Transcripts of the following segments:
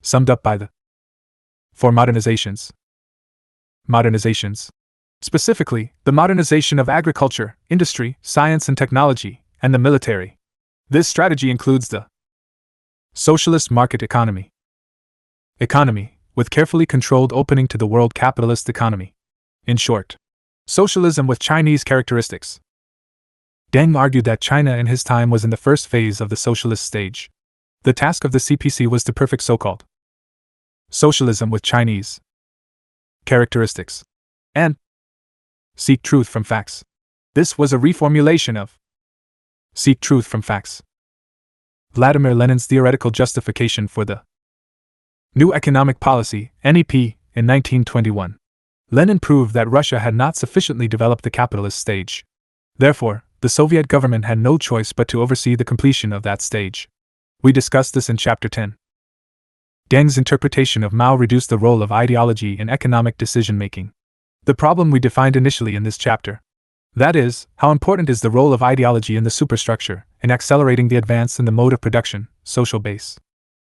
summed up by the four modernizations. Modernizations. Specifically, the modernization of agriculture, industry, science and technology, and the military. This strategy includes the socialist market economy. Economy, with carefully controlled opening to the world capitalist economy. In short, socialism with Chinese characteristics. Deng argued that China in his time was in the first phase of the socialist stage. The task of the CPC was to perfect so-called socialism with Chinese characteristics and seek truth from facts. This was a reformulation of seek truth from facts. Vladimir Lenin's theoretical justification for the New Economic Policy, NEP, in 1921. Lenin proved that Russia had not sufficiently developed the capitalist stage. Therefore, the Soviet government had no choice but to oversee the completion of that stage. We discussed this in Chapter 10. Deng's interpretation of Mao reduced the role of ideology in economic decision-making. The problem we defined initially in this chapter. That is, how important is the role of ideology in the superstructure, in accelerating the advance in the mode of production, social base.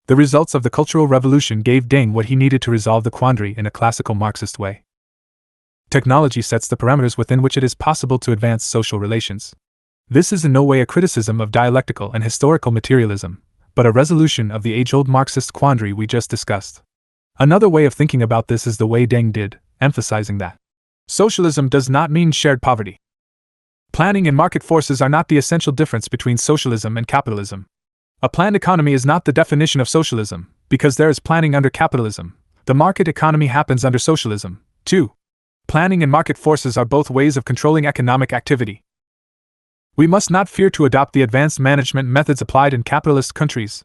The results of the Cultural Revolution gave Deng what he needed to resolve the quandary in a classical Marxist way. Technology sets the parameters within which it is possible to advance social relations. This is in no way a criticism of dialectical and historical materialism, but a resolution of the age-old Marxist quandary we just discussed. Another way of thinking about this is the way Deng did, emphasizing that socialism does not mean shared poverty. Planning and market forces are not the essential difference between socialism and capitalism. A planned economy is not the definition of socialism, because there is planning under capitalism. The market economy happens under socialism, too. Planning and market forces are both ways of controlling economic activity. We must not fear to adopt the advanced management methods applied in capitalist countries.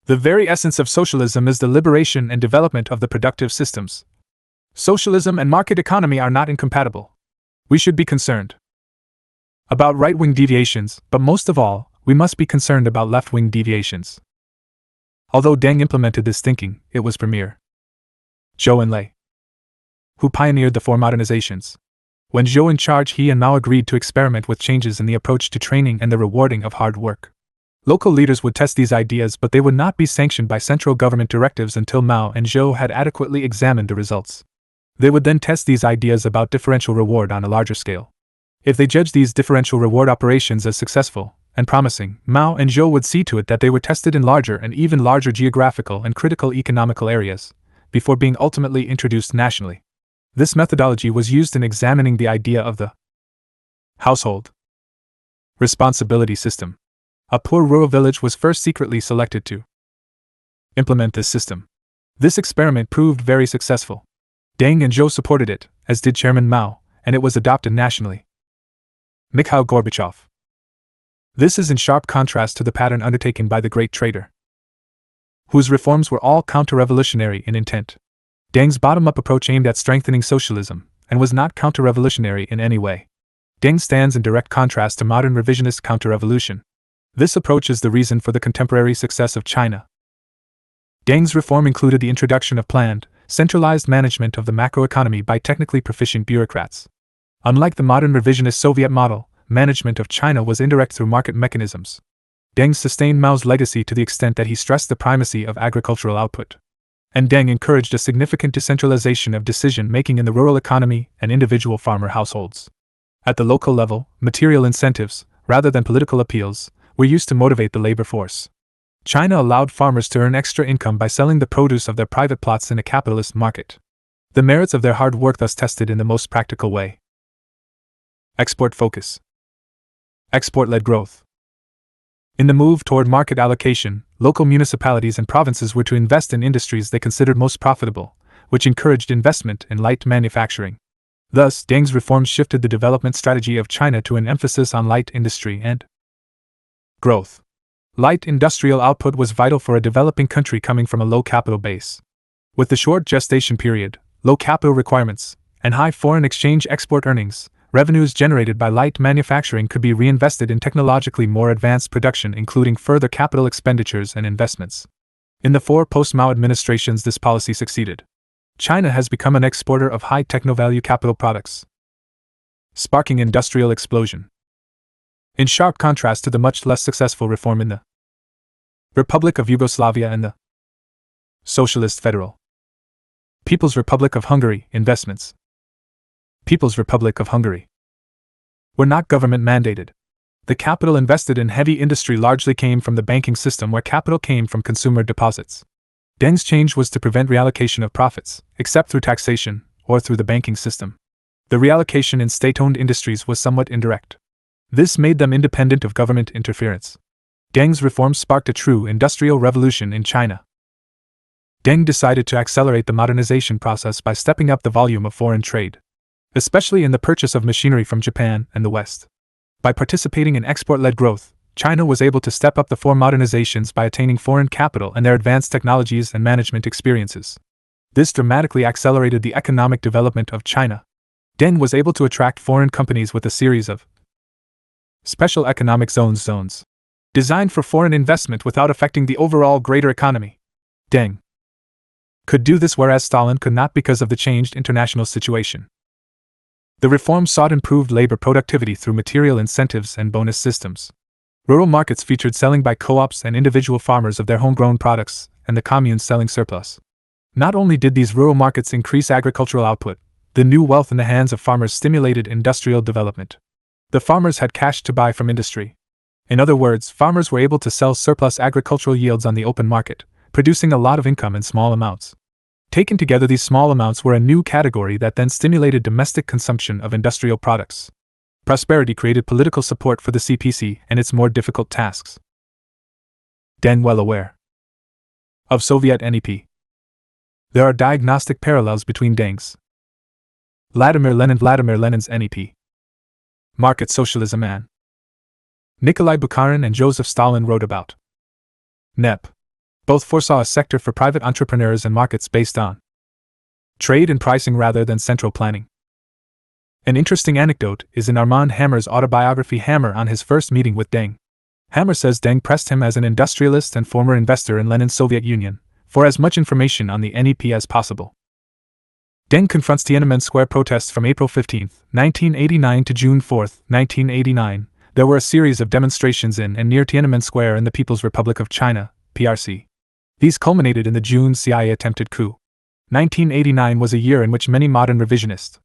The very essence of socialism is the liberation and development of the productive systems. Socialism and market economy are not incompatible. We should be concerned about right-wing deviations, but most of all, we must be concerned about left-wing deviations. Although Deng implemented this thinking, it was Premier Zhou Enlai who pioneered the four modernizations. When Zhou in charge, he and Mao agreed to experiment with changes in the approach to training and the rewarding of hard work. Local leaders would test these ideas, but they would not be sanctioned by central government directives until Mao and Zhou had adequately examined the results. They would then test these ideas about differential reward on a larger scale. If they judged these differential reward operations as successful and promising, Mao and Zhou would see to it that they were tested in larger and even larger geographical and critical economical areas, before being ultimately introduced nationally. This methodology was used in examining the idea of the household responsibility system. A poor rural village was first secretly selected to implement this system. This experiment proved very successful. Deng and Zhou supported it, as did Chairman Mao, and it was adopted nationally. Mikhail Gorbachev. This is in sharp contrast to the pattern undertaken by the great trader, whose reforms were all counter-revolutionary in intent. Deng's bottom-up approach aimed at strengthening socialism, and was not counter-revolutionary in any way. Deng stands in direct contrast to modern revisionist counter-revolution. This approach is the reason for the contemporary success of China. Deng's reform included the introduction of planned, centralized management of the macroeconomy by technically proficient bureaucrats. Unlike the modern revisionist Soviet model, management of China was indirect through market mechanisms. Deng sustained Mao's legacy to the extent that he stressed the primacy of agricultural output. And Deng encouraged a significant decentralization of decision-making in the rural economy and individual farmer households. At the local level, material incentives, rather than political appeals, were used to motivate the labor force. China allowed farmers to earn extra income by selling the produce of their private plots in a capitalist market. The merits of their hard work thus tested in the most practical way. Export focus. Export-led growth. In the move toward market allocation, local municipalities and provinces were to invest in industries they considered most profitable, which encouraged investment in light manufacturing. Thus, Deng's reforms shifted the development strategy of China to an emphasis on light industry and growth. Light industrial output was vital for a developing country coming from a low capital base. With the short gestation period, low capital requirements, and high foreign exchange export earnings, revenues generated by light manufacturing could be reinvested in technologically more advanced production, including further capital expenditures and investments. In the four post-Mao administrations, this policy succeeded. China has become an exporter of high techno-value capital products, sparking industrial explosion. In sharp contrast to the much less successful reform in the Republic of Yugoslavia and the Socialist Federal. People's Republic of Hungary investments. People's Republic of Hungary were not government mandated. The capital invested in heavy industry largely came from the banking system, where capital came from consumer deposits. Deng's change was to prevent reallocation of profits, except through taxation or through the banking system. The reallocation in state-owned industries was somewhat indirect. This made them independent of government interference. Deng's reforms sparked a true industrial revolution in China. Deng decided to accelerate the modernization process by stepping up the volume of foreign trade, especially in the purchase of machinery from Japan and the West. By participating in export-led growth, China was able to step up the four modernizations by attaining foreign capital and their advanced technologies and management experiences. This dramatically accelerated the economic development of China. Deng was able to attract foreign companies with a series of special economic zones designed for foreign investment without affecting the overall greater economy. Deng could do this, whereas Stalin could not because of the changed international situation. The reform sought improved labor productivity through material incentives and bonus systems. Rural markets featured selling by co-ops and individual farmers of their homegrown products, and the communes selling surplus. Not only did these rural markets increase agricultural output, the new wealth in the hands of farmers stimulated industrial development. The farmers had cash to buy from industry. In other words, farmers were able to sell surplus agricultural yields on the open market, producing a lot of income in small amounts. Taken together, these small amounts were a new category that then stimulated domestic consumption of industrial products. Prosperity created political support for the CPC and its more difficult tasks. Deng, well aware of Soviet NEP. There are diagnostic parallels between Deng's Vladimir Lenin's NEP, market socialism, and Nikolai Bukharin and Joseph Stalin wrote about NEP. Both foresaw a sector for private entrepreneurs and markets based on trade and pricing rather than central planning. An interesting anecdote is in Armand Hammer's autobiography Hammer on his first meeting with Deng. Hammer says Deng pressed him as an industrialist and former investor in Lenin's Soviet Union for as much information on the NEP as possible. Deng confronts Tiananmen Square protests from April 15, 1989 to June 4, 1989. There were a series of demonstrations in and near Tiananmen Square in the People's Republic of China, PRC. These culminated in the June CIA attempted coup. 1989 was a year in which many modern revisionist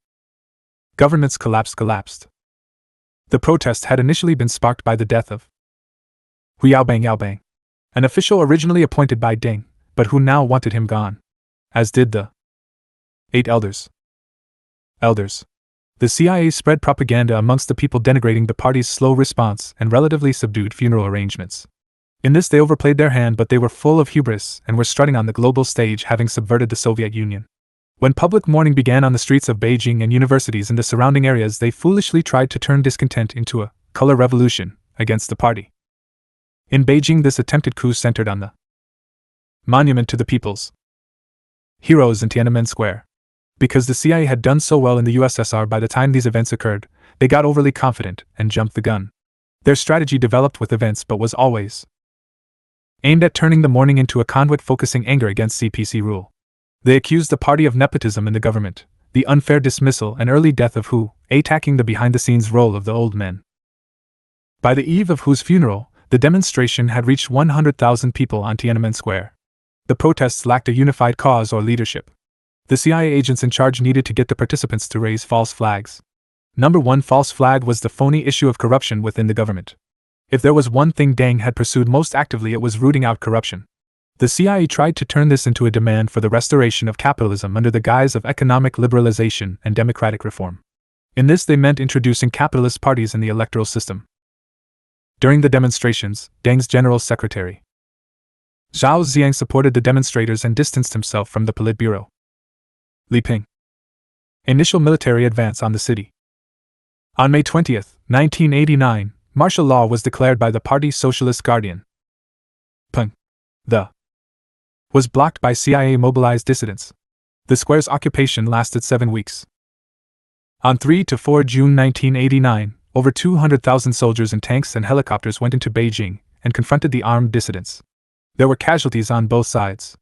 governments collapsed. The protest had initially been sparked by the death of Hu Yaobang, an official originally appointed by Deng, but who now wanted him gone, as did the 8 elders. The CIA spread propaganda amongst the people denigrating the party's slow response and relatively subdued funeral arrangements. In this they overplayed their hand, but they were full of hubris and were strutting on the global stage, having subverted the Soviet Union. When public mourning began on the streets of Beijing and universities in the surrounding areas, they foolishly tried to turn discontent into a color revolution against the party. In Beijing, this attempted coup centered on the monument to the people's heroes in Tiananmen Square. Because the CIA had done so well in the USSR by the time these events occurred, they got overly confident and jumped the gun. Their strategy developed with events but was always aimed at turning the mourning into a conduit focusing anger against CPC rule. They accused the party of nepotism in the government, the unfair dismissal and early death of Hu, attacking the behind-the-scenes role of the old men. By the eve of Hu's funeral, the demonstration had reached 100,000 people on Tiananmen Square. The protests lacked a unified cause or leadership. The CIA agents in charge needed to get the participants to raise false flags. Number one false flag was the phony issue of corruption within the government. If there was one thing Deng had pursued most actively, it was rooting out corruption. The CIA tried to turn this into a demand for the restoration of capitalism under the guise of economic liberalization and democratic reform. In this they meant introducing capitalist parties in the electoral system. During the demonstrations, Deng's general secretary Zhao Ziyang supported the demonstrators and distanced himself from the Politburo. Li Ping. Initial military advance on the city. On May 20, 1989, martial law was declared by the party's socialist guardian. Peng. The was blocked by CIA-mobilized dissidents. The square's occupation lasted 7 weeks. On 3 to 4 June 1989, over 200,000 soldiers in tanks and helicopters went into Beijing and confronted the armed dissidents. There were casualties on both sides.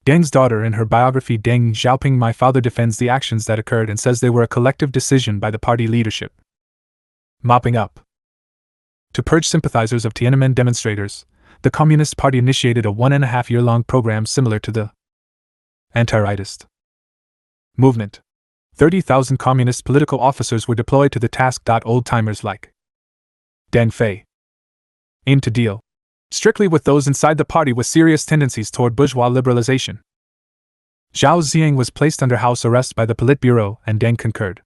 Deng's daughter, in her biography Deng Xiaoping, My Father, defends the actions that occurred and says they were a collective decision by the party leadership. Mopping up. To purge sympathizers of Tiananmen demonstrators, the Communist Party initiated a 1.5-year-long program similar to the Anti-rightist movement. 30,000 communist political officers were deployed to the task. Old-timers like Deng Fei aimed to deal strictly with those inside the party with serious tendencies toward bourgeois liberalization. Zhao Ziyang was placed under house arrest by the Politburo, and Deng concurred.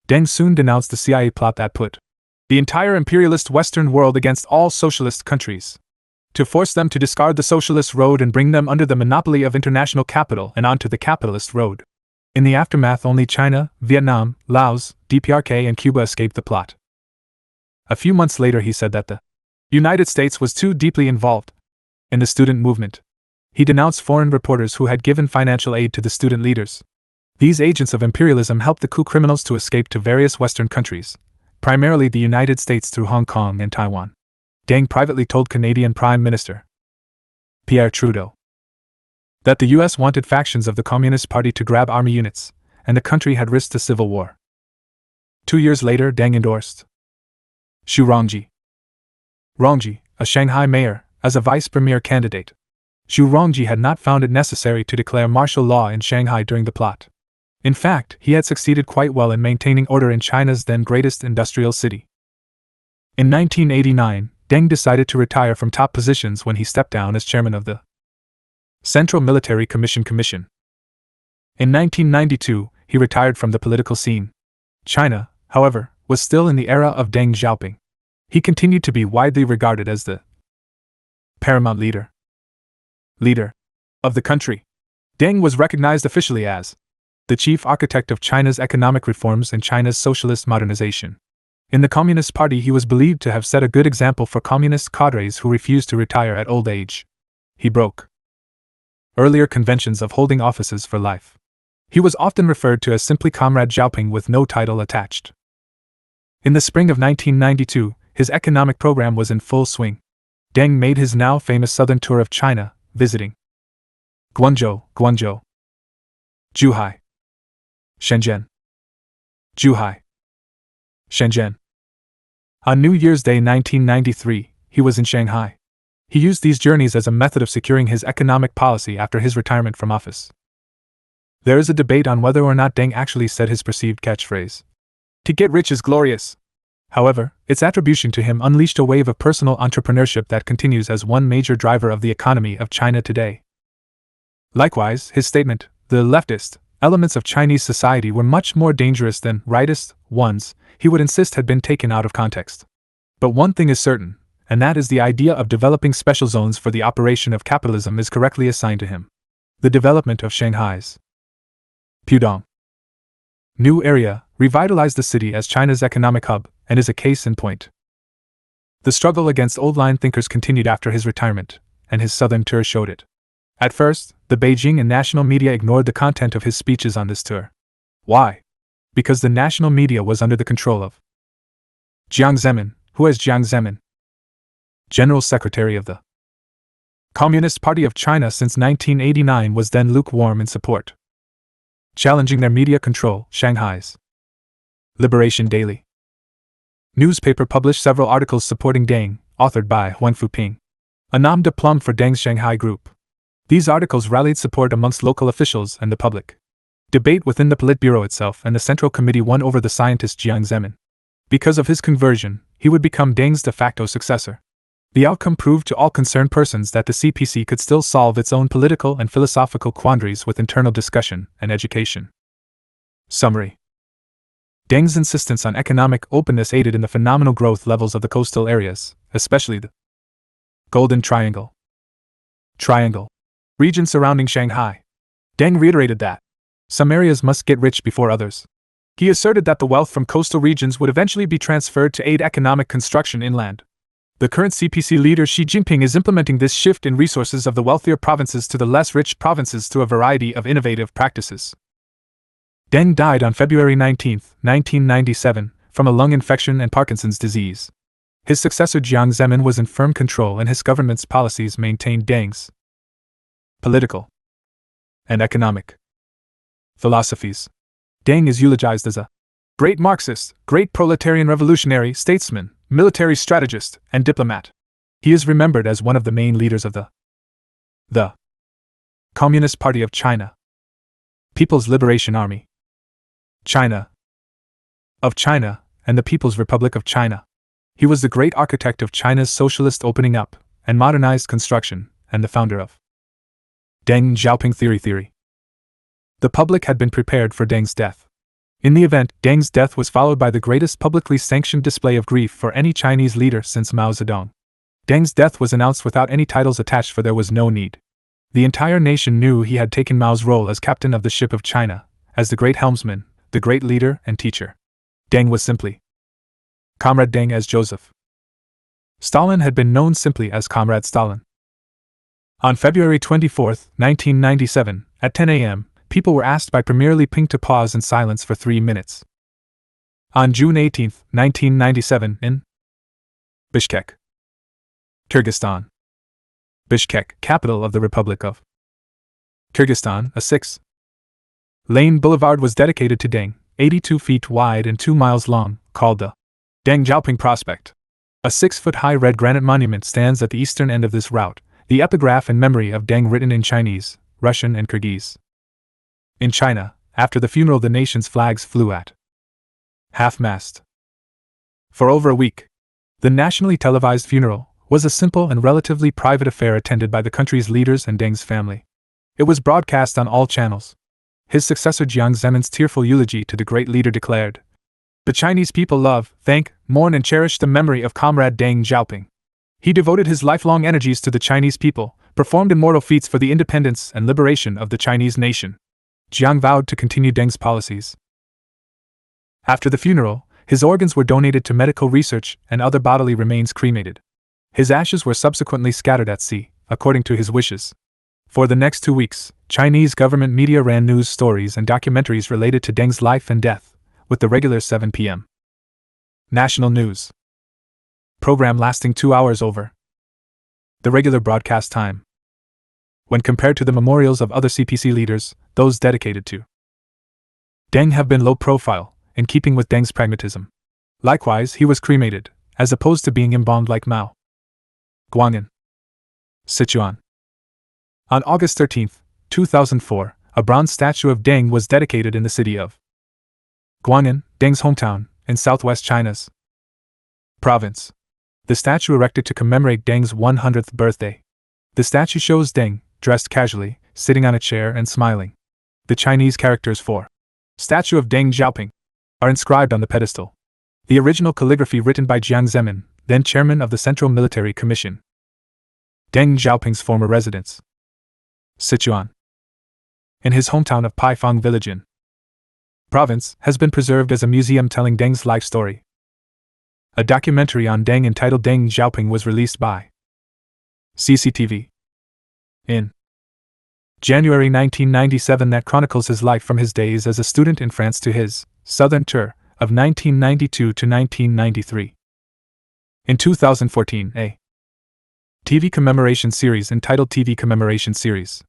Deng soon denounced the CIA plot that put the entire imperialist Western world against all socialist countries, to force them to discard the socialist road and bring them under the monopoly of international capital and onto the capitalist road. In the aftermath, only China, Vietnam, Laos, DPRK, and Cuba escaped the plot. A few months later, he said that the United States was too deeply involved in the student movement. He denounced foreign reporters who had given financial aid to the student leaders. These agents of imperialism helped the coup criminals to escape to various Western countries, primarily the United States through Hong Kong and Taiwan. Deng privately told Canadian Prime Minister Pierre Trudeau that the U.S. wanted factions of the Communist Party to grab army units, and the country had risked a civil war. 2 years later, Deng endorsed Xu Rongji, a Shanghai mayor, as a vice premier candidate. Xu Rongji had not found it necessary to declare martial law in Shanghai during the plot. In fact, he had succeeded quite well in maintaining order in China's then greatest industrial city. In 1989, Deng decided to retire from top positions when he stepped down as chairman of the Central Military Commission. In 1992, he retired from the political scene. China, however, was still in the era of Deng Xiaoping. He continued to be widely regarded as the paramount leader of the country. Deng was recognized officially as the chief architect of China's economic reforms and China's socialist modernization. In the Communist Party, he was believed to have set a good example for communist cadres who refused to retire at old age. He broke earlier conventions of holding offices for life. He was often referred to as simply Comrade Xiaoping with no title attached. In the spring of 1992, his economic program was in full swing. Deng made his now famous southern tour of China, visiting Guangzhou, Zhuhai, Shenzhen. On New Year's Day 1993, he was in Shanghai. He used these journeys as a method of securing his economic policy after his retirement from office. There is a debate on whether or not Deng actually said his perceived catchphrase, "To get rich is glorious." However, its attribution to him unleashed a wave of personal entrepreneurship that continues as one major driver of the economy of China today. Likewise, his statement, "The leftist elements of Chinese society were much more dangerous than rightist ones," he would insist had been taken out of context. But one thing is certain, and that is the idea of developing special zones for the operation of capitalism is correctly assigned to him. The development of Shanghai's Pudong new area revitalized the city as China's economic hub, and is a case in point. The struggle against old-line thinkers continued after his retirement, and his southern tour showed it. At first, the Beijing and national media ignored the content of his speeches on this tour. Why? Because the national media was under the control of Jiang Zemin, who as Jiang Zemin, General Secretary of the Communist Party of China since 1989, was then lukewarm in support. Challenging their media control, Shanghai's Liberation Daily newspaper published several articles supporting Deng, authored by Huan Fuping, a nom de plume for Deng's Shanghai group. These articles rallied support amongst local officials and the public. Debate within the Politburo itself and the Central Committee won over the scientist Jiang Zemin. Because of his conversion, he would become Deng's de facto successor. The outcome proved to all concerned persons that the CPC could still solve its own political and philosophical quandaries with internal discussion and education. Summary: Deng's insistence on economic openness aided in the phenomenal growth levels of the coastal areas, especially the Golden Triangle region surrounding Shanghai. Deng reiterated that some areas must get rich before others. He asserted that the wealth from coastal regions would eventually be transferred to aid economic construction inland. The current CPC leader Xi Jinping is implementing this shift in resources of the wealthier provinces to the less rich provinces through a variety of innovative practices. Deng died on February 19, 1997, from a lung infection and Parkinson's disease. His successor Jiang Zemin was in firm control, and his government's policies maintained Deng's political and economic philosophies. Deng is eulogized as a great Marxist, great proletarian revolutionary, statesman, military strategist, and diplomat. He is remembered as one of the main leaders of the Communist Party of China. People's Liberation Army, China, of China, and the People's Republic of China. He was the great architect of China's socialist opening up and modernized construction, and the founder of Deng Xiaoping theory. The public had been prepared for Deng's death. In the event, Deng's death was followed by the greatest publicly sanctioned display of grief for any Chinese leader since Mao Zedong. Deng's death was announced without any titles attached, for there was no need. The entire nation knew he had taken Mao's role as captain of the ship of China, as the great helmsman, the great leader and teacher. Deng was simply Comrade Deng, as Joseph Stalin had been known simply as Comrade Stalin. On February 24, 1997, at 10 a.m., people were asked by Premier Li Peng to pause in silence for 3 minutes. On June 18, 1997, in Bishkek, Kyrgyzstan. Bishkek, capital of the Republic of Kyrgyzstan, a 6-lane boulevard was dedicated to Deng, 82 feet wide and 2 miles long, called the Deng Xiaoping Prospect. A 6-foot-high red granite monument stands at the eastern end of this route, the epigraph in memory of Deng written in Chinese, Russian and Kyrgyz. In China, after the funeral, the nation's flags flew at half-mast. For over a week, the nationally televised funeral was a simple and relatively private affair attended by the country's leaders and Deng's family. It was broadcast on all channels. His successor Jiang Zemin's tearful eulogy to the great leader declared, "The Chinese people love, thank, mourn and cherish the memory of Comrade Deng Xiaoping. He devoted his lifelong energies to the Chinese people, performed immortal feats for the independence and liberation of the Chinese nation." Jiang vowed to continue Deng's policies. After the funeral, his organs were donated to medical research and other bodily remains cremated. His ashes were subsequently scattered at sea, according to his wishes. For the next 2 weeks, Chinese government media ran news stories and documentaries related to Deng's life and death, with the regular 7 p.m. national news program lasting 2 hours over the regular broadcast time. When compared to the memorials of other CPC leaders, those dedicated to Deng have been low profile, in keeping with Deng's pragmatism. Likewise, he was cremated, as opposed to being embalmed like Mao. Guang'an, Sichuan. On August 13, 2004, a bronze statue of Deng was dedicated in the city of Guang'an, Deng's hometown, in southwest China's province. The statue erected to commemorate Deng's 100th birthday. The statue shows Deng, dressed casually, sitting on a chair and smiling. The Chinese characters for Statue of Deng Xiaoping are inscribed on the pedestal. The original calligraphy written by Jiang Zemin, then chairman of the Central Military Commission. Deng Xiaoping's former residence, Sichuan, in his hometown of Paifang village in province, has been preserved as a museum telling Deng's life story. A documentary on Deng entitled Deng Xiaoping was released by CCTV in January 1997 that chronicles his life from his days as a student in France to his southern tour of 1992 to 1993. In 2014, a TV commemoration series entitled TV Commemoration Series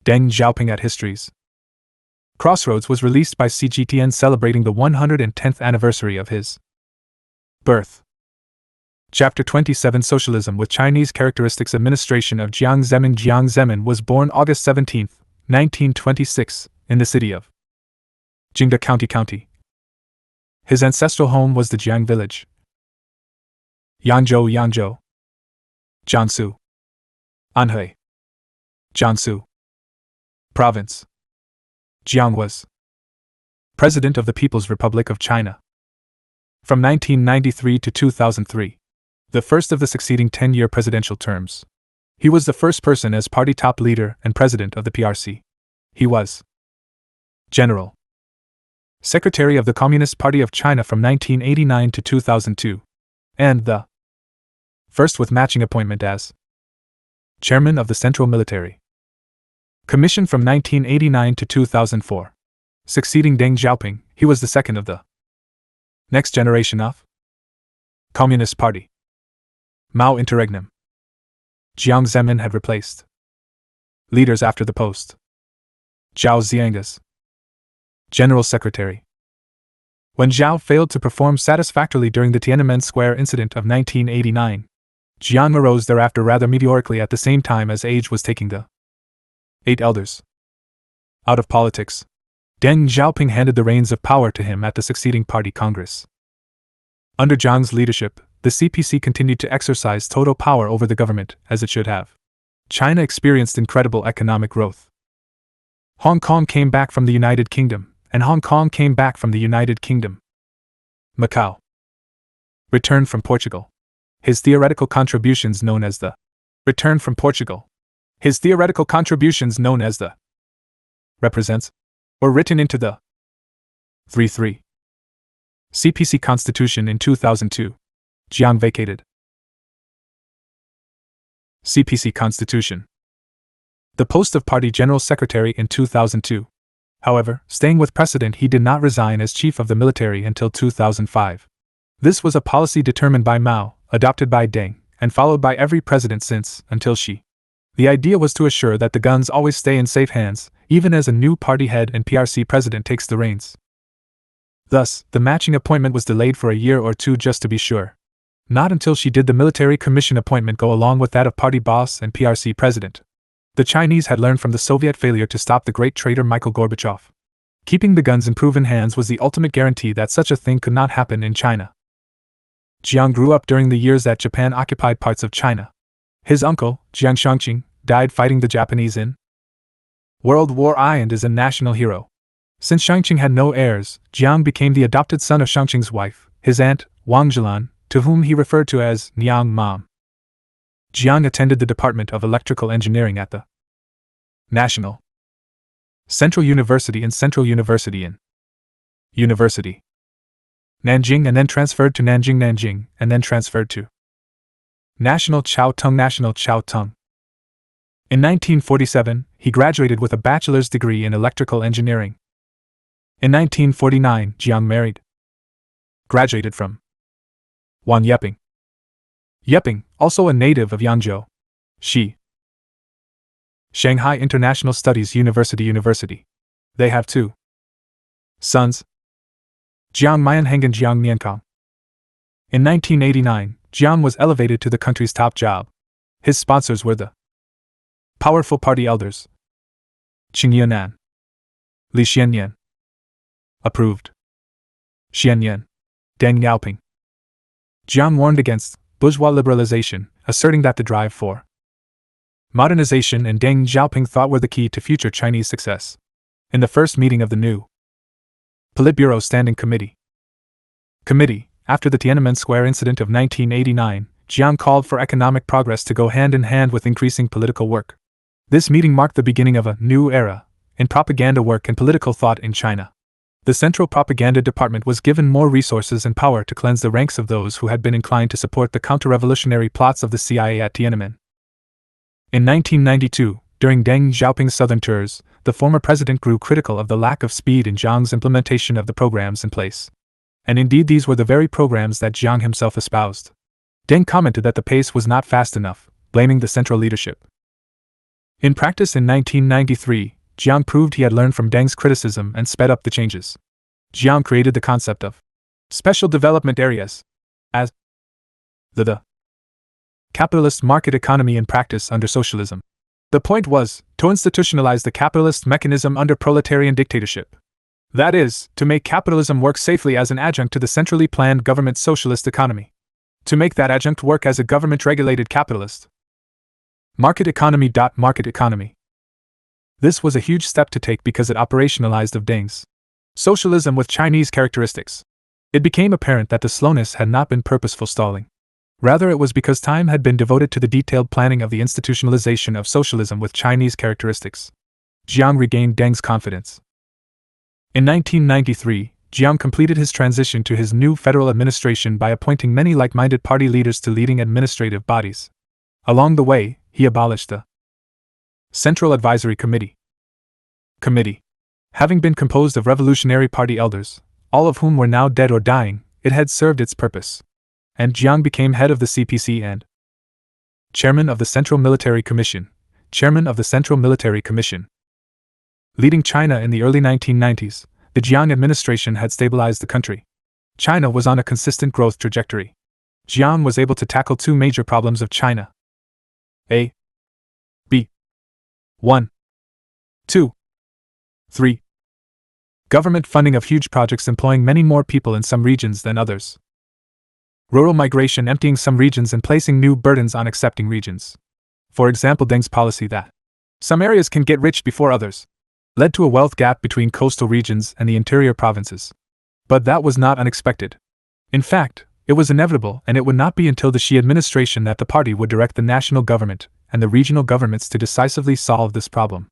Deng Xiaoping at History's Crossroads was released by CGTN celebrating the 110th anniversary of his birth. Chapter 27 Socialism with Chinese Characteristics Administration of Jiang Zemin. Jiang Zemin was born August 17, 1926, in the city of Jingda County. His ancestral home was the Jiang village, Yangzhou, Jiangsu, Anhui, Jiangsu Province. Jiang was President of the People's Republic of China from 1993 to 2003. The first of the succeeding 10-year presidential terms. He was the first person as party top leader and president of the PRC. He was General Secretary of the Communist Party of China from 1989 to 2002, and the first with matching appointment as Chairman of the Central Military Commission from 1989 to 2004. Succeeding Deng Xiaoping, he was the second of the next generation of Communist Party. Mao interregnum. Jiang Zemin had replaced leaders after the post. Zhao Ziang as General Secretary. When Zhao failed to perform satisfactorily during the Tiananmen Square incident of 1989, Jiang arose thereafter rather meteorically at the same time as age was taking the 8 elders Out of politics, Deng Xiaoping handed the reins of power to him at the succeeding party congress. Under Jiang's leadership, the CPC continued to exercise total power over the government, as it should have. China experienced incredible economic growth. Hong Kong came back from the United Kingdom, and Hong Kong came back from the United Kingdom. Macau returned from Portugal. His theoretical contributions known as the returned from Portugal. His theoretical contributions known as the represents were written into the 3-3 CPC Constitution in 2002. Jiang vacated CPC Constitution, the post of Party General Secretary in 2002. However, staying with precedent, he did not resign as chief of the military until 2005. This was a policy determined by Mao, adopted by Deng, and followed by every president since, until Xi. The idea was to assure that the guns always stay in safe hands, even as a new party head and PRC president takes the reins. Thus, the matching appointment was delayed for a year or two just to be sure. Not until Xi did the military commission appointment go along with that of party boss and PRC president. The Chinese had learned from the Soviet failure to stop the great traitor Mikhail Gorbachev. Keeping the guns in proven hands was the ultimate guarantee that such a thing could not happen in China. Jiang grew up during the years that Japan occupied parts of China. His uncle, Jiang Shangqing, died fighting the Japanese in World War I and is a national hero. Since Shangqing had no heirs, Jiang became the adopted son of Shangqing's wife, his aunt, Wang Zhilan, to whom he referred to as Niang Mom. Jiang attended the Department of Electrical Engineering at the National Central University in University Nanjing, and then transferred to Nanjing, and then transferred to National Chiao Tung. In 1947, he graduated with a bachelor's degree in electrical engineering. In 1949, Jiang married, graduated from Wan Yeping. Yeping, also a native of Yangzhou. She. Shanghai International Studies University. They have two sons, Jiang Mianheng and Jiang Miankang. In 1989, Jiang was elevated to the country's top job. His sponsors were the powerful party elders Qing Yunan, Li Xianyan. Approved Xianyan, Deng Xiaoping. Jiang warned against bourgeois liberalization, asserting that the drive for modernization and Deng Xiaoping thought were the key to future Chinese success. In the first meeting of the new Politburo Standing Committee, after the Tiananmen Square incident of 1989, Jiang called for economic progress to go hand in hand with increasing political work. This meeting marked the beginning of a new era in propaganda work and political thought in China. The Central Propaganda Department was given more resources and power to cleanse the ranks of those who had been inclined to support the counter-revolutionary plots of the CIA at Tiananmen. In 1992, during Deng Xiaoping's southern tours, the former president grew critical of the lack of speed in Jiang's implementation of the programs in place. And indeed, these were the very programs that Jiang himself espoused. Deng commented that the pace was not fast enough, blaming the central leadership. In practice, in 1993, Jiang proved he had learned from Deng's criticism and sped up the changes. Jiang created the concept of special development areas as the capitalist market economy in practice under socialism. The point was to institutionalize the capitalist mechanism under proletarian dictatorship. That is, to make capitalism work safely as an adjunct to the centrally planned government socialist economy. To make that adjunct work as a government-regulated capitalist market economy. This was a huge step to take because it operationalized of Deng's socialism with Chinese characteristics. It became apparent that the slowness had not been purposeful stalling. Rather, it was because time had been devoted to the detailed planning of the institutionalization of socialism with Chinese characteristics. Jiang regained Deng's confidence. In 1993, Jiang completed his transition to his new federal administration by appointing many like-minded party leaders to leading administrative bodies. Along the way, he abolished the Central Advisory Committee. Having been composed of Revolutionary Party elders, all of whom were now dead or dying, it had served its purpose. And Jiang became head of the CPC and chairman of the Central Military Commission. Leading China in the early 1990s, the Jiang administration had stabilized the country. China was on a consistent growth trajectory. Jiang was able to tackle two major problems of China. A. B. 1. 2. 3. Government funding of huge projects employing many more people in some regions than others. Rural migration emptying some regions and placing new burdens on accepting regions. For example, Deng's policy that some areas can get rich before others led to a wealth gap between coastal regions and the interior provinces. But that was not unexpected. In fact, it was inevitable, and it would not be until the Xi administration that the party would direct the national government and the regional governments to decisively solve this problem.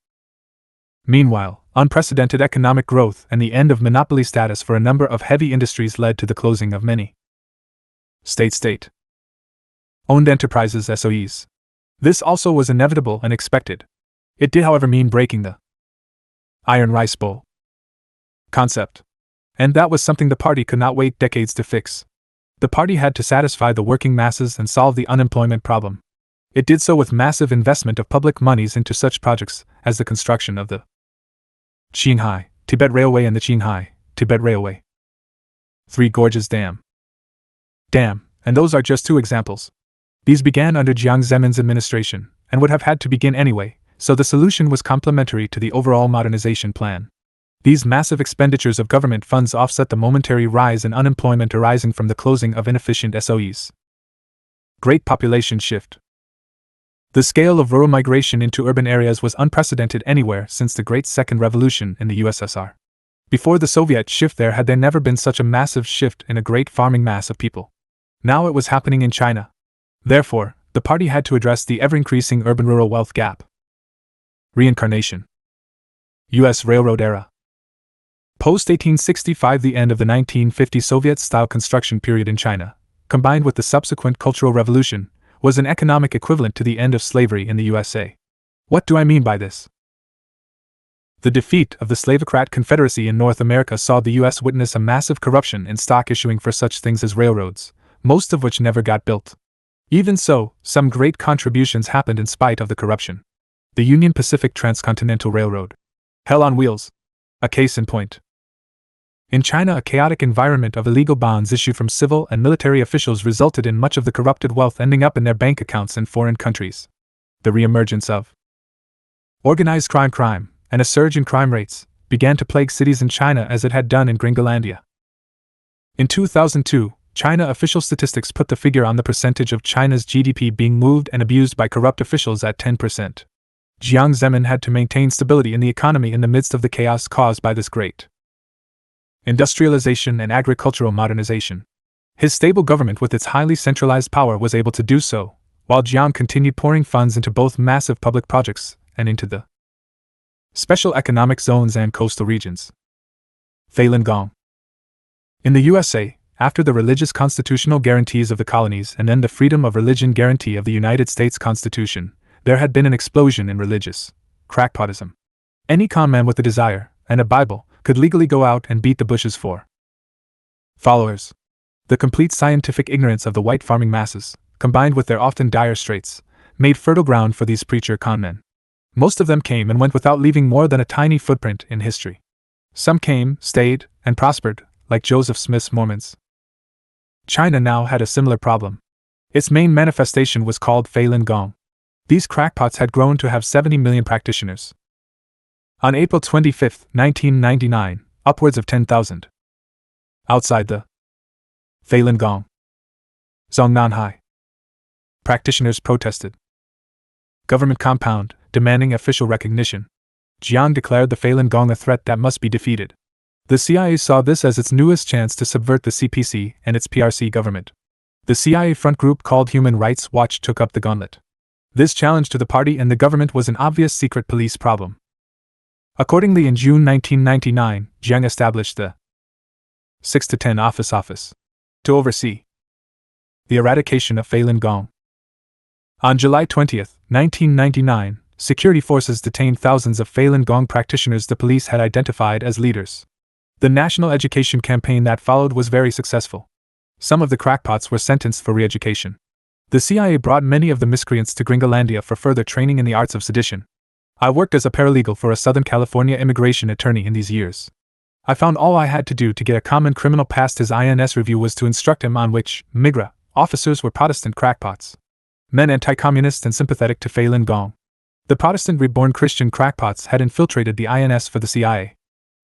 Meanwhile, unprecedented economic growth and the end of monopoly status for a number of heavy industries led to the closing of many state-owned enterprises (SOEs). This also was inevitable and expected. It did, however, mean breaking the iron rice bowl concept. And that was something the party could not wait decades to fix. The party had to satisfy the working masses and solve the unemployment problem. It did so with massive investment of public monies into such projects as the construction of the Qinghai-Tibet Railway and the Qinghai-Tibet Railway. 3 Gorges Dam, and those are just 2 examples. These began under Jiang Zemin's administration, and would have had to begin anyway, so the solution was complementary to the overall modernization plan. These massive expenditures of government funds offset the momentary rise in unemployment arising from the closing of inefficient SOEs. Great population shift. The scale of rural migration into urban areas was unprecedented anywhere since the Great Second Revolution in the USSR. Before the Soviet shift there had never been such a massive shift in a great farming mass of people. Now it was happening in China. Therefore, the party had to address the ever-increasing urban-rural wealth gap. Reincarnation. U.S. Railroad era. Post-1865, the end of the 1950 Soviet-style construction period in China, combined with the subsequent Cultural Revolution, was an economic equivalent to the end of slavery in the USA. What do I mean by this? The defeat of the slavocrat Confederacy in North America saw the U.S. witness a massive corruption in stock issuing for such things as railroads, most of which never got built. Even so, some great contributions happened in spite of the corruption. The Union Pacific Transcontinental Railroad. Hell on wheels. A case in point. In China, a chaotic environment of illegal bonds issued from civil and military officials resulted in much of the corrupted wealth ending up in their bank accounts in foreign countries. The reemergence of organized crime, and a surge in crime rates, began to plague cities in China as it had done in Gringolandia. In 2002, China official statistics put the figure on the percentage of China's GDP being moved and abused by corrupt officials at 10%. Jiang Zemin had to maintain stability in the economy in the midst of the chaos caused by this great industrialization and agricultural modernization. His stable government with its highly centralized power was able to do so, while Jiang continued pouring funds into both massive public projects and into the special economic zones and coastal regions. Falun Gong. In the USA, after the religious constitutional guarantees of the colonies and then the freedom of religion guarantee of the United States Constitution, there had been an explosion in religious crackpotism. Any con man with a desire, and a Bible, could legally go out and beat the bushes for followers. The complete scientific ignorance of the white farming masses, combined with their often dire straits, made fertile ground for these preacher con men. Most of them came and went without leaving more than a tiny footprint in history. Some came, stayed, and prospered, like Joseph Smith's Mormons. China now had a similar problem. Its main manifestation was called Falun Gong. These crackpots had grown to have 70 million practitioners. On April 25, 1999, upwards of 10,000. Outside the Falun Gong Zongnanhai, practitioners protested. Government compound, demanding official recognition. Jiang declared the Falun Gong a threat that must be defeated. The CIA saw this as its newest chance to subvert the CPC and its PRC government. The CIA front group called Human Rights Watch took up the gauntlet. This challenge to the party and the government was an obvious secret police problem. Accordingly, in June 1999, Jiang established the 6 to 10 office to oversee the eradication of Falun Gong. On July 20, 1999, security forces detained thousands of Falun Gong practitioners the police had identified as leaders. The national education campaign that followed was very successful. Some of the crackpots were sentenced for re-education. The CIA brought many of the miscreants to Gringolandia for further training in the arts of sedition. I worked as a paralegal for a Southern California immigration attorney in these years. I found all I had to do to get a common criminal past his INS review was to instruct him on which MIGRA officers were Protestant crackpots, men anti-communist and sympathetic to Falun Gong. The Protestant reborn Christian crackpots had infiltrated the INS for the CIA.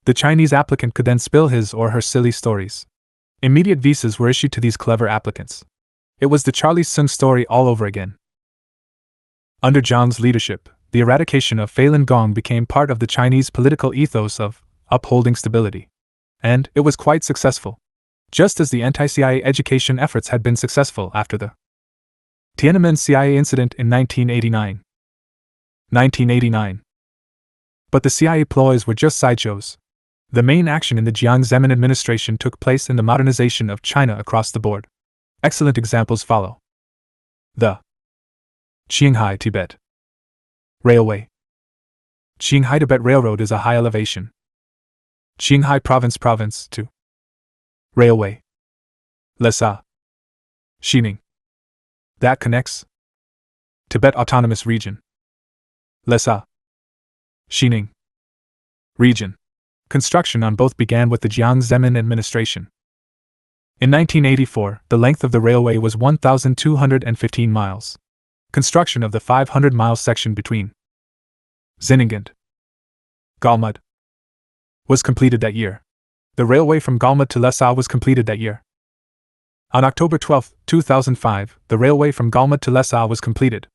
The Chinese applicant could then spill his or her silly stories. Immediate visas were issued to these clever applicants. It was the Charlie Soong story all over again. Under Jiang's leadership, the eradication of Falun Gong became part of the Chinese political ethos of upholding stability. And it was quite successful. Just as the anti-CIA education efforts had been successful after the Tiananmen CIA incident in 1989. But the CIA ploys were just sideshows. The main action in the Jiang Zemin administration took place in the modernization of China across the board. Excellent examples follow. The Qinghai-Tibet Railway. Qinghai-Tibet Railroad is a high elevation. Qinghai Province to Railway. Lhasa. Xining. That connects Tibet Autonomous Region. Lhasa. Xining. Region. Construction on both began with the Jiang Zemin administration. In 1984, the length of the railway was 1,215 miles. Construction of the 500-mile section between Xining and Galmud was completed that year. The railway from Galmud to Lhasa was completed that year. On October 12, 2005, the railway from Galmud to Lhasa was completed.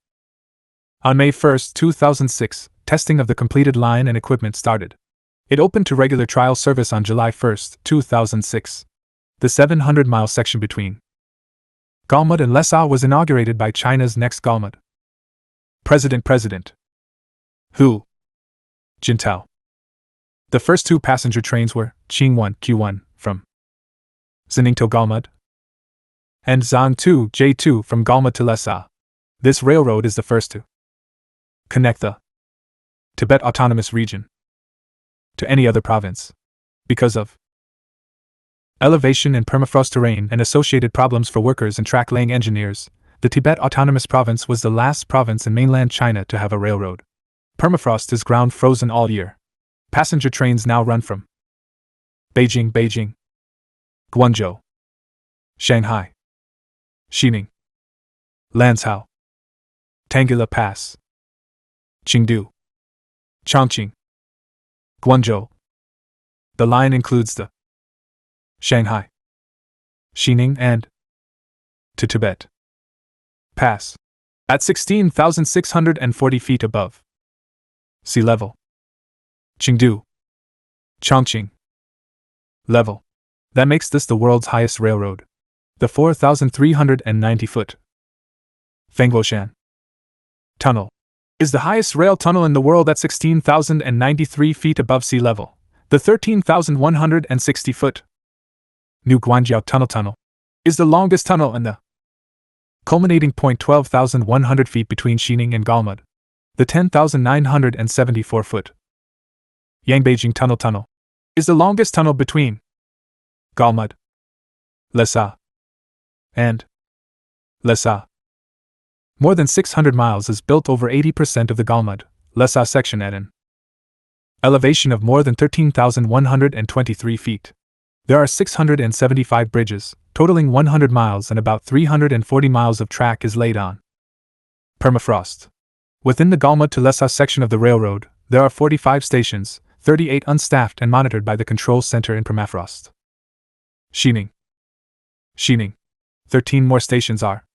On May 1, 2006, testing of the completed line and equipment started. It opened to regular trial service on July 1, 2006. The 700-mile section between Galmud and Lhasa was inaugurated by China's next Galmud President Hu Jintao. The first two passenger trains were Qing-1 Q1 from Xining to Galmud and Zhang-2 J2 from Galmud to Lhasa. This railroad is the first to connect the Tibet Autonomous Region to any other province. Because of elevation and permafrost terrain and associated problems for workers and track-laying engineers, the Tibet Autonomous Province was the last province in mainland China to have a railroad. Permafrost is ground frozen all year. Passenger trains now run from Beijing, Guangzhou, Shanghai, Xining, Lanzhou, Tangila Pass, Chengdu, Chongqing, Guangzhou. The line includes the Shanghai, Xining and to Tibet Pass at 16,640 feet above sea level. Chengdu, Chongqing level. That makes this the world's highest railroad. The 4,390-foot Fenghuoshan Tunnel is the highest rail tunnel in the world at 16,093 feet above sea level. The 13,160-foot New Guanjiao Tunnel is the longest tunnel and the culminating point 12,100 feet between Xining and Galmud. The 10,974-foot Yangbeijing Tunnel is the longest tunnel between Galmud, Lhasa, and Lhasa. More than 600 miles is built over 80% of the Galmud, Lhasa section at an elevation of more than 13,123 feet. There are 675 bridges, totaling 100 miles, and about 340 miles of track is laid on permafrost. Within the Galmud to Lhasa section of the railroad, there are 45 stations, 38 unstaffed and monitored by the control center in permafrost. Xining. 13 more stations are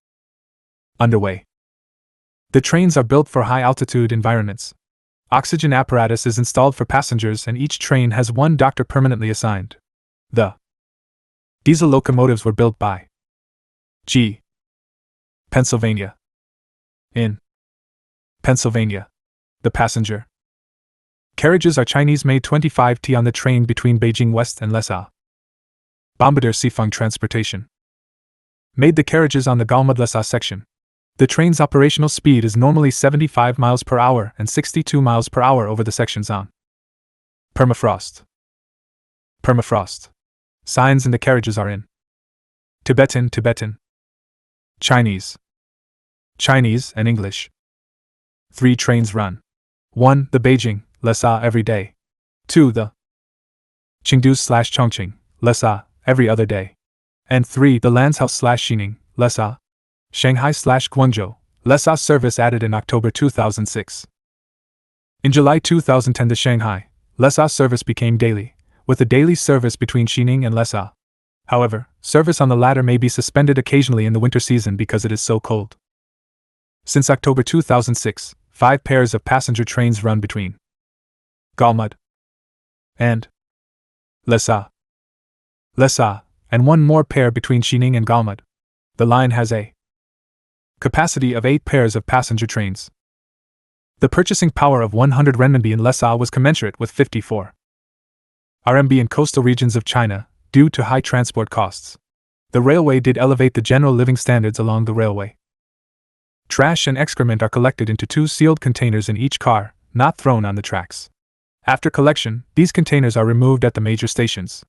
underway. The trains are built for high-altitude environments. Oxygen apparatus is installed for passengers and each train has one doctor permanently assigned. The diesel locomotives were built by G. Pennsylvania. In Pennsylvania, the passenger carriages are Chinese-made 25T on the train between Beijing West and Lhasa. Bombardier Sifeng Transportation made the carriages on the Galmud-Lhasa section. The train's operational speed is normally 75 miles per hour and 62 miles per hour over the sections on permafrost. Signs in the carriages are in Tibetan, Chinese, and English. 3 trains run. 1. The Beijing, Lhasa every day. 2. The Chengdu/Chongqing, Lhasa every other day. And 3. The Lanzhou/Xining, Lhasa, Shanghai/Guangzhou, Lhasa service added in October 2006. In July 2010, the Shanghai Lesa service became daily, with a daily service between Xining and Lesa. However, service on the latter may be suspended occasionally in the winter season because it is so cold. Since October 2006, 5 pairs of passenger trains run between Galmud and Lesa, and 1 more pair between Xining and Galmud. The line has a capacity of 8 pairs of passenger trains. The purchasing power of 100 renminbi in Lesa was commensurate with 54 RMB in coastal regions of China, due to high transport costs. The railway did elevate the general living standards along the railway. Trash and excrement are collected into 2 sealed containers in each car, not thrown on the tracks. After collection, these containers are removed at the major stations.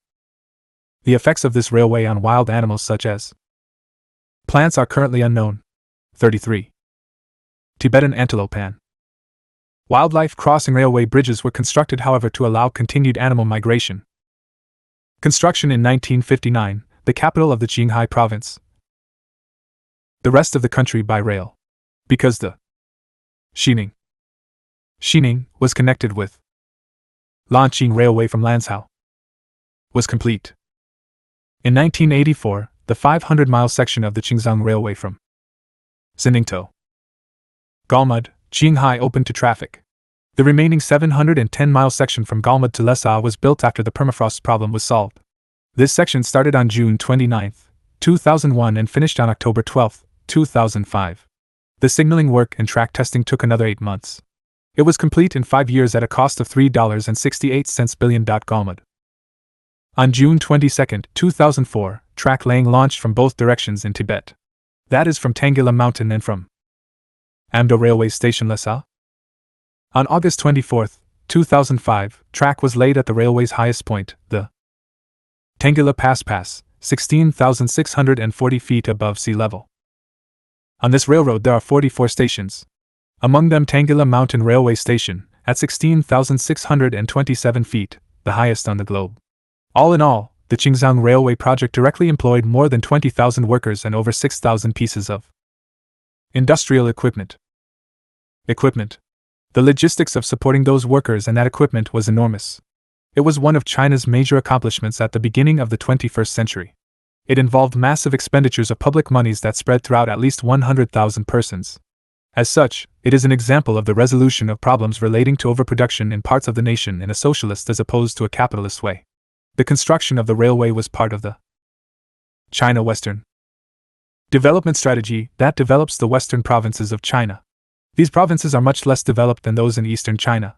The effects of this railway on wild animals such as plants are currently unknown. 33. Tibetan antelope pan. Wildlife crossing railway bridges were constructed, however, to allow continued animal migration. Construction in 1959, the capital of the Qinghai province. The rest of the country by rail. Because the Xining was connected with Lanqing Railway from Lanzhou was complete. In 1984, the 500-mile section of the Qingzhang Railway from Xining Galmud, Qinghai opened to traffic. The remaining 710-mile section from Galmud to Lesa was built after the permafrost problem was solved. This section started on June 29, 2001 and finished on October 12, 2005. The signaling work and track testing took another 8 months. It was complete in 5 years at a cost of $3.68 billion. Galmud. On June 22, 2004, track laying launched from both directions in Tibet. That is from Tangila Mountain and from Amdo Railway Station Lesa. On August 24, 2005, track was laid at the railway's highest point, the Tangila Pass, 16,640 feet above sea level. On this railroad there are 44 stations. Among them Tangila Mountain Railway Station, at 16,627 feet, the highest on the globe. All in all, the Qingzhang Railway project directly employed more than 20,000 workers and over 6,000 pieces of industrial equipment. The logistics of supporting those workers and that equipment was enormous. It was one of China's major accomplishments at the beginning of the 21st century. It involved massive expenditures of public monies that spread throughout at least 100,000 persons. As such, it is an example of the resolution of problems relating to overproduction in parts of the nation in a socialist as opposed to a capitalist way. The construction of the railway was part of the China Western Development Strategy that develops the western provinces of China. These provinces are much less developed than those in eastern China.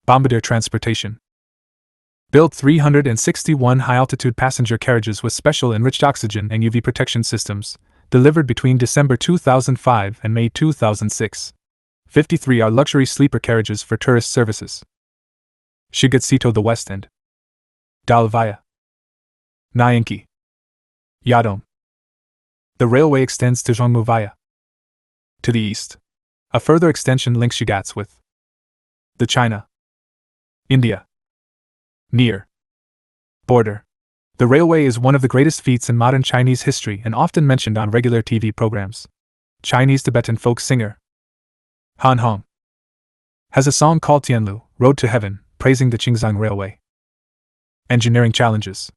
Bombardier Transportation built 361 high-altitude passenger carriages with special enriched oxygen and UV protection systems, delivered between December 2005 and May 2006. 53 are luxury sleeper carriages for tourist services. Shigatsito the West and Dalvaya Nyanki Yadom. The railway extends to Zhongmu via to the east. A further extension links Shigatse with the China India near border. The railway is one of the greatest feats in modern Chinese history and often mentioned on regular TV programs. Chinese Tibetan folk singer Han Hong has a song called Tianlu, Road to Heaven, praising the Qingzhang Railway. Engineering challenges.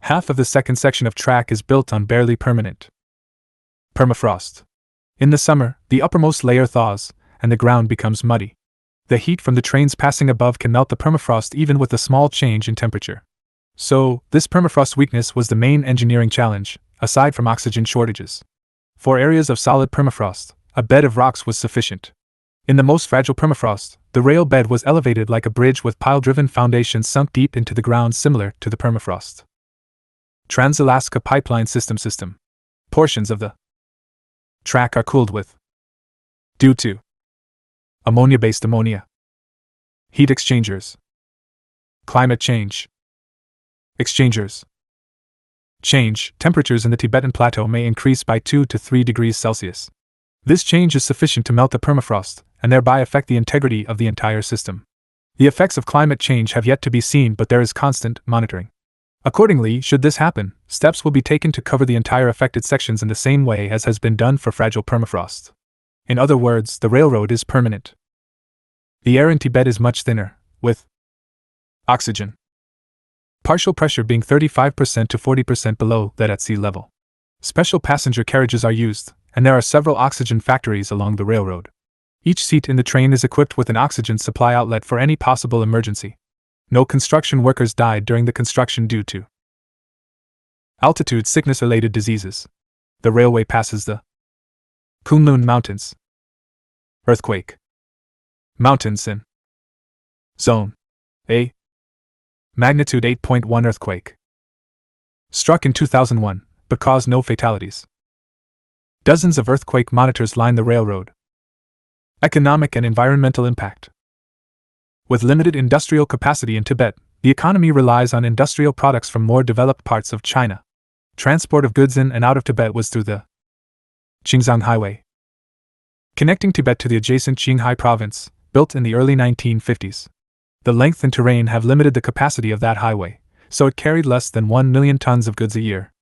Half of the second section of track is built on barely permanent permafrost. In the summer, the uppermost layer thaws, and the ground becomes muddy. The heat from the trains passing above can melt the permafrost even with a small change in temperature. So, this permafrost weakness was the main engineering challenge, aside from oxygen shortages. For areas of solid permafrost, a bed of rocks was sufficient. In the most fragile permafrost, the rail bed was elevated like a bridge with pile-driven foundations sunk deep into the ground similar to the permafrost. Trans-Alaska Pipeline System. Portions of the track are cooled with due to ammonia-based heat exchangers. Climate change. Exchangers. Change. Temperatures in the Tibetan Plateau may increase by 2 to 3 degrees Celsius. This change is sufficient to melt the permafrost, and thereby affect the integrity of the entire system. The effects of climate change have yet to be seen, but there is constant monitoring. Accordingly, should this happen, steps will be taken to cover the entire affected sections in the same way as has been done for fragile permafrost. In other words, the railroad is permanent. The air in Tibet is much thinner, with oxygen partial pressure being 35% to 40% below that at sea level. Special passenger carriages are used, and there are several oxygen factories along the railroad. Each seat in the train is equipped with an oxygen supply outlet for any possible emergency. No construction workers died during the construction due to altitude sickness-related diseases. The railway passes the Kunlun Mountains. Earthquake. Mountains in Zone A. Magnitude 8.1 earthquake. Struck in 2001, but caused no fatalities. Dozens of earthquake monitors line the railroad. Economic and environmental impact. With limited industrial capacity in Tibet, the economy relies on industrial products from more developed parts of China. Transport of goods in and out of Tibet was through the Xinjiang Highway, connecting Tibet to the adjacent Qinghai province, built in the early 1950s. The length and terrain have limited the capacity of that highway, so it carried less than 1 million tons of goods a year.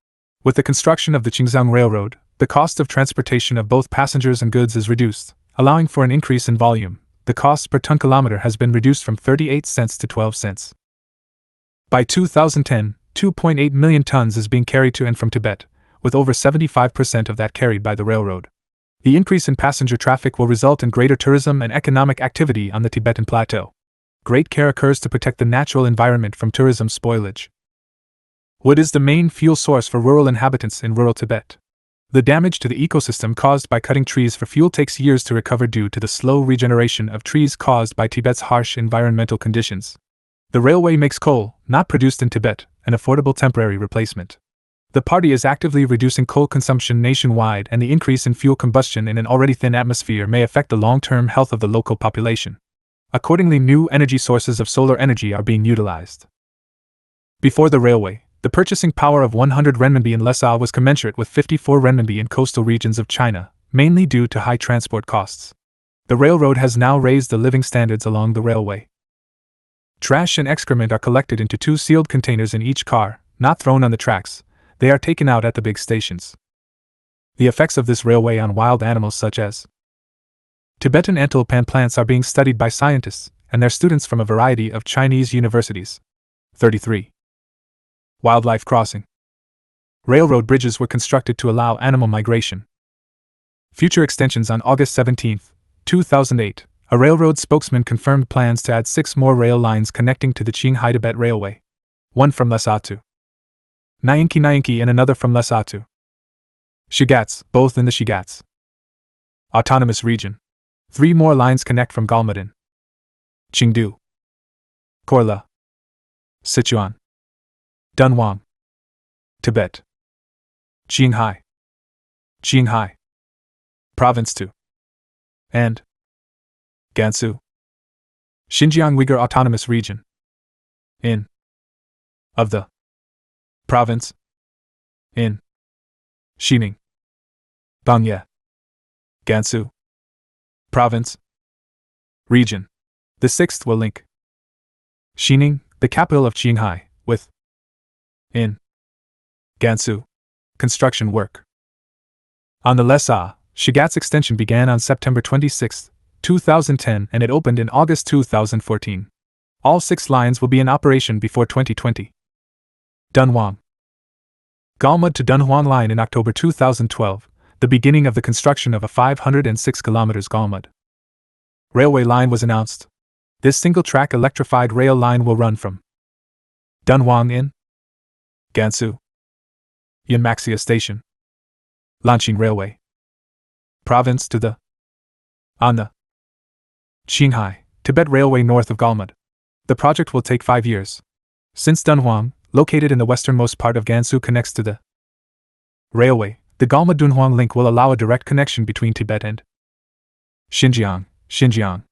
With the construction of the Xinjiang Railroad, the cost of transportation of both passengers and goods is reduced, allowing for an increase in volume. The cost per ton kilometer has been reduced from 38 cents to 12 cents. By 2010, 2.8 million tons is being carried to and from Tibet, with over 75% of that carried by the railroad. The increase in passenger traffic will result in greater tourism and economic activity on the Tibetan plateau. Great care occurs to protect the natural environment from tourism spoilage. Wood is the main fuel source for rural inhabitants in rural Tibet. The damage to the ecosystem caused by cutting trees for fuel takes years to recover due to the slow regeneration of trees caused by Tibet's harsh environmental conditions. The railway makes coal, not produced in Tibet, an affordable temporary replacement. The party is actively reducing coal consumption nationwide, and the increase in fuel combustion in an already thin atmosphere may affect the long-term health of the local population. Accordingly, new energy sources of solar energy are being utilized. Before the railway, the purchasing power of 100 renminbi in Lhasa was commensurate with 54 renminbi in coastal regions of China, mainly due to high transport costs. The railroad has now raised the living standards along the railway. Trash and excrement are collected into 2 sealed containers in each car, not thrown on the tracks. They are taken out at the big stations. The effects of this railway on wild animals such as Tibetan antelope plants are being studied by scientists and their students from a variety of Chinese universities. 33. Wildlife crossing. Railroad bridges were constructed to allow animal migration. Future extensions. On August 17, 2008, a railroad spokesman confirmed plans to add 6 more rail lines connecting to the Qinghai Tibet Railway. One from Lhasa to Nyanki and another from Lhasa to Shigatse, both in the Shigatse Autonomous Region. 3 more lines connect from Galmudin, Chengdu, Korla, Sichuan, Dunhuang, Tibet, Qinghai Province to and Gansu, Xinjiang Uyghur Autonomous Region, in of the province, in Xining, Bangye, Gansu Province, region. The 6th will link Xining, the capital of Qinghai, with in Gansu. Construction work. On the Lhasa, Shigatse extension began on September 26, 2010, and it opened in August 2014. All 6 lines will be in operation before 2020. Dunhuang. Galmud to Dunhuang line in October 2012, the beginning of the construction of a 506 km Galmud railway line was announced. This single-track electrified rail line will run from Dunhuang in Gansu, Yanmaxia Station, Lanqing Railway Province to the on the Qinghai Tibet Railway north of Galmud. The project will take 5 years. Since Dunhuang, located in the westernmost part of Gansu, connects to the railway, the Galmud-Dunhuang link will allow a direct connection between Tibet and Xinjiang.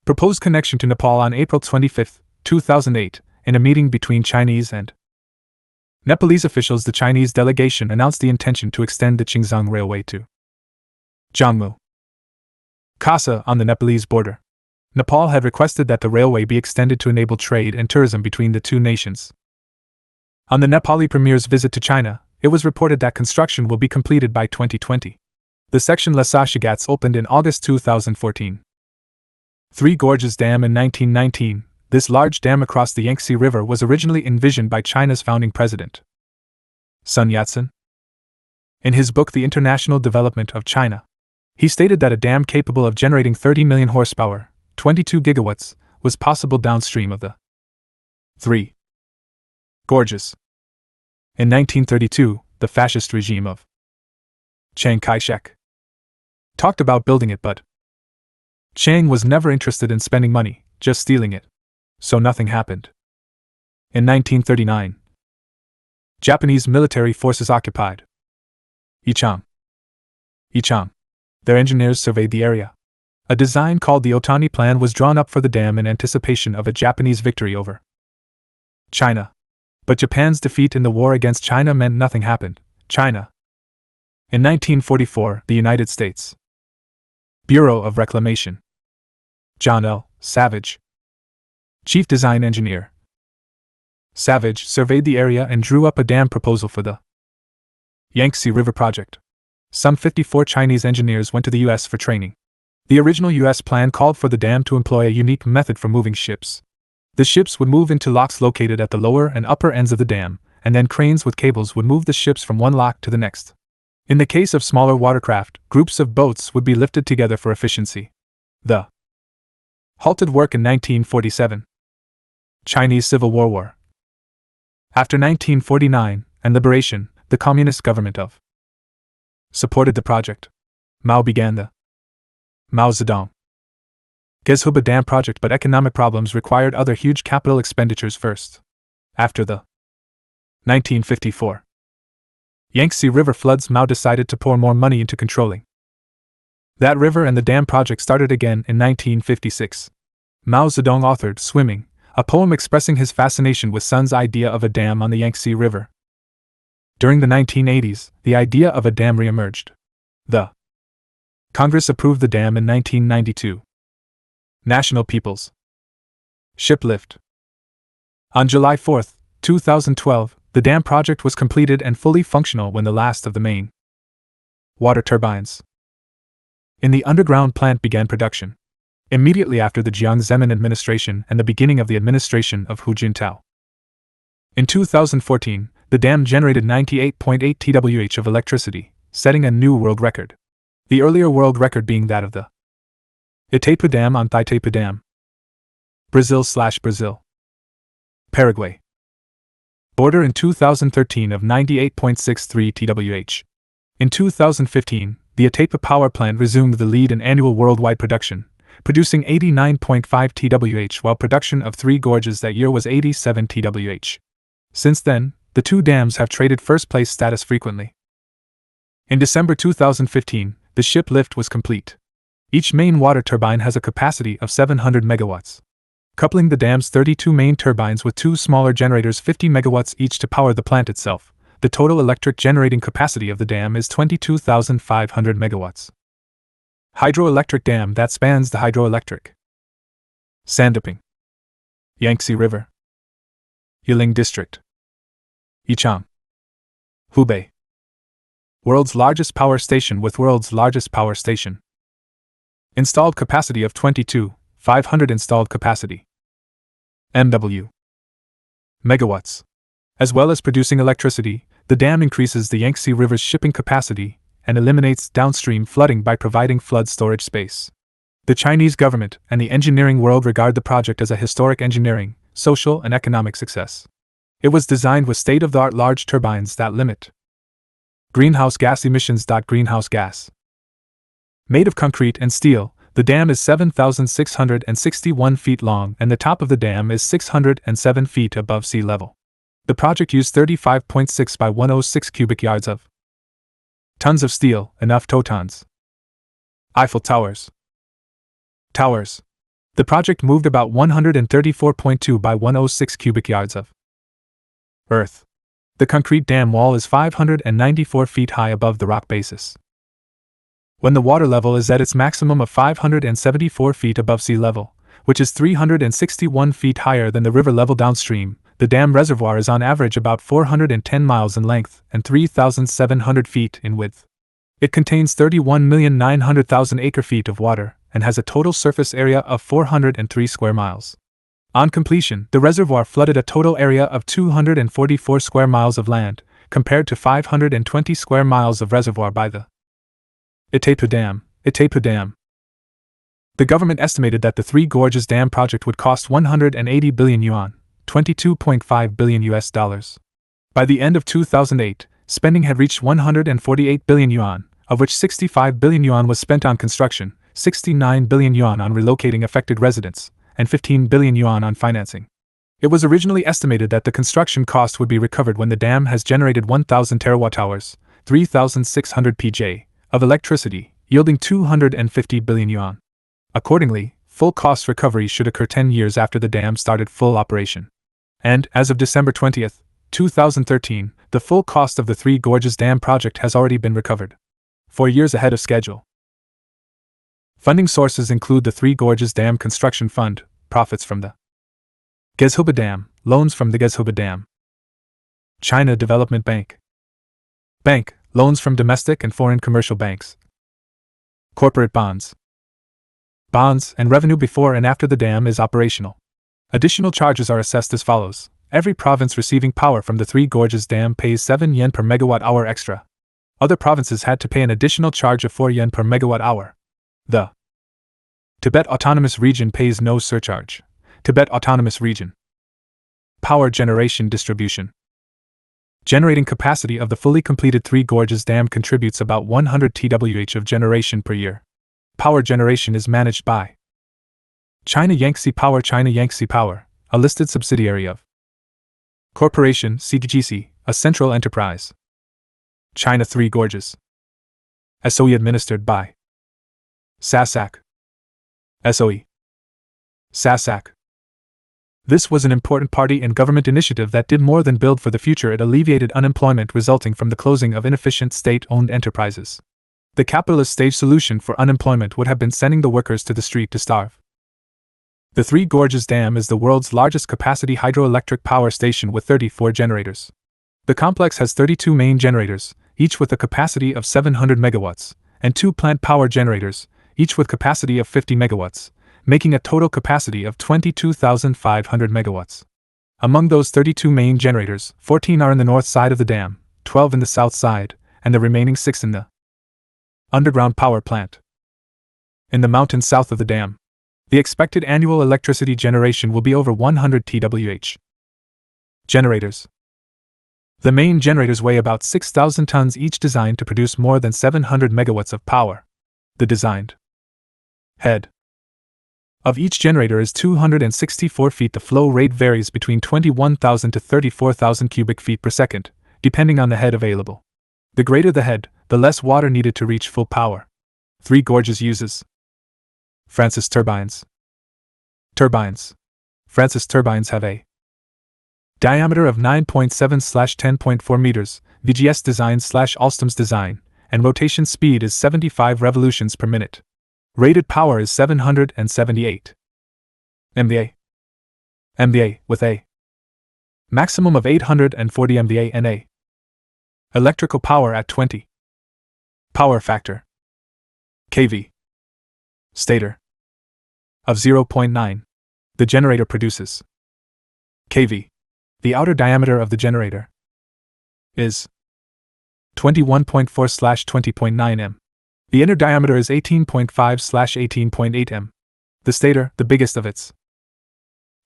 Proposed connection to Nepal. On April 25, 2008, in a meeting between Chinese and Nepalese officials, the Chinese delegation announced the intention to extend the Xinjiang Railway to Jiangmu, Khasa, on the Nepalese border. Nepal had requested that the railway be extended to enable trade and tourism between the 2 nations. On the Nepali premier's visit to China, it was reported that construction will be completed by 2020. The section Lhasa Shigatse opened in August 2014. Three Gorges Dam in 1919. This large dam across the Yangtze River was originally envisioned by China's founding president, Sun Yat-sen. In his book The International Development of China, he stated that a dam capable of generating 30 million horsepower, 22 gigawatts, was possible downstream of the Three Gorges. In 1932, the fascist regime of Chiang Kai-shek talked about building it, but Chiang was never interested in spending money, just stealing it. So nothing happened. In 1939, Japanese military forces occupied Ichang. Their engineers surveyed the area. A design called the Otani Plan was drawn up for the dam in anticipation of a Japanese victory over China. But Japan's defeat in the war against China meant nothing happened. China. In 1944, the United States Bureau of Reclamation, John L. Savage, Chief Design Engineer. Savage surveyed the area and drew up a dam proposal for the Yangtze River Project. Some 54 Chinese engineers went to the U.S. for training. The original U.S. plan called for the dam to employ a unique method for moving ships. The ships would move into locks located at the lower and upper ends of the dam, and then cranes with cables would move the ships from one lock to the next. In the case of smaller watercraft, groups of boats would be lifted together for efficiency. The halted work in 1947. Chinese Civil War. After 1949 and liberation, the Communist government of supported the project. Mao began the Mao Zedong Gezhouba Dam project, but economic problems required other huge capital expenditures first. After the 1954 Yangtze River floods, Mao decided to pour more money into controlling that river, and the dam project started again in 1956. Mao Zedong authored Swimming, a poem expressing his fascination with Sun's idea of a dam on the Yangtze River. During the 1980s, the idea of a dam re-emerged. The Congress approved the dam in 1992. National People's Shiplift. On July 4, 2012, the dam project was completed and fully functional when the last of the main water turbines in the underground plant began production, immediately after the Jiang Zemin administration and the beginning of the administration of Hu Jintao. In 2014, the dam generated 98.8 TWh of electricity, setting a new world record. The earlier world record being that of the Itaipu Dam on Itaipu Dam, Brazil. Paraguay. Border in 2013 of 98.63 TWh. In 2015, the Itaipu power plant resumed the lead in annual worldwide production, producing 89.5 TWh, while production of Three Gorges that year was 87 TWh. Since then, the two dams have traded first-place status frequently. In December 2015, the ship lift was complete. Each main water turbine has a capacity of 700 megawatts. Coupling the dam's 32 main turbines with two smaller generators 50 megawatts each to power the plant itself, the total electric generating capacity of the dam is 22,500 megawatts. Hydroelectric dam that spans the hydroelectric Sanduping, Yangtze River, Yiling District, Yichang, Hubei. World's largest power station with world's largest power station. Installed capacity of 22,500 installed capacity. MW. Megawatts. As well as producing electricity, the dam increases the Yangtze River's shipping capacity and eliminates downstream flooding by providing flood storage space. The Chinese government and the engineering world regard the project as a historic engineering, social, and economic success. It was designed with state-of-the-art large turbines that limit greenhouse gas emissions. Greenhouse gas. Made of concrete and steel, the dam is 7,661 feet long and the top of the dam is 607 feet above sea level. The project used 35.6 by 106 cubic yards of tons of steel, enough totons. Eiffel Towers. The project moved about 134.2 by 106 cubic yards of earth. The concrete dam wall is 594 feet high above the rock basis. When the water level is at its maximum of 574 feet above sea level, which is 361 feet higher than the river level downstream, the dam reservoir is on average about 410 miles in length and 3,700 feet in width. It contains 31,900,000 acre-feet of water and has a total surface area of 403 square miles. On completion, the reservoir flooded a total area of 244 square miles of land, compared to 520 square miles of reservoir by the Itaipu Dam. The government estimated that the Three Gorges Dam project would cost 180 billion yuan, $22.5 billion US dollars. By the end of 2008, spending had reached 148 billion yuan, of which 65 billion yuan was spent on construction, 69 billion yuan on relocating affected residents, and 15 billion yuan on financing. It was originally estimated that the construction cost would be recovered when the dam has generated 1,000 terawatt-hours, 3,600 pj, of electricity, yielding 250 billion yuan. Accordingly, full cost recovery should occur 10 years after the dam started full operation. And, as of December 20, 2013, the full cost of the Three Gorges Dam project has already been recovered. 4 years ahead of schedule. Funding sources include the Three Gorges Dam Construction Fund, profits from the Gezhouba Dam, loans from the Gezhouba Dam. China Development Bank, loans from domestic and foreign commercial banks. Corporate bonds and revenue before and after the dam is operational. Additional charges are assessed as follows. Every province receiving power from the Three Gorges Dam pays 7 yen per megawatt hour extra. Other provinces had to pay an additional charge of 4 yen per megawatt hour. The Tibet Autonomous Region pays no surcharge. Tibet Autonomous Region. Power generation distribution. Generating capacity of the fully completed Three Gorges Dam contributes about 100 TWh of generation per year. Power generation is managed by China Yangtze Power, a listed subsidiary of Corporation CGC, a central enterprise. China Three Gorges SOE administered by SASAC. This was an important party and government initiative that did more than build for the future. It alleviated unemployment resulting from the closing of inefficient state-owned enterprises. The capitalist stage solution for unemployment would have been sending the workers to the street to starve. The Three Gorges Dam is the world's largest capacity hydroelectric power station with 34 generators. The complex has 32 main generators, each with a capacity of 700 megawatts, and 2 plant power generators, each with capacity of 50 megawatts, making a total capacity of 22,500 megawatts. Among those 32 main generators, 14 are in the north side of the dam, 12 in the south side, and the remaining 6 in the underground power plant. In the mountains south of the dam, the expected annual electricity generation will be over 100 TWh. Generators. The main generators weigh about 6,000 tons each, designed to produce more than 700 megawatts of power. The designed head of each generator is 264 feet. The flow rate varies between 21,000 to 34,000 cubic feet per second, depending on the head available. The greater the head, the less water needed to reach full power. Three Gorges uses Francis turbines. Francis turbines have a diameter of 9.7/10.4 meters, VGS design/Alstom's design, and rotation speed is 75 revolutions per minute. Rated power is 778 MVA with a maximum of 840 MVA and a electrical power at 20 power factor kV stator of 0.9. The generator produces kV. The outer diameter of the generator is 21.4/20.9 m. The inner diameter is 18.5/18.8 m. The stator, the biggest of its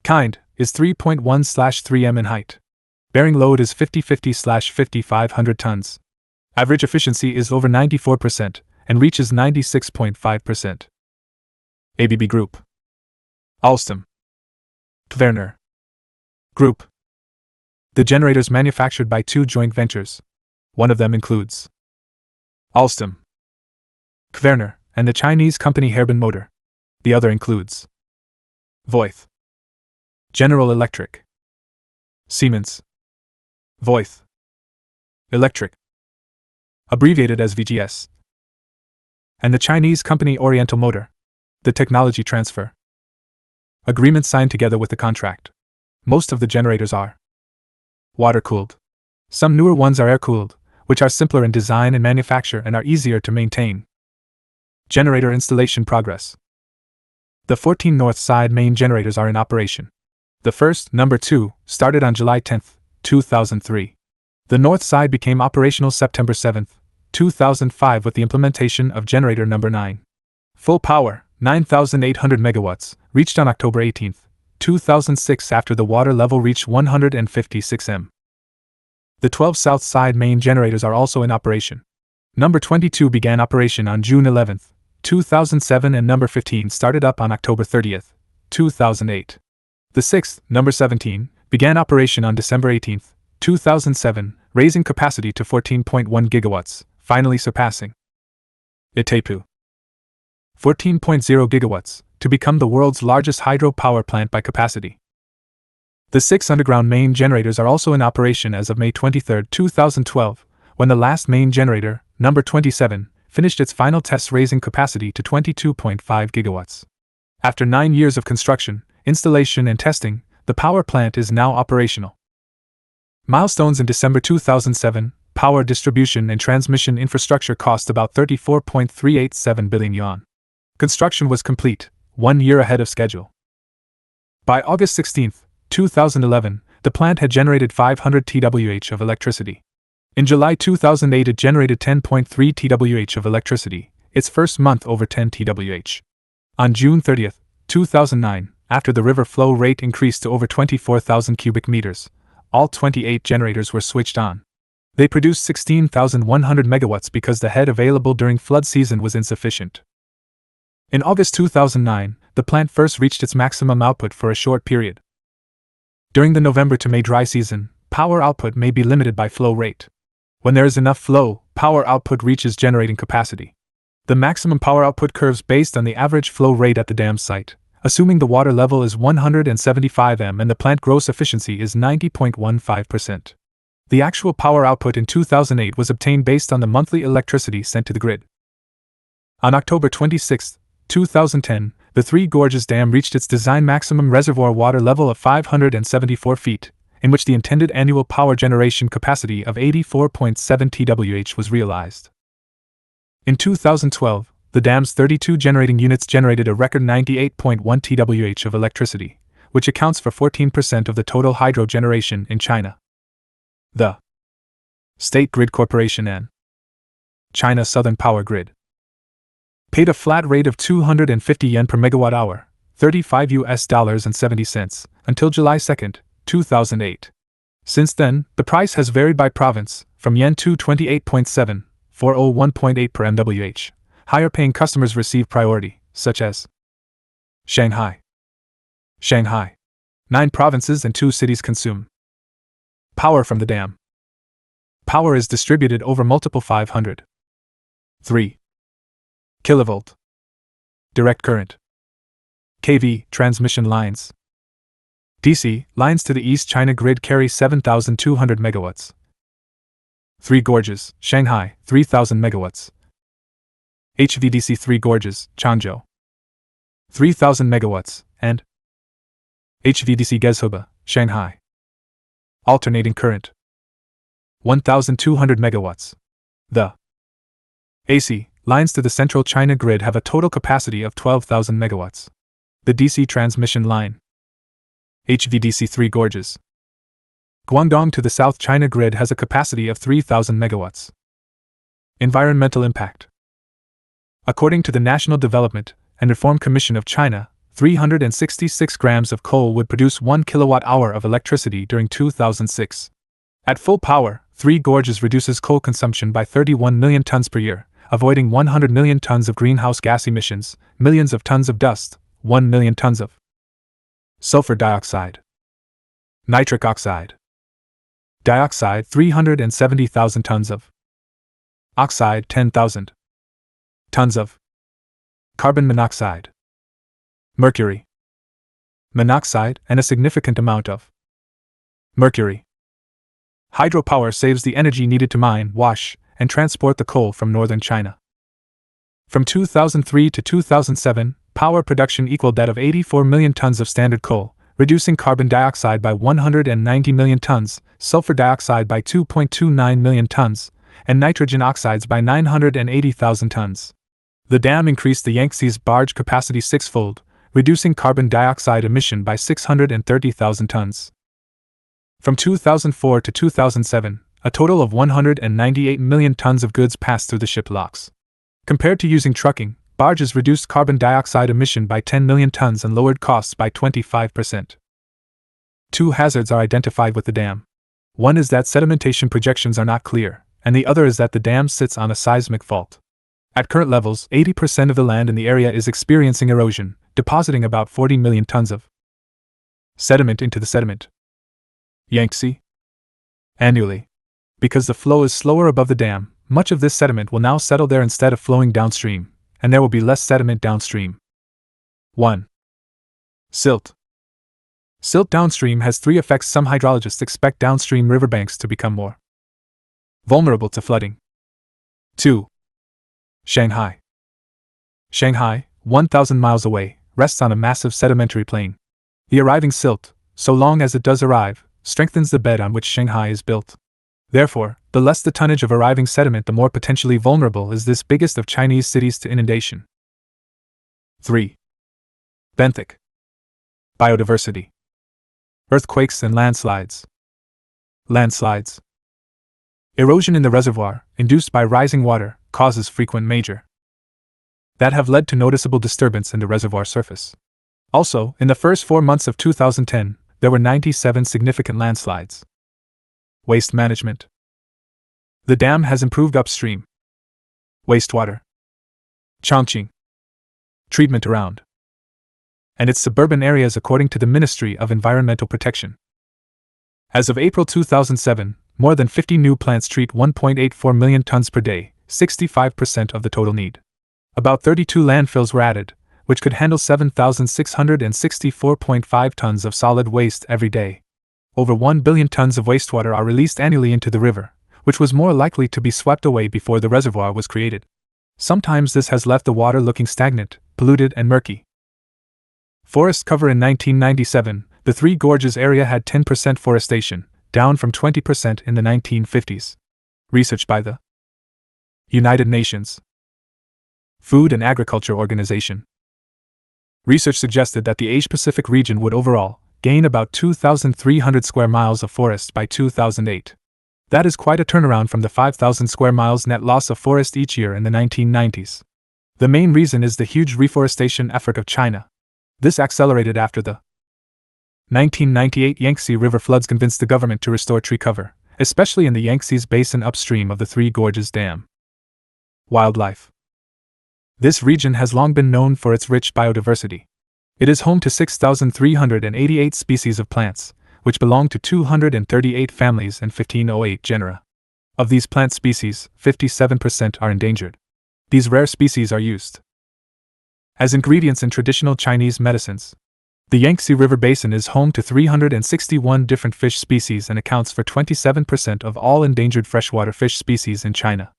kind, is 3.1/3 m in height. Bearing load is 5050/5500 tons. Average efficiency is over 94% and reaches 96.5%. ABB Group. Alstom. Kverner Group. The generators manufactured by 2 joint ventures. One of them includes Alstom, Kverner, and the Chinese company Harbin Motor. The other includes Voith, General Electric, Siemens, Voith Electric, abbreviated as VGS, and the Chinese company Oriental Motor. The technology transfer agreement signed together with the contract. Most of the generators are water-cooled. Some newer ones are air-cooled, which are simpler in design and manufacture and are easier to maintain. Generator installation progress. The 14 north side main generators are in operation. The first, number 2, started on July 10, 2003. The north side became operational September 7, 2005 with the implementation of generator number 9. Full power, 9,800 megawatts, reached on October 18, 2006 after the water level reached 156 m. The 12 south side main generators are also in operation. Number 22 began operation on June 11, 2007 and number 15 started up on October 30, 2008. The sixth, number 17, began operation on December 18, 2007, raising capacity to 14.1 gigawatts, finally surpassing Itaipu 14.0 gigawatts, to become the world's largest hydro power plant by capacity. The 6 underground main generators are also in operation as of May 23, 2012, when the last main generator, number 27, finished its final tests raising capacity to 22.5 gigawatts. After 9 years of construction, installation and testing, the power plant is now operational. Milestones in December 2007, power distribution and transmission infrastructure cost about 34.387 billion yuan. Construction was complete, 1 year ahead of schedule. By August 16, 2011, the plant had generated 500 TWh of electricity. In July 2008 it generated 10.3 TWh of electricity, its first month over 10 TWh. On June 30, 2009, after the river flow rate increased to over 24,000 cubic meters, all 28 generators were switched on. They produced 16,100 megawatts because the head available during flood season was insufficient. In August 2009, the plant first reached its maximum output for a short period. During the November to May dry season, power output may be limited by flow rate. When there is enough flow, power output reaches generating capacity. The maximum power output curves based on the average flow rate at the dam site, assuming the water level is 175 m and the plant gross efficiency is 90.15%. The actual power output in 2008 was obtained based on the monthly electricity sent to the grid. On October 26, 2010, the Three Gorges Dam reached its design maximum reservoir water level of 574 feet, in which the intended annual power generation capacity of 84.7 TWh was realized. In 2012, the dam's 32 generating units generated a record 98.1 TWh of electricity, which accounts for 14% of the total hydro generation in China. The State Grid Corporation and China Southern Power Grid paid a flat rate of 250 yen per megawatt hour, $35.70, until July 2, 2008. Since then, the price has varied by province, from yen to 28.7, 401.8 per MWh. Higher paying customers receive priority, such as Shanghai. 9 provinces and 2 cities consume power from the dam. Power is distributed over multiple 500 3 kilovolt direct current kV transmission lines. DC lines to the East China grid carry 7,200 megawatts. Three Gorges, Shanghai, 3,000 megawatts. HVDC Three Gorges, Changzhou, 3,000 megawatts, and HVDC Gezhouba, Shanghai, alternating current, 1,200 megawatts. The AC lines to the central China grid have a total capacity of 12,000 megawatts. The DC transmission line, HVDC Three Gorges, Guangdong to the South China grid has a capacity of 3,000 megawatts. Environmental impact. According to the National Development and Reform Commission of China, 366 grams of coal would produce 1 kilowatt-hour of electricity during 2006. At full power, Three Gorges reduces coal consumption by 31 million tons per year, avoiding 100 million tons of greenhouse gas emissions, millions of tons of dust, 1 million tons of sulfur dioxide, nitric oxide, dioxide 370,000 tons of oxide 10,000 tons of carbon monoxide, mercury monoxide, and a significant amount of mercury. Hydropower saves the energy needed to mine, wash, and transport the coal from northern China. From 2003 to 2007, power production equaled that of 84 million tons of standard coal, reducing carbon dioxide by 190 million tons, sulfur dioxide by 2.29 million tons, and nitrogen oxides by 980,000 tons. The dam increased the Yangtze's barge capacity sixfold, reducing carbon dioxide emission by 630,000 tons. From 2004 to 2007, a total of 198 million tons of goods passed through the ship locks. Compared to using trucking, barges reduced carbon dioxide emission by 10 million tons and lowered costs by 25%. Two hazards are identified with the dam. One is that sedimentation projections are not clear, and the other is that the dam sits on a seismic fault. At current levels, 80% of the land in the area is experiencing erosion, depositing about 40 million tons of sediment into the sediment Yangtze annually. Because the flow is slower above the dam, much of this sediment will now settle there instead of flowing downstream, and there will be less sediment downstream. 1. Silt. Silt downstream has three effects. Some hydrologists expect downstream riverbanks to become more vulnerable to flooding. 2. Shanghai. Shanghai, 1,000 miles away, rests on a massive sedimentary plain. The arriving silt, so long as it does arrive, strengthens the bed on which Shanghai is built. Therefore, the less the tonnage of arriving sediment, the more potentially vulnerable is this biggest of Chinese cities to inundation. 3. Benthic. Biodiversity. Earthquakes and landslides. Landslides. Erosion in the reservoir, induced by rising water, causes frequent major that have led to noticeable disturbance in the reservoir surface. Also, in the first 4 months of 2010, there were 97 significant landslides. Waste management. The dam has improved upstream wastewater, Chongqing treatment around, and its suburban areas according to the Ministry of Environmental Protection. As of April 2007, more than 50 new plants treat 1.84 million tons per day, 65% of the total need. About 32 landfills were added, which could handle 7,664.5 tons of solid waste every day. Over 1 billion tons of wastewater are released annually into the river, which was more likely to be swept away before the reservoir was created. Sometimes this has left the water looking stagnant, polluted, and murky. Forest cover. In 1997, the Three Gorges area had 10% forestation, down from 20% in the 1950s. Research by the United Nations Food and Agriculture Organization. Research suggested that the Asia-Pacific region would overall gain about 2,300 square miles of forest by 2008. That is quite a turnaround from the 5,000 square miles net loss of forest each year in the 1990s. The main reason is the huge reforestation effort of China. This accelerated after the 1998 Yangtze River floods convinced the government to restore tree cover, especially in the Yangtze's basin upstream of the Three Gorges Dam. Wildlife. This region has long been known for its rich biodiversity. It is home to 6,388 species of plants, which belong to 238 families and 1508 genera. Of these plant species, 57% are endangered. These rare species are used as ingredients in traditional Chinese medicines. The Yangtze River Basin is home to 361 different fish species and accounts for 27% of all endangered freshwater fish species in China.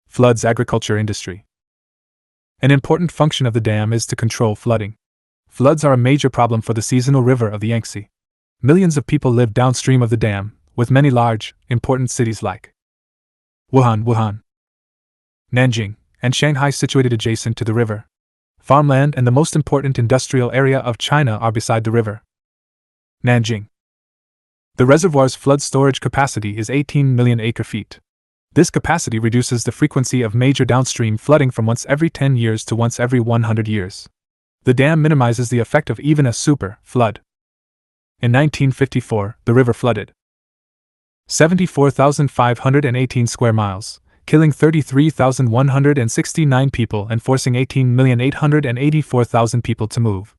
Floods. Agriculture industry. An important function of the dam is to control flooding. Floods are a major problem for the seasonal river of the Yangtze. Millions of people live downstream of the dam, with many large, important cities like Wuhan, Nanjing, and Shanghai situated adjacent to the river. Farmland and the most important industrial area of China are beside the river. Nanjing. The reservoir's flood storage capacity is 18 million acre-feet. This capacity reduces the frequency of major downstream flooding from once every 10 years to once every 100 years. The dam minimizes the effect of even a super flood. In 1954, the river flooded 74,518 square miles, killing 33,169 people and forcing 18,884,000 people to move.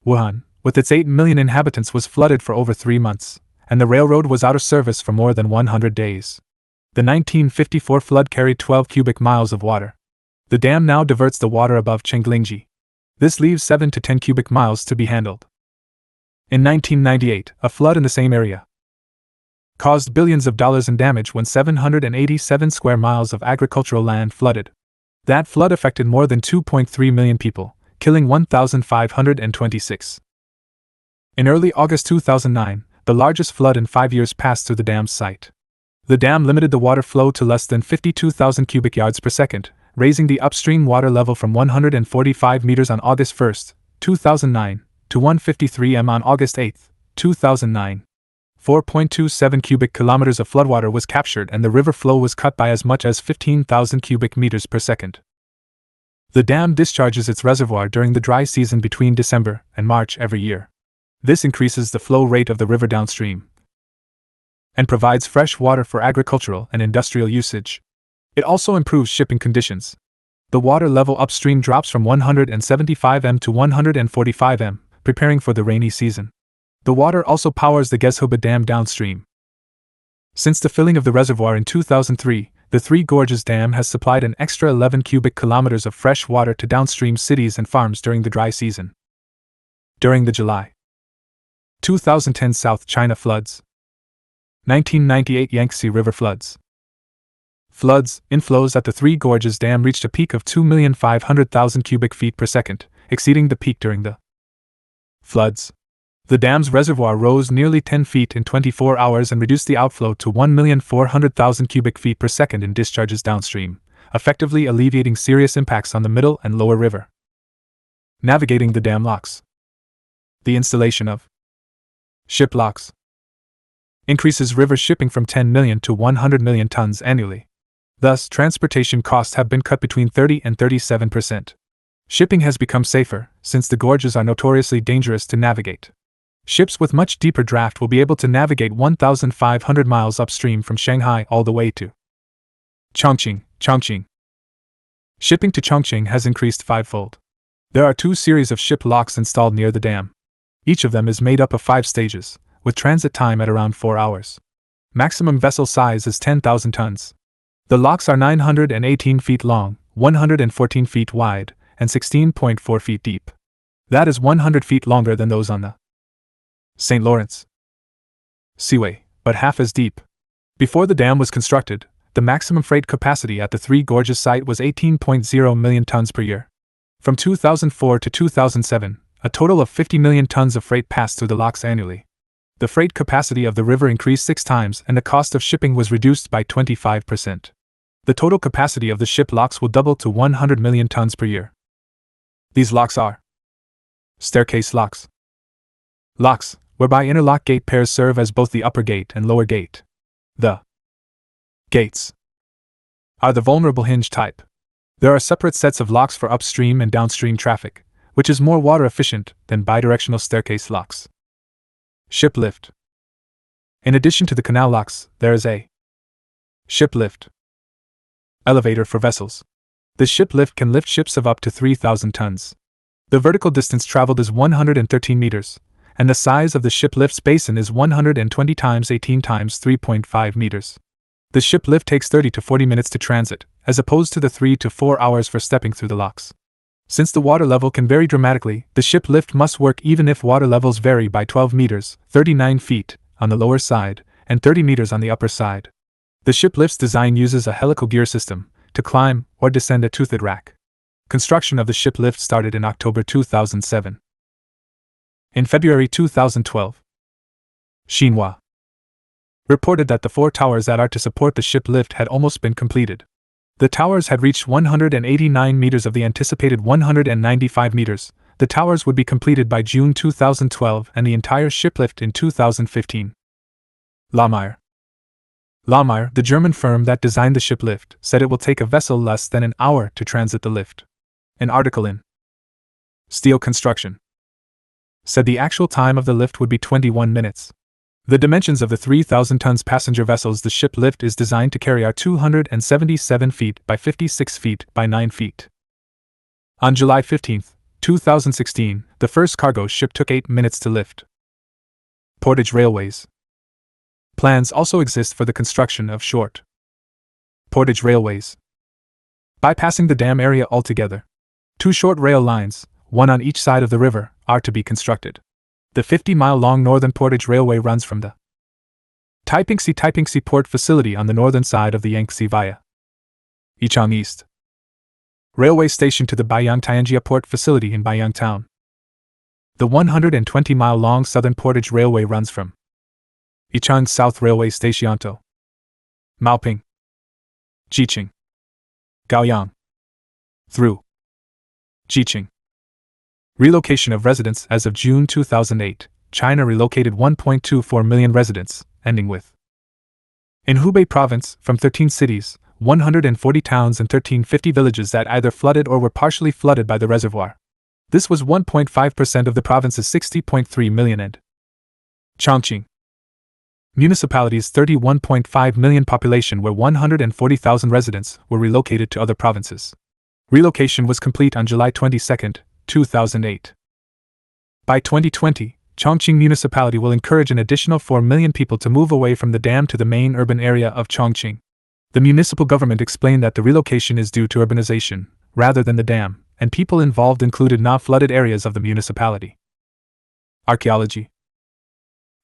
Wuhan, with its 8 million inhabitants, was flooded for over 3 months, and the railroad was out of service for more than 100 days. The 1954 flood carried 12 cubic miles of water. The dam now diverts the water above Chenglingji. This leaves 7 to 10 cubic miles to be handled. In 1998, a flood in the same area caused billions of dollars in damage when 787 square miles of agricultural land flooded. That flood affected more than 2.3 million people, killing 1,526. In early August 2009, the largest flood in 5 years passed through the dam's site. The dam limited the water flow to less than 52,000 cubic yards per second, raising the upstream water level from 145 meters on August 1 2009, to 153 m on August 8, 2009. 4.27 cubic kilometers of floodwater was captured and the river flow was cut by as much as 15,000 cubic meters per second. The dam discharges its reservoir during the dry season between December and March every year. This increases the flow rate of the river downstream and provides fresh water for agricultural and industrial usage. It also improves shipping conditions. The water level upstream drops from 175 m to 145 m, preparing for the rainy season. The water also powers the Gezhoba Dam downstream. Since the filling of the reservoir in 2003, the Three Gorges Dam has supplied an extra 11 cubic kilometers of fresh water to downstream cities and farms during the dry season. During the July 2010 South China floods, 1998 Yangtze River floods. Inflows at the Three Gorges Dam reached a peak of 2,500,000 cubic feet per second, exceeding the peak during the floods. The dam's reservoir rose nearly 10 feet in 24 hours and reduced the outflow to 1,400,000 cubic feet per second in discharges downstream, effectively alleviating serious impacts on the middle and lower river. Navigating the dam locks. The installation of ship locks increases river shipping from 10 million to 100 million tons annually. Thus, transportation costs have been cut between 30 and 37%. Shipping has become safer, since the gorges are notoriously dangerous to navigate. Ships with much deeper draft will be able to navigate 1,500 miles upstream from Shanghai all the way to Chongqing. Shipping to Chongqing has increased fivefold. There are 2 series of ship locks installed near the dam. Each of them is made up of 5 stages, with transit time at around 4 hours. Maximum vessel size is 10,000 tons. The locks are 918 feet long, 114 feet wide, and 16.4 feet deep. That is 100 feet longer than those on the St. Lawrence Seaway, but half as deep. Before the dam was constructed, the maximum freight capacity at the Three Gorges site was 18.0 million tons per year. From 2004 to 2007, a total of 50 million tons of freight passed through the locks annually. The freight capacity of the river increased 6 times and the cost of shipping was reduced by 25%. The total capacity of the ship locks will double to 100 million tons per year. These locks are staircase locks. Locks, whereby interlock gate pairs serve as both the upper gate and lower gate. The gates are the vulnerable hinge type. There are separate sets of locks for upstream and downstream traffic, which is more water efficient than bidirectional staircase locks. Ship lift. In addition to the canal locks, there is a ship lift elevator for vessels. The ship lift can lift ships of up to 3,000 tons. The vertical distance traveled is 113 meters, and the size of the ship lift's basin is 120 times 18 times 3.5 meters. The ship lift takes 30 to 40 minutes to transit, as opposed to the 3 to 4 hours for stepping through the locks. Since the water level can vary dramatically, the ship lift must work even if water levels vary by 12 meters, 39 feet, on the lower side, and 30 meters on the upper side. The ship lift's design uses a helical gear system to climb or descend a toothed rack. Construction of the ship lift started in October 2007. In February 2012, Xinhua reported that the 4 towers that are to support the ship lift had almost been completed. The towers had reached 189 meters of the anticipated 195 meters. The towers would be completed by June 2012 and the entire ship lift in 2015. Lohmeyer, the German firm that designed the ship lift, said it will take a vessel less than an hour to transit the lift. An article in Steel Construction said the actual time of the lift would be 21 minutes. The dimensions of the 3,000 tons passenger vessels the ship lift is designed to carry are 277 feet by 56 feet by 9 feet. On July 15, 2016, the first cargo ship took 8 minutes to lift. Portage railways. Plans also exist for the construction of short portage railways, bypassing the dam area altogether. 2 short rail lines, one on each side of the river, are to be constructed. The 50-mile-long Northern Portage Railway runs from the Taipingsi Port Facility on the northern side of the Yangtze via Yichang East Railway Station to the Baiyang-Tianjia Port Facility in Baiyang Town. The 120-mile-long Southern Portage Railway runs from Yichang South Railway Station to Maoping, Jiqing, Gaoyang, through Jiqing, Relocation of residents. As of June 2008, China relocated 1.24 million residents, ending with in Hubei province, from 13 cities, 140 towns and 1350 villages that either flooded or were partially flooded by the reservoir. This was 1.5% of the province's 60.3 million. And Chongqing municipality's 31.5 million population, where 140,000 residents were relocated to other provinces. Relocation was complete on July 22, 2008. By 2020, Chongqing municipality will encourage an additional 4 million people to move away from the dam to the main urban area of Chongqing. The municipal government explained that the relocation is due to urbanization, rather than the dam, and people involved included non-flooded areas of the municipality. Archaeology.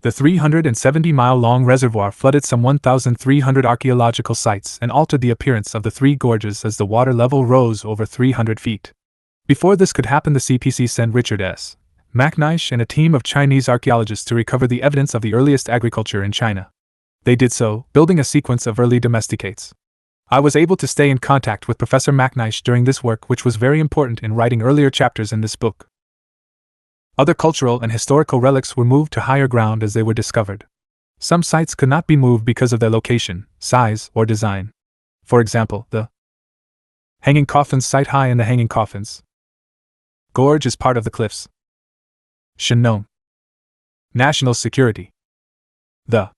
The 370-mile-long reservoir flooded some 1,300 archaeological sites and altered the appearance of the three gorges as the water level rose over 300 feet. Before this could happen, the CPC sent Richard S. McNeish and a team of Chinese archaeologists to recover the evidence of the earliest agriculture in China. They did so, building a sequence of early domesticates. I was able to stay in contact with Professor McNeish during this work, which was very important in writing earlier chapters in this book. Other cultural and historical relics were moved to higher ground as they were discovered. Some sites could not be moved because of their location, size, or design. For example, the Hanging Coffins site high in the Hanging Coffins Gorge is part of the cliffs. Shenong. National Security. The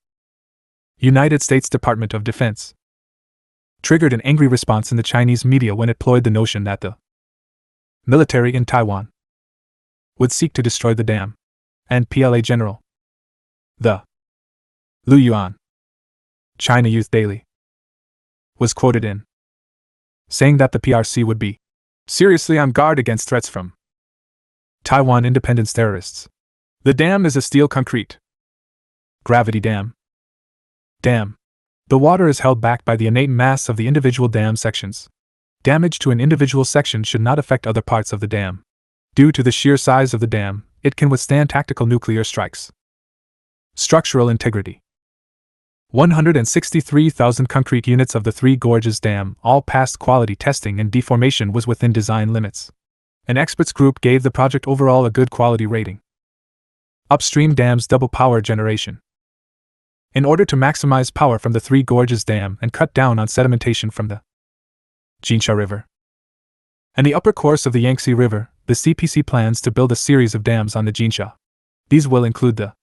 United States Department of Defense triggered an angry response in the Chinese media when it ployed the notion that the military in Taiwan would seek to destroy the dam, and PLA General the Lu Yuan, China Youth Daily, was quoted in saying that the PRC would be seriously on guard against threats from Taiwan independence terrorists. The dam is a steel concrete gravity dam. The water is held back by the innate mass of the individual dam sections. Damage to an individual section should not affect other parts of the dam. Due to the sheer size of the dam, it can withstand tactical nuclear strikes. Structural integrity. 163,000 concrete units of the Three Gorges Dam all passed quality testing, and deformation was within design limits. An experts group gave the project overall a good quality rating. Upstream dams double power generation. In order to maximize power from the Three Gorges Dam and cut down on sedimentation from the Jinsha River and the upper course of the Yangtze River, the CPC plans to build a series of dams on the Jinsha. These will include the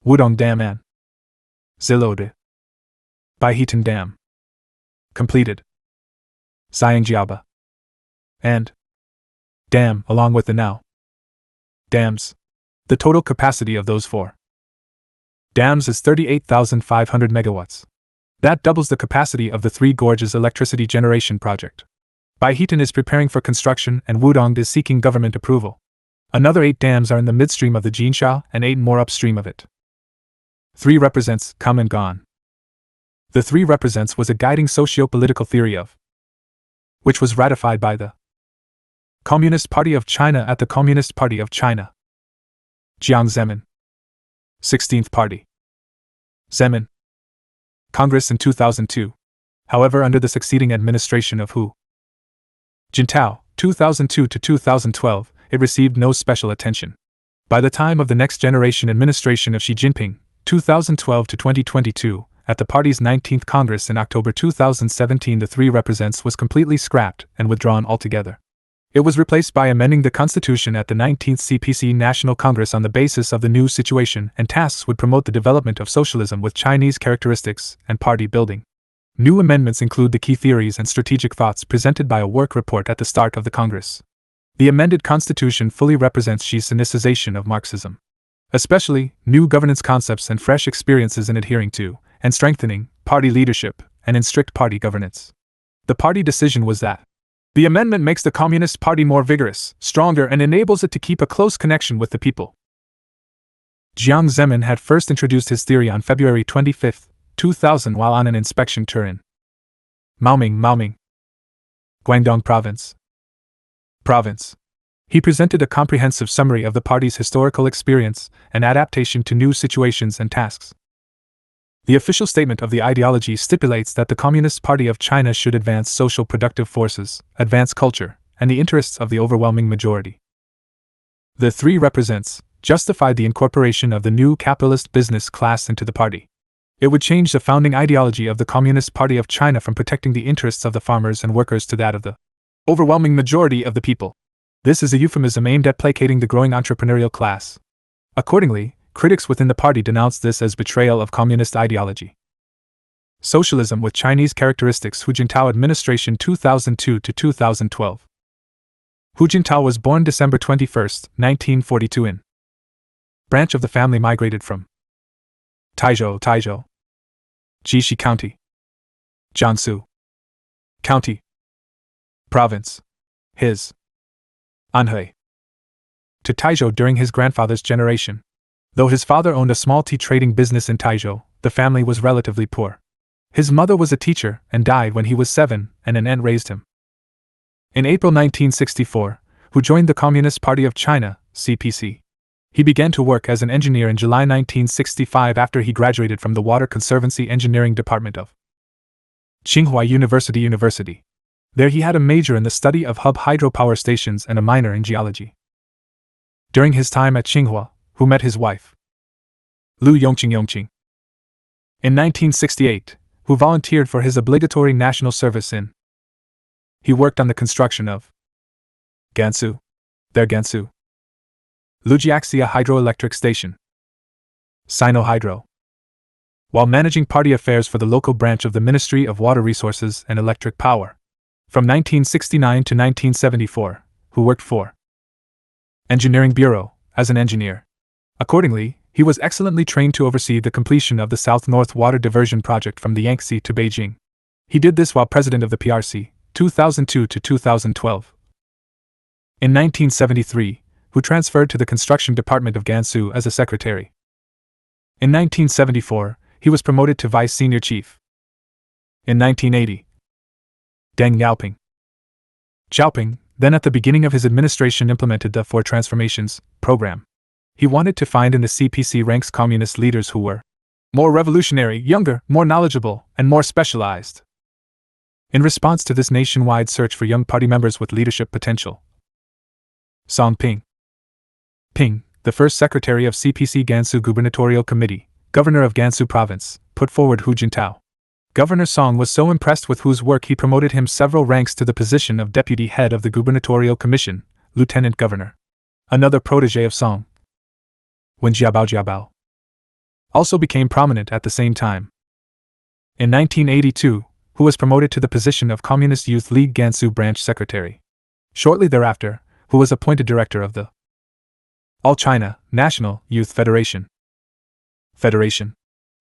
Wudong Dam and Zilode Baihetan Dam, completed Xiangjiaba and Dam, along with the now dams. The total capacity of those four dams is 38,500 megawatts. That doubles the capacity of the Three Gorges electricity generation project. Baihetan is preparing for construction, and Wudong is seeking government approval. Another 8 dams are in the midstream of the Jinsha and 8 more upstream of it. 3 represents come and gone. The 3 represents was a guiding socio-political theory of which was ratified by the Communist Party of China at the Communist Party of China Jiang Zemin 16th Party Zemin Congress in 2002. However, under the succeeding administration of Hu Jintao, 2002 to 2012, it received no special attention. By the time of the next generation administration of Xi Jinping, 2012 to 2022, at the party's 19th Congress in October 2017, the 3 represents was completely scrapped and withdrawn altogether. It was replaced by amending the Constitution at the 19th CPC National Congress on the basis of the new situation, and tasks would promote the development of socialism with Chinese characteristics and party building. New amendments include the key theories and strategic thoughts presented by a work report at the start of the Congress. The amended Constitution fully represents Xi's sinicization of Marxism, especially new governance concepts and fresh experiences in adhering to and strengthening party leadership and in strict party governance. The party decision was that the amendment makes the Communist Party more vigorous, stronger, and enables it to keep a close connection with the people. Jiang Zemin had first introduced his theory on February 25, 2000, while on an inspection tour in Maoming, Guangdong Province. He presented a comprehensive summary of the party's historical experience and adaptation to new situations and tasks. The official statement of the ideology stipulates that the Communist Party of China should advance social productive forces, advance culture, and the interests of the overwhelming majority. The three represents justified the incorporation of the new capitalist business class into the party. It would change the founding ideology of the Communist Party of China from protecting the interests of the farmers and workers to that of the overwhelming majority of the people. This is a euphemism aimed at placating the growing entrepreneurial class. Accordingly, critics within the party denounced this as betrayal of communist ideology. Socialism with Chinese characteristics. Hu Jintao administration 2002 to 2012. Hu Jintao was born December 21, 1942 in branch of the family migrated from Taizhou, Jishi County, Jiangsu County, Province, his Anhui, to Taizhou during his grandfather's generation. Though his father owned a small tea trading business in Taizhou, the family was relatively poor. His mother was a teacher and died when he was 7, and an aunt raised him. In April 1964, Hu joined the Communist Party of China, CPC. He began to work as an engineer in July 1965 after he graduated from the Water Conservancy Engineering Department of Tsinghua University. There he had a major in the study of hub hydropower stations and a minor in geology. During his time at Tsinghua, Hu met his wife, Lu Yongqing. In 1968, Hu volunteered for his obligatory national service in. He worked on the construction of Gansu Lujiaxia Hydroelectric Station, Sino-Hydro, while managing party affairs for the local branch of the Ministry of Water Resources and Electric Power. From 1969 to 1974, Hu worked for Engineering Bureau as an engineer. Accordingly, he was excellently trained to oversee the completion of the South-North Water Diversion Project from the Yangtze to Beijing. He did this while president of the PRC, 2002 to 2012. In 1973, Hu transferred to the construction department of Gansu as a secretary. In 1974, he was promoted to vice senior chief. In 1980, Deng Xiaoping, then at the beginning of his administration, implemented the Four Transformations program. He wanted to find in the CPC ranks communist leaders who were more revolutionary, younger, more knowledgeable, and more specialized. In response to this nationwide search for young party members with leadership potential, Song Ping, the first secretary of CPC Gansu Gubernatorial Committee, governor of Gansu Province, put forward Hu Jintao. Governor Song was so impressed with Hu's work he promoted him several ranks to the position of deputy head of the Gubernatorial Commission, lieutenant governor. Another protege of Song, Wen Jiabao, also became prominent at the same time. In 1982, Hu was promoted to the position of Communist Youth League Gansu branch secretary. Shortly thereafter, Hu was appointed director of the All China National Youth Federation.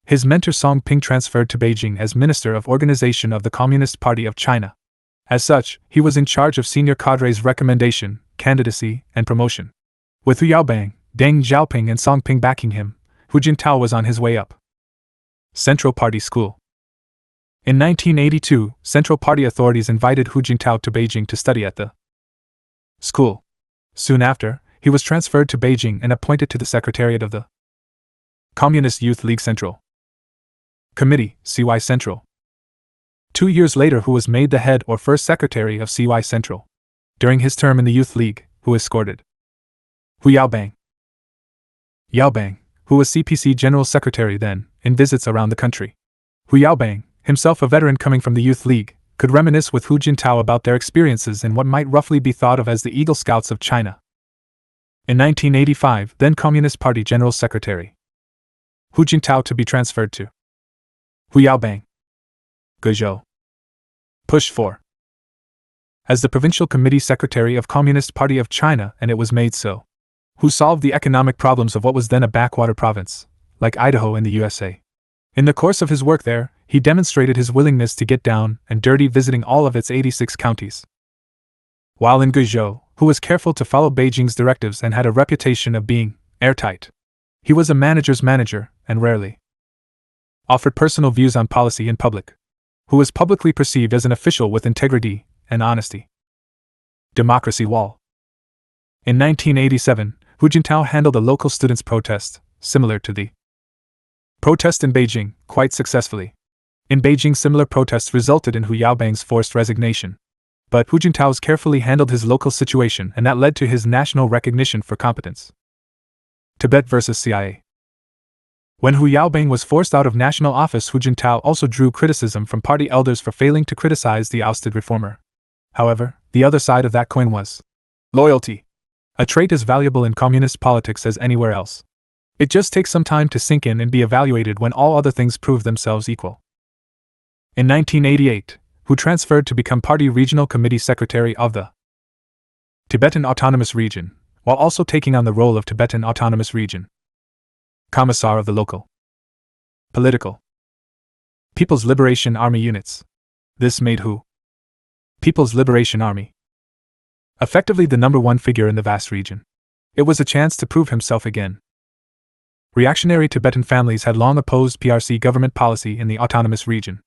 His mentor Song Ping transferred to Beijing as Minister of Organization of the Communist Party of China. As such, he was in charge of senior cadres' recommendation, candidacy, and promotion. With Hu Yaobang, Deng Xiaoping, and Song Ping backing him, Hu Jintao was on his way up. Central Party School. In 1982, Central Party authorities invited Hu Jintao to Beijing to study at the school. Soon after, he was transferred to Beijing and appointed to the Secretariat of the Communist Youth League Central Committee, CY Central. 2 years later, Hu was made the head or first secretary of CY Central. During his term in the Youth League, Hu escorted Hu Yaobang, who was CPC General Secretary then, in visits around the country. Hu Yaobang, himself a veteran coming from the Youth League, could reminisce with Hu Jintao about their experiences in what might roughly be thought of as the Eagle Scouts of China. In 1985, then Communist Party General Secretary Hu Jintao to be transferred to Hu Yaobang, Guizhou. Push for as the Provincial Committee Secretary of Communist Party of China, and it was made so. Hu solved the economic problems of what was then a backwater province, like Idaho in the USA. In the course of his work there, he demonstrated his willingness to get down and dirty, visiting all of its 86 counties. While in Guizhou, Hu was careful to follow Beijing's directives and had a reputation of being airtight. He was a manager's manager, and rarely offered personal views on policy in public. Hu was publicly perceived as an official with integrity and honesty. Democracy Wall. In 1987, Hu Jintao handled a local students' protest, similar to the protest in Beijing, quite successfully. In Beijing, similar protests resulted in Hu Yaobang's forced resignation. But Hu Jintao carefully handled his local situation, and that led to his national recognition for competence. Tibet versus CIA. When Hu Yaobang was forced out of national office, Hu Jintao also drew criticism from party elders for failing to criticize the ousted reformer. However, the other side of that coin was loyalty, a trait as valuable in communist politics as anywhere else. It just takes some time to sink in and be evaluated when all other things prove themselves equal. In 1988, Hu transferred to become party regional committee secretary of the Tibetan Autonomous Region, while also taking on the role of Tibetan Autonomous Region Commissar of the local political People's Liberation Army units. This made Hu People's Liberation Army effectively the number one figure in the vast region. It was a chance to prove himself again. Reactionary Tibetan families had long opposed PRC government policy in the autonomous region.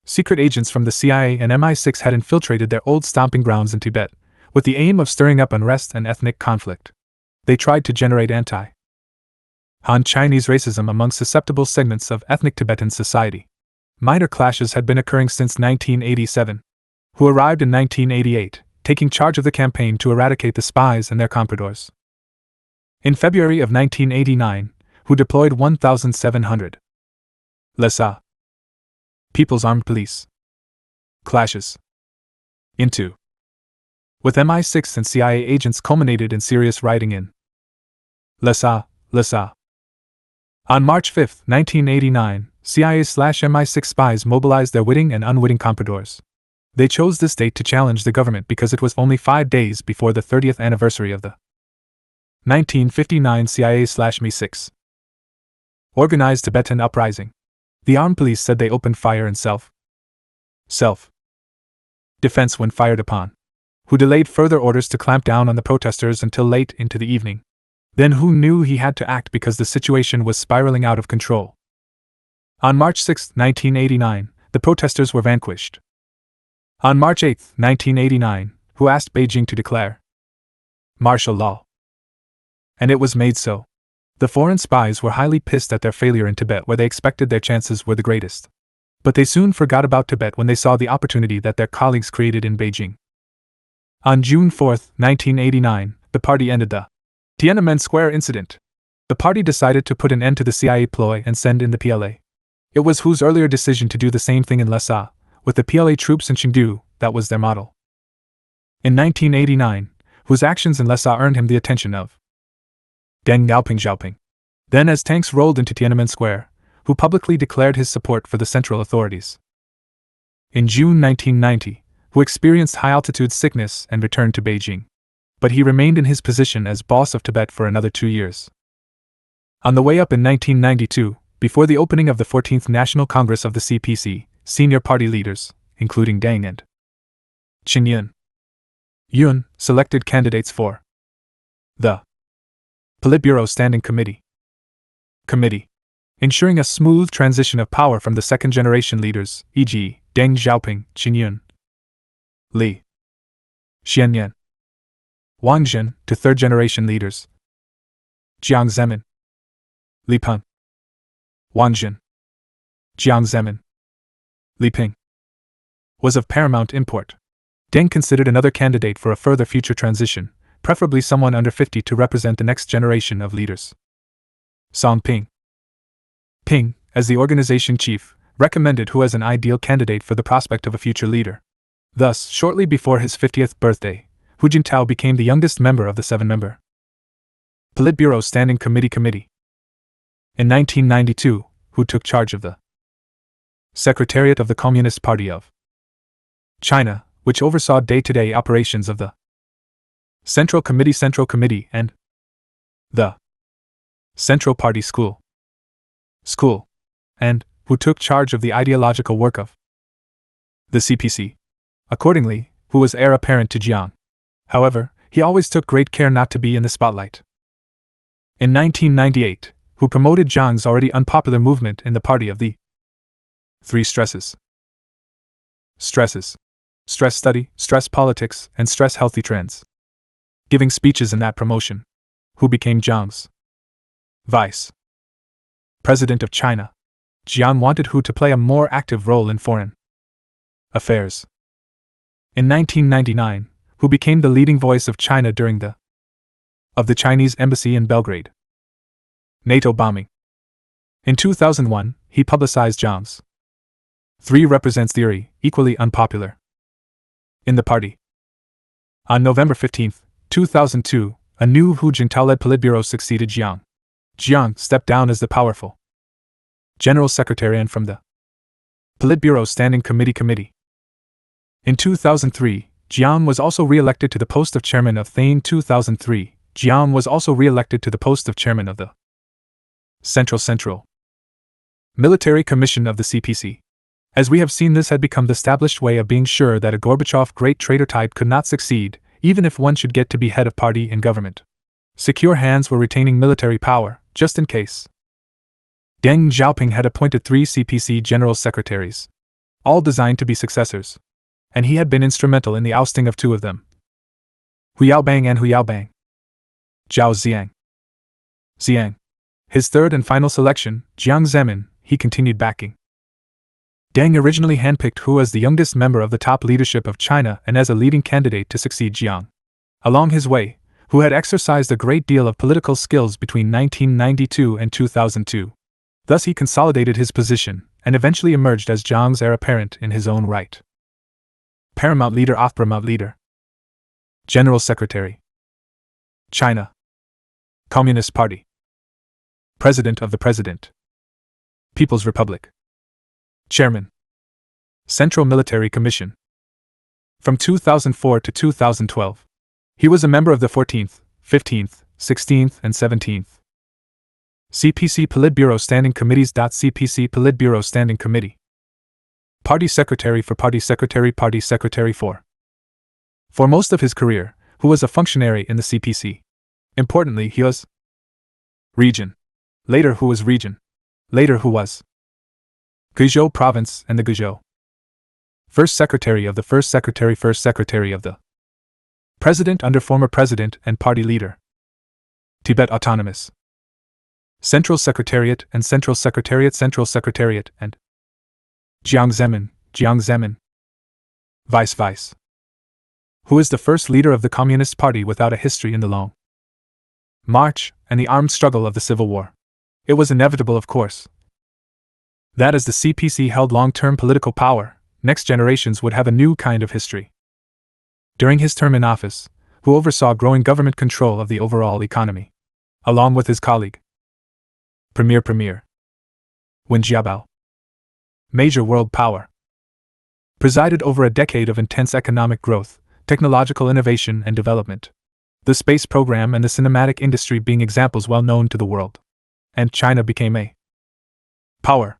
Secret agents from the CIA and MI6 had infiltrated their old stomping grounds in Tibet, with the aim of stirring up unrest and ethnic conflict. They tried to generate anti-Han Chinese racism among susceptible segments of ethnic Tibetan society. Minor clashes had been occurring since 1987. Hu arrived in 1988, taking charge of the campaign to eradicate the spies and their compradors. In February of 1989, Hu deployed 1,700 LSA People's Armed Police clashes into with MI6 and CIA agents culminated in serious rioting in LSA. On March 5, 1989, CIA/MI6 spies mobilized their witting and unwitting compradors. They chose this date to challenge the government because it was only 5 days before the 30th anniversary of the 1959 CIA/MI6 organized Tibetan uprising. The armed police said they opened fire in self-defense when fired upon. Hu delayed further orders to clamp down on the protesters until late into the evening. Then Hu knew he had to act because the situation was spiraling out of control. On March 6, 1989, the protesters were vanquished. On March 8, 1989, Hu asked Beijing to declare martial law. And it was made so. The foreign spies were highly pissed at their failure in Tibet, where they expected their chances were the greatest. But they soon forgot about Tibet when they saw the opportunity that their colleagues created in Beijing. On June 4, 1989, the party ended the Tiananmen Square incident. The party decided to put an end to the CIA ploy and send in the PLA. It was Hu's earlier decision to do the same thing in Lhasa, with the PLA troops in Chengdu, that was their model. In 1989, Hu's actions in Lhasa earned him the attention of Deng Xiaoping. Then as tanks rolled into Tiananmen Square, Hu publicly declared his support for the central authorities. In June 1990, Hu experienced high-altitude sickness and returned to Beijing. But he remained in his position as boss of Tibet for another 2 years. On the way up in 1992, before the opening of the 14th National Congress of the CPC, senior party leaders, including Deng and Qin Yun, selected candidates for the Politburo Standing Committee, ensuring a smooth transition of power from the second-generation leaders, e.g., Deng Xiaoping, Qin Yun, Li Xianyan, Wang Jin, to third-generation leaders, Jiang Zemin, Li Peng, Wang Jin, Jiang Zemin, Li Ping, was of paramount import. Deng considered another candidate for a further future transition, preferably someone under 50 to represent the next generation of leaders. Song Ping, as the organization chief, recommended Hu as an ideal candidate for the prospect of a future leader. Thus, shortly before his 50th birthday, Hu Jintao became the youngest member of the 7-member Politburo Standing Committee. In 1992, Hu took charge of the Secretariat of the Communist Party of China, which oversaw day-to-day operations of the Central Committee and the Central Party School, and Hu took charge of the ideological work of the CPC. Accordingly, Hu was heir apparent to Jiang. However, he always took great care not to be in the spotlight. In 1998, Hu promoted Jiang's already unpopular movement in the party of the 3 stresses: stress study, stress politics, and stress healthy trends. Giving speeches in that promotion, Hu became Jiang's vice president of China. Jiang wanted Hu to play a more active role in foreign affairs. in 1999, who became the leading voice of China during the Chinese embassy in Belgrade NATO bombing. In 2001, he publicized Jiang's 3 represents theory, equally unpopular in the party. On November 15, 2002, a new Hu Jintao-led Politburo succeeded Jiang. Jiang stepped down as the powerful General Secretary and from the Politburo Standing Committee. In 2003, Jiang was also re-elected to the post of chairman of the 2003. Jiang was also re-elected to the post of chairman of the Central Military Commission of the CPC. As we have seen, this had become the established way of being sure that a Gorbachev great traitor type could not succeed, even if one should get to be head of party in government. Secure hands were retaining military power, just in case. Deng Xiaoping had appointed 3 CPC general secretaries, all designed to be successors, and he had been instrumental in the ousting of 2 of them, Hu Yaobang and Hu Yaobang. Zhao Ziang. His third and final selection, Jiang Zemin, he continued backing. Deng originally handpicked Hu as the youngest member of the top leadership of China and as a leading candidate to succeed Jiang. Along his way, Hu had exercised a great deal of political skills between 1992 and 2002. Thus he consolidated his position, and eventually emerged as Jiang's heir apparent in his own right. Paramount leader. General Secretary. China Communist Party. President of the President. People's Republic. Chairman. Central Military Commission. From 2004 to 2012. He was a member of the 14th, 15th, 16th, and 17th CPC Politburo Standing Committees. CPC Politburo Standing Committee. Party Secretary for Party Secretary for most of his career, Hu was a functionary in the CPC. Importantly, he was Region. Later Hu was Region. Later Hu was Guizhou Province and the Guizhou First Secretary of the First Secretary of the President under former President and Party Leader. Tibet Autonomous. Central Secretariat and Central Secretariat and Jiang Zemin. Vice. Who is the first leader of the Communist Party without a history in the long march and the armed struggle of the Civil War. It was inevitable, of course, that as the CPC held long-term political power, next generations would have a new kind of history. During his term in office, Hu oversaw growing government control of the overall economy, along with his colleague, Premier Wen Jiabao, major world power, presided over a decade of intense economic growth, technological innovation and development, the space program and the cinematic industry being examples well known to the world. And China became a power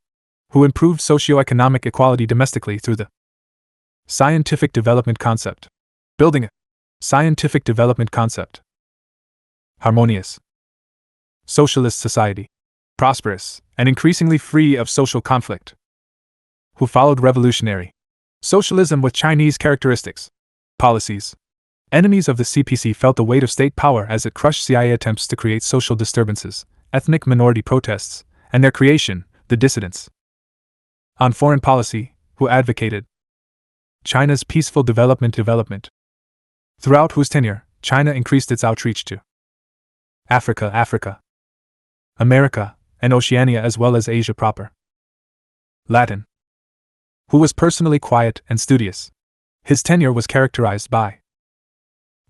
who improved socio-economic equality domestically through the scientific development concept. Building a scientific development concept. Harmonious socialist society. Prosperous and increasingly free of social conflict. Who followed revolutionary socialism with Chinese characteristics. Policies. Enemies of the CPC felt the weight of state power as it crushed CIA attempts to create social disturbances, ethnic minority protests, and their creation, the dissidents. On foreign policy, Hu advocated China's peaceful development. Throughout Hu's tenure, China increased its outreach to Africa, America, and Oceania as well as Asia proper. Latin. Hu was personally quiet and studious. His tenure was characterized by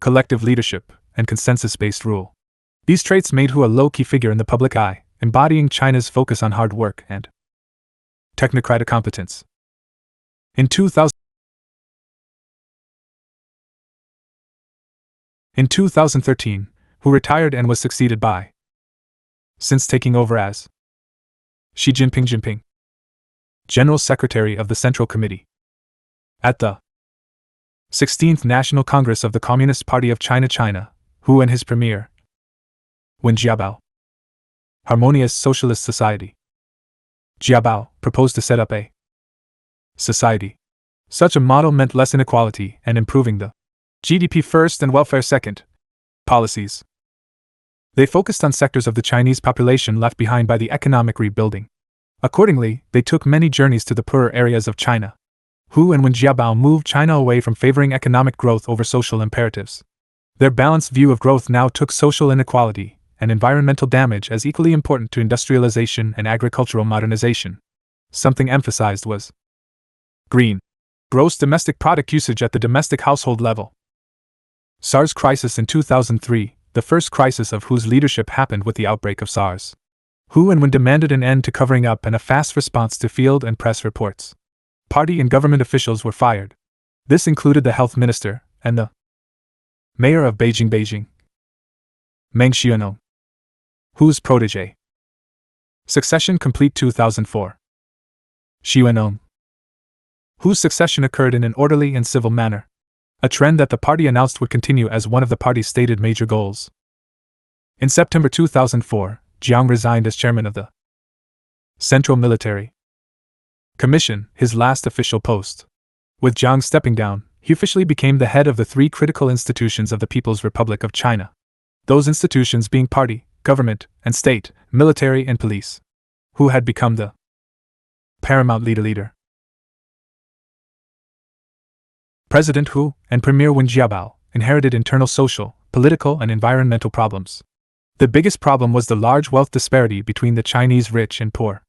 collective leadership and consensus-based rule. These traits made Hu a low-key figure in the public eye, embodying China's focus on hard work and technocratic competence. In 2013, Hu retired and was succeeded by, since taking over as Xi Jinping, General Secretary of the Central Committee. At the 16th National Congress of the Communist Party of China, Hu and his premier, Wen Jiabao, Harmonious Socialist Society. Jiabao proposed to set up a society. Such a model meant less inequality and improving the GDP first and welfare second policies. They focused on sectors of the Chinese population left behind by the economic rebuilding. Accordingly, they took many journeys to the poorer areas of China. Hu and Wen Jiabao moved China away from favoring economic growth over social imperatives. Their balanced view of growth now took social inequality and environmental damage as equally important to industrialization and agricultural modernization. Something emphasized was green, gross domestic product usage at the domestic household level. SARS crisis in 2003, the first crisis of Hu's leadership happened with the outbreak of SARS. Hu and Wen demanded an end to covering up and a fast response to field and press reports. Party and government officials were fired. This included the health minister and the mayor of Beijing, Meng Xiaonon, Hu's protege. Succession complete 2004. Xiaonon. Hu's succession occurred in an orderly and civil manner, a trend that the party announced would continue as one of the party's stated major goals. In September 2004, Jiang resigned as chairman of the Central Military Commission, his last official post. With Jiang stepping down, he officially became the head of the three critical institutions of the People's Republic of China. Those institutions being party, government, and state, military and police. Hu had become the paramount leader. President Hu and Premier Wen Jiabao inherited internal social, political, and environmental problems. The biggest problem was the large wealth disparity between the Chinese rich and poor.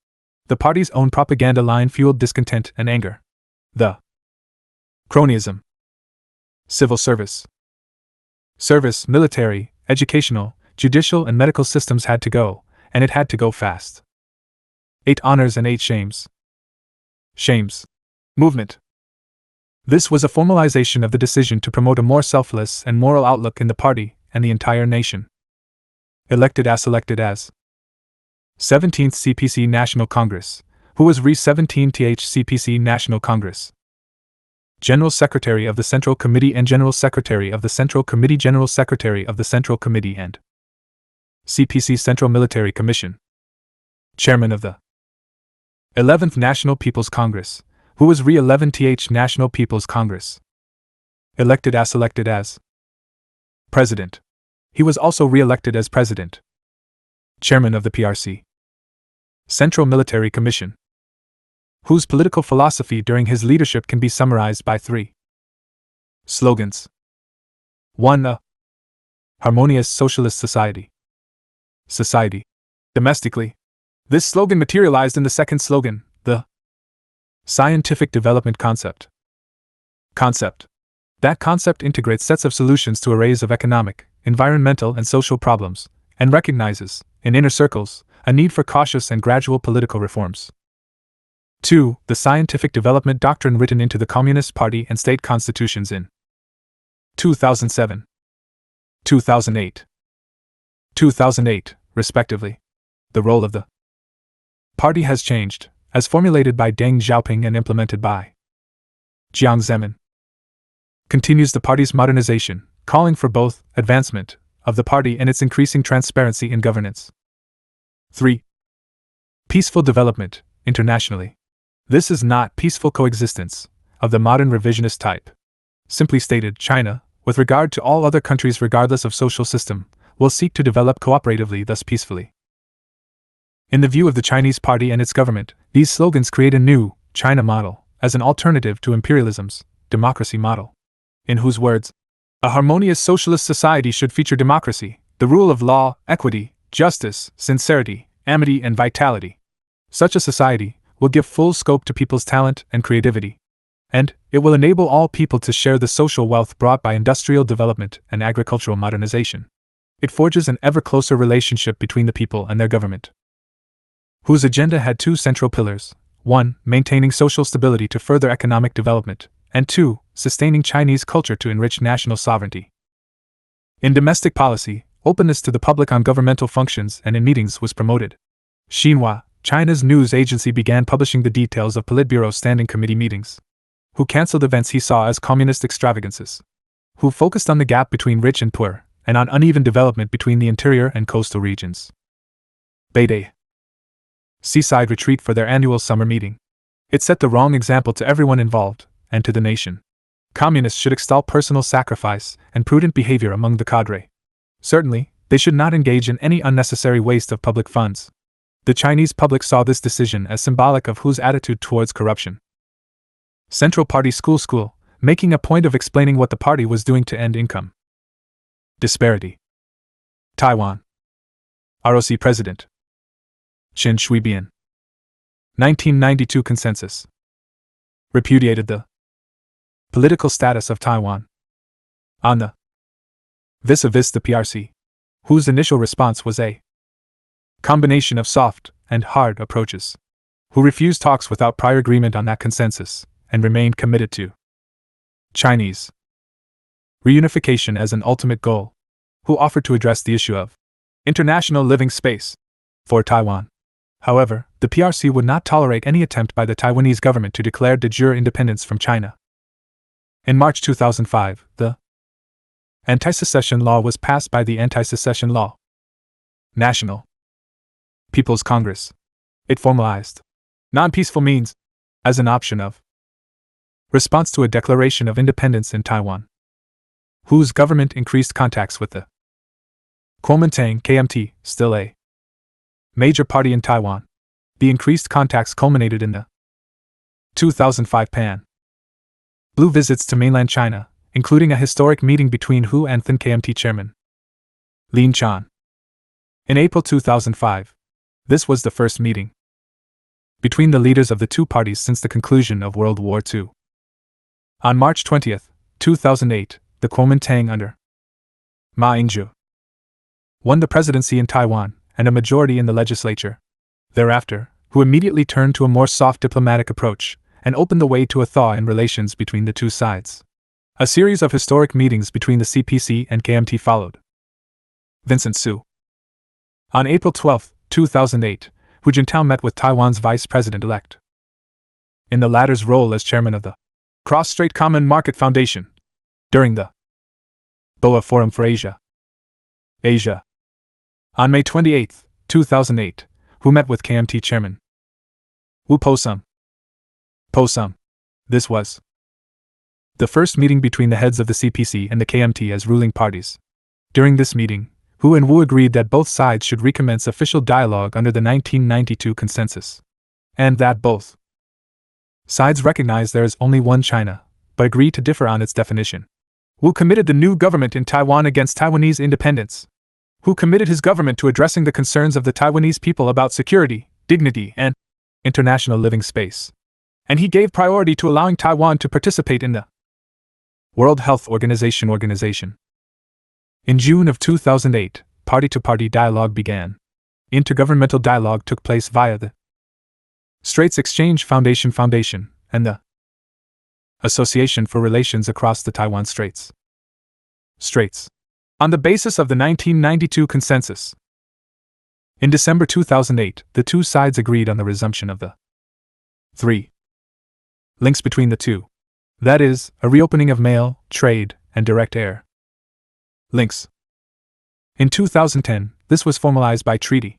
The party's own propaganda line fueled discontent and anger. The cronyism, civil service, military, educational, judicial, and medical systems had to go, and it had to go fast. 8 honors and 8 shames. Movement. This was a formalization of the decision to promote a more selfless and moral outlook in the party and the entire nation. Elected as 17th CPC National Congress, Hu was re-17th CPC National Congress. General Secretary of the Central Committee and General Secretary of the Central Committee, General Secretary of the Central Committee and CPC Central Military Commission. Chairman of the 11th National People's Congress, Hu was re-11th National People's Congress. Elected as President. He was also re-elected as President. Chairman of the PRC. Central Military Commission. Hu's political philosophy during his leadership can be summarized by 3 slogans. 1. A harmonious socialist society. Domestically. This slogan materialized in the second slogan, the scientific development concept. That concept integrates sets of solutions to arrays of economic, environmental, and social problems, and recognizes, in inner circles, a need for cautious and gradual political reforms. 2. The scientific development doctrine written into the Communist Party and state constitutions in 2007, 2008, respectively. The role of the party has changed, as formulated by Deng Xiaoping and implemented by Jiang Zemin. Continues the party's modernization, calling for both advancement of the party and its increasing transparency in governance. 3. Peaceful development, internationally. This is not peaceful coexistence of the modern revisionist type. Simply stated, China, with regard to all other countries regardless of social system, will seek to develop cooperatively, thus peacefully. In the view of the Chinese party and its government, these slogans create a new China model as an alternative to imperialism's democracy model. In Hu's words, a harmonious socialist society should feature democracy, the rule of law, equity, justice, sincerity, amity, and vitality. Such a society will give full scope to people's talent and creativity, and it will enable all people to share the social wealth brought by industrial development and agricultural modernization. It forges an ever closer relationship between the people and their government. Hu's agenda had 2 central pillars: 1. Maintaining social stability to further economic development, and 2. Sustaining Chinese culture to enrich national sovereignty. In domestic policy, openness to the public on governmental functions and in meetings was promoted. Xinhua, China's news agency, began publishing the details of Politburo Standing Committee meetings. Hu cancelled events he saw as communist extravagances. Hu focused on the gap between rich and poor, and on uneven development between the interior and coastal regions. Beidei. Seaside retreat for their annual summer meeting. It set the wrong example to everyone involved, and to the nation. Communists should extol personal sacrifice and prudent behavior among the cadre. Certainly, they should not engage in any unnecessary waste of public funds. The Chinese public saw this decision as symbolic of Hu's attitude towards corruption. Central Party School, making a point of explaining what the party was doing to end income disparity. Taiwan. ROC President Qin Shi Huaibin. 1992 Consensus. Repudiated the political status of Taiwan on the vis-a-vis the PRC, whose initial response was a combination of soft and hard approaches, who refused talks without prior agreement on that consensus and remained committed to Chinese reunification as an ultimate goal, who offered to address the issue of international living space for Taiwan. However, the PRC would not tolerate any attempt by the Taiwanese government to declare de jure independence from China. In March 2005, the Anti-Secession Law was passed by the Anti-Secession Law National People's Congress. It formalized non-peaceful means as an option of response to a declaration of independence in Taiwan, whose government increased contacts with the Kuomintang KMT, still a major party in Taiwan. The increased contacts culminated in the 2005 Pan-Blue visits to mainland China, including a historic meeting between Hu and then KMT chairman Lin Chan. In April 2005, this was the first meeting between the leaders of the two parties since the conclusion of World War II. On March 20, 2008, the Kuomintang under Ma Ying-jeou won the presidency in Taiwan and a majority in the legislature. Thereafter, Hu immediately turned to a more soft diplomatic approach and opened the way to a thaw in relations between the two sides. A series of historic meetings between the CPC and KMT followed. Vincent Su. On April 12, 2008, Hu Jintao met with Taiwan's vice president-elect in the latter's role as chairman of the Cross-Strait Common Market Foundation during the BOA Forum for Asia. On May 28, 2008, Hu met with KMT chairman Wu Po-sum. This was the first meeting between the heads of the CPC and the KMT as ruling parties. During this meeting, Hu and Wu agreed that both sides should recommence official dialogue under the 1992 consensus, and that both sides recognize there is only one China, but agree to differ on its definition. Wu committed the new government in Taiwan against Taiwanese independence. Hu committed his government to addressing the concerns of the Taiwanese people about security, dignity, and international living space. And he gave priority to allowing Taiwan to participate in the World Health Organization. In June of 2008, party-to-party dialogue began. Intergovernmental dialogue took place via the Straits Exchange Foundation and the Association for Relations Across the Taiwan Straits. On the basis of the 1992 consensus. In December 2008, the two sides agreed on the resumption of the 3 links between the two. That is, a reopening of mail, trade, and direct air links. In 2010, this was formalized by treaty.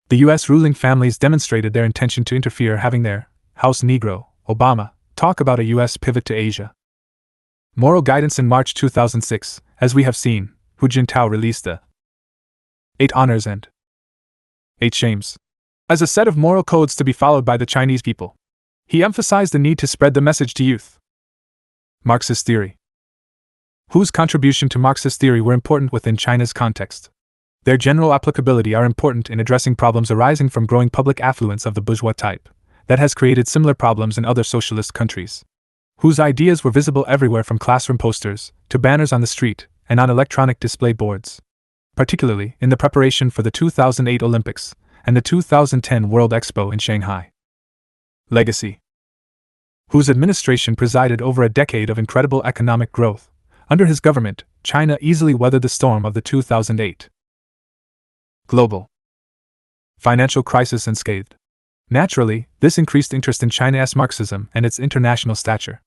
The U.S. ruling families demonstrated their intention to interfere, having their House Negro, Obama, talk about a U.S. pivot to Asia. Moral guidance. In March 2006, as we have seen, Hu Jintao released the 8 Honors and 8 Shames as a set of moral codes to be followed by the Chinese people. He emphasized the need to spread the message to youth. Marxist theory. Hu's contribution to Marxist theory were important within China's context. Their general applicability are important in addressing problems arising from growing public affluence of the bourgeois type that has created similar problems in other socialist countries. Hu's ideas were visible everywhere, from classroom posters to banners on the street and on electronic display boards, particularly in the preparation for the 2008 Olympics and the 2010 World Expo in Shanghai. Legacy. Hu's administration presided over a decade of incredible economic growth. Under his government, China easily weathered the storm of the 2008 global financial crisis unscathed. Naturally, this increased interest in China's Marxism and its international stature.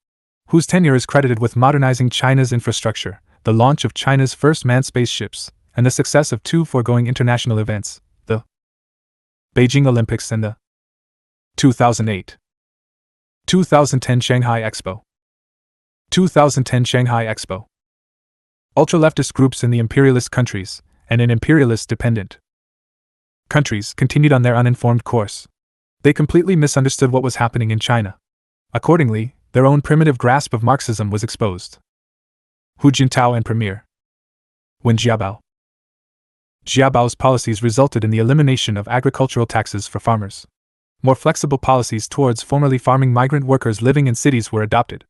Hu's tenure is credited with modernizing China's infrastructure, the launch of China's first manned spaceships, and the success of two foregoing international events, the Beijing Olympics and the 2008 2010 Shanghai Expo. 2010 Shanghai Expo. Ultra-leftist groups in the imperialist countries, and in imperialist-dependent countries, continued on their uninformed course. They completely misunderstood what was happening in China. Accordingly, Their own primitive grasp of Marxism was exposed. Hu Jintao and Premier Wen Jiabao. Jiabao's policies resulted in the elimination of agricultural taxes for farmers. More flexible policies towards formerly farming migrant workers living in cities were adopted.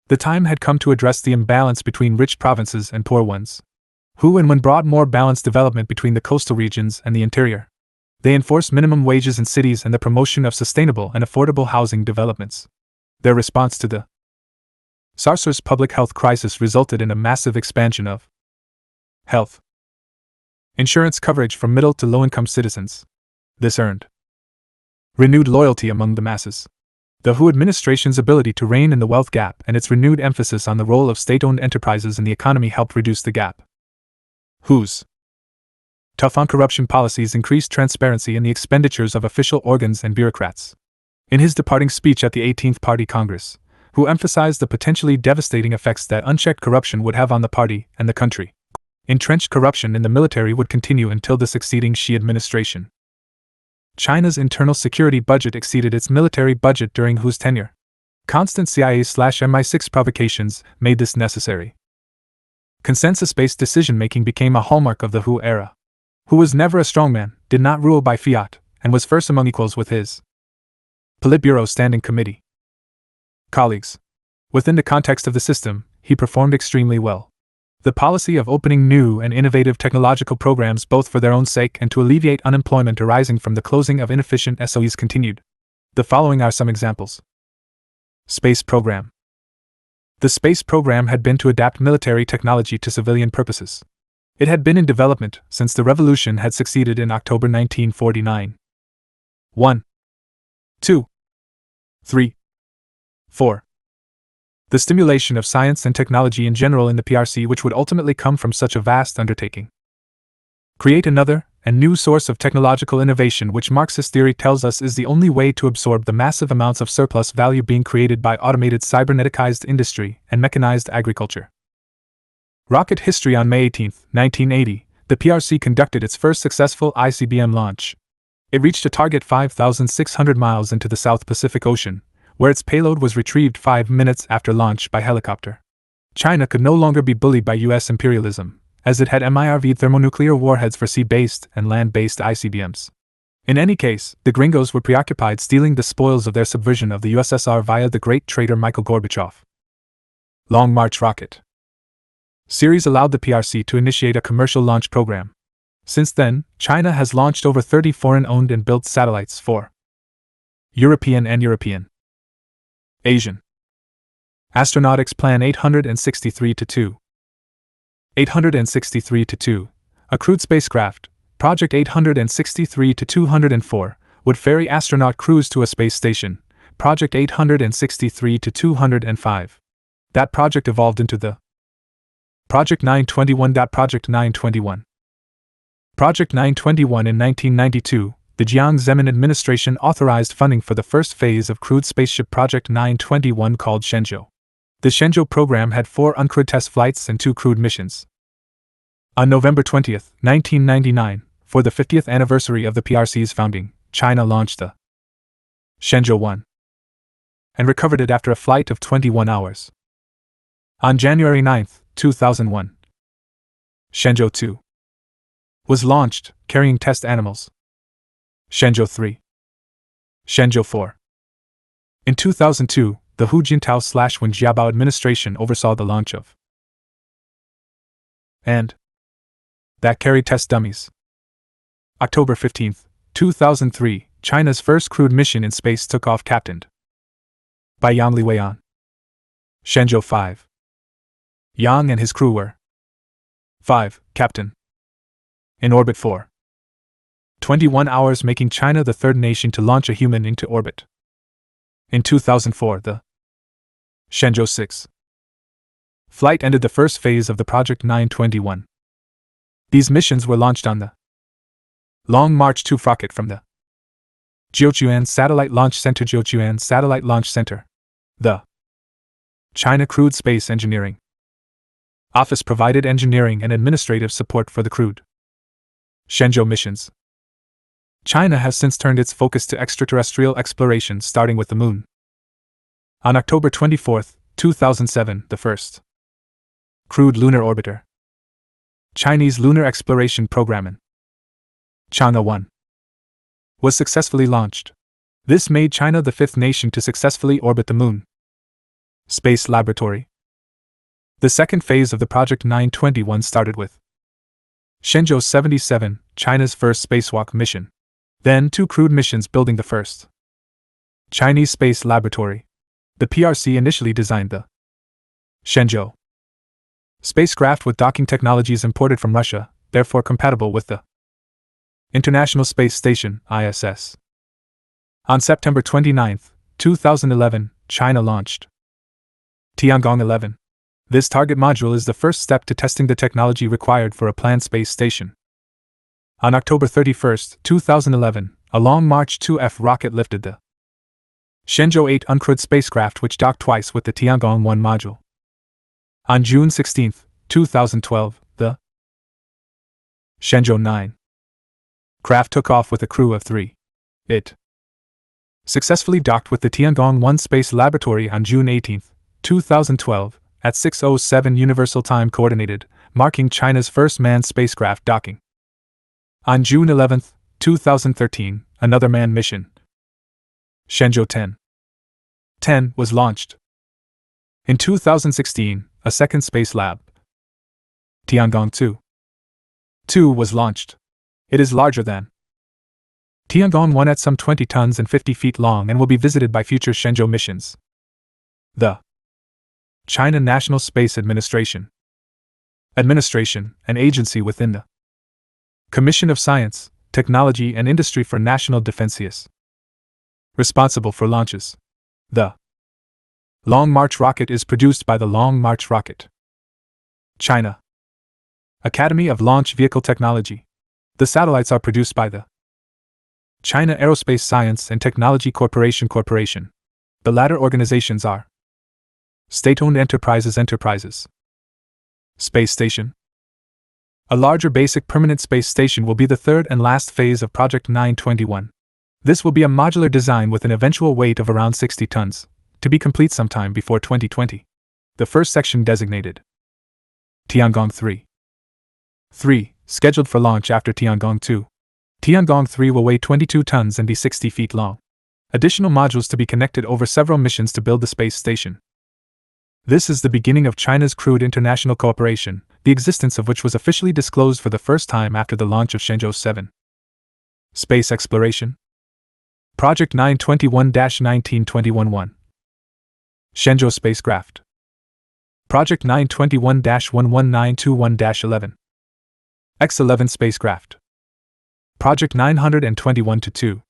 The time had come to address the imbalance between rich provinces and poor ones. Hu and Wen brought more balanced development between the coastal regions and the interior. They enforced minimum wages in cities and the promotion of sustainable and affordable housing developments. Their response to the SARS public health crisis resulted in a massive expansion of health insurance coverage for middle to low-income citizens. This earned renewed loyalty among the masses. The Hu administration's ability to rein in the wealth gap and its renewed emphasis on the role of state-owned enterprises in the economy helped reduce the gap. Hu's tough on corruption policies increased transparency in the expenditures of official organs and bureaucrats. In his departing speech at the 18th Party Congress, Hu emphasized the potentially devastating effects that unchecked corruption would have on the party and the country. Entrenched corruption in the military would continue until the succeeding Xi administration. China's internal security budget exceeded its military budget during Hu's tenure. Constant CIA/MI6 provocations made this necessary. Consensus-based decision-making became a hallmark of the Hu era. Hu was never a strongman, did not rule by fiat, and was first among equals with his Politburo Standing Committee colleagues. Within the context of the system, he performed extremely well. The policy of opening new and innovative technological programs both for their own sake and to alleviate unemployment arising from the closing of inefficient SOEs continued. The following are some examples. Space Program. The space program had been to adapt military technology to civilian purposes. It had been in development since the revolution had succeeded in October 1949. 1, 2, 3, 4. The stimulation of science and technology in general in the PRC which would ultimately come from such a vast undertaking. Create another and new source of technological innovation which Marxist theory tells us is the only way to absorb the massive amounts of surplus value being created by automated cyberneticized industry and mechanized agriculture. Rocket history. On May 18, 1980, the PRC conducted its first successful ICBM launch. It reached a target 5,600 miles into the South Pacific Ocean, where its payload was retrieved 5 minutes after launch by helicopter. China could no longer be bullied by U.S. imperialism, as it had MIRV'd thermonuclear warheads for sea-based and land-based ICBMs. In any case, the gringos were preoccupied stealing the spoils of their subversion of the USSR via the great traitor Mikhail Gorbachev. Long March rocket series allowed the PRC to initiate a commercial launch program. Since then, China has launched over 30 foreign-owned and built satellites for European and Asian Astronautics Plan 863-2. 863-2, a crewed spacecraft, Project 863-204, would ferry astronaut crews to a space station, Project 863-205. That project evolved into the Project 921. Project 921. Project 921. In 1992, the Jiang Zemin administration authorized funding for the first phase of crewed spaceship Project 921 called Shenzhou. The Shenzhou program had 4 uncrewed test flights and 2 crewed missions. On November 20, 1999, for the 50th anniversary of the PRC's founding, China launched the Shenzhou 1 and recovered it after a flight of 21 hours. On January 9, 2001, Shenzhou 2 was launched, carrying test animals. Shenzhou 3. Shenzhou 4. In 2002, the Hu Jintao/Wen Jiabao administration oversaw the launch of and that carried test dummies. October 15, 2003, China's first crewed mission in space took off captained by Yang Liweian. Shenzhou 5. Yang and his crew were 5. Captain. In orbit for 21 hours, making China the third nation to launch a human into orbit. In 2004, the Shenzhou 6 flight ended the first phase of the Project 921. These missions were launched on the Long March 2 rocket from the Jiuquan Satellite Launch Center. Jiuquan Satellite Launch Center. The China Crewed Space Engineering Office provided engineering and administrative support for the crewed Shenzhou missions. China has since turned its focus to extraterrestrial exploration, starting with the Moon. On October 24, 2007, the first crewed lunar orbiter Chinese Lunar Exploration Program Chang'e 1 was successfully launched. This made China the fifth nation to successfully orbit the Moon. Space Laboratory. The second phase of the Project 921 started with Shenzhou 77, China's first spacewalk mission. Then 2 crewed missions building the first Chinese Space Laboratory. The PRC initially designed the Shenzhou spacecraft with docking technologies imported from Russia, therefore compatible with the International Space Station, ISS. On September 29, 2011, China launched Tiangong 11. This target module is the first step to testing the technology required for a planned space station. On October 31, 2011, a Long March 2F rocket lifted the Shenzhou 8 uncrewed spacecraft, which docked twice with the Tiangong 1 module. On June 16, 2012, the Shenzhou 9 craft took off with a crew of 3. It successfully docked with the Tiangong 1 Space Laboratory on June 18, 2012, at 6:07 Universal Time Coordinated, marking China's first manned spacecraft docking. On June 11, 2013, another manned mission, Shenzhou 10, was launched. In 2016, a second space lab, Tiangong 2, was launched. It is larger than Tiangong 1 at some 20 tons and 50 feet long and will be visited by future Shenzhou missions. The China National Space Administration, an agency within the Commission of Science, Technology and Industry for National Defense, is responsible for launches. The Long March rocket is produced by the Long March Rocket China Academy of Launch Vehicle Technology. The satellites are produced by the China Aerospace Science and Technology Corporation. The latter organizations are state-owned enterprises. Space Station. A larger basic permanent space station will be the third and last phase of Project 921. This will be a modular design with an eventual weight of around 60 tons, to be complete sometime before 2020. The first section designated Tiangong 3, scheduled for launch after Tiangong 2. Tiangong 3 will weigh 22 tons and be 60 feet long. Additional modules to be connected over several missions to build the space station. This is the beginning of China's crewed international cooperation, the existence of which was officially disclosed for the first time after the launch of Shenzhou 7. Space Exploration. Project 921-1921-1. Shenzhou Spacecraft. Project 921-11921-11. X-11 Spacecraft. Project 921-2.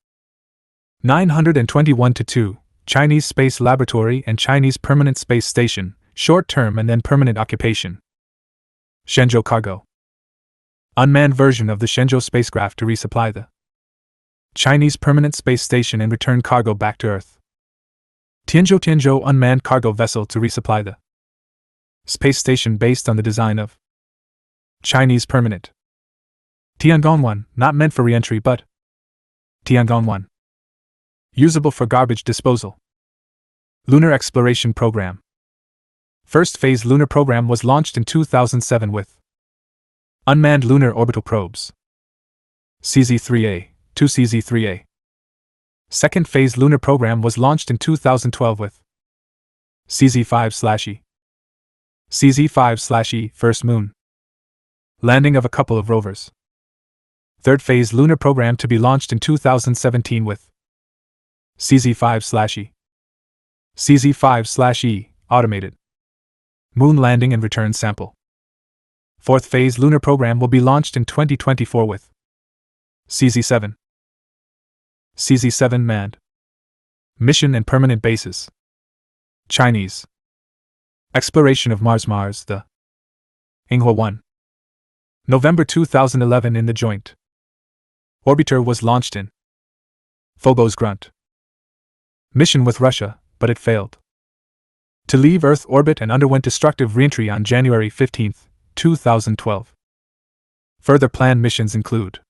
921-2. Chinese Space Laboratory and Chinese Permanent Space Station, short-term and then permanent occupation. Shenzhou Cargo. Unmanned version of the Shenzhou spacecraft to resupply the Chinese Permanent Space Station and return cargo back to Earth. Tianzhou unmanned cargo vessel to resupply the space station based on the design of Chinese Permanent. Tiangong 1, not meant for re-entry but Tiangong 1. Usable for garbage disposal. Lunar Exploration Program. First phase lunar program was launched in 2007 with unmanned lunar orbital probes CZ-3A, 2CZ-3A. Second phase lunar program was launched in 2012 with CZ-5/E. CZ-5/E, first moon landing of a couple of rovers. Third phase lunar program to be launched in 2017 with CZ-5/E. CZ-5/E, automated moon landing and return sample. Fourth phase lunar program will be launched in 2024 with CZ-7. CZ-7 manned mission and permanent bases. Chinese exploration of Mars, the Inghua 1. November 2011 in the joint orbiter was launched in Phobos Grunt mission with Russia, but it failed to leave Earth orbit and underwent destructive reentry on January 15, 2012. Further planned missions include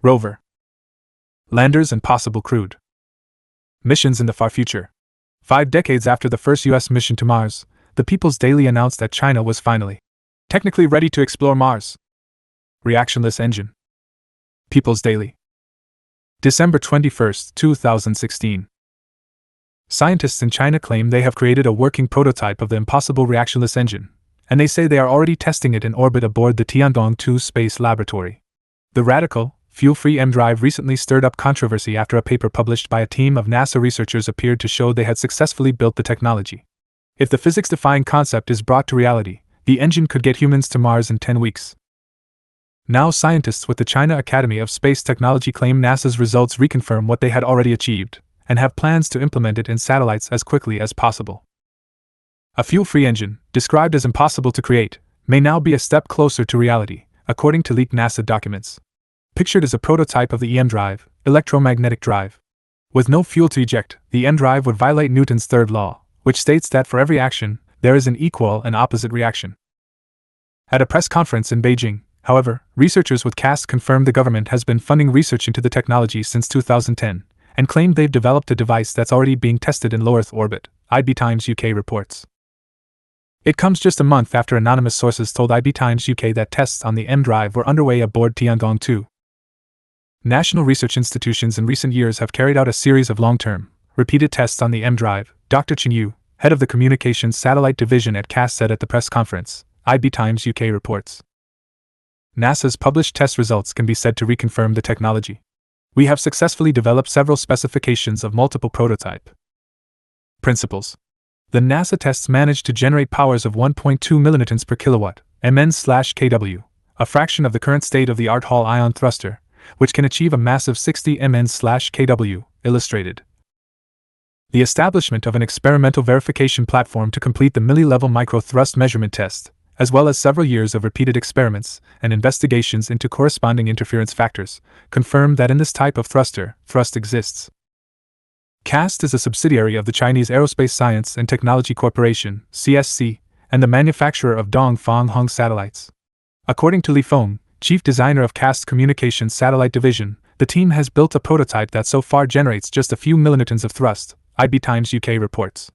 rover, landers and possible crewed missions in the far future. 5 decades after the first U.S. mission to Mars, the People's Daily announced that China was finally technically ready to explore Mars. Reactionless engine. People's Daily. December 21, 2016. Scientists in China claim they have created a working prototype of the impossible reactionless engine, and they say they are already testing it in orbit aboard the Tiangong-2 space laboratory. The radical, fuel-free M-drive recently stirred up controversy after a paper published by a team of NASA researchers appeared to show they had successfully built the technology. If the physics-defying concept is brought to reality, the engine could get humans to Mars in 10 weeks. Now scientists with the China Academy of Space Technology claim NASA's results reconfirm what they had already achieved, and have plans to implement it in satellites as quickly as possible. A fuel-free engine, described as impossible to create, may now be a step closer to reality, according to leaked NASA documents. Pictured as a prototype of the EM drive, electromagnetic drive. With no fuel to eject, the EM drive would violate Newton's third law, which states that for every action, there is an equal and opposite reaction. At a press conference in Beijing, however, researchers with CAST confirmed the government has been funding research into the technology since 2010, and claimed they've developed a device that's already being tested in low Earth orbit, IB Times UK reports. It comes just a month after anonymous sources told IB Times UK that tests on the M drive were underway aboard Tiangong-2. National research institutions in recent years have carried out a series of long-term, repeated tests on the M drive, Dr. Chen Yu, head of the Communications Satellite Division at CAST said at the press conference, IB Times UK reports. NASA's published test results can be said to reconfirm the technology. We have successfully developed several specifications of multiple prototype principles. The NASA tests managed to generate powers of 1.2 millinewtons per kilowatt, mn/kW, a fraction of the current state-of-the-art Hall ion thruster, which can achieve a massive 60 mn/kW, illustrated. The establishment of an experimental verification platform to complete the milli-level micro-thrust measurement test, as well as several years of repeated experiments and investigations into corresponding interference factors, confirm that in this type of thruster, thrust exists. CAST is a subsidiary of the Chinese Aerospace Science and Technology Corporation, CSC, and the manufacturer of Dongfang Hung satellites. According to Li Feng, chief designer of CAST's Communications Satellite Division, the team has built a prototype that so far generates just a few millinewtons of thrust, IB Times UK reports.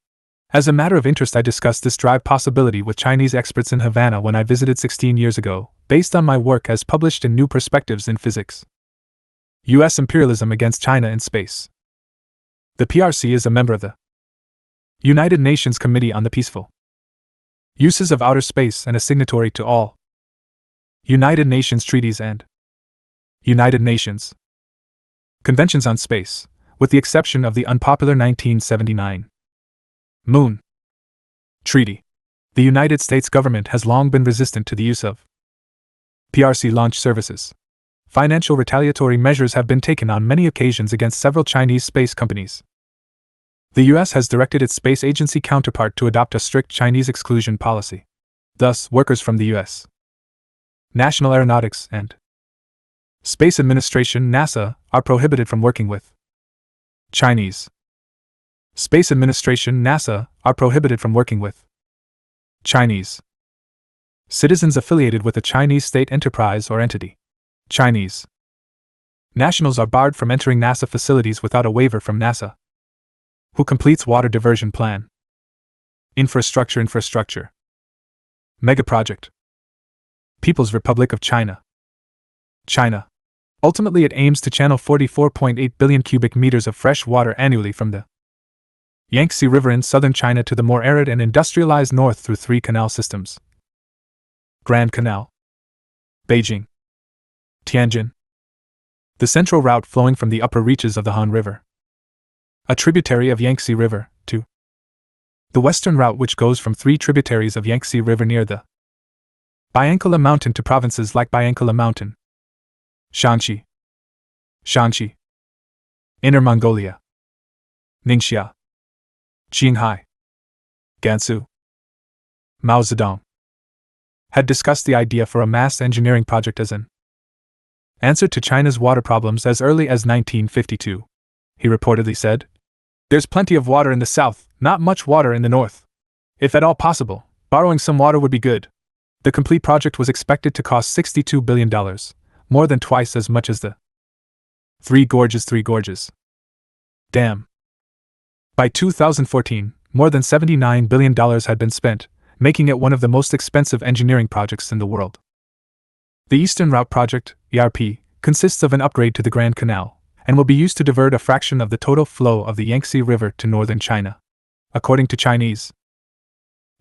As a matter of interest, I discussed this drive possibility with Chinese experts in Havana when I visited 16 years ago, based on my work as published in New Perspectives in Physics. U.S. Imperialism against China in Space. The PRC is a member of the United Nations Committee on the Peaceful Uses of Outer Space and a signatory to all United Nations treaties and United Nations Conventions on Space, with the exception of the unpopular 1979 Moon Treaty. The United States government has long been resistant to the use of PRC launch services. Financial retaliatory measures have been taken on many occasions against several Chinese space companies. The U.S. has directed its space agency counterpart to adopt a strict Chinese exclusion policy. Thus, workers from the U.S. National Aeronautics and Space Administration (NASA) are prohibited from working with Chinese Space Administration (NASA) are prohibited from working with Chinese citizens affiliated with a Chinese state enterprise or entity. Chinese nationals are barred from entering NASA facilities without a waiver from NASA. Who completes water diversion plan? Infrastructure. Mega project. People's Republic of China. China. Ultimately, it aims to channel 44.8 billion cubic meters of fresh water annually from the Yangtze River in southern China to the more arid and industrialized north through 3 canal systems. Grand Canal. Beijing. Tianjin. The central route flowing from the upper reaches of the Han River, a tributary of Yangtze River, to the western route, which goes from 3 tributaries of Yangtze River near the Biancala Mountain to provinces like Biancala Mountain, Shanxi, Inner Mongolia, Ningxia, Qinghai, Gansu. Mao Zedong had discussed the idea for a mass engineering project as an answer to China's water problems as early as 1952. He reportedly said, "There's plenty of water in the south, not much water in the north. If at all possible, borrowing some water would be good." The complete project was expected to cost $62 billion, more than twice as much as the Three Gorges Dam. By 2014, more than $79 billion had been spent, making it one of the most expensive engineering projects in the world. The Eastern Route Project, ERP, consists of an upgrade to the Grand Canal, and will be used to divert a fraction of the total flow of the Yangtze River to northern China. According to Chinese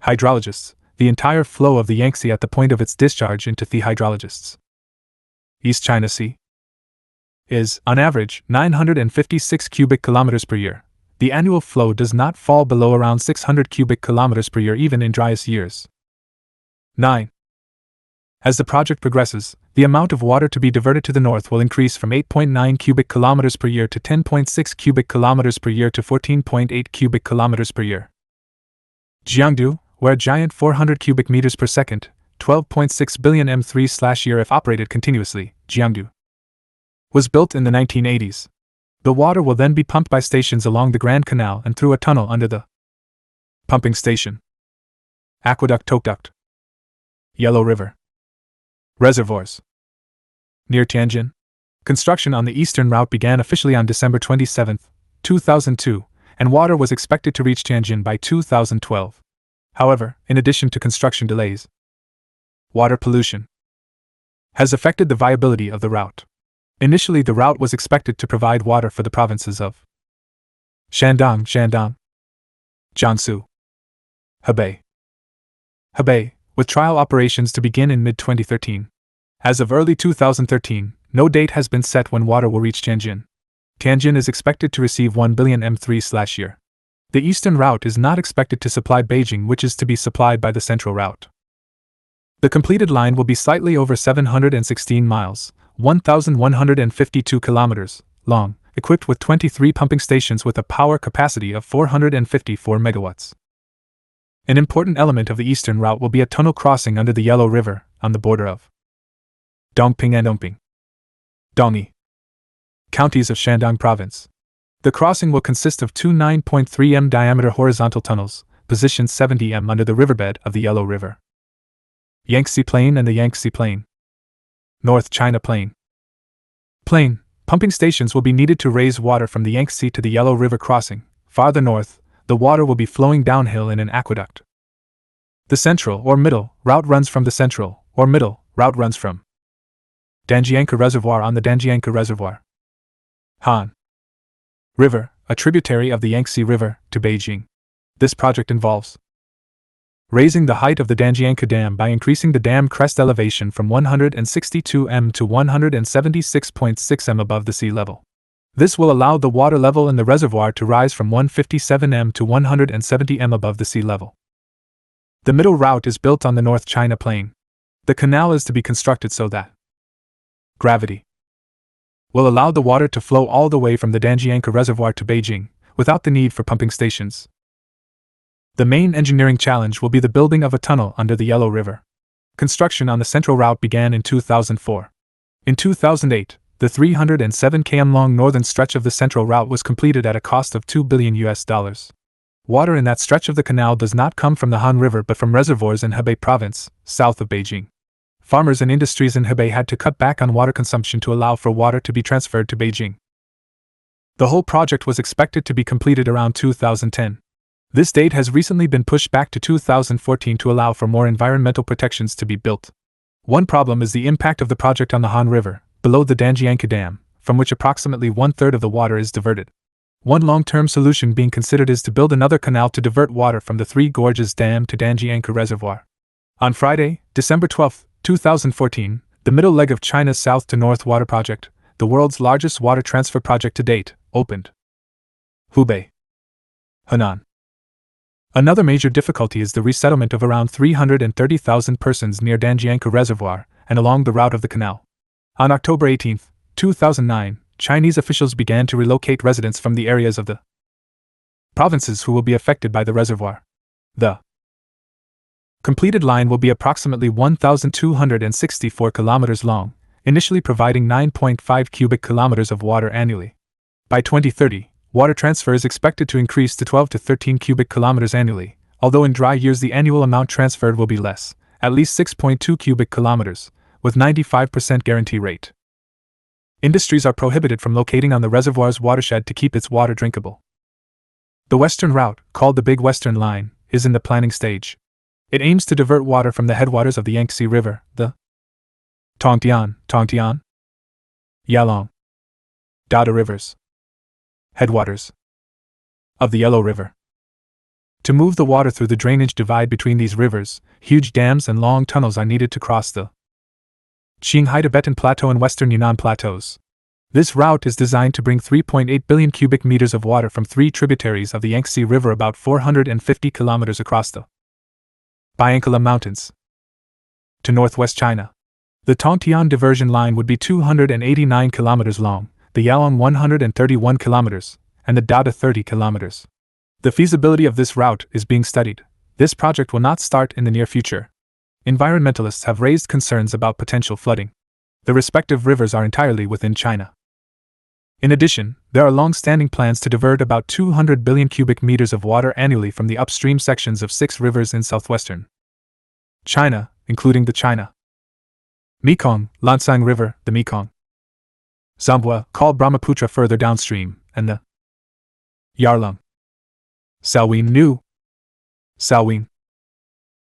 hydrologists, the entire flow of the Yangtze at the point of its discharge into the hydrologists' East China Sea is, on average, 956 cubic kilometers per year. The annual flow does not fall below around 600 cubic kilometers per year even in driest years. 9. As the project progresses, the amount of water to be diverted to the north will increase from 8.9 cubic kilometers per year to 10.6 cubic kilometers per year to 14.8 cubic kilometers per year. Jiangdu, where a giant 400 cubic meters per second, 12.6 billion m3/year if operated continuously, Jiangdu, was built in the 1980s. The water will then be pumped by stations along the Grand Canal and through a tunnel under the pumping station. Aqueduct Tokuduct. Yellow River. Reservoirs. Near Tianjin. Construction on the Eastern Route began officially on December 27, 2002, and water was expected to reach Tianjin by 2012. However, in addition to construction delays, water pollution has affected the viability of the route. Initially, the route was expected to provide water for the provinces of Shandong, Jiangsu, Hebei, with trial operations to begin in mid-2013. As of early 2013, no date has been set when water will reach Tianjin. Tianjin is expected to receive 1 billion m3/year. The Eastern Route is not expected to supply Beijing, which is to be supplied by the Central Route. The completed line will be slightly over 716 miles, 1,152 kilometers, long, equipped with 23 pumping stations with a power capacity of 454 megawatts. An important element of the Eastern Route will be a tunnel crossing under the Yellow River, on the border of Dongping and Dongyi counties of Shandong Province. The crossing will consist of two 9.3 m diameter horizontal tunnels, positioned 70 m under the riverbed of the Yellow River. Yangtze Plain and the Yangtze Plain. North China Plain. Pumping stations will be needed to raise water from the Yangtze to the Yellow River crossing. Farther north, the water will be flowing downhill in an aqueduct. The Central or Middle Route runs from the Central or Middle Route runs from Danjiangke Reservoir on the Danjiangke Reservoir Han River, a tributary of the Yangtze River, to Beijing. This project involves raising the height of the Danjiangke Dam by increasing the dam crest elevation from 162 m to 176.6 m above the sea level. This will allow the water level in the reservoir to rise from 157 m to 170 m above the sea level. The Middle Route is built on the North China Plain. The canal is to be constructed so that gravity will allow the water to flow all the way from the Danjiangke Reservoir to Beijing, without the need for pumping stations. The main engineering challenge will be the building of a tunnel under the Yellow River. Construction on the Central Route began in 2004. In 2008, the 307 km long northern stretch of the Central Route was completed at a cost of $2 billion. Water in that stretch of the canal does not come from the Han River but from reservoirs in Hebei Province, south of Beijing. Farmers and industries in Hebei had to cut back on water consumption to allow for water to be transferred to Beijing. The whole project was expected to be completed around 2010. This date has recently been pushed back to 2014 to allow for more environmental protections to be built. One problem is the impact of the project on the Han River, below the Danjiangke Dam, from which approximately one-third of the water is diverted. One long-term solution being considered is to build another canal to divert water from the Three Gorges Dam to Danjiangke Reservoir. On Friday, December 12, 2014, the middle leg of China's South to North Water Project, the world's largest water transfer project to date, opened. Hubei, Henan. Another major difficulty is the resettlement of around 330,000 persons near Danjiangke Reservoir and along the route of the canal. On October 18, 2009, Chinese officials began to relocate residents from the areas of the provinces who will be affected by the reservoir. The completed line will be approximately 1,264 kilometers long, initially providing 9.5 cubic kilometers of water annually. By 2030, water transfer is expected to increase to 12 to 13 cubic kilometers annually, although in dry years the annual amount transferred will be less, at least 6.2 cubic kilometers, with 95% guarantee rate. Industries are prohibited from locating on the reservoir's watershed to keep its water drinkable. The western route, called the Big Western Line, is in the planning stage. It aims to divert water from the headwaters of the Yangtze River, the Tongtian, Yalong, Dada rivers, headwaters of the Yellow River. To move the water through the drainage divide between these rivers, huge dams and long tunnels are needed to cross the Qinghai Tibetan Plateau and western Yunnan plateaus. This route is designed to bring 3.8 billion cubic meters of water from three tributaries of the Yangtze River about 450 kilometers across the Biankala Mountains to northwest China. The Tongtian diversion line would be 289 kilometers long, the Yalong 131 kilometers, and the Dada 30 kilometers. The feasibility of this route is being studied. This project will not start in the near future. Environmentalists have raised concerns about potential flooding. The respective rivers are entirely within China. In addition, there are long-standing plans to divert about 200 billion cubic meters of water annually from the upstream sections of 6 rivers in southwestern China, including the China Mekong, Lansang River, the Mekong, Zambhwa, called Brahmaputra further downstream, and the Yarlung, Salween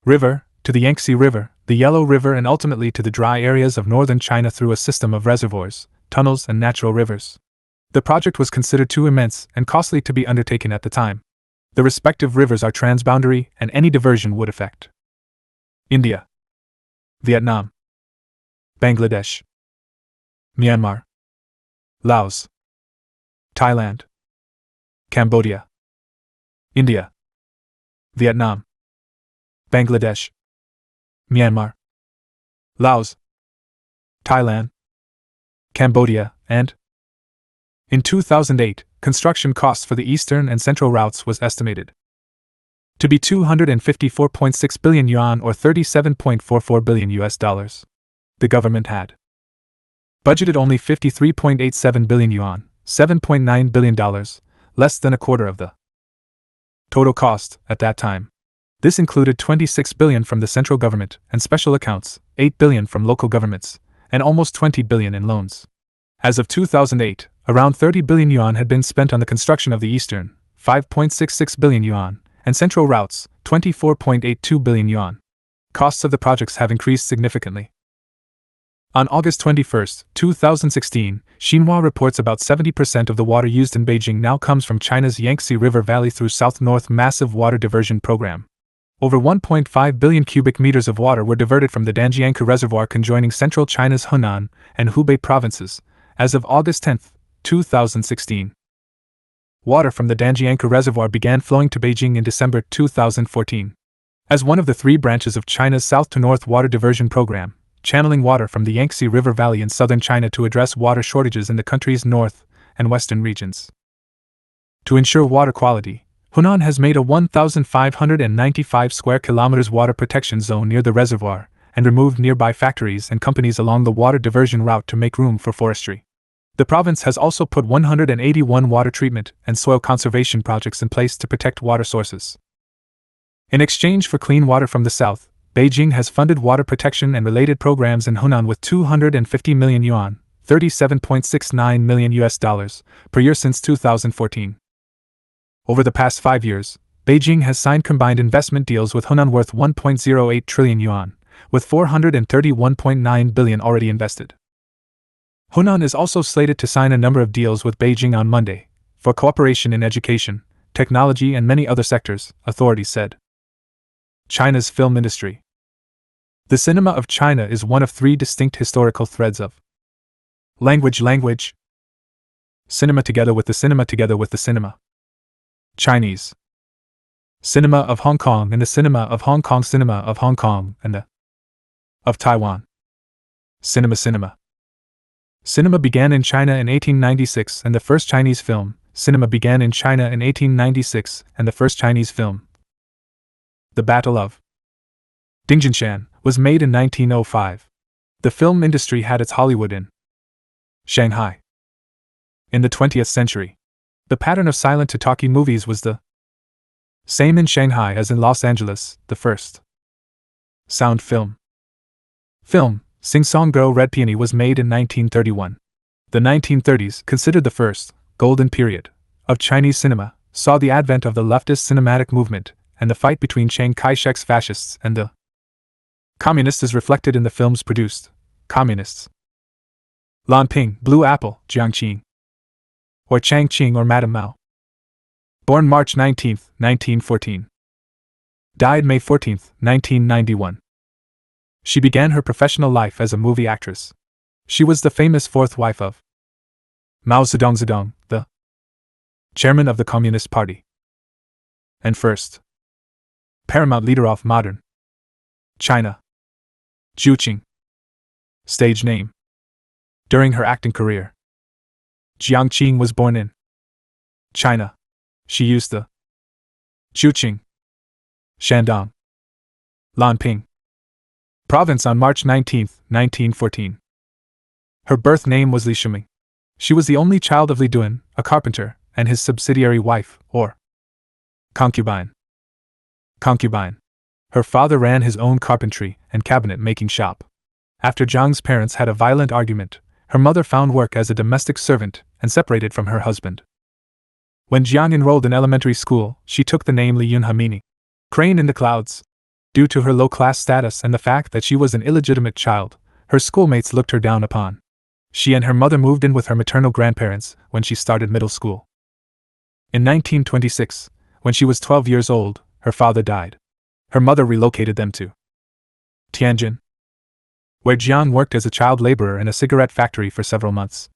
River, to the Yangtze River, the Yellow River, and ultimately to the dry areas of northern China through a system of reservoirs, tunnels, and natural rivers. The project was considered too immense and costly to be undertaken at the time. The respective rivers are transboundary, and any diversion would affect India, Vietnam, Bangladesh, Myanmar, Laos, Thailand, Cambodia, India, Vietnam, Bangladesh, Myanmar, Laos, Thailand, Cambodia, and in 2008, construction costs for the eastern and central routes was estimated to be 254.6 billion yuan or $37.44 billion US dollars. The government had budgeted only 53.87 billion yuan, $7.9 billion, less than a quarter of the total cost at that time. This included 26 billion from the central government and special accounts, 8 billion from local governments, and almost 20 billion in loans. As of 2008, around 30 billion yuan had been spent on the construction of the eastern, 5.66 billion yuan, and central routes, 24.82 billion yuan. Costs of the projects have increased significantly. On August 21, 2016, Xinhua reports about 70% of the water used in Beijing now comes from China's Yangtze River Valley through South-North Massive Water Diversion Program. Over 1.5 billion cubic meters of water were diverted from the Danjiangkou Reservoir conjoining central China's Hunan and Hubei provinces, as of August 10, 2016. Water from the Danjiangkou Reservoir began flowing to Beijing in December 2014. As one of the 3 branches of China's south-to-north water diversion program, channeling water from the Yangtze River Valley in southern China to address water shortages in the country's north and western regions. To ensure water quality, Hunan has made a 1,595 square kilometers water protection zone near the reservoir and removed nearby factories and companies along the water diversion route to make room for forestry. The province has also put 181 water treatment and soil conservation projects in place to protect water sources. In exchange for clean water from the south, Beijing has funded water protection and related programs in Hunan with 250 million yuan, $37.69 million US dollars, per year since 2014. Over the past 5 years, Beijing has signed combined investment deals with Hunan worth 1.08 trillion yuan, with 431.9 billion already invested. Hunan is also slated to sign a number of deals with Beijing on Monday, for cooperation in education, technology, and many other sectors, authorities said. China's film industry. The cinema of China is one of 3 distinct historical threads of language, cinema together with the cinema, Chinese cinema of Hong Kong and the cinema of Hong Kong, and the of Taiwan. Cinema. Cinema began in China in 1896, and the first Chinese film, cinema began in China in 1896, and the first Chinese film, The Battle of Dingjinshan, was made in 1905. The film industry had its Hollywood in Shanghai. In the 20th century, the pattern of silent to talkie movies was the same in Shanghai as in Los Angeles. The first sound film, Sing Song Girl Red Peony, was made in 1931. The 1930s, considered the first golden period of Chinese cinema, saw the advent of the leftist cinematic movement, and the fight between Chiang Kai-shek's fascists and the communists is reflected in the films produced. Communists. Lan Ping, Blue Apple, Jiang Qing. Or Chang Qing or Madame Mao. Born March 19, 1914. Died May 14, 1991. She began her professional life as a movie actress. She was the famous fourth wife of Mao Zedong, the chairman of the Communist Party, and first paramount leader of modern China. Zhu Qing. Stage name. During her acting career, Jiang Qing was born in China. She used the Zhu Qing, Shandong, Lanping province on March 19, 1914. Her birth name was Li Shuming. She was the only child of Li Duan, a carpenter, and his subsidiary wife, or concubine. Her father ran his own carpentry and cabinet-making shop. After Jiang's parents had a violent argument, her mother found work as a domestic servant and separated from her husband. When Jiang enrolled in elementary school, she took the name Li Yunha, meaning crane in the clouds. Due to her low-class status and the fact that she was an illegitimate child, her schoolmates looked her down upon. She and her mother moved in with her maternal grandparents when she started middle school. In 1926, when she was 12 years old, her father died. Her mother relocated them to Tianjin, where Jiang worked as a child laborer in a cigarette factory for several months.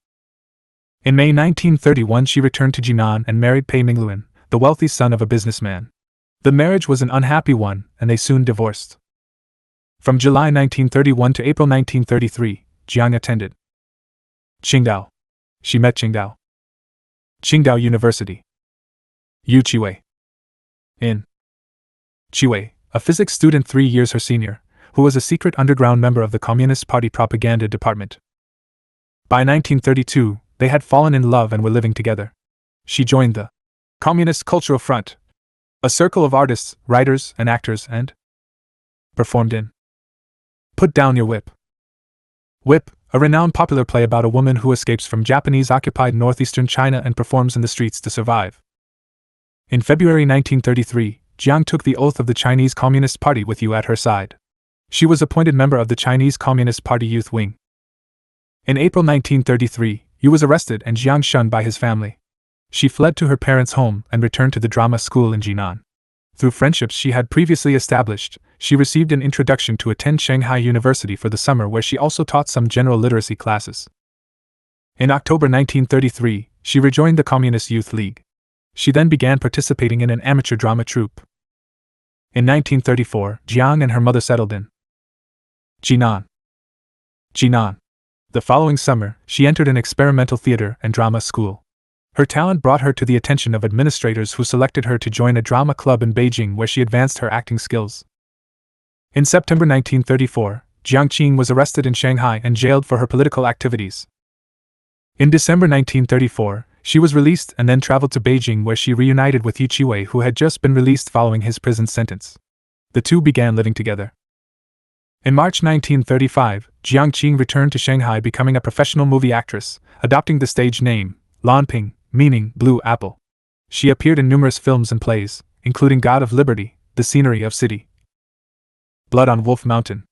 In May 1931, she returned to Jinan and married Pei Mingluan, the wealthy son of a businessman. The marriage was an unhappy one, and they soon divorced. From July 1931 to April 1933, Jiang attended Qingdao. She met Qingdao University. Yu Qiwei. In Qiwei, a physics student 3 years her senior, who was a secret underground member of the Communist Party propaganda department. By 1932, they had fallen in love and were living together. She joined the Communist Cultural Front, a circle of artists, writers, and actors, and performed in Put Down Your Whip. Whip, a renowned popular play about a woman who escapes from Japanese-occupied northeastern China and performs in the streets to survive. In February 1933, Jiang took the oath of the Chinese Communist Party with Yu at her side. She was appointed member of the Chinese Communist Party Youth Wing. In April 1933, Yu was arrested and Jiang shunned by his family. She fled to her parents' home and returned to the drama school in Jinan. Through friendships she had previously established, she received an introduction to attend Shanghai University for the summer, where she also taught some general literacy classes. In October 1933, she rejoined the Communist Youth League. She then began participating in an amateur drama troupe. In 1934, Jiang and her mother settled in Jinan. The following summer, she entered an experimental theater and drama school. Her talent brought her to the attention of administrators who selected her to join a drama club in Beijing, where she advanced her acting skills. In September 1934, Jiang Qing was arrested in Shanghai and jailed for her political activities. In December 1934, she was released and then traveled to Beijing, where she reunited with Yu Qiwei, who had just been released following his prison sentence. The two began living together. In March 1935, Jiang Qing returned to Shanghai, becoming a professional movie actress, adopting the stage name Lan Ping, meaning Blue Apple. She appeared in numerous films and plays, including God of Liberty, The Scenery of City, Blood on Wolf Mountain,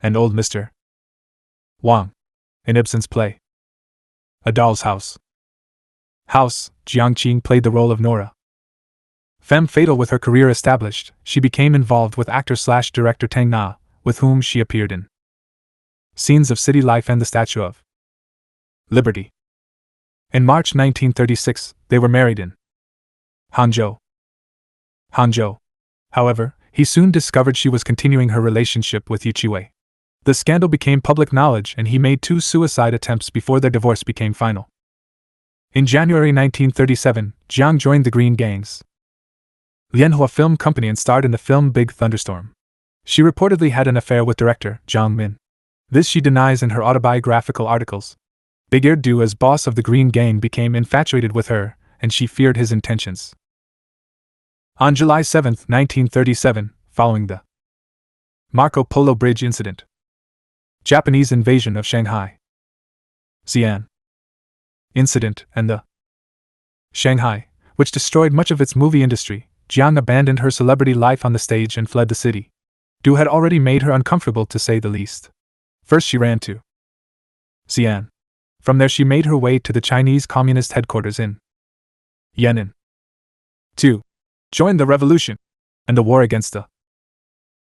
and Old Mr. Wang, in Ibsen's play A Doll's House. Jiang Qing played the role of Nora. Femme fatale. With her career established, she became involved with actor/director Tang Na, with whom she appeared in scenes of city life and the Statue of Liberty. In March 1936, they were married in Hangzhou. However, he soon discovered she was continuing her relationship with Yu Qiwei. The scandal became public knowledge and he made 2 suicide attempts before their divorce became final. In January 1937, Jiang joined the Green Gang's Lianhua Film Company and starred in the film Big Thunderstorm. She reportedly had an affair with director Zhang Min. This she denies in her autobiographical articles. Big Du, as boss of the Green Gang, became infatuated with her, and she feared his intentions. On July 7, 1937, following the Marco Polo Bridge incident, Japanese invasion of Shanghai, Xi'an incident, and the Shanghai, which destroyed much of its movie industry, Jiang abandoned her celebrity life on the stage and fled the city. Du had already made her uncomfortable, to say the least. First she ran to Xi'an. From there she made her way to the Chinese Communist headquarters in Yan'an. 2. Joined the revolution and the war against the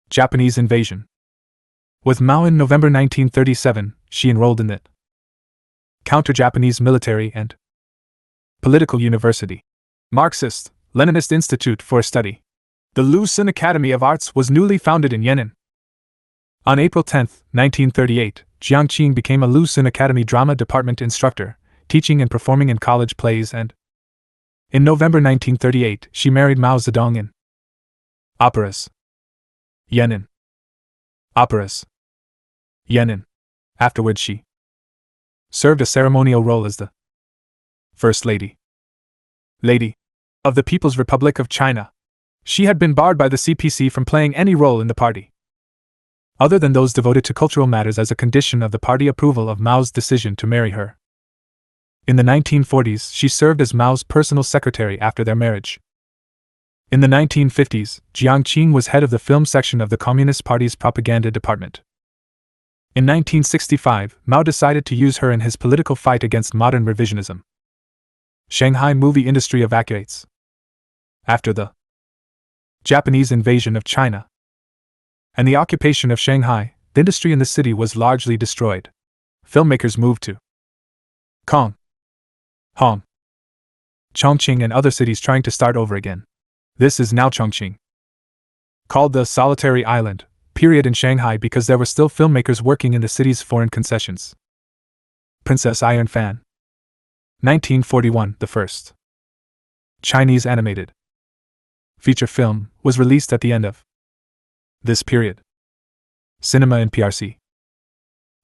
Japanese invasion. With Mao in November 1937, she enrolled in the Counter-Japanese Military and Political University, Marxist-Leninist Institute for Study. The Lu Xun Academy of Arts was newly founded in Yan'an. On April 10, 1938, Jiang Qing became a Lu Xun Academy Drama Department instructor, teaching and performing in college plays, and in November 1938, she married Mao Zedong in operas. Yan'an. Operas. Yan'an. Afterwards she served a ceremonial role as the First Lady of the People's Republic of China. She had been barred by the CPC from playing any role in the party, other than those devoted to cultural matters, as a condition of the party approval of Mao's decision to marry her. In the 1940s, she served as Mao's personal secretary after their marriage. In the 1950s, Jiang Qing was head of the film section of the Communist Party's propaganda department. In 1965, Mao decided to use her in his political fight against modern revisionism. Shanghai movie industry evacuates. After the Japanese invasion of China and the occupation of Shanghai, the industry in the city was largely destroyed. Filmmakers moved to Kong, Hong, Chongqing, and other cities, trying to start over again. This is now Chongqing. Called the Solitary Island period in Shanghai because there were still filmmakers working in the city's foreign concessions. Princess Iron Fan. 1941, the first Chinese animated feature film, was released at the end of this period. Cinema in PRC.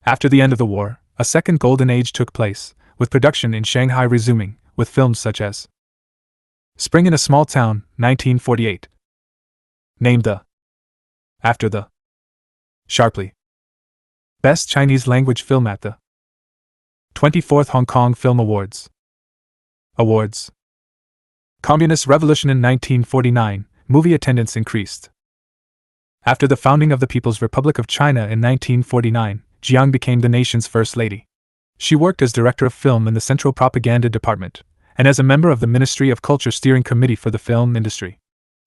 After the end of the war, a second golden age took place, with production in Shanghai resuming, with films such as Spring in a Small Town, 1948. Named after the Sharply Best Chinese Language Film at the 24th Hong Kong Film Awards. Communist Revolution in 1949, movie attendance increased. After the founding of the People's Republic of China in 1949, Jiang became the nation's First Lady. She worked as director of film in the Central Propaganda Department, and as a member of the Ministry of Culture Steering Committee for the film industry.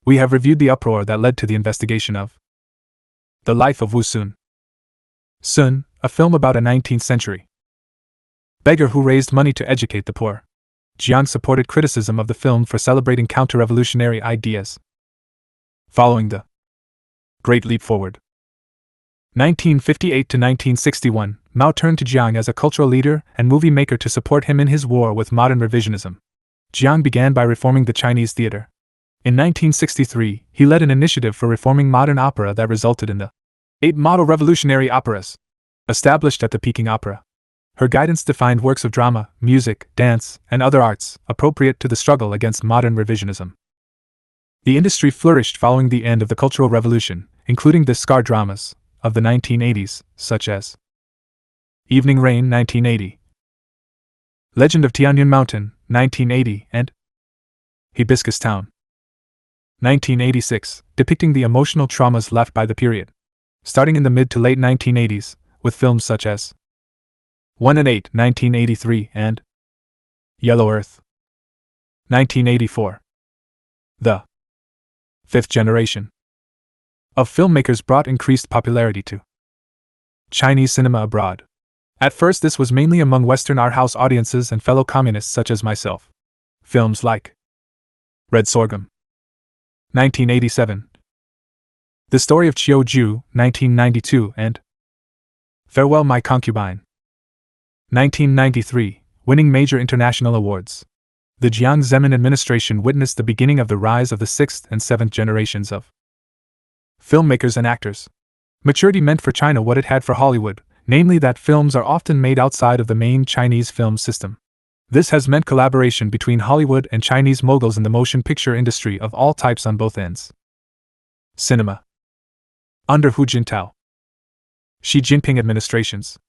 We have reviewed the uproar that led to the investigation of the life of Wu Sun. Sun, a film about a 19th century beggar who raised money to educate the poor. Jiang supported criticism of the film for celebrating counter-revolutionary ideas. Following the Great Leap Forward, 1958 to 1961, Mao turned to Jiang as a cultural leader and movie maker to support him in his war with modern revisionism. Jiang began by reforming the Chinese theater. In 1963, he led an initiative for reforming modern opera that resulted in the 8 model revolutionary operas established at the Peking Opera. Her guidance defined works of drama, music, dance, and other arts appropriate to the struggle against modern revisionism. The industry flourished following the end of the Cultural Revolution, including the scar dramas of the 1980s, such as Evening Rain 1980, Legend of Tianyun Mountain 1980, and Hibiscus Town 1986, depicting the emotional traumas left by the period. Starting in the mid to late 1980s, with films such as 1 and 8, 1983, and Yellow Earth, 1984. The fifth generation of filmmakers brought increased popularity to Chinese cinema abroad. At first, this was mainly among Western art house audiences and fellow communists such as myself. Films like Red Sorghum, 1987, The Story of Chiu Ju, 1992, and Farewell My Concubine, 1993, winning major international awards. The Jiang Zemin administration witnessed the beginning of the rise of the 6th and 7th generations of filmmakers and actors. Maturity meant for China what it had for Hollywood, namely that films are often made outside of the main Chinese film system. This has meant collaboration between Hollywood and Chinese moguls in the motion picture industry of all types on both ends. Cinema. Under Hu Jintao, Xi Jinping administrations.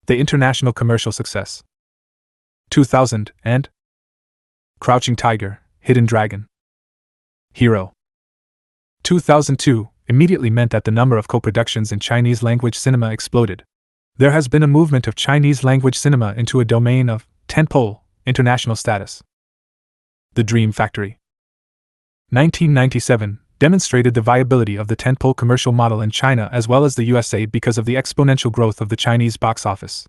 The international commercial success. 2000 and Crouching Tiger, Hidden Dragon. Hero. 2002 immediately meant that the number of co-productions in Chinese language cinema exploded. There has been a movement of Chinese language cinema into a domain of tentpole international status. The Dream Factory. 1997 demonstrated the viability of the tentpole commercial model in China as well as the USA because of the exponential growth of the Chinese box office.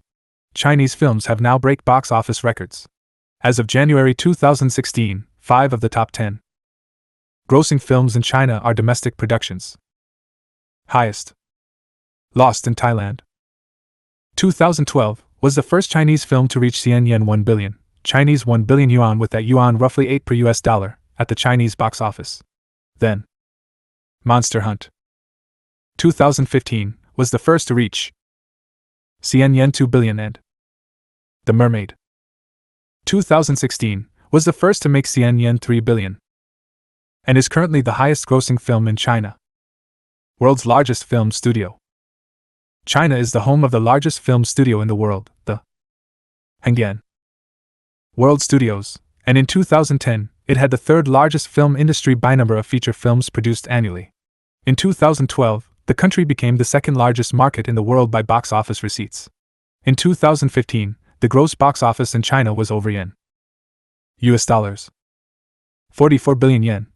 Chinese films have now break box office records. As of January 2016, 5 of the top 10 grossing films in China are domestic productions. Highest. Lost in Thailand. 2012 was the first Chinese film to reach CNY 1 billion, Chinese 1 billion yuan, with that yuan roughly 8 per US dollar, at the Chinese box office. Then, Monster Hunt. 2015 was the first to reach CNY 2 billion, and The Mermaid. 2016 was the first to make CNY 3 billion, and is currently the highest grossing film in China. World's largest film studio. China is the home of the largest film studio in the world, the Hengdian World Studios, and in 2010, it had the third largest film industry by number of feature films produced annually. In 2012, the country became the second largest market in the world by box office receipts. In 2015, the gross box office in China was over US dollars 44 billion yen,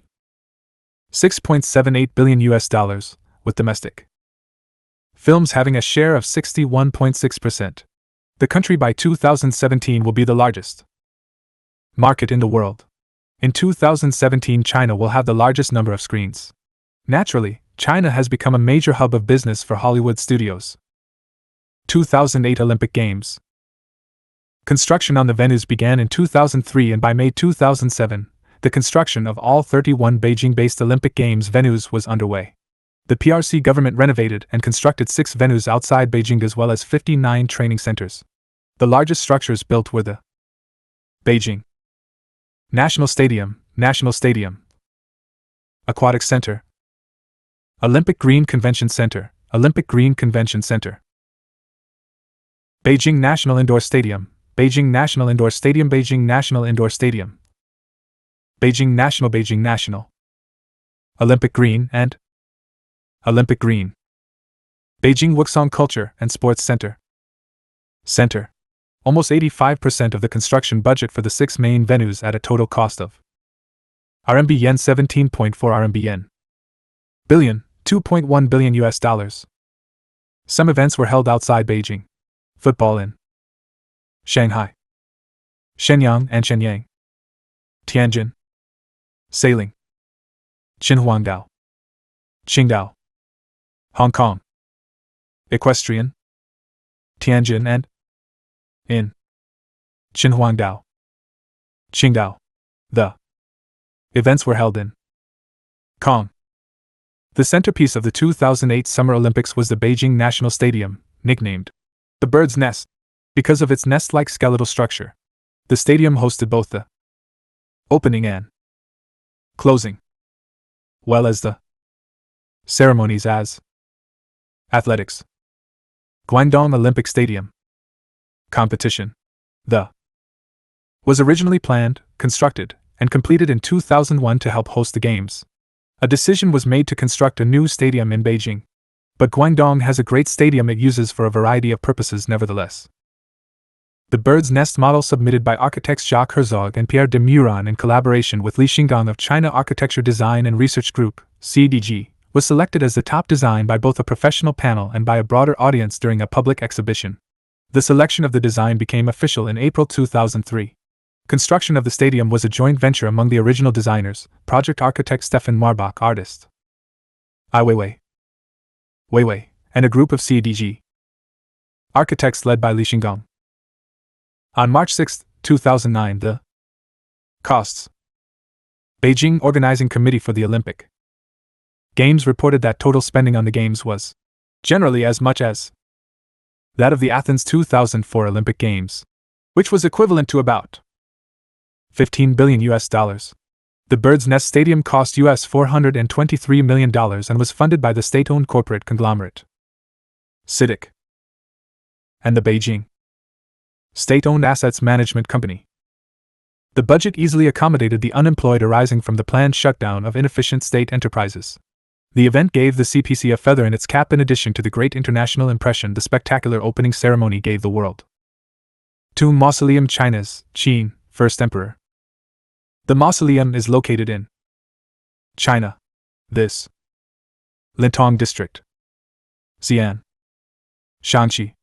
6.78 billion US dollars, with domestic films having a share of 61.6%. The country by 2017 will be the largest market in the world. In 2017, China will have the largest number of screens. Naturally, China has become a major hub of business for Hollywood studios. 2008 Olympic Games. Construction on the venues began in 2003, and by May 2007, the construction of all 31 Beijing-based Olympic Games venues was underway. The PRC government renovated and constructed 6 venues outside Beijing as well as 59 training centers. The largest structures built were the Beijing National Stadium, Aquatic Center, Olympic Green Convention Center, Beijing National Indoor Stadium, Beijing National Indoor Stadium, Beijing National, Olympic Green, and Olympic Green. Beijing Wuxong Culture and Sports Center. Almost 85% of the construction budget for the 6 main venues at a total cost of RMB yen 17.4 RMB yen billion, 2.1 billion US dollars. Some events were held outside Beijing. Football in Shanghai, Shenyang and Shenyang, Tianjin, sailing, Qinhuangdao, Qingdao, Hong Kong, equestrian, Tianjin, and in Qinhuangdao, Qingdao. The events were held in Kong. The centerpiece of the 2008 Summer Olympics was the Beijing National Stadium, nicknamed the Bird's Nest because of its nest-like skeletal structure. The stadium hosted both the opening and closing, well as the ceremonies as athletics. Guangdong Olympic Stadium competition. The was originally planned, constructed, and completed in 2001 to help host the Games. A decision was made to construct a new stadium in Beijing. But Guangdong has a great stadium it uses for a variety of purposes nevertheless. The Bird's Nest model, submitted by architects Jacques Herzog and Pierre de Meuron in collaboration with Li Xingang of China Architecture Design and Research Group, CDG, was selected as the top design by both a professional panel and by a broader audience during a public exhibition. The selection of the design became official in April 2003. Construction of the stadium was a joint venture among the original designers, project architect Stefan Marbach, artist Ai Weiwei, and a group of CDG architects led by Li Xingang. On March 6, 2009, the costs Beijing Organizing Committee for the Olympic Games reported that total spending on the Games was generally as much as that of the Athens 2004 Olympic Games, which was equivalent to about 15 billion US dollars. The Bird's Nest Stadium cost US $423 million and was funded by the state-owned corporate conglomerate CITIC and the Beijing State-Owned Assets Management Company. The budget easily accommodated the unemployed arising from the planned shutdown of inefficient state enterprises. The event gave the CPC a feather in its cap in addition to the great international impression the spectacular opening ceremony gave the world. Tomb Mausoleum China's Qin, First Emperor. The mausoleum is located in China. This Lintong District. Xi'an. Shanxi.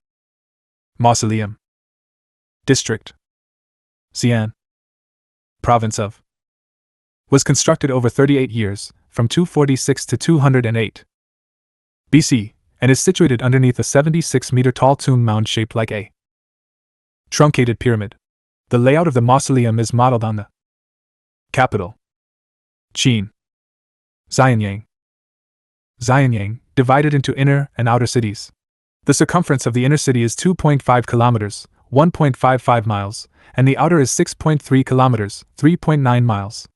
Mausoleum. District. Xi'an. Province of. Was constructed over 38 years, from 246 to 208 BC, and is situated underneath a 76-meter-tall tomb mound shaped like a truncated pyramid. The layout of the mausoleum is modeled on the capital, Qin. Xianyang. Xianyang, divided into inner and outer cities. The circumference of the inner city is 2.5 kilometers, 1.55 miles, and the outer is 6.3 kilometers, 3.9 miles.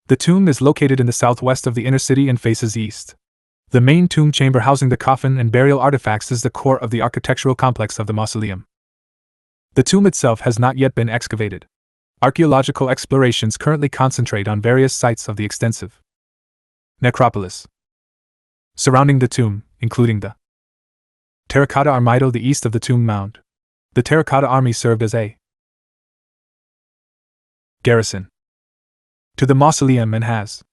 The tomb is located in the southwest of the inner city and faces east. The main tomb chamber housing the coffin and burial artifacts is the core of the architectural complex of the mausoleum. The tomb itself has not yet been excavated. Archaeological explorations currently concentrate on various sites of the extensive necropolis surrounding the tomb, including the Terracotta Armidal the east of the tomb mound. The Terracotta Army served as a garrison to the mausoleum and has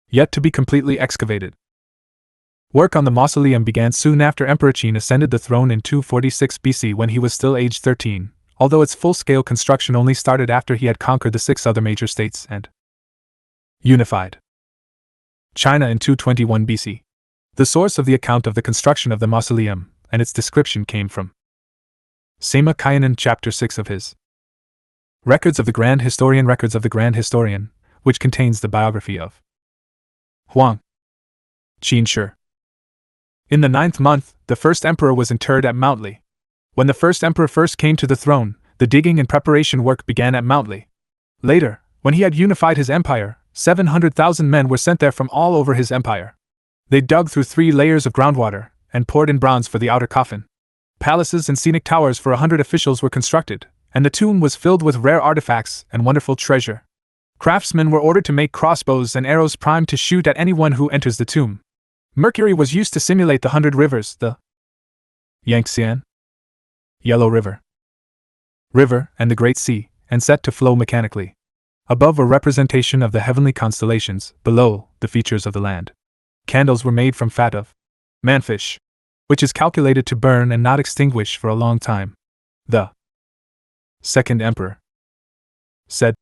yet to be completely excavated. Work on the mausoleum began soon after Emperor Qin ascended the throne in 246 BC when he was still aged 13, although its full-scale construction only started after he had conquered the 6 other major states and unified China in 221 BC. The source of the account of the construction of the mausoleum and its description came from Sema Kainan chapter 6 of his Records of the Grand Historian, which contains the biography of Huang Qin. In the 9th month, the first emperor was interred at Mount Li. When the first emperor first came to the throne, the digging and preparation work began at Mount Li. Later, when he had unified his empire, 700,000 men were sent there from all over his empire. They dug through 3 layers of groundwater and poured in bronze for the outer coffin. Palaces and scenic towers for 100 officials were constructed, and the tomb was filled with rare artifacts and wonderful treasure. Craftsmen were ordered to make crossbows and arrows primed to shoot at anyone who enters the tomb. Mercury was used to simulate the 100 rivers, the Yangtze, Yellow River, and the Great Sea, and set to flow mechanically. Above were representation of the heavenly constellations, below, the features of the land. Candles were made from fat of manfish, which is calculated to burn and not extinguish for a long time. The second emperor said,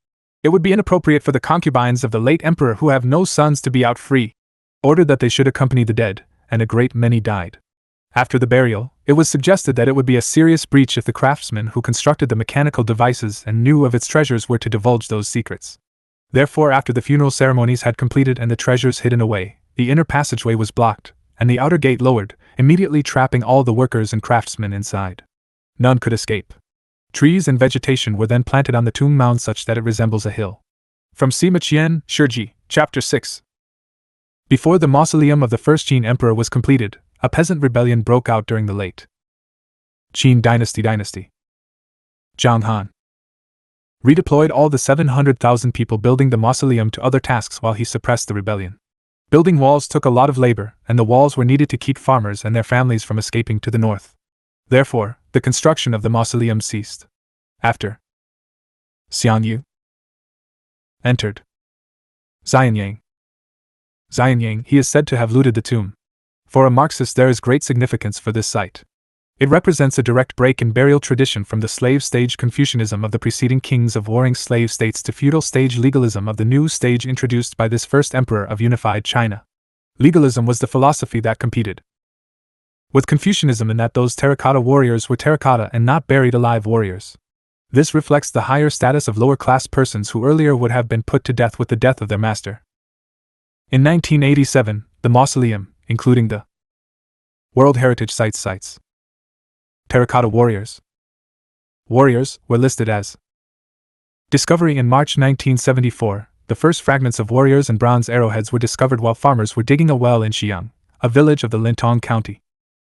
"It would be inappropriate for the concubines of the late emperor who have no sons to be out free," ordered that they should accompany the dead, and a great many died. After the burial, it was suggested that it would be a serious breach if the craftsmen who constructed the mechanical devices and knew of its treasures were to divulge those secrets. Therefore, after the funeral ceremonies had completed and the treasures hidden away, the inner passageway was blocked, and the outer gate lowered, immediately trapping all the workers and craftsmen inside. None could escape. Trees and vegetation were then planted on the tomb mound such that it resembles a hill. From Sima Qian, Shiji, Chapter 6. Before the mausoleum of the first Qin emperor was completed, a peasant rebellion broke out during the late Qin dynasty. Zhang Han redeployed all the 700,000 people building the mausoleum to other tasks while he suppressed the rebellion. Building walls took a lot of labor, and the walls were needed to keep farmers and their families from escaping to the north. Therefore, the construction of the mausoleum ceased. After Xiang Yu entered Xianyang, he is said to have looted the tomb. For a Marxist, there is great significance for this site. It represents a direct break in burial tradition from the slave stage Confucianism of the preceding kings of warring slave states to feudal stage legalism of the new stage introduced by this first emperor of unified China. Legalism was the philosophy that competed with Confucianism in that those terracotta warriors were terracotta and not buried alive warriors. This reflects the higher status of lower-class persons who earlier would have been put to death with the death of their master. In 1987, the mausoleum, including the World Heritage sites, terracotta warriors, were listed as discovery. In March 1974, the first fragments of warriors and bronze arrowheads were discovered while farmers were digging a well in Xiang, a village of the Lintong County.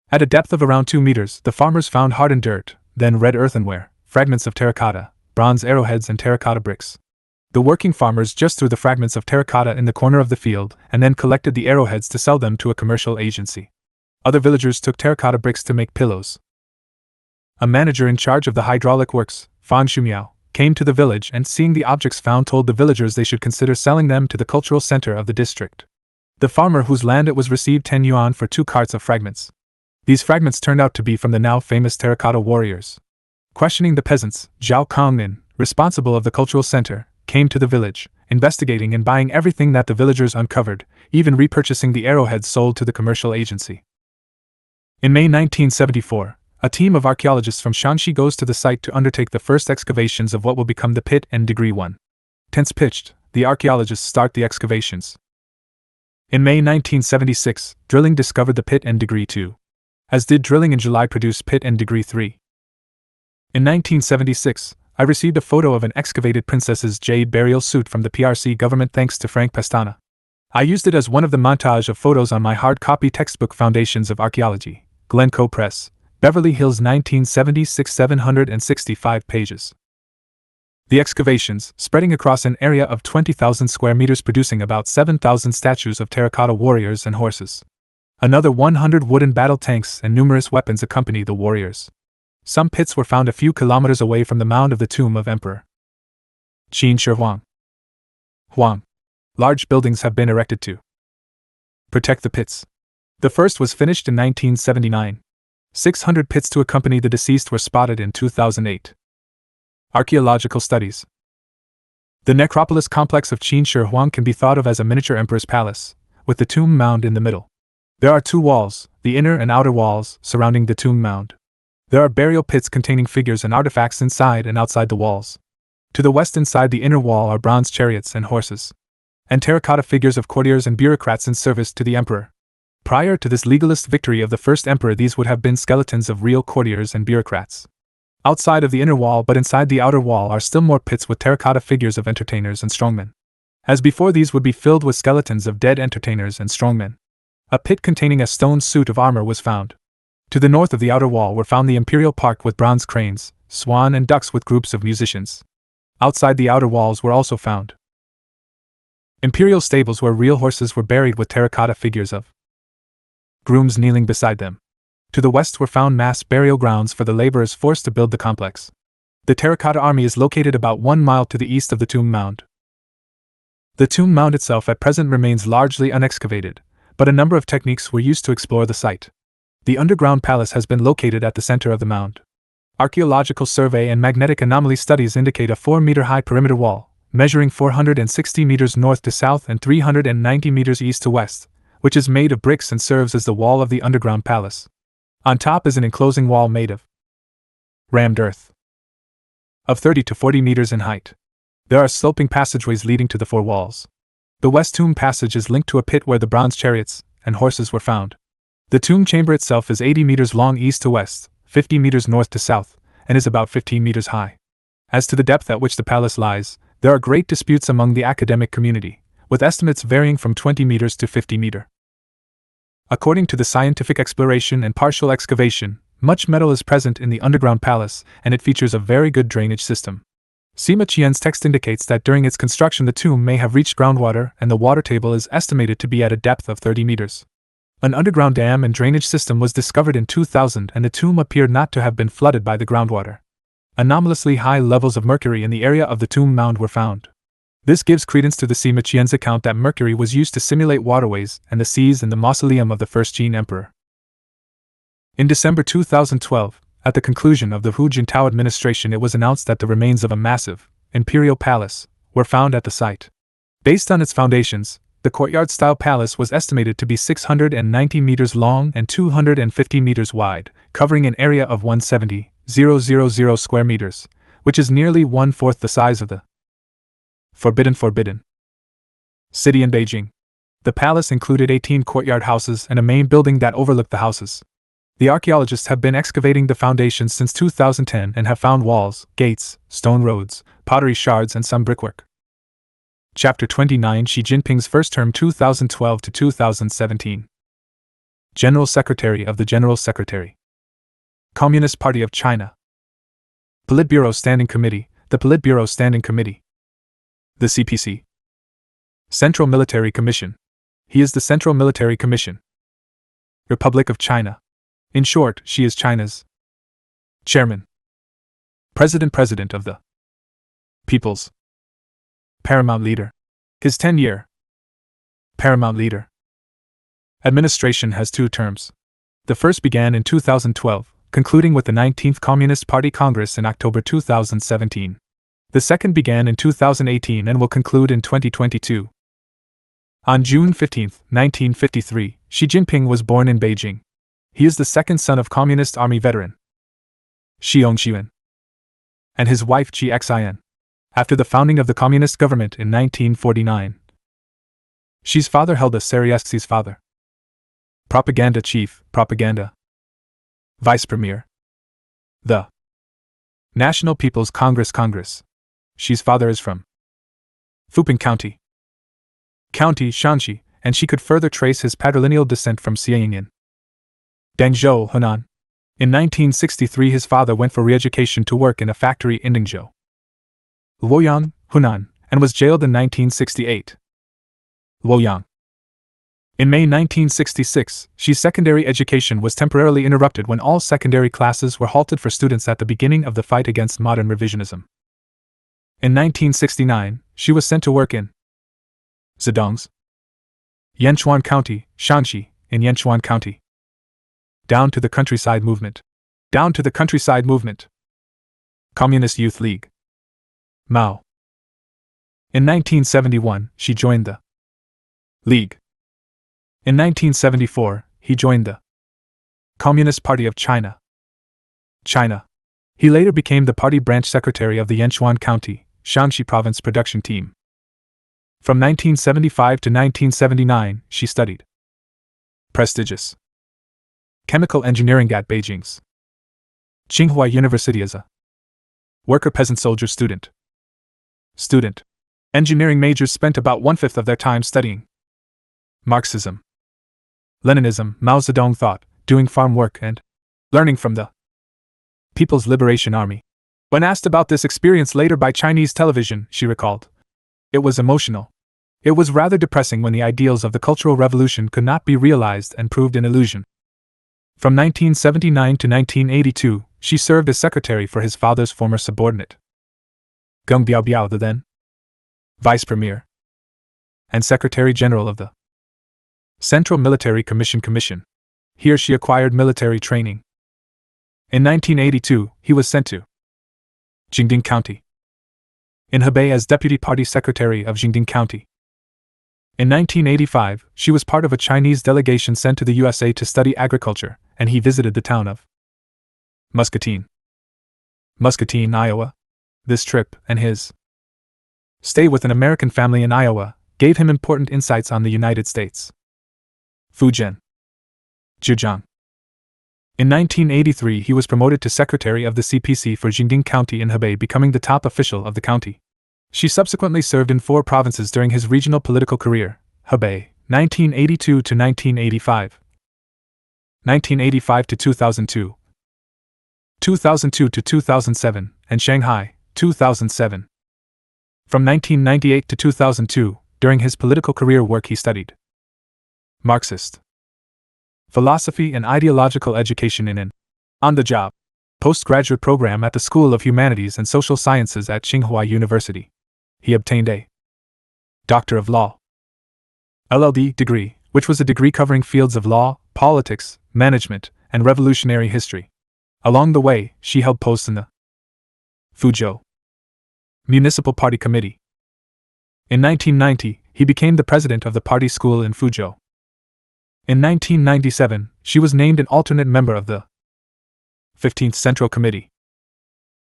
At a depth of around 2 meters, the farmers found hardened dirt, then red earthenware, fragments of terracotta, bronze arrowheads and terracotta bricks. The working farmers just threw the fragments of terracotta in the corner of the field and then collected the arrowheads to sell them to a commercial agency. Other villagers took terracotta bricks to make pillows. A manager in charge of the hydraulic works, Fan Shumiao, came to the village and, seeing the objects found, told the villagers they should consider selling them to the cultural center of the district. The farmer whose land it was received 10 yuan for 2 carts of fragments. These fragments turned out to be from the now famous terracotta warriors. Questioning the peasants, Zhao Kongnin, responsible of the cultural center, came to the village, investigating and buying everything that the villagers uncovered, even repurchasing the arrowheads sold to the commercial agency. In May 1974, a team of archaeologists from Shanxi goes to the site to undertake the first excavations of what will become the pit and Degree 1. Tents pitched, the archaeologists start the excavations. In May 1976, drilling discovered the pit and Degree 2. As did drilling in July produce pit and Degree 3. In 1976, I received a photo of an excavated princess's jade burial suit from the PRC government thanks to Frank Pastana. I used it as one of the montage of photos on my hard copy textbook Foundations of Archaeology, Glencoe Press, Beverly Hills 1976, 765 pages. The excavations, spreading across an area of 20,000 square meters, producing about 7,000 statues of terracotta warriors and horses. Another 100 wooden battle tanks and numerous weapons accompany the warriors. Some pits were found a few kilometers away from the mound of the tomb of Emperor Qin Shi Huang. Large buildings have been erected to protect the pits. The first was finished in 1979. 600 pits to accompany the deceased were spotted in 2008. Archaeological studies. The necropolis complex of Qin Shi Huang can be thought of as a miniature emperor's palace, with the tomb mound in the middle. There are 2 walls, the inner and outer walls, surrounding the tomb mound. There are burial pits containing figures and artifacts inside and outside the walls. To the west inside the inner wall are bronze chariots and horses, and terracotta figures of courtiers and bureaucrats in service to the emperor. Prior to this legalist victory of the first emperor, these would have been skeletons of real courtiers and bureaucrats. Outside of the inner wall but inside the outer wall are still more pits with terracotta figures of entertainers and strongmen. As before, these would be filled with skeletons of dead entertainers and strongmen. A pit containing a stone suit of armor was found. To the north of the outer wall were found the imperial park with bronze cranes, swan and ducks with groups of musicians. Outside the outer walls were also found imperial stables where real horses were buried with terracotta figures of grooms kneeling beside them. To the west were found mass burial grounds for the laborers forced to build the complex. The terracotta army is located about 1 mile to the east of the tomb mound. The tomb mound itself at present remains largely unexcavated, but a number of techniques were used to explore the site. The underground palace has been located at the center of the mound. Archaeological survey and magnetic anomaly studies indicate a 4-meter-high perimeter wall, measuring 460 meters north to south and 390 meters east to west, which is made of bricks and serves as the wall of the underground palace. On top is an enclosing wall made of rammed earth, of 30 to 40 meters in height. There are sloping passageways leading to the 4 walls. The west tomb passage is linked to a pit where the bronze chariots and horses were found. The tomb chamber itself is 80 meters long east to west, 50 meters north to south, and is about 15 meters high. As to the depth at which the palace lies, there are great disputes among the academic community, with estimates varying from 20 meters to 50 meters. According to the scientific exploration and partial excavation, much metal is present in the underground palace, and it features a very good drainage system. Sima Qian's text indicates that during its construction the tomb may have reached groundwater, and the water table is estimated to be at a depth of 30 meters. An underground dam and drainage system was discovered in 2000, and the tomb appeared not to have been flooded by the groundwater. Anomalously high levels of mercury in the area of the tomb mound were found. This gives credence to the Sima Qian's account that mercury was used to simulate waterways and the seas in the mausoleum of the first Qin emperor. In December 2012, at the conclusion of the Hu Jintao administration, it was announced that the remains of a massive imperial palace were found at the site. Based on its foundations, the courtyard-style palace was estimated to be 690 meters long and 250 meters wide, covering an area of 170,000 square meters, which is nearly 1/4 the size of the Forbidden City in Beijing. The palace included 18 courtyard houses and a main building that overlooked the houses. The archaeologists have been excavating the foundations since 2010 and have found walls, gates, stone roads, pottery shards, and some brickwork. Chapter 29, Xi Jinping's first term 2012 to 2017. General Secretary of the General Secretary. Communist Party of China. Politburo Standing Committee, the Politburo Standing Committee. The CPC. Central Military Commission. He is the Central Military Commission. Republic of China. In short, she is China's Chairman. President of the People's Paramount Leader. His 10-year Paramount Leader administration has 2 terms. The first began in 2012, concluding with the 19th Communist Party Congress in October 2017. The second began in 2018 and will conclude in 2022. On June 15, 1953, Xi Jinping was born in Beijing. He is the second son of Communist Army veteran Xi Yongxian and his wife Ji Xin. After the founding of the Communist government in 1949, Xi's father held the Sereyevsky's father. Propaganda Chief, Propaganda Vice Premier. The National People's Congress. Xi's father is from Fuping County, Shanxi, and she could further trace his patrilineal descent from Xianying, Dengzhou, Hunan. In 1963 his father went for re-education to work in a factory in Dengzhou, Luoyang, Hunan, and was jailed in 1968. Luoyang. In May 1966, Xi's secondary education was temporarily interrupted when all secondary classes were halted for students at the beginning of the fight against modern revisionism. In 1969, she was sent to work in Zhejiang's Yanchuan County, Shanxi, in Yanchuan County. Down to the Countryside Movement. Communist Youth League. Mao. In 1971, she joined the League. In 1974, he joined the Communist Party of China. He later became the party branch secretary of the Yanchuan County, Shanxi Province production team. From 1975 to 1979, she studied prestigious chemical engineering at Beijing's Tsinghua University as a worker peasant soldier student. Engineering majors spent about 1/5 of their time studying Marxism, Leninism, Mao Zedong thought, doing farm work and learning from the People's Liberation Army. When asked about this experience later by Chinese television, she recalled, "It was emotional. It was rather depressing when the ideals of the Cultural Revolution could not be realized and proved an illusion." From 1979 to 1982, she served as secretary for his father's former subordinate, Geng Biaobiao, the then vice premier and secretary general of the Central Military Commission. Here she acquired military training. In 1982, he was sent to Jingding County in Hebei as deputy party secretary of Jingding County. In 1985, she was part of a Chinese delegation sent to the USA to study agriculture, and he visited the town of Muscatine, Iowa. This trip, and his stay with an American family in Iowa, gave him important insights on the United States. Fujian, Zhejiang. In 1983, he was promoted to secretary of the CPC for Jingding County in Hebei, becoming the top official of the county. She subsequently served in 4 provinces during his regional political career: Hebei, 1982 to 1985, 1985 to 2002, 2002 to 2007, and Shanghai, 2007. From 1998 to 2002, during his political career work he studied Marxist philosophy and ideological education in an on-the-job postgraduate program at the School of Humanities and Social Sciences at Tsinghua University. He obtained a Doctor of Law (LLD) degree, which was a degree covering fields of law, politics, management, and revolutionary history. Along the way, she held posts in the Fuzhou Municipal Party Committee. In 1990, he became the president of the party school in Fuzhou. In 1997, she was named an alternate member of the 15th Central Committee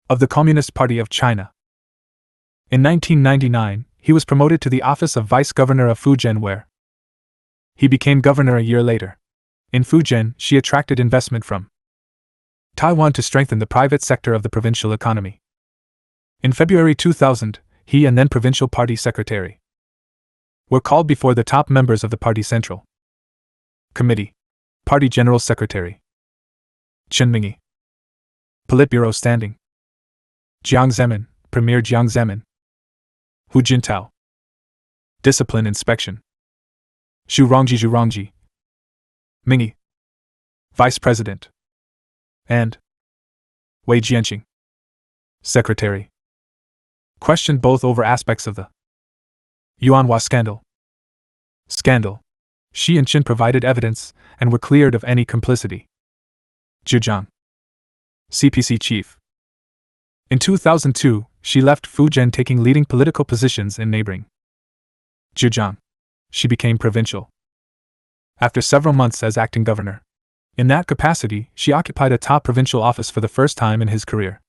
of the Communist Party of China. In 1999, he was promoted to the office of Vice Governor of Fujian, where he became governor a year later. In Fujian, she attracted investment from Taiwan to strengthen the private sector of the provincial economy. In February 2000, he and then provincial party secretary were called before the top members of the party central committee. Party General Secretary Chen Mingyi. Politburo Standing Jiang Zemin, Premier Jiang Zemin. Hu Jintao. Discipline inspection. Zhu Rongji. Mingyi. Vice President. And Wei Jianqing. Secretary. Questioned both over aspects of the Yuanhua scandal. Xi and Qin provided evidence and were cleared of any complicity. Zhujiang. CPC chief. In 2002, she left Fujian, taking leading political positions in neighboring Zhujiang. She became provincial after several months as acting governor. In that capacity, she occupied a top provincial office for the first time in his career.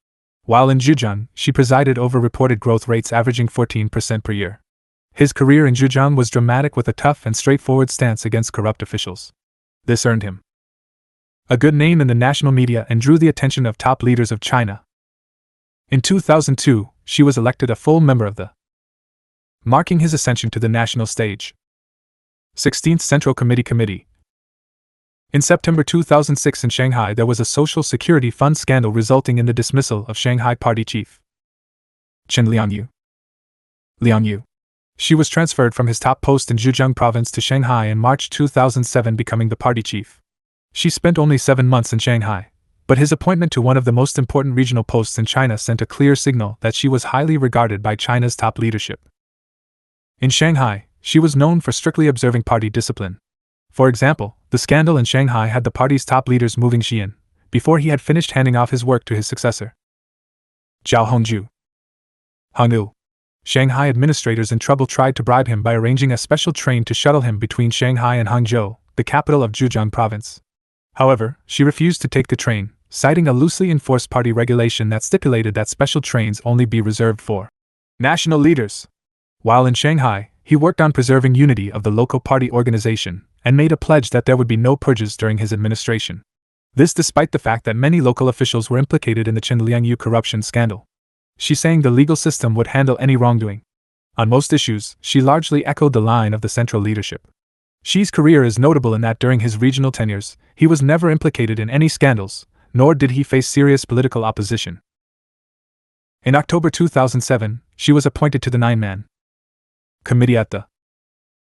While in Zhujiang, she presided over reported growth rates averaging 14% per year. His career in Zhujiang was dramatic, with a tough and straightforward stance against corrupt officials. This earned him a good name in the national media and drew the attention of top leaders of China. In 2002, she was elected a full member of the, marking his ascension to the national stage, 16th Central Committee. In September 2006 in Shanghai, there was a Social Security Fund scandal resulting in the dismissal of Shanghai Party chief Chen Liangyu. She was transferred from his top post in Zhejiang province to Shanghai in March 2007, becoming the party chief. She spent only 7 months in Shanghai, but his appointment to one of the most important regional posts in China sent a clear signal that she was highly regarded by China's top leadership. In Shanghai, she was known for strictly observing party discipline. For example, the scandal in Shanghai had the party's top leaders moving Xian before he had finished handing off his work to his successor, Zhao Hongyu. Shanghai administrators in trouble tried to bribe him by arranging a special train to shuttle him between Shanghai and Hangzhou, the capital of Zhejiang province. However, she refused to take the train, citing a loosely enforced party regulation that stipulated that special trains only be reserved for national leaders. While in Shanghai, he worked on preserving unity of the local party organization and made a pledge that there would be no purges during his administration. This despite the fact that many local officials were implicated in the Chen Liangyu corruption scandal. She saying the legal system would handle any wrongdoing. On most issues, she largely echoed the line of the central leadership. Xi's career is notable in that during his regional tenures, he was never implicated in any scandals, nor did he face serious political opposition. In October 2007, she was appointed to the 9-man committee at the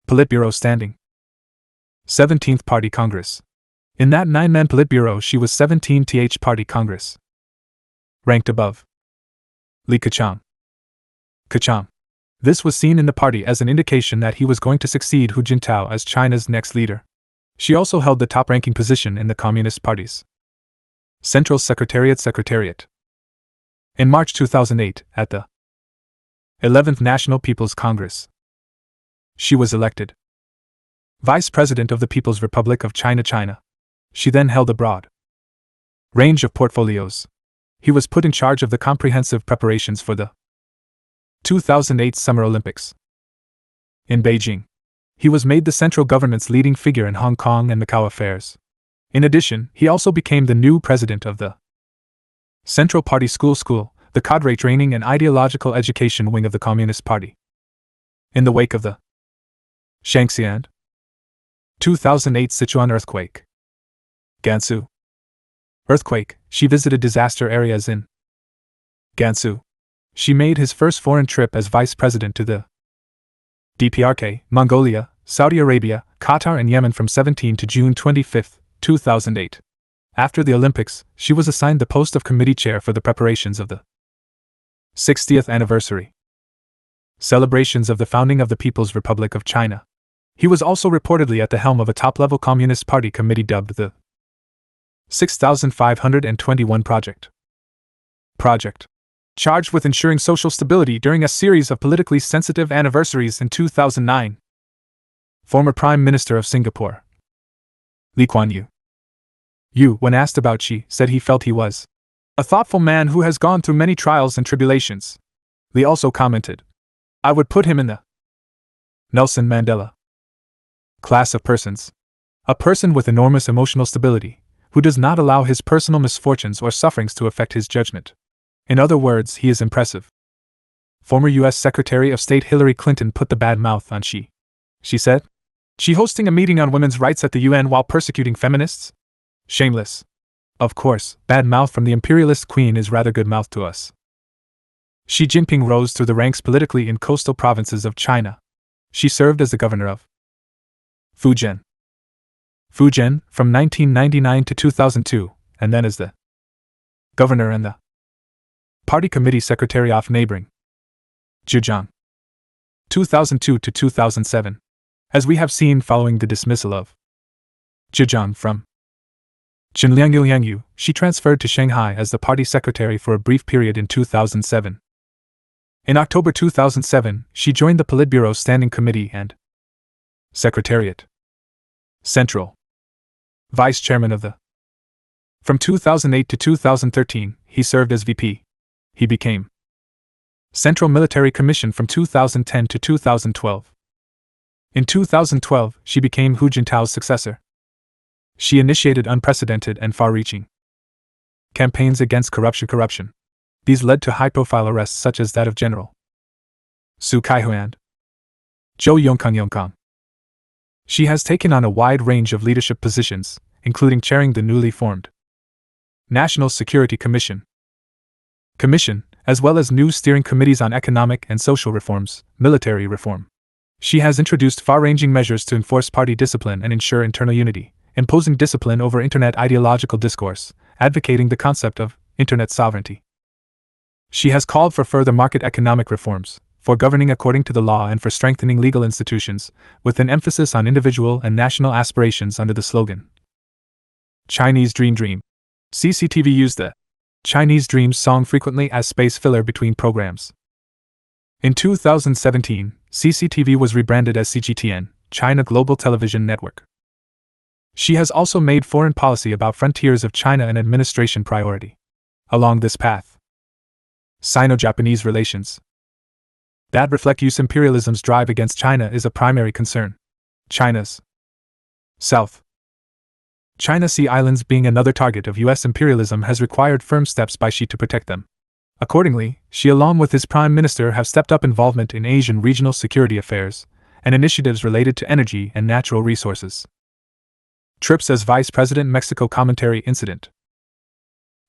Politburo standing 17th Party Congress. In that 9-man Politburo, she was 17th Party Congress, ranked above Li Keqiang. This was seen in the party as an indication that he was going to succeed Hu Jintao as China's next leader. She also held the top-ranking position in the Communist Party's Central Secretariat. In March 2008, at the 11th National People's Congress, she was elected Vice President of the People's Republic of China. She then held a broad range of portfolios. He was put in charge of the comprehensive preparations for the 2008 Summer Olympics in Beijing. He was made the central government's leading figure in Hong Kong and Macau affairs. In addition, he also became the new president of the Central Party School, the cadre training and ideological education wing of the Communist Party. In the wake of the Shaanxi 2008 Sichuan earthquake, Gansu earthquake, she visited disaster areas in Gansu. She made his first foreign trip as vice president to the DPRK, Mongolia, Saudi Arabia, Qatar and Yemen from 17 to June 25, 2008. After the Olympics, she was assigned the post of committee chair for the preparations of the 60th anniversary celebrations of the founding of the People's Republic of China. He was also reportedly at the helm of a top-level Communist Party committee dubbed the 6521 Project, charged with ensuring social stability during a series of politically sensitive anniversaries in 2009. Former Prime Minister of Singapore, Lee Kuan Yew, when asked about Xi, said he felt he was a thoughtful man who has gone through many trials and tribulations. Lee also commented, "I would put him in the Nelson Mandela class of persons. A person with enormous emotional stability, who does not allow his personal misfortunes or sufferings to affect his judgment. In other words, he is impressive." Former U.S. Secretary of State Hillary Clinton put the bad mouth on Xi. She said, "Xi hosting a meeting on women's rights at the UN while persecuting feminists? Shameless." Of course, bad mouth from the imperialist queen is rather good mouth to us. Xi Jinping rose through the ranks politically in coastal provinces of China. She served as the governor of Fujian from 1999 to 2002, and then as the governor and the party committee secretary of neighboring Zhejiang 2002 to 2007. As we have seen following the dismissal of Zhejiang from Xinjiang, she transferred to Shanghai as the party secretary for a brief period in 2007. In October 2007, she joined the Politburo Standing Committee and Secretariat Central Vice Chairman of the. From 2008 to 2013, he served as VP. He became Central Military Commission from 2010 to 2012. In 2012, she became Hu Jintao's successor. She initiated unprecedented and far-reaching campaigns against corruption. These led to high-profile arrests such as that of General Su Kaihu and Zhou Yongkang. She has taken on a wide range of leadership positions, including chairing the newly formed National Security Commission, as well as new steering committees on economic and social reforms, military reform. She has introduced far-ranging measures to enforce party discipline and ensure internal unity, imposing discipline over Internet ideological discourse, advocating the concept of Internet sovereignty. She has called for further market economic reforms, for governing according to the law and for strengthening legal institutions, with an emphasis on individual and national aspirations under the slogan Chinese Dream. CCTV used the Chinese Dream song frequently as space filler between programs. In 2017, CCTV was rebranded as CGTN, China Global Television Network. She has also made foreign policy about frontiers of China an administration priority. Along this path, Sino-Japanese relations that reflect US imperialism's drive against China is a primary concern. China's South China Sea Islands being another target of US imperialism has required firm steps by Xi to protect them. Accordingly, Xi along with his Prime Minister have stepped up involvement in Asian regional security affairs and initiatives related to energy and natural resources. Trips as Vice President Mexico commentary incident.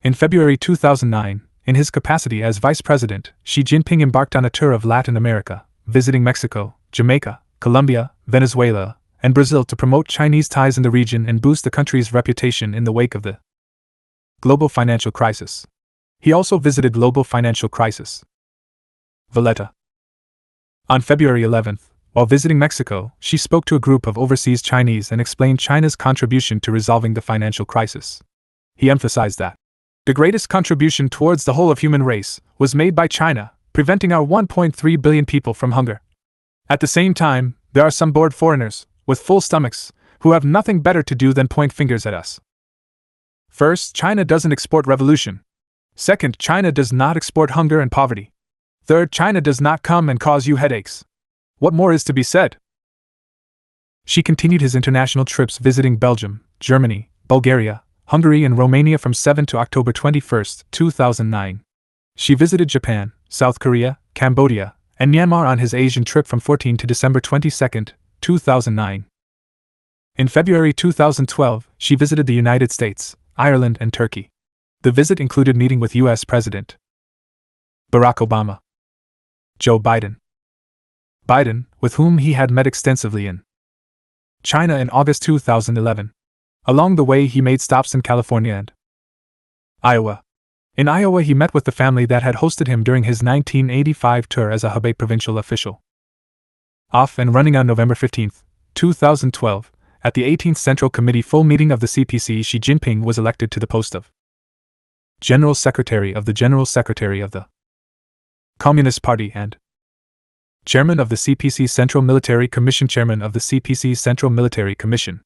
In February 2009, in his capacity as Vice President, Xi Jinping embarked on a tour of Latin America, visiting Mexico, Jamaica, Colombia, Venezuela, and Brazil to promote Chinese ties in the region and boost the country's reputation in the wake of the global financial crisis. He also visited global financial crisis Valletta. On February 11th, while visiting Mexico, she spoke to a group of overseas Chinese and explained China's contribution to resolving the financial crisis. He emphasized that the greatest contribution towards the whole of human race was made by China, preventing our 1.3 billion people from hunger. At the same time, there are some bored foreigners, with full stomachs, who have nothing better to do than point fingers at us. First, China doesn't export revolution. Second, China does not export hunger and poverty. Third, China does not come and cause you headaches. What more is to be said? Xi continued his international trips visiting Belgium, Germany, Bulgaria, Hungary and Romania from 7 to October 21, 2009. She visited Japan, South Korea, Cambodia, and Myanmar on his Asian trip from 14 to December 22, 2009. In February 2012, she visited the United States, Ireland and Turkey. The visit included meeting with U.S. President Barack Obama, Joe Biden, with whom he had met extensively in China in August 2011. Along the way he made stops in California and Iowa. In Iowa he met with the family that had hosted him during his 1985 tour as a Hebei provincial official. Off and running on November 15, 2012, at the 18th Central Committee full meeting of the CPC, Xi Jinping was elected to the post of General Secretary of the Communist Party and Chairman of the CPC Central Military Commission. Chairman of the CPC Central Military Commission.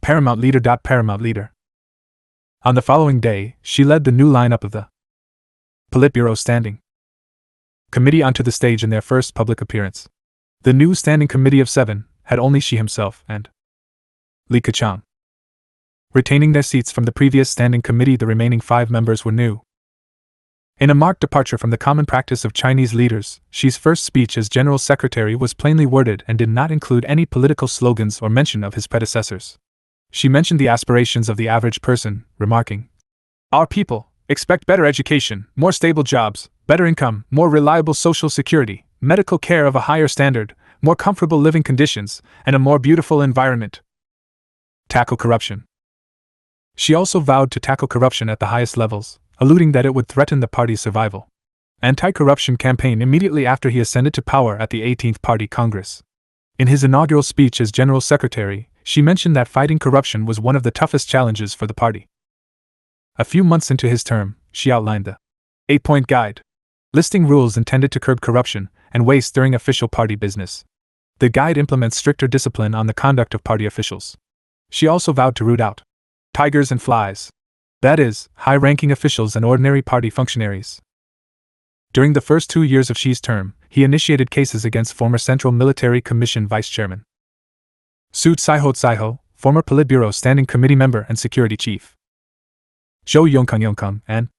Paramount Leader. On the following day, she led the new lineup of the Politburo Standing Committee onto the stage in their first public appearance. The new Standing Committee of 7 had only Xi himself and Li Keqiang retaining their seats from the previous Standing Committee. The remaining 5 members were new. In a marked departure from the common practice of Chinese leaders, Xi's first speech as General Secretary was plainly worded and did not include any political slogans or mention of his predecessors. She mentioned the aspirations of the average person, remarking, "Our people, Expect better education, more stable jobs, better income, more reliable social security, medical care of a higher standard, more comfortable living conditions, and a more beautiful environment. Tackle corruption. She also vowed to tackle corruption at the highest levels, alluding that it would threaten the party's survival. Anti-corruption campaign immediately after he ascended to power at the 18th Party Congress. In his inaugural speech as General Secretary, she mentioned that fighting corruption was one of the toughest challenges for the party. A few months into his term, she outlined the 8-point guide, listing rules intended to curb corruption and waste during official party business. The guide implements stricter discipline on the conduct of party officials. She also vowed to root out tigers and flies, that is, high-ranking officials and ordinary party functionaries. During the first 2 years of Xi's term, he initiated cases against former Central Military Commission Vice Chairman Su Tsaiho, former Politburo Standing Committee member and Security Chief Zhou Yongkang, and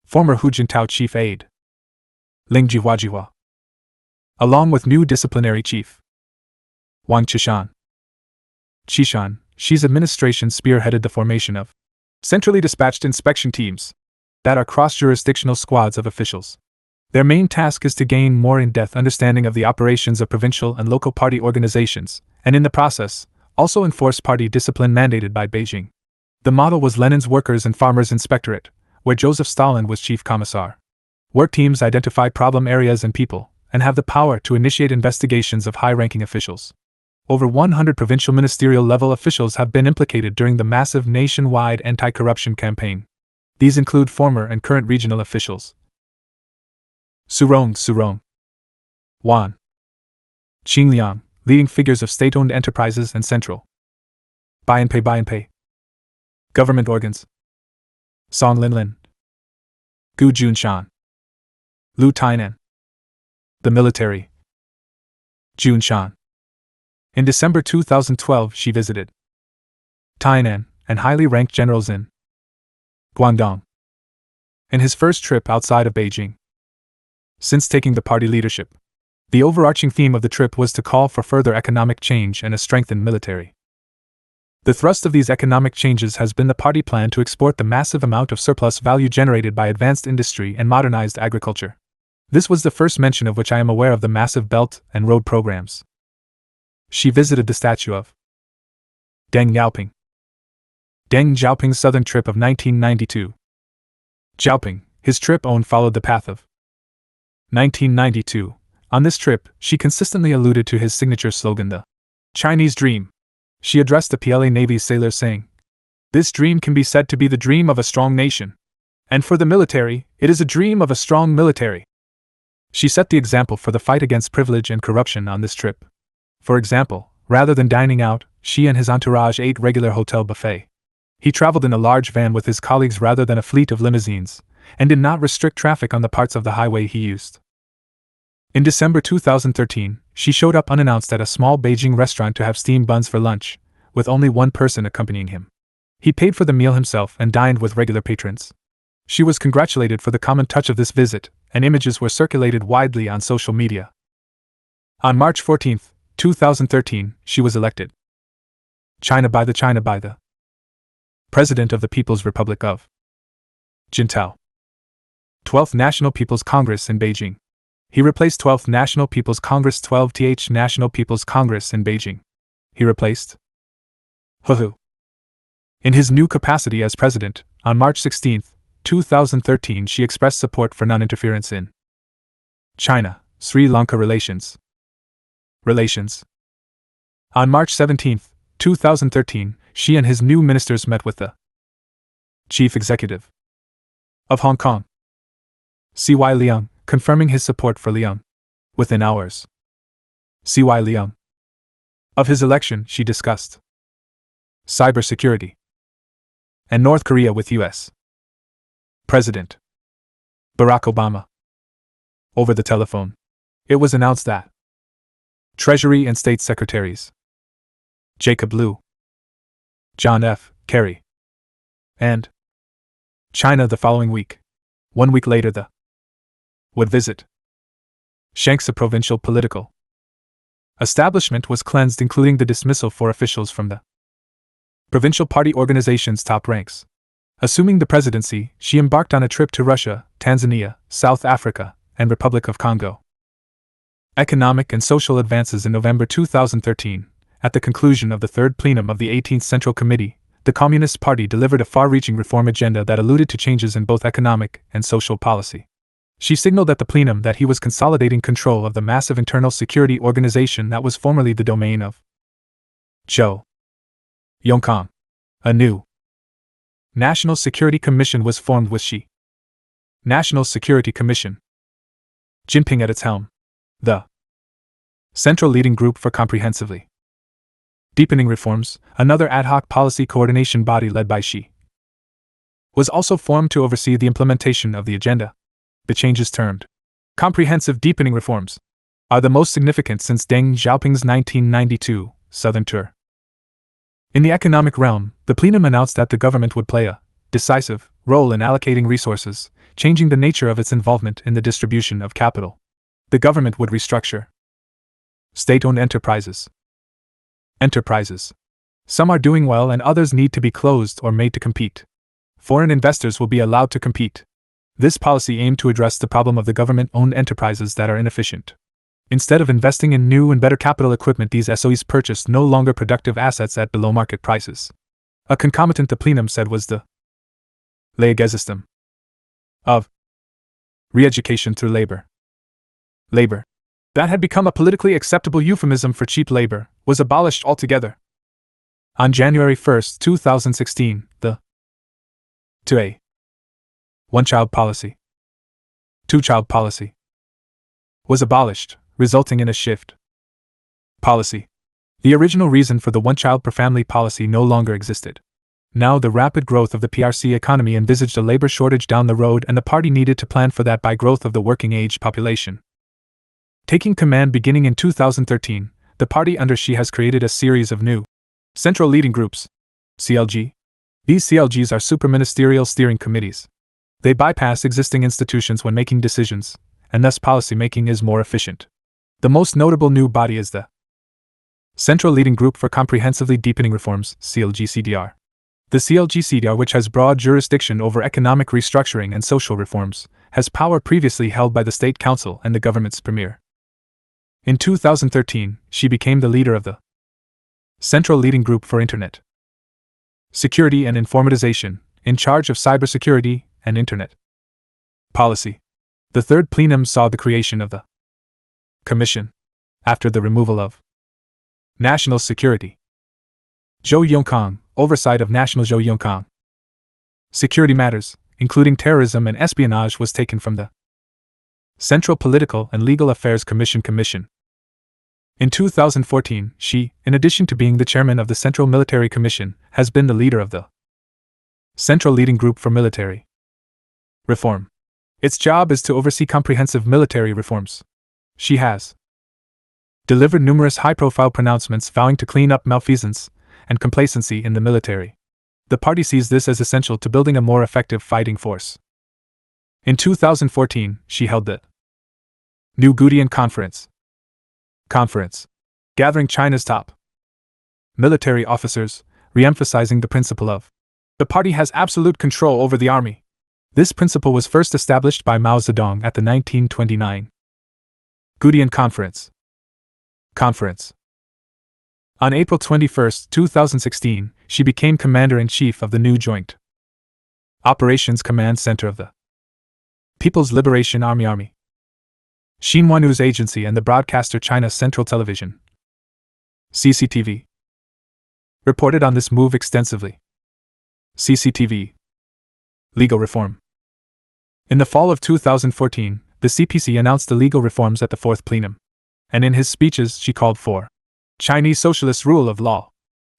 former Hu Jintao Chief Aide Ling Jihuajihua, along with new disciplinary chief Wang Qishan. Xi's administration spearheaded the formation of centrally dispatched inspection teams that are cross-jurisdictional squads of officials. Their main task is to gain more in-depth understanding of the operations of provincial and local party organizations, and in the process, also enforce party discipline mandated by Beijing. The model was Lenin's Workers' and Farmers' Inspectorate, where Joseph Stalin was chief commissar. Work teams identify problem areas and people, and have the power to initiate investigations of high-ranking officials. Over 100 provincial ministerial-level officials have been implicated during the massive nationwide anti-corruption campaign. These include former and current regional officials Surong, Wan, Qingliang, leading figures of state-owned enterprises and central Bayanpei, government organs Song Linlin, Gu Junshan, Lu Tainan, the military Junshan. In December 2012, she visited Tainan and highly ranked generals in Guangdong. In his first trip outside of Beijing since taking the party leadership, the overarching theme of the trip was to call for further economic change and a strengthened military. The thrust of these economic changes has been the party plan to export the massive amount of surplus value generated by advanced industry and modernized agriculture. This was the first mention of which I am aware of the massive belt and road programs. She visited the statue of Deng Xiaoping. Deng Xiaoping's southern trip of 1992. Xiaoping, his trip followed the path of 1992. On this trip, she consistently alluded to his signature slogan, the Chinese Dream. She addressed the PLA Navy's sailors saying, "This dream can be said to be the dream of a strong nation. And for the military, it is a dream of a strong military." She set the example for the fight against privilege and corruption on this trip. For example, rather than dining out, she and his entourage ate regular hotel buffet. He traveled in a large van with his colleagues rather than a fleet of limousines, and did not restrict traffic on the parts of the highway he used. In December 2013, she showed up unannounced at a small Beijing restaurant to have steamed buns for lunch, with only one person accompanying him. He paid for the meal himself and dined with regular patrons. She was congratulated for the common touch of this visit, and images were circulated widely on social media. On March 14, 2013, she was elected China by the President of the People's Republic of Jintao. 12th National People's Congress in Beijing. He replaced 12th National People's Congress 12th National People's Congress in Beijing. He replaced Hu. In his new capacity as president, on March 16, 2013, she expressed support for non-interference in China-Sri Lanka relations. On March 17, 2013, she and his new ministers met with the chief executive of Hong Kong, C.Y. Leung, confirming his support for Leung. Within hours, C.Y. Leung of his election, she discussed cybersecurity and North Korea with U.S. President Barack Obama. Over the telephone, it was announced that Treasury and State Secretaries Jacob Lew, John F. Kerry, and China the following week. 1 week later, would visit Shanxi provincial political establishment was cleansed, including the dismissal for officials from the provincial party organization's top ranks. Assuming the presidency, she embarked on a trip to Russia, Tanzania, South Africa, and Republic of Congo. Economic and social advances. In November 2013, at the conclusion of the third plenum of the 18th Central Committee, the Communist Party delivered a far-reaching reform agenda that alluded to changes in both economic and social policy. She signaled at the plenum that he was consolidating control of the massive internal security organization that was formerly the domain of Zhou Yongkang. A new National Security Commission was formed with Xi National Security Commission Jinping at its helm. The Central Leading Group for Comprehensively Deepening Reforms, another ad hoc policy coordination body led by Xi, was also formed to oversee the implementation of the agenda. The changes termed comprehensive deepening reforms are the most significant since Deng Xiaoping's 1992 Southern Tour. In the economic realm, the plenum announced that the government would play a decisive role in allocating resources, changing the nature of its involvement in the distribution of capital. The government would restructure state-owned enterprises. Some are doing well and others need to be closed or made to compete. Foreign investors will be allowed to compete. This policy aimed to address the problem of the government-owned enterprises that are inefficient. Instead of investing in new and better capital equipment, these SOEs purchased no longer productive assets at below-market prices. A concomitant the plenum said was the system of re-education through labor. Labor, that had become a politically acceptable euphemism for cheap labor, was abolished altogether. On January 1, 2016, the one-child policy, two-child policy was abolished, resulting in a shift policy. The original reason for the one-child per family policy no longer existed. Now the rapid growth of the PRC economy envisaged a labor shortage down the road, and the party needed to plan for that by growth of the working-age population. Taking command beginning in 2013, the party under Xi has created a series of new Central Leading Groups, CLG. These CLGs are supraministerial steering committees. They bypass existing institutions when making decisions, and thus policy making is more efficient. The most notable new body is the Central Leading Group for Comprehensively Deepening Reforms, CLG-CDR. The CLG-CDR, which has broad jurisdiction over economic restructuring and social reforms, has power previously held by the State Council and the government's premier. In 2013, she became the leader of the Central Leading Group for Internet Security and Informatization, in charge of cybersecurity and Internet policy. The third plenum saw the creation of the Commission, after the removal of National Security Zhou Yongkang, oversight of National Zhou Yongkang security matters, including terrorism and espionage, was taken from the Central Political and Legal Affairs Commission. In 2014, she, in addition to being the chairman of the Central Military Commission, has been the leader of the Central Leading Group for Military Reform. Its job is to oversee comprehensive military reforms. She has delivered numerous high-profile pronouncements vowing to clean up malfeasance and complacency in the military. The party sees this as essential to building a more effective fighting force. In 2014, she held the New Gutian Conference, gathering China's top military officers, re-emphasizing the principle of the party has absolute control over the army. This principle was first established by Mao Zedong at the 1929 Gutian Conference. On April 21, 2016, she became Commander-in-Chief of the new Joint Operations Command Center of the People's Liberation Army, Xinhua News Agency, and the broadcaster China Central Television, CCTV, reported on this move extensively. CCTV. Legal reform. In the fall of 2014, the CPC announced the legal reforms at the fourth plenum, and in his speeches she called for Chinese socialist rule of law.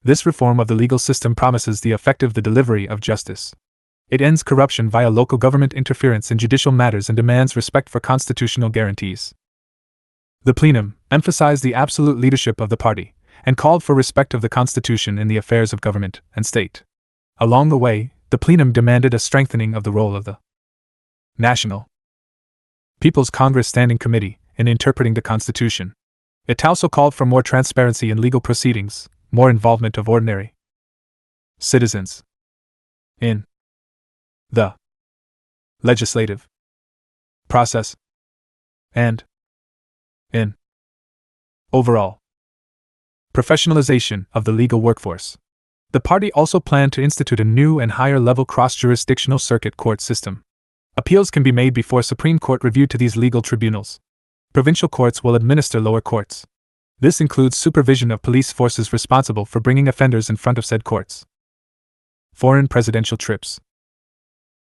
This reform of the legal system promises the effective delivery of justice. It ends corruption via local government interference in judicial matters and demands respect for constitutional guarantees. The plenum emphasized the absolute leadership of the party and called for respect of the Constitution in the affairs of government and state. Along the way, the plenum demanded a strengthening of the role of the National People's Congress Standing Committee in interpreting the Constitution. It also called for more transparency in legal proceedings, more involvement of ordinary citizens in the legislative process, and, in overall professionalization of the legal workforce. The party also planned to institute a new and higher-level cross-jurisdictional circuit court system. Appeals can be made before Supreme Court review to these legal tribunals. Provincial courts will administer lower courts. This includes supervision of police forces responsible for bringing offenders in front of said courts. Foreign presidential trips.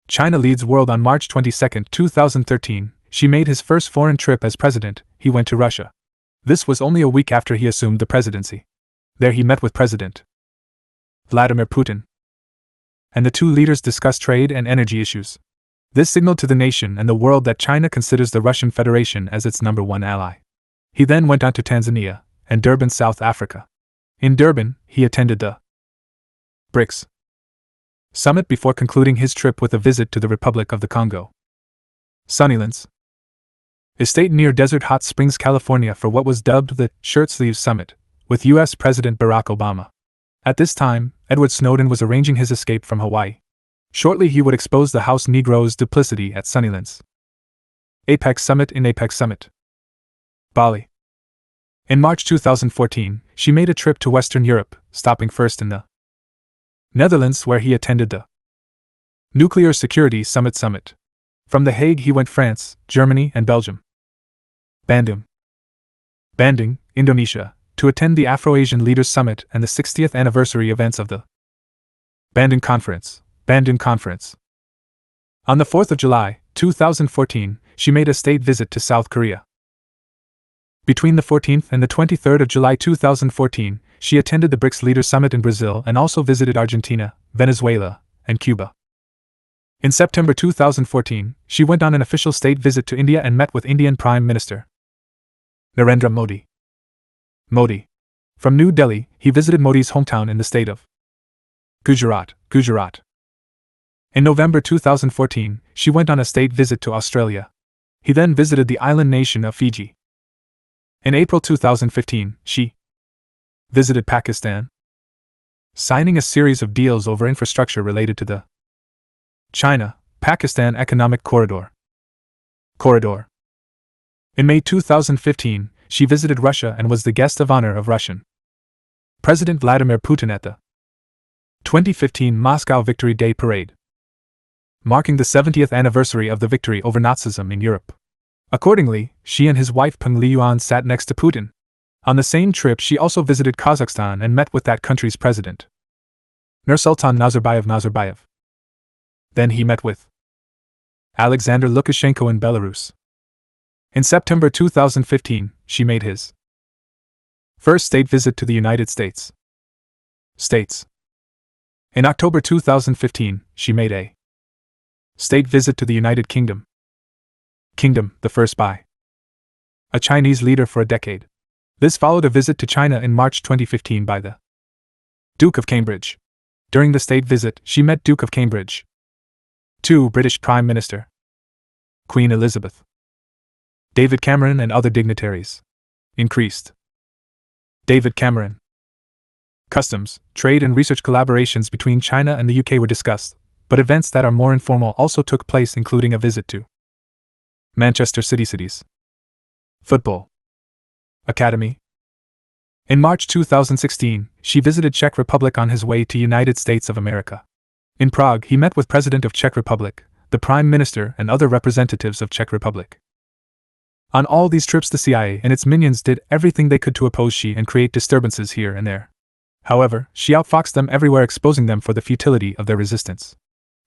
China leads world. On March 22, 2013, Xi made his first foreign trip as president. He went to Russia. This was only a week after he assumed the presidency. There he met with President Vladimir Putin, and the two leaders discussed trade and energy issues. This signaled to the nation and the world that China considers the Russian Federation as its number one ally. He then went on to Tanzania and Durban, South Africa. In Durban, he attended the BRICS summit before concluding his trip with a visit to the Republic of the Congo. Sunnylands estate near Desert Hot Springs, California, for what was dubbed the Shirt Sleeves Summit, with U.S. President Barack Obama. At this time, Edward Snowden was arranging his escape from Hawaii. Shortly he would expose the House Negroes' duplicity at Sunnylands. APEC Summit. In APEC Summit, Bali. In March 2014, she made a trip to Western Europe, stopping first in the Netherlands, where he attended the Nuclear Security Summit. From The Hague he went France, Germany, and Belgium. Bandung, Indonesia, to attend the Afro-Asian Leaders Summit and the 60th anniversary events of the Bandung Conference. On the 4th of July, 2014, she made a state visit to South Korea. Between the 14th and the 23rd of July 2014, she attended the BRICS Leaders Summit in Brazil and also visited Argentina, Venezuela, and Cuba. In September 2014, she went on an official state visit to India and met with Indian Prime Minister Narendra Modi. From New Delhi, he visited Modi's hometown in the state of Gujarat. In November 2014, she went on a state visit to Australia. He then visited the island nation of Fiji. In April 2015, she visited Pakistan, signing a series of deals over infrastructure related to the China-Pakistan Economic Corridor. In May 2015, she visited Russia and was the guest of honor of Russian President Vladimir Putin at the 2015 Moscow Victory Day Parade, marking the 70th anniversary of the victory over Nazism in Europe. Accordingly, she and his wife Peng Liyuan sat next to Putin. On the same trip she also visited Kazakhstan and met with that country's president, Nursultan Nazarbayev. Then he met with Alexander Lukashenko in Belarus. In September 2015, she made his first state visit to the United States. In October 2015, she made a state visit to the United Kingdom, the first by a Chinese leader for a decade. This followed a visit to China in March 2015 by the Duke of Cambridge. During the state visit, she met Duke of Cambridge, 2 British Prime Minister, Queen Elizabeth, David Cameron, and other dignitaries. Increased David Cameron. Customs, trade, and research collaborations between China and the UK were discussed, but events that are more informal also took place, including a visit to Manchester City's Football Academy. In March 2016, she visited Czech Republic on his way to United States of America. In Prague, he met with President of Czech Republic, the Prime Minister, and other representatives of Czech Republic. On all these trips, the CIA and its minions did everything they could to oppose Xi and create disturbances here and there. However, Xi outfoxed them everywhere, exposing them for the futility of their resistance.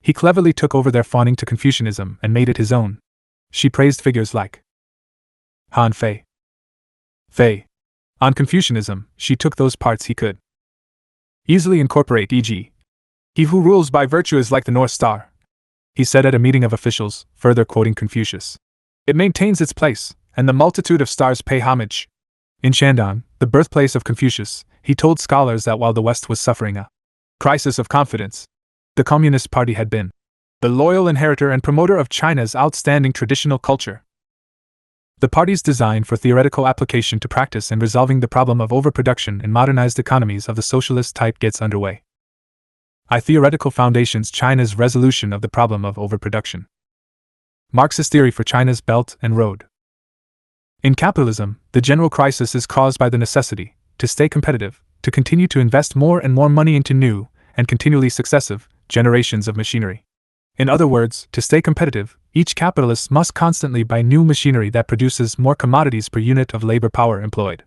He cleverly took over their fawning to Confucianism and made it his own. She praised figures like Han Fei. On Confucianism, she took those parts he could easily incorporate, e.g., "He who rules by virtue is like the North Star," he said at a meeting of officials, further quoting Confucius. "It maintains its place, and the multitude of stars pay homage." In Shandong, the birthplace of Confucius, he told scholars that while the West was suffering a crisis of confidence, the Communist Party had been the loyal inheritor and promoter of China's outstanding traditional culture. The party's design for theoretical application to practice in resolving the problem of overproduction in modernized economies of the socialist type gets underway. Theoretical foundations China's resolution of the problem of overproduction. Marxist theory for China's Belt and Road. In capitalism, the general crisis is caused by the necessity to stay competitive, to continue to invest more and more money into new, and continually successive, generations of machinery. In other words, to stay competitive, each capitalist must constantly buy new machinery that produces more commodities per unit of labor power employed.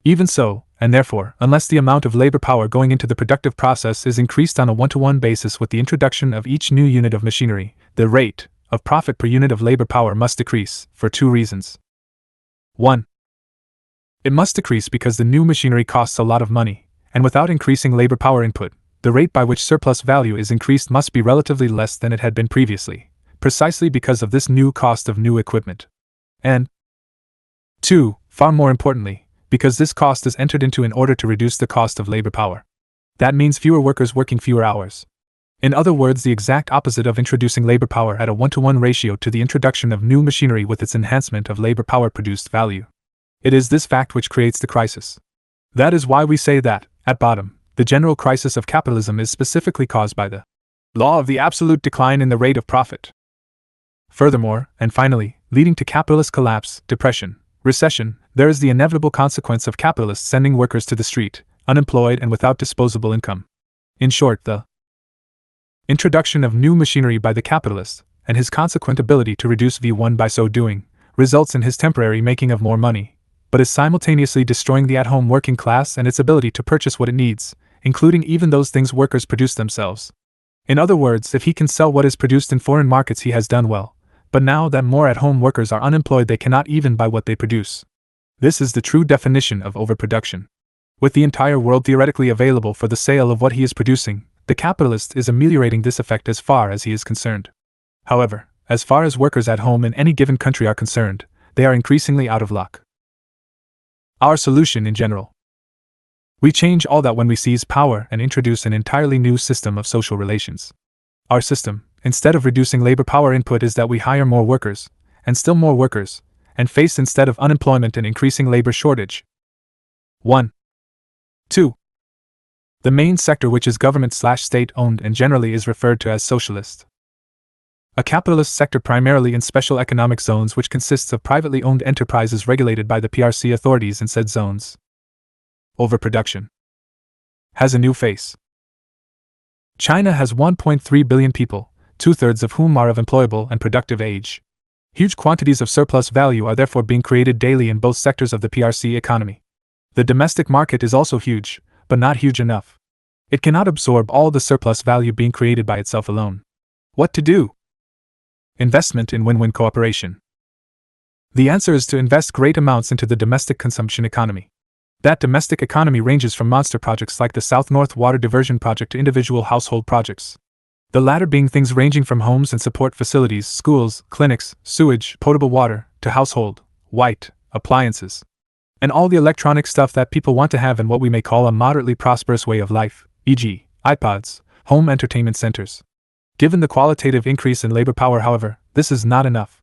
Even so, and therefore, unless the amount of labor power going into the productive process is increased on a one-to-one basis with the introduction of each new unit of machinery, the rate of profit per unit of labor power must decrease, for two reasons. 1. It must decrease because the new machinery costs a lot of money, and without increasing labor power input, the rate by which surplus value is increased must be relatively less than it had been previously, precisely because of this new cost of new equipment. And 2. Far more importantly, because this cost is entered into in order to reduce the cost of labor power. That means fewer workers working fewer hours. In other words, the exact opposite of introducing labor power at a one-to-one ratio to the introduction of new machinery with its enhancement of labor power produced value. It is this fact which creates the crisis. That is why we say that, at bottom, the general crisis of capitalism is specifically caused by the law of the absolute decline in the rate of profit. Furthermore, and finally, leading to capitalist collapse, depression, recession, there is the inevitable consequence of capitalists sending workers to the street, unemployed and without disposable income. In short, the introduction of new machinery by the capitalist, and his consequent ability to reduce V1 by so doing, results in his temporary making of more money, but is simultaneously destroying the at-home working class and its ability to purchase what it needs, including even those things workers produce themselves. In other words, if he can sell what is produced in foreign markets, he has done well, but now that more at-home workers are unemployed, they cannot even buy what they produce. This is the true definition of overproduction. With the entire world theoretically available for the sale of what he is producing, the capitalist is ameliorating this effect as far as he is concerned. However, as far as workers at home in any given country are concerned, they are increasingly out of luck. Our solution in general. We change all that when we seize power and introduce an entirely new system of social relations. Our system, instead of reducing labor power input, is that we hire more workers, and still more workers, and face instead of unemployment an increasing labor shortage. 1. 2. The main sector, which is government/state-owned and generally is referred to as socialist. A capitalist sector primarily in special economic zones, which consists of privately owned enterprises regulated by the PRC authorities in said zones. Overproduction has a new face. China has 1.3 billion people, 2/3 of whom are of employable and productive age. Huge quantities of surplus value are therefore being created daily in both sectors of the PRC economy. The domestic market is also huge, but not huge enough. It cannot absorb all the surplus value being created by itself alone. What to do? Investment in win-win cooperation. The answer is to invest great amounts into the domestic consumption economy. That domestic economy ranges from monster projects like the South-North Water Diversion Project to individual household projects. The latter being things ranging from homes and support facilities, schools, clinics, sewage, potable water, to household, white, appliances, and all the electronic stuff that people want to have in what we may call a moderately prosperous way of life, e.g., iPods, home entertainment centers. Given the qualitative increase in labor power, however, this is not enough.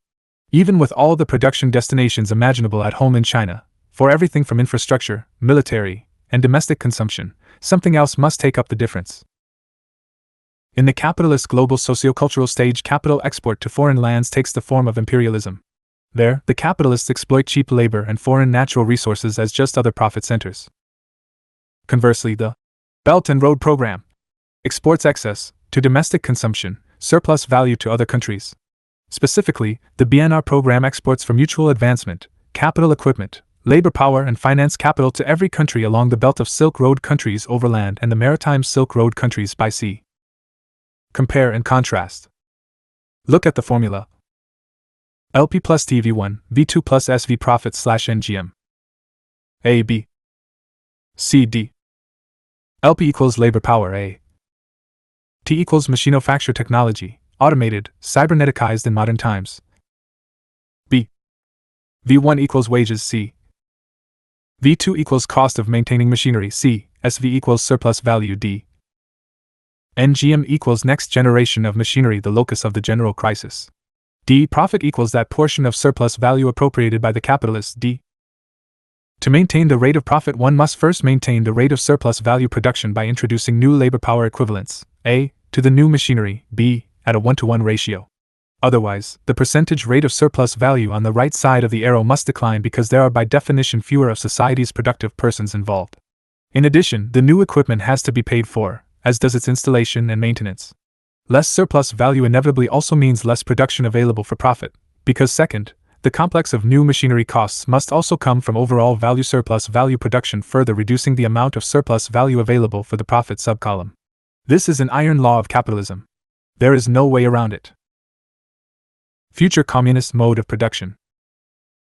Even with all the production destinations imaginable at home in China, for everything from infrastructure, military, and domestic consumption, something else must take up the difference. In the capitalist global sociocultural stage, capital export to foreign lands takes the form of imperialism. There, the capitalists exploit cheap labor and foreign natural resources as just other profit centers. Conversely, the Belt and Road Program exports excess, to domestic consumption, surplus value to other countries. Specifically, the BNR program exports for mutual advancement, capital equipment, labor power and finance capital to every country along the Belt of Silk Road countries overland and the Maritime Silk Road countries by sea. Compare and contrast. Look at the formula. LP plus TV1, V2 plus SV profit / NGM. A, B, C, D. LP equals labor power A. T equals machinofacture technology, automated, cyberneticized in modern times. B. V1 equals wages C. V2 equals cost of maintaining machinery C. SV equals surplus value D. NGM equals next generation of machinery, the locus of the general crisis. D. Profit equals that portion of surplus value appropriated by the capitalists D. To maintain the rate of profit, one must first maintain the rate of surplus value production by introducing new labor power equivalents, A. To the new machinery, B. At a 1-to-1 ratio. Otherwise, the percentage rate of surplus value on the right side of the arrow must decline because there are by definition fewer of society's productive persons involved. In addition, the new equipment has to be paid for, as does its installation and maintenance. Less surplus value inevitably also means less production available for profit, because second, the complex of new machinery costs must also come from overall value surplus value production, further reducing the amount of surplus value available for the profit subcolumn. This is an iron law of capitalism. There is no way around it. Future communist mode of production.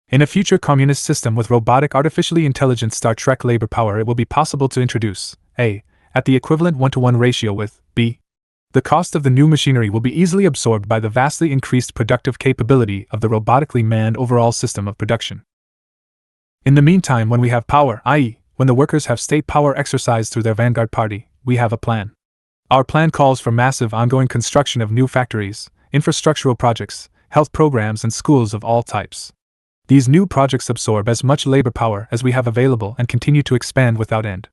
In a future communist system with robotic artificially intelligent Star Trek labor power, it will be possible to introduce A. At the equivalent 1-to-1 ratio with B. The cost of the new machinery will be easily absorbed by the vastly increased productive capability of the robotically manned overall system of production. In the meantime, when we have power, i.e., when the workers have state power exercised through their vanguard party, we have a plan. Our plan calls for massive ongoing construction of new factories, infrastructural projects, health programs, and schools of all types. These new projects absorb as much labor power as we have available and continue to expand without end.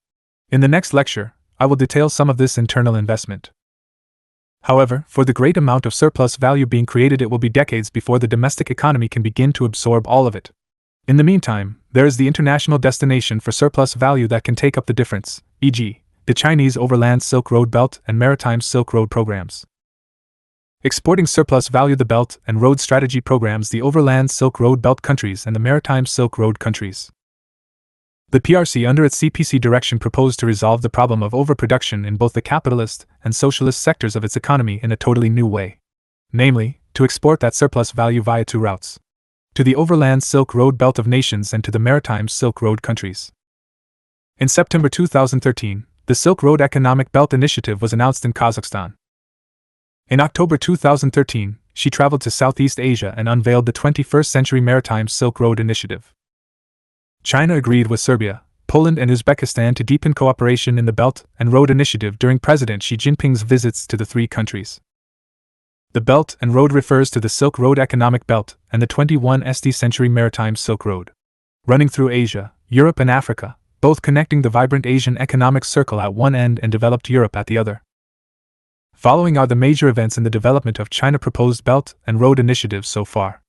In the next lecture, I will detail some of this internal investment. However, for the great amount of surplus value being created, it will be decades before the domestic economy can begin to absorb all of it. In the meantime, there is the international destination for surplus value that can take up the difference, e.g., the Chinese Overland Silk Road Belt and Maritime Silk Road programs. Exporting surplus value, the Belt and Road Strategy programs, the Overland Silk Road Belt countries and the Maritime Silk Road countries. The PRC, under its CPC direction, proposed to resolve the problem of overproduction in both the capitalist and socialist sectors of its economy in a totally new way. Namely, to export that surplus value via 2 routes. To the Overland Silk Road Belt of nations and to the Maritime Silk Road countries. In September 2013, the Silk Road Economic Belt Initiative was announced in Kazakhstan. In October 2013, she traveled to Southeast Asia and unveiled the 21st Century Maritime Silk Road Initiative. China agreed with Serbia, Poland, and Uzbekistan to deepen cooperation in the Belt and Road Initiative during President Xi Jinping's visits to the 3 countries. The Belt and Road refers to the Silk Road Economic Belt and the 21st Century Maritime Silk Road, running through Asia, Europe, and Africa, both connecting the vibrant Asian economic circle at one end and developed Europe at the other. Following are the major events in the development of China proposed Belt and Road Initiative so far.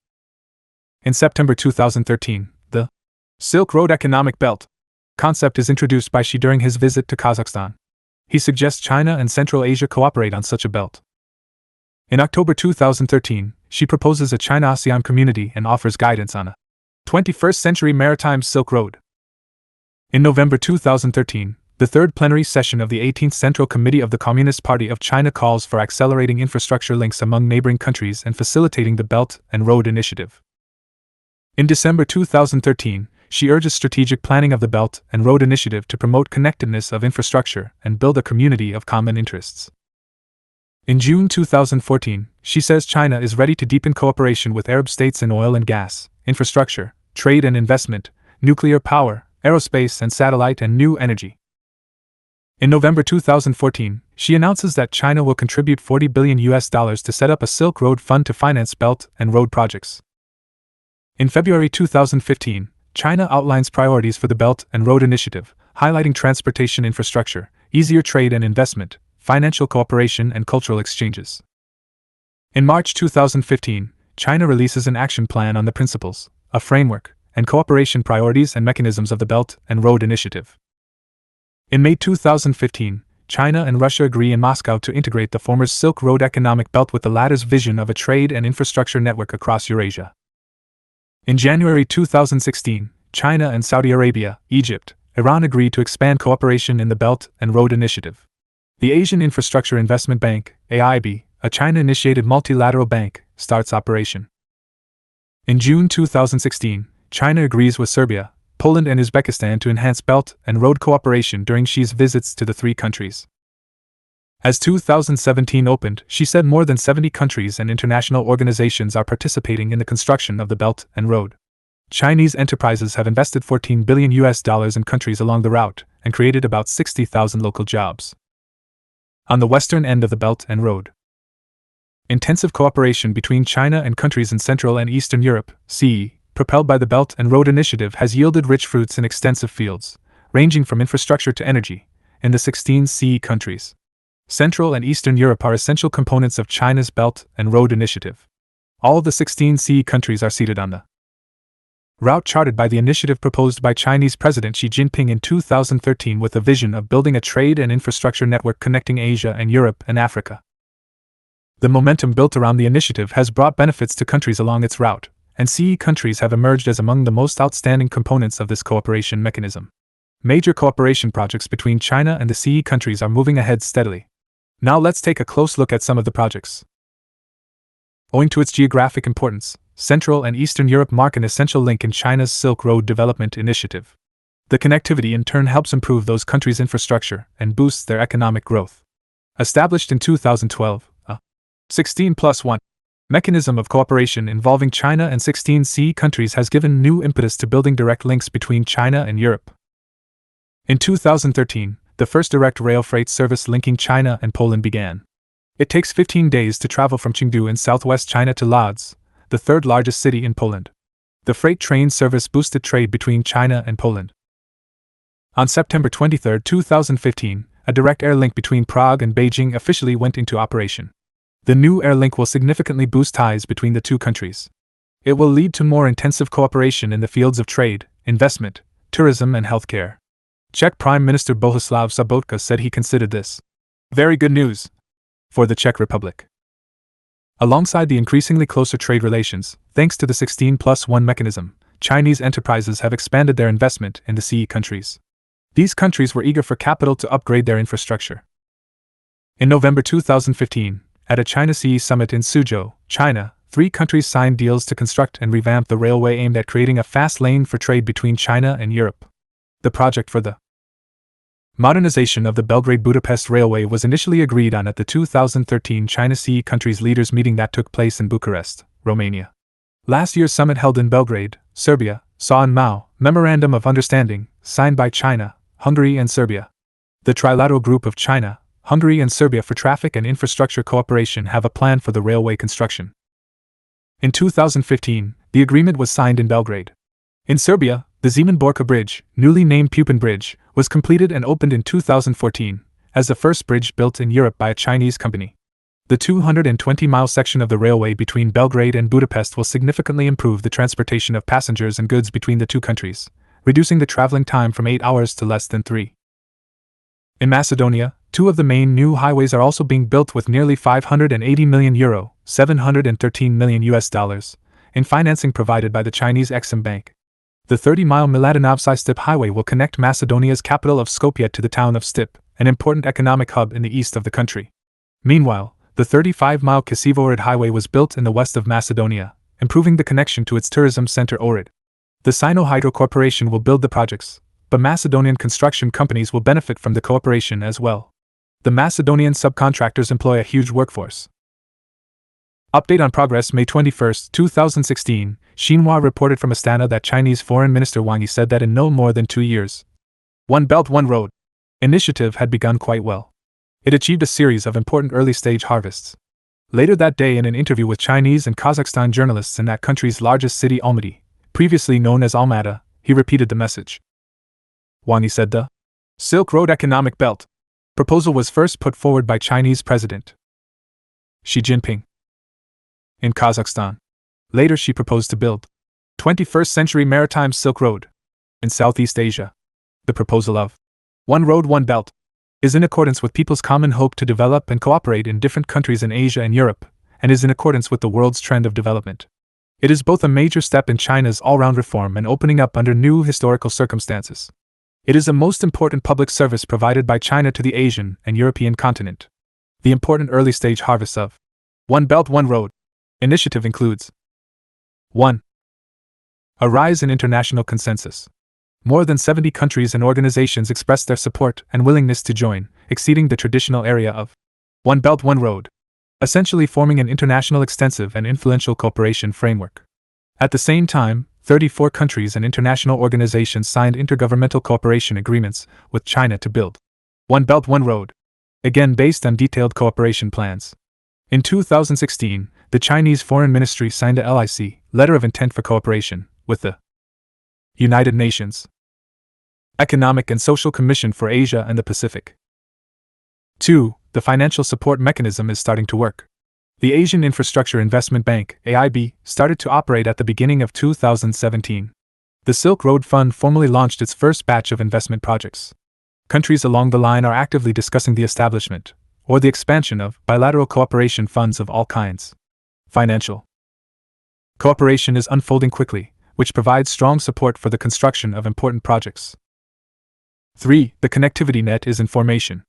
In September 2013, the Silk Road Economic Belt concept is introduced by Xi during his visit to Kazakhstan. He suggests China and Central Asia cooperate on such a belt. In October 2013, Xi proposes a China-ASEAN community and offers guidance on a 21st Century Maritime Silk Road. In November 2013, the 3rd plenary session of the 18th Central Committee of the Communist Party of China calls for accelerating infrastructure links among neighboring countries and facilitating the Belt and Road Initiative. In December 2013, she urges strategic planning of the Belt and Road Initiative to promote connectedness of infrastructure and build a community of common interests. In June 2014, she says China is ready to deepen cooperation with Arab states in oil and gas, infrastructure, trade and investment, nuclear power, aerospace and satellite, and new energy. In November 2014, she announces that China will contribute $40 billion to set up a Silk Road Fund to finance Belt and Road projects. In February 2015, China outlines priorities for the Belt and Road Initiative, highlighting transportation infrastructure, easier trade and investment, financial cooperation, and cultural exchanges. In March 2015, China releases an action plan on the principles, a framework, and cooperation priorities and mechanisms of the Belt and Road Initiative. In May 2015, China and Russia agree in Moscow to integrate the former Silk Road Economic Belt with the latter's vision of a trade and infrastructure network across Eurasia. In January 2016, China and Saudi Arabia, Egypt, Iran agreed to expand cooperation in the Belt and Road Initiative. The Asian Infrastructure Investment Bank, AIB, a China-initiated multilateral bank, starts operation. In June 2016, China agrees with Serbia, Poland, and Uzbekistan to enhance Belt and Road cooperation during Xi's visits to the 3 countries. As 2017 opened, Xi said more than 70 countries and international organizations are participating in the construction of the Belt and Road. Chinese enterprises have invested $14 billion in countries along the route and created about 60,000 local jobs. On the western end of the Belt and Road, intensive cooperation between China and countries in Central and Eastern Europe, CE, propelled by the Belt and Road Initiative, has yielded rich fruits in extensive fields, ranging from infrastructure to energy, in the 16 CE countries. Central and Eastern Europe are essential components of China's Belt and Road Initiative. All of the 16 CE countries are seated on the route charted by the initiative proposed by Chinese President Xi Jinping in 2013 with a vision of building a trade and infrastructure network connecting Asia and Europe and Africa. The momentum built around the initiative has brought benefits to countries along its route, and CE countries have emerged as among the most outstanding components of this cooperation mechanism. Major cooperation projects between China and the CE countries are moving ahead steadily. Now let's take a close look at some of the projects. Owing to its geographic importance, Central and Eastern Europe mark an essential link in China's Silk Road Development Initiative. The connectivity in turn helps improve those countries' infrastructure and boosts their economic growth. Established in 2012, a 16+1 mechanism of cooperation involving China and 16 CE countries has given new impetus to building direct links between China and Europe. In 2013, the first direct rail freight service linking China and Poland began. It takes 15 days to travel from Chengdu in southwest China to Lodz, the third largest city in Poland. The freight train service boosted trade between China and Poland. On September 23, 2015, a direct air link between Prague and Beijing officially went into operation. The new air link will significantly boost ties between the two countries. It will lead to more intensive cooperation in the fields of trade, investment, tourism, and healthcare. Czech Prime Minister Bohuslav Sobotka said he considered this very good news for the Czech Republic. Alongside the increasingly closer trade relations, thanks to the 16+1 mechanism, Chinese enterprises have expanded their investment in the CE countries. These countries were eager for capital to upgrade their infrastructure. In November 2015, at a China CE summit in Suzhou, China, 3 countries signed deals to construct and revamp the railway aimed at creating a fast lane for trade between China and Europe. The project for the modernization of the Belgrade-Budapest Railway was initially agreed on at the 2013 China CE countries leaders meeting that took place in Bucharest, Romania. Last year's summit held in Belgrade, Serbia, saw an MOU, Memorandum of Understanding, signed by China, Hungary and Serbia. The trilateral group of China, Hungary and Serbia for traffic and infrastructure cooperation have a plan for the railway construction. In 2015, the agreement was signed in Belgrade. In Serbia, the Zemun Borka Bridge, newly named Pupin Bridge, was completed and opened in 2014, as the first bridge built in Europe by a Chinese company. The 220-mile section of the railway between Belgrade and Budapest will significantly improve the transportation of passengers and goods between the two countries, reducing the traveling time from 8 hours to less than 3. In Macedonia, 2 of the main new highways are also being built with nearly €580 million, $713 million, in financing provided by the Chinese Exim Bank. The 30-mile Mladenovac-Stip highway will connect Macedonia's capital of Skopje to the town of Stip, an important economic hub in the east of the country. Meanwhile, the 35-mile Kasiv-Ohrid highway was built in the west of Macedonia, improving the connection to its tourism center Ohrid. The Sino-Hydro Corporation will build the projects, but Macedonian construction companies will benefit from the cooperation as well. The Macedonian subcontractors employ a huge workforce. Update on progress. May 21, 2016, Xinhua reported from Astana that Chinese Foreign Minister Wang Yi said that in no more than 2 years, One Belt One Road initiative had begun quite well. It achieved a series of important early-stage harvests. Later that day, in an interview with Chinese and Kazakhstan journalists in that country's largest city Almaty, previously known as Almaty, he repeated the message. Wang Yi said the Silk Road Economic Belt proposal was first put forward by Chinese President Xi Jinping in Kazakhstan. Later she proposed to build 21st century maritime Silk Road in Southeast Asia. The proposal of One Road One Belt is in accordance with people's common hope to develop and cooperate in different countries in Asia and Europe, and is in accordance with the world's trend of development. It is both a major step in China's all-round reform and opening up under new historical circumstances. It is the most important public service provided by China to the Asian and European continent. The important early-stage harvest of One Belt One Road initiative includes 1. A rise in international consensus. More than 70 countries and organizations expressed their support and willingness to join, exceeding the traditional area of One Belt One Road, essentially forming an international extensive and influential cooperation framework. At the same time, 34 countries and international organizations signed intergovernmental cooperation agreements with China to build One Belt One Road, again based on detailed cooperation plans. In 2016, the Chinese Foreign Ministry signed a LIC, Letter of Intent for Cooperation, with the United Nations Economic and Social Commission for Asia and the Pacific. 2. the financial support mechanism is starting to work. The Asian Infrastructure Investment Bank, AIB, started to operate at the beginning of 2017. The Silk Road Fund formally launched its first batch of investment projects. Countries along the line are actively discussing the establishment, or the expansion of, bilateral cooperation funds of all kinds. Financial cooperation is unfolding quickly, which provides strong support for the construction of important projects. 3. The connectivity net is in formation.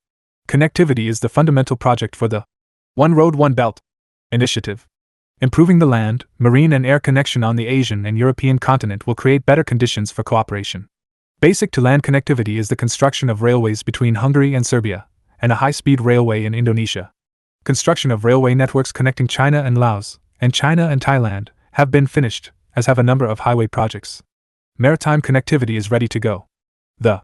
Connectivity is the fundamental project for the One Road, One Belt initiative. Improving the land, marine and air connection on the Asian and European continent will create better conditions for cooperation. Basic to land connectivity is the construction of railways between Hungary and Serbia, and a high-speed railway in Indonesia. Construction of railway networks connecting China and Laos, and China and Thailand, have been finished, as have a number of highway projects. Maritime connectivity is ready to go. The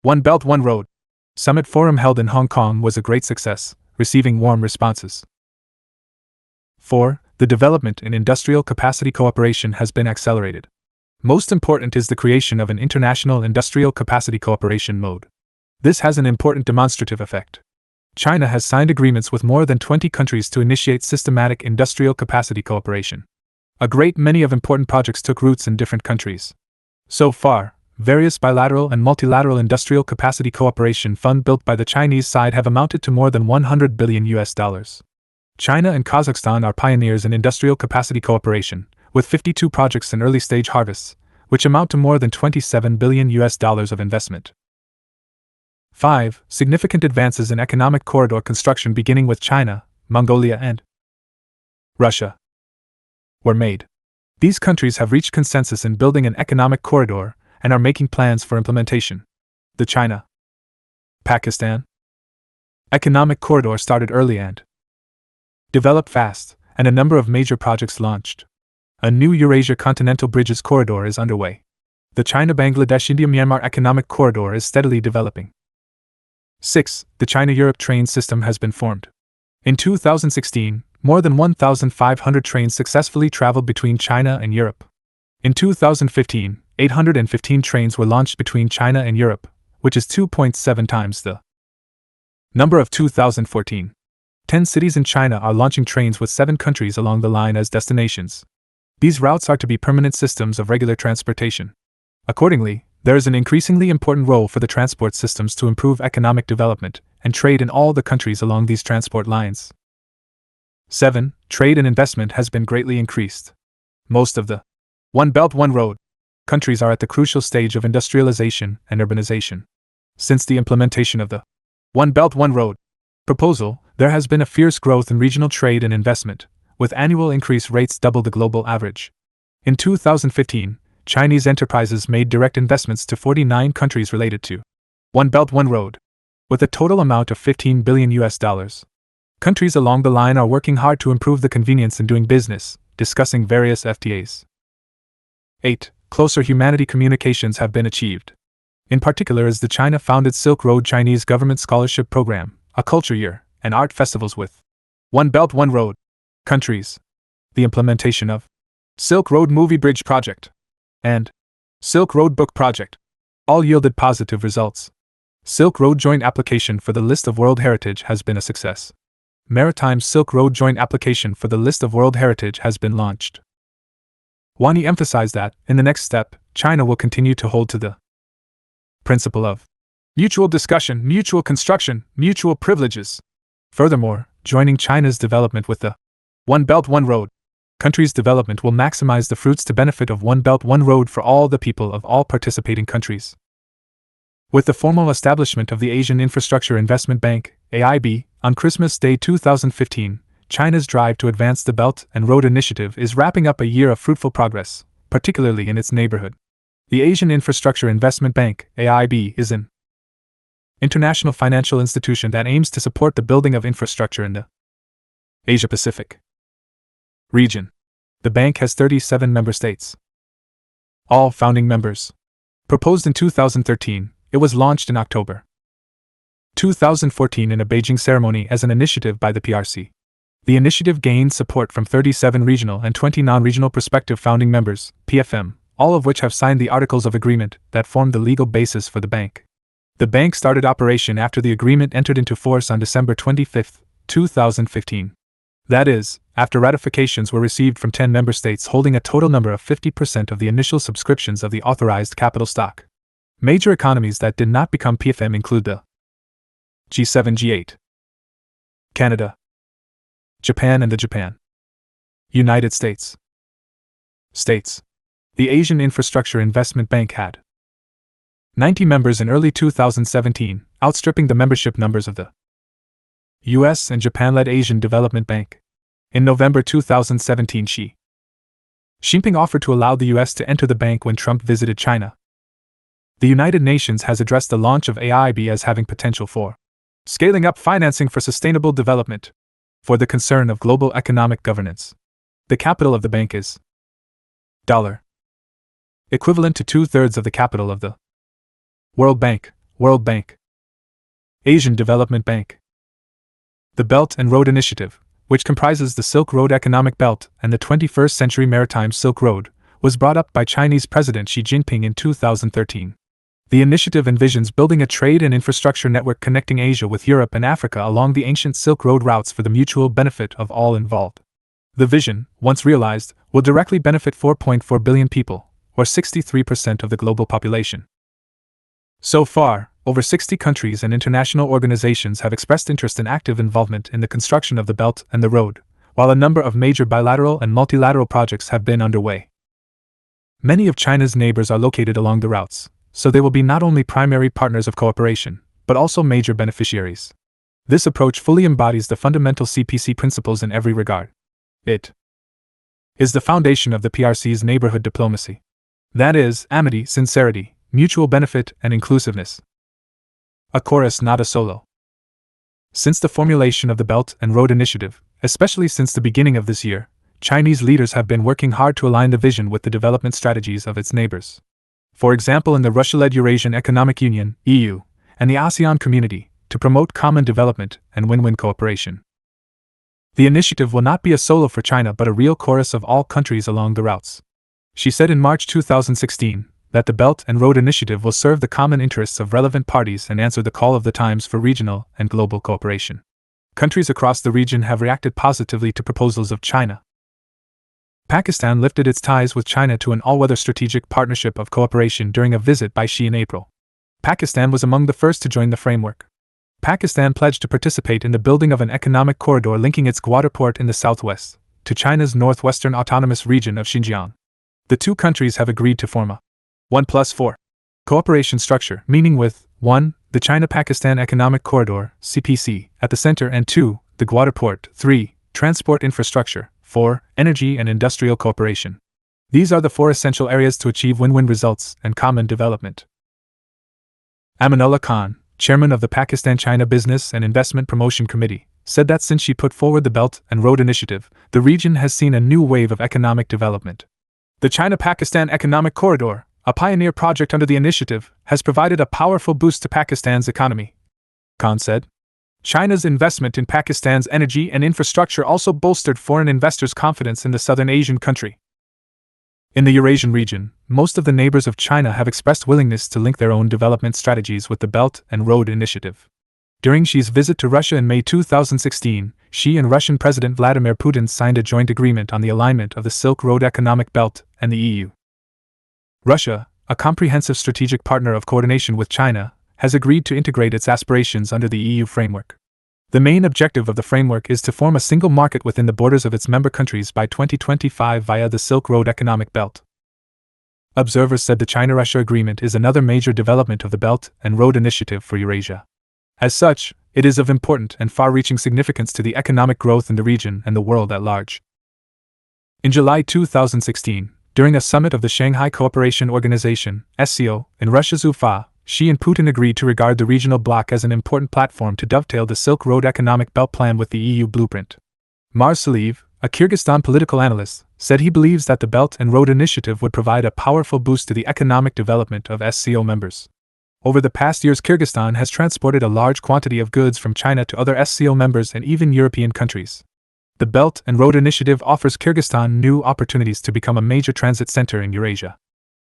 One Belt, One Road Summit Forum held in Hong Kong was a great success, receiving warm responses. 4. The development in industrial capacity cooperation has been accelerated. Most important is the creation of an international industrial capacity cooperation mode. This has an important demonstrative effect. China has signed agreements with more than 20 countries to initiate systematic industrial capacity cooperation. A great many of important projects took roots in different countries. So far, various bilateral and multilateral industrial capacity cooperation funds built by the Chinese side have amounted to more than $100 billion. China and Kazakhstan are pioneers in industrial capacity cooperation, with 52 projects in early-stage harvests, which amount to more than $27 billion of investment. 5. Significant advances in economic corridor construction beginning with China, Mongolia and Russia were made. These countries have reached consensus in building an economic corridor and are making plans for implementation. The China-Pakistan economic corridor started early and developed fast, and a number of major projects launched. A new Eurasia Continental Bridges Corridor is underway. The China-Bangladesh-India-Myanmar Economic Corridor is steadily developing. 6. The China-Europe train system has been formed. In 2016, more than 1,500 trains successfully traveled between China and Europe. In 2015, 815 trains were launched between China and Europe, which is 2.7 times the number of 2014. 10 cities in China are launching trains with 7 countries along the line as destinations. These routes are to be permanent systems of regular transportation. Accordingly, there is an increasingly important role for the transport systems to improve economic development and trade in all the countries along these transport lines. 7. Trade and investment has been greatly increased. Most of the One Belt, One Road countries are at the crucial stage of industrialization and urbanization. Since the implementation of the One Belt, One Road proposal, there has been a fierce growth in regional trade and investment, with annual increase rates double the global average. In 2015, Chinese enterprises made direct investments to 49 countries related to One Belt, One Road, with a total amount of $15 billion. Countries along the line are working hard to improve the convenience in doing business, discussing various FTAs. 8. Closer humanity communications have been achieved. In particular is the China-founded Silk Road Chinese Government Scholarship Program, a culture year, and art festivals with One Belt, One Road countries. The implementation of Silk Road Movie Bridge Project and Silk Road Book Project all yielded positive results. Silk Road Joint Application for the List of World Heritage has been a success. Maritime Silk Road Joint Application for the List of World Heritage has been launched. Wang Yi emphasized that, in the next step, China will continue to hold to the principle of mutual discussion, mutual construction, mutual privileges. Furthermore, joining China's development with the One Belt, One Road countries' development will maximize the fruits to benefit of One Belt, One Road for all the people of all participating countries. With the formal establishment of the Asian Infrastructure Investment Bank, AIB, on Christmas Day 2015, China's drive to advance the Belt and Road Initiative is wrapping up a year of fruitful progress, particularly in its neighborhood. The Asian Infrastructure Investment Bank, AIB, is an international financial institution that aims to support the building of infrastructure in the Asia-Pacific region. The bank has 37 member states, all founding members. Proposed in 2013, it was launched in October 2014 in a Beijing ceremony as an initiative by the PRC. The initiative gained support from 37 regional and 20 non-regional prospective founding members, PFM, all of which have signed the Articles of Agreement that form the legal basis for the bank. The bank started operation after the agreement entered into force on December 25, 2015. That is, after ratifications were received from 10 member states holding a total number of 50% of the initial subscriptions of the authorized capital stock. Major economies that did not become PFM include the G7, G8, Canada, Japan and the Japan, United States. The Asian Infrastructure Investment Bank had 90 members in early 2017, outstripping the membership numbers of the US and Japan-led Asian Development Bank. In November 2017, Xi Jinping offered to allow the US to enter the bank when Trump visited China. The United Nations has addressed the launch of AIIB as having potential for scaling up financing for sustainable development, for the concern of global economic governance. The capital of the bank is dollar, equivalent to 2/3 of the capital of the World Bank, Asian Development Bank. The Belt and Road Initiative, which comprises the Silk Road Economic Belt and the 21st Century Maritime Silk Road, was brought up by Chinese President Xi Jinping in 2013. The initiative envisions building a trade and infrastructure network connecting Asia with Europe and Africa along the ancient Silk Road routes for the mutual benefit of all involved. The vision, once realized, will directly benefit 4.4 billion people, or 63% of the global population. So far, over 60 countries and international organizations have expressed interest in active involvement in the construction of the Belt and the Road, while a number of major bilateral and multilateral projects have been underway. Many of China's neighbors are located along the routes, so they will be not only primary partners of cooperation, but also major beneficiaries. This approach fully embodies the fundamental CPC principles in every regard. It is the foundation of the PRC's neighborhood diplomacy. That is, amity, sincerity, mutual benefit, and inclusiveness. A chorus, not a solo. Since the formulation of the Belt and Road Initiative, especially since the beginning of this year, Chinese leaders have been working hard to align the vision with the development strategies of its neighbors. For example, in the Russia-led Eurasian Economic Union, EU, and the ASEAN community, to promote common development and win-win cooperation. The initiative will not be a solo for China but a real chorus of all countries along the routes. She said in March 2016, that the Belt and Road Initiative will serve the common interests of relevant parties and answer the call of the times for regional and global cooperation. Countries across the region have reacted positively to proposals of China. Pakistan lifted its ties with China to an all-weather strategic partnership of cooperation during a visit by Xi in April. Pakistan was among the first to join the framework. Pakistan pledged to participate in the building of an economic corridor linking its Gwadar port in the southwest to China's northwestern autonomous region of Xinjiang. The two countries have agreed to form a 1+4 cooperation structure, meaning with 1. The China-Pakistan Economic Corridor, CPC, at the center, and 2. The Gwadar Port, 3. Transport infrastructure, 4. Energy and industrial cooperation. These are the 4 essential areas to achieve win-win results and common development. Aminullah Khan, chairman of the Pakistan-China Business and Investment Promotion Committee, said that since she put forward the Belt and Road Initiative, the region has seen a new wave of economic development. The China-Pakistan Economic Corridor, a pioneer project under the initiative, has provided a powerful boost to Pakistan's economy, Khan said. China's investment in Pakistan's energy and infrastructure also bolstered foreign investors' confidence in the southern Asian country. In the Eurasian region, most of the neighbors of China have expressed willingness to link their own development strategies with the Belt and Road Initiative. During Xi's visit to Russia in May 2016, Xi and Russian President Vladimir Putin signed a joint agreement on the alignment of the Silk Road Economic Belt and the EU. Russia, a comprehensive strategic partner of coordination with China, has agreed to integrate its aspirations under the EU framework. The main objective of the framework is to form a single market within the borders of its member countries by 2025 via the Silk Road Economic Belt. Observers said the China-Russia agreement is another major development of the Belt and Road Initiative for Eurasia. As such, it is of important and far-reaching significance to the economic growth in the region and the world at large. In July 2016, during a summit of the Shanghai Cooperation Organization, SCO, in Russia's Ufa, Xi and Putin agreed to regard the regional bloc as an important platform to dovetail the Silk Road Economic Belt plan with the EU blueprint. Mars Saliyev, a Kyrgyzstan political analyst, said he believes that the Belt and Road Initiative would provide a powerful boost to the economic development of SCO members. Over the past years, Kyrgyzstan has transported a large quantity of goods from China to other SCO members and even European countries. The Belt and Road Initiative offers Kyrgyzstan new opportunities to become a major transit center in Eurasia.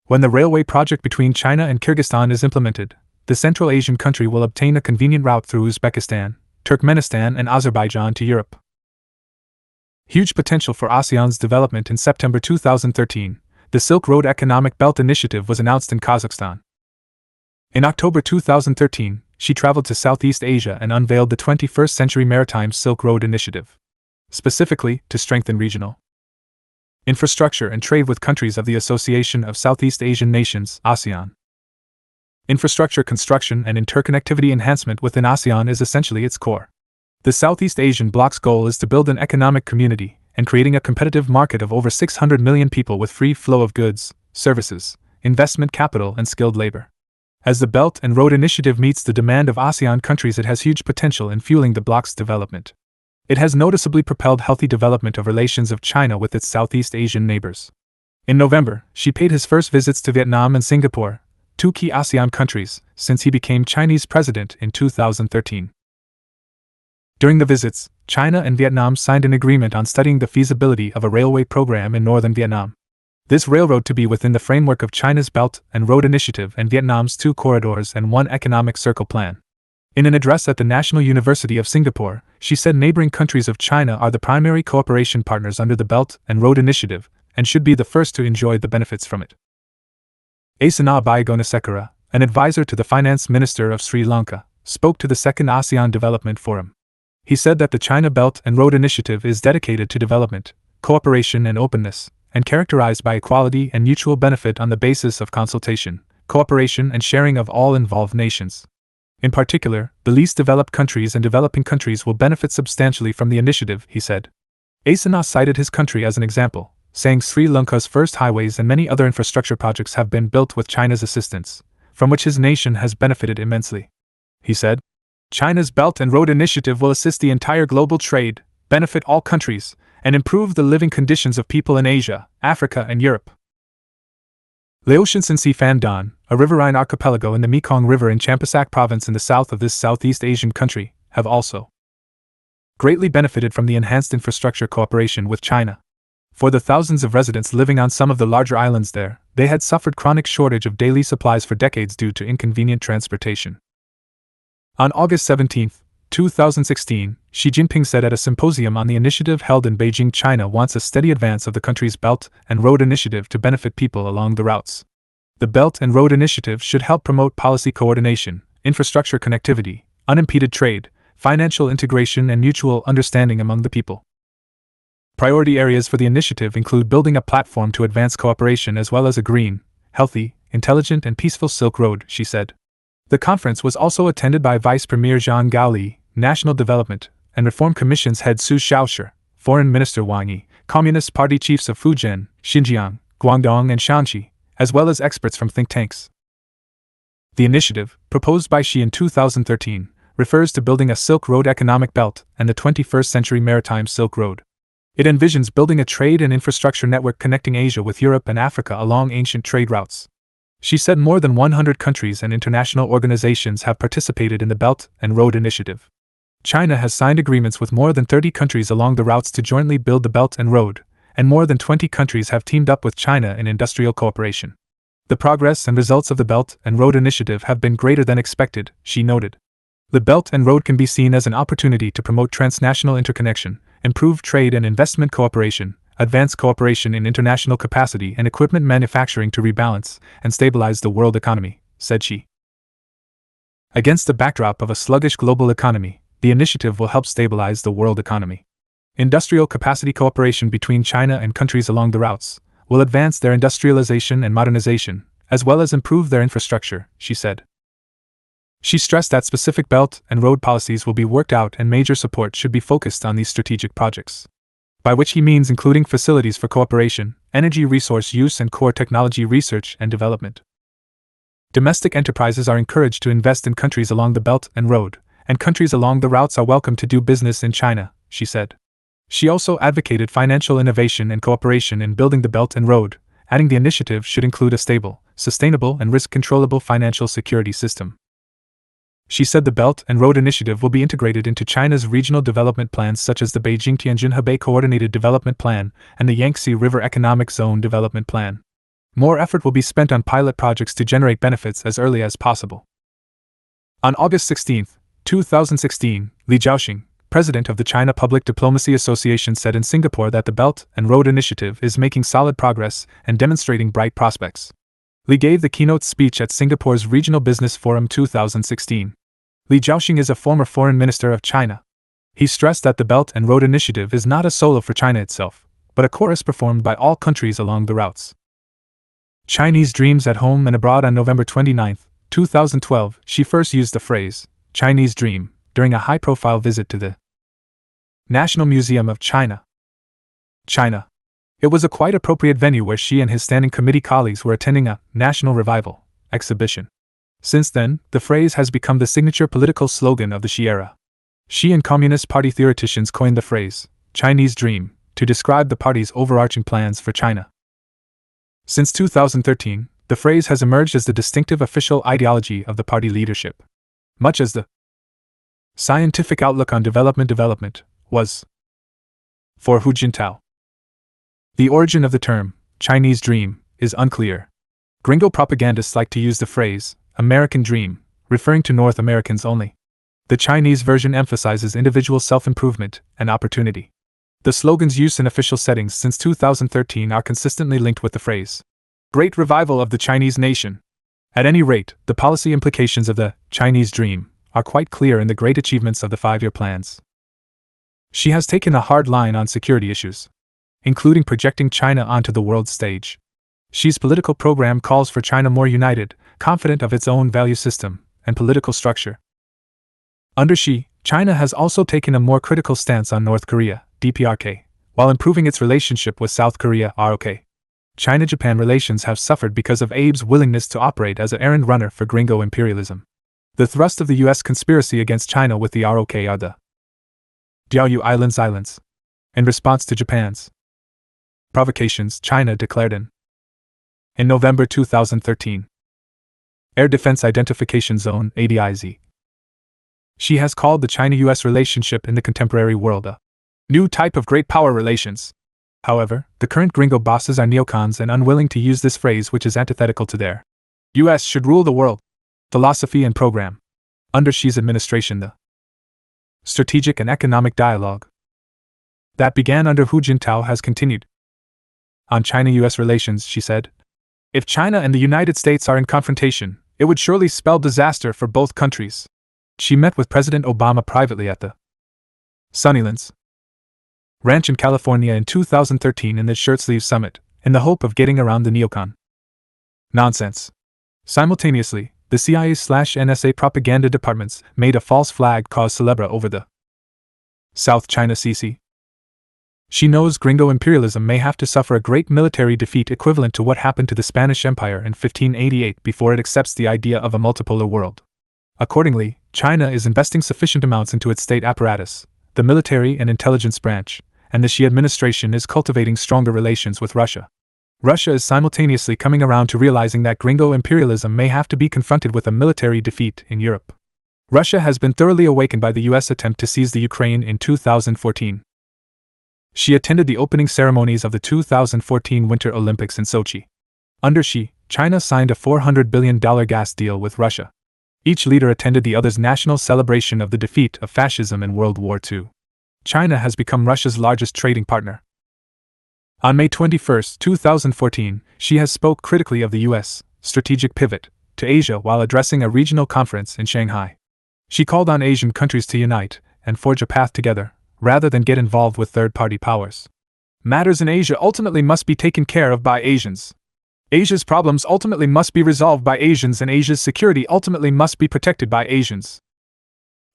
When the railway project between China and Kyrgyzstan is implemented, the Central Asian country will obtain a convenient route through Uzbekistan, Turkmenistan, and Azerbaijan to Europe. Huge potential for ASEAN's development. In September 2013, the Silk Road Economic Belt Initiative was announced in Kazakhstan. In October 2013, she traveled to Southeast Asia and unveiled the 21st Century Maritime Silk Road Initiative, specifically to strengthen regional infrastructure and trade with countries of the Association of Southeast Asian Nations, ASEAN. Infrastructure construction and interconnectivity enhancement within ASEAN is essentially its core. The Southeast Asian bloc's goal is to build an economic community and creating a competitive market of over 600 million people with free flow of goods, services, investment capital, and skilled labor. As the Belt and Road Initiative meets the demand of ASEAN countries, it has huge potential in fueling the bloc's development. It has noticeably propelled healthy development of relations of China with its Southeast Asian neighbors. In November, Xi paid his first visits to Vietnam and Singapore, two key ASEAN countries, since he became Chinese president in 2013. During the visits, China and Vietnam signed an agreement on studying the feasibility of a railway program in northern Vietnam. This railroad to be within the framework of China's Belt and Road Initiative and Vietnam's 2 corridors and 1 economic circle plan. In an address at the National University of Singapore, she said neighboring countries of China are the primary cooperation partners under the Belt and Road Initiative and should be the first to enjoy the benefits from it. Asana Bayogonasekara, an advisor to the finance minister of Sri Lanka, spoke to the second ASEAN Development Forum. He said that the China Belt and Road Initiative is dedicated to development, cooperation, and openness, and characterized by equality and mutual benefit on the basis of consultation, cooperation, and sharing of all involved nations. In particular, the least developed countries and developing countries will benefit substantially from the initiative, he said. Asana cited his country as an example, saying Sri Lanka's first highways and many other infrastructure projects have been built with China's assistance, from which his nation has benefited immensely. He said, China's Belt and Road Initiative will assist the entire global trade, benefit all countries, and improve the living conditions of people in Asia, Africa, and Europe. Laotian Sea Phan Dan, a riverine archipelago in the Mekong River in Champasak province in the south of this Southeast Asian country, have also greatly benefited from the enhanced infrastructure cooperation with China. For the thousands of residents living on some of the larger islands there, they had suffered chronic shortage of daily supplies for decades due to inconvenient transportation. On August 17, 2016, Xi Jinping said at a symposium on the initiative held in Beijing, China wants a steady advance of the country's Belt and Road Initiative to benefit people along the routes. The Belt and Road Initiative should help promote policy coordination, infrastructure connectivity, unimpeded trade, financial integration, and mutual understanding among the people. Priority areas for the initiative include building a platform to advance cooperation as well as a green, healthy, intelligent, and peaceful Silk Road, she said. The conference was also attended by Vice Premier Zhang Gaoli, National Development and Reform Commission's head Su Xiaoshi, Foreign Minister Wang Yi, Communist Party chiefs of Fujian, Xinjiang, Guangdong, and Shanxi, as well as experts from think tanks. The initiative, proposed by Xi in 2013, refers to building a Silk Road economic belt and the 21st Century Maritime Silk Road. It envisions building a trade and infrastructure network connecting Asia with Europe and Africa along ancient trade routes. She said more than 100 countries and international organizations have participated in the Belt and Road Initiative. China has signed agreements with more than 30 countries along the routes to jointly build the Belt and Road, and more than 20 countries have teamed up with China in industrial cooperation. The progress and results of the Belt and Road Initiative have been greater than expected, she noted. The Belt and Road can be seen as an opportunity to promote transnational interconnection, improve trade and investment cooperation, advance cooperation in international capacity and equipment manufacturing to rebalance and stabilize the world economy, said she. Against the backdrop of a sluggish global economy, the initiative will help stabilize the world economy. Industrial capacity cooperation between China and countries along the routes will advance their industrialization and modernization, as well as improve their infrastructure, she said. She stressed that specific Belt and Road policies will be worked out and major support should be focused on these strategic projects. By which he means including facilities for cooperation, energy resource use, and core technology research and development. Domestic enterprises are encouraged to invest in countries along the Belt and Road, and countries along the routes are welcome to do business in China, she said. She also advocated financial innovation and cooperation in building the Belt and Road, adding the initiative should include a stable, sustainable, and risk-controllable financial security system. She said the Belt and Road Initiative will be integrated into China's regional development plans such as the Beijing-Tianjin-Hebei Coordinated Development Plan and the Yangtze River Economic Zone Development Plan. More effort will be spent on pilot projects to generate benefits as early as possible. On August 16, 2016, Li Jiaoxing, president of the China Public Diplomacy Association, said in Singapore that the Belt and Road Initiative is making solid progress and demonstrating bright prospects. Li gave the keynote speech at Singapore's Regional Business Forum 2016. Li Jiaoxing is a former foreign minister of China. He stressed that the Belt and Road Initiative is not a solo for China itself, but a chorus performed by all countries along the routes. Chinese dreams at home and abroad. On November 29, 2012, she first used the phrase, Chinese dream, during a high-profile visit to the National Museum of China. It was a quite appropriate venue where she and his standing committee colleagues were attending a National Revival exhibition. Since then, the phrase has become the signature political slogan of the Xi era. Xi and Communist Party theoreticians coined the phrase, Chinese dream, to describe the party's overarching plans for China. Since 2013, the phrase has emerged as the distinctive official ideology of the party leadership. Much as the scientific outlook on development was for Hu Jintao. The origin of the term, Chinese dream, is unclear. Gringo propagandists like to use the phrase, American dream, referring to North Americans only. The Chinese version emphasizes individual self-improvement and opportunity. The slogan's use in official settings since 2013 are consistently linked with the phrase, Great Revival of the Chinese Nation. At any rate, the policy implications of the Chinese dream are quite clear in the great achievements of the 5-year plans. She has taken a hard line on security issues, including projecting China onto the world stage. Xi's political program calls for China more united, confident of its own value system and political structure. Under Xi, China has also taken a more critical stance on North Korea, DPRK, while improving its relationship with South Korea, ROK. China-Japan relations have suffered because of Abe's willingness to operate as an errand runner for gringo imperialism. The thrust of the U.S. conspiracy against China with the ROK are the Diaoyu Islands. In response to Japan's provocations, China declared in November 2013 Air Defense Identification Zone, ADIZ. She has called the China-US relationship in the contemporary world a new type of great power relations. However, the current gringo bosses are neocons and unwilling to use this phrase, which is antithetical to their US should rule the world philosophy and program. Under Xi's administration, the strategic and economic dialogue that began under Hu Jintao has continued. On China-US relations, she said, if China and the United States are in confrontation, it would surely spell disaster for both countries. She met with President Obama privately at the Sunnylands Ranch in California in 2013 in the Shirt-Sleeve Summit, in the hope of getting around the neocon nonsense. Simultaneously, the CIA/NSA propaganda departments made a false flag cause célèbre over the South China Sea. She knows gringo imperialism may have to suffer a great military defeat equivalent to what happened to the Spanish Empire in 1588 before it accepts the idea of a multipolar world. Accordingly, China is investing sufficient amounts into its state apparatus, the military and intelligence branch, and the Xi administration is cultivating stronger relations with Russia. Russia is simultaneously coming around to realizing that gringo imperialism may have to be confronted with a military defeat in Europe. Russia has been thoroughly awakened by the US attempt to seize the Ukraine in 2014. She attended the opening ceremonies of the 2014 Winter Olympics in Sochi. Under Xi, China signed a $400 billion gas deal with Russia. Each leader attended the other's national celebration of the defeat of fascism in World War II. China has become Russia's largest trading partner. On May 21, 2014, Xi has spoke critically of the U.S. strategic pivot to Asia while addressing a regional conference in Shanghai. She called on Asian countries to unite and forge a path together, rather than get involved with third-party powers. Matters in Asia ultimately must be taken care of by Asians. Asia's problems ultimately must be resolved by Asians, and Asia's security ultimately must be protected by Asians.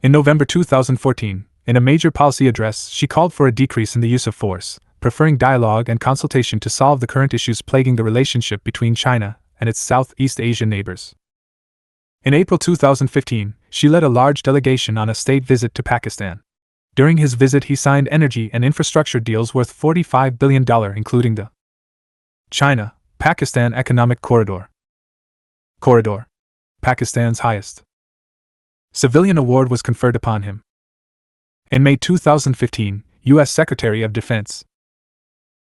In November 2014, in a major policy address, she called for a decrease in the use of force, preferring dialogue and consultation to solve the current issues plaguing the relationship between China and its Southeast Asian neighbors. In April 2015, she led a large delegation on a state visit to Pakistan. During his visit, he signed energy and infrastructure deals worth $45 billion, including the China-Pakistan Economic Corridor, Pakistan's highest civilian award, was conferred upon him. In May 2015, U.S. Secretary of Defense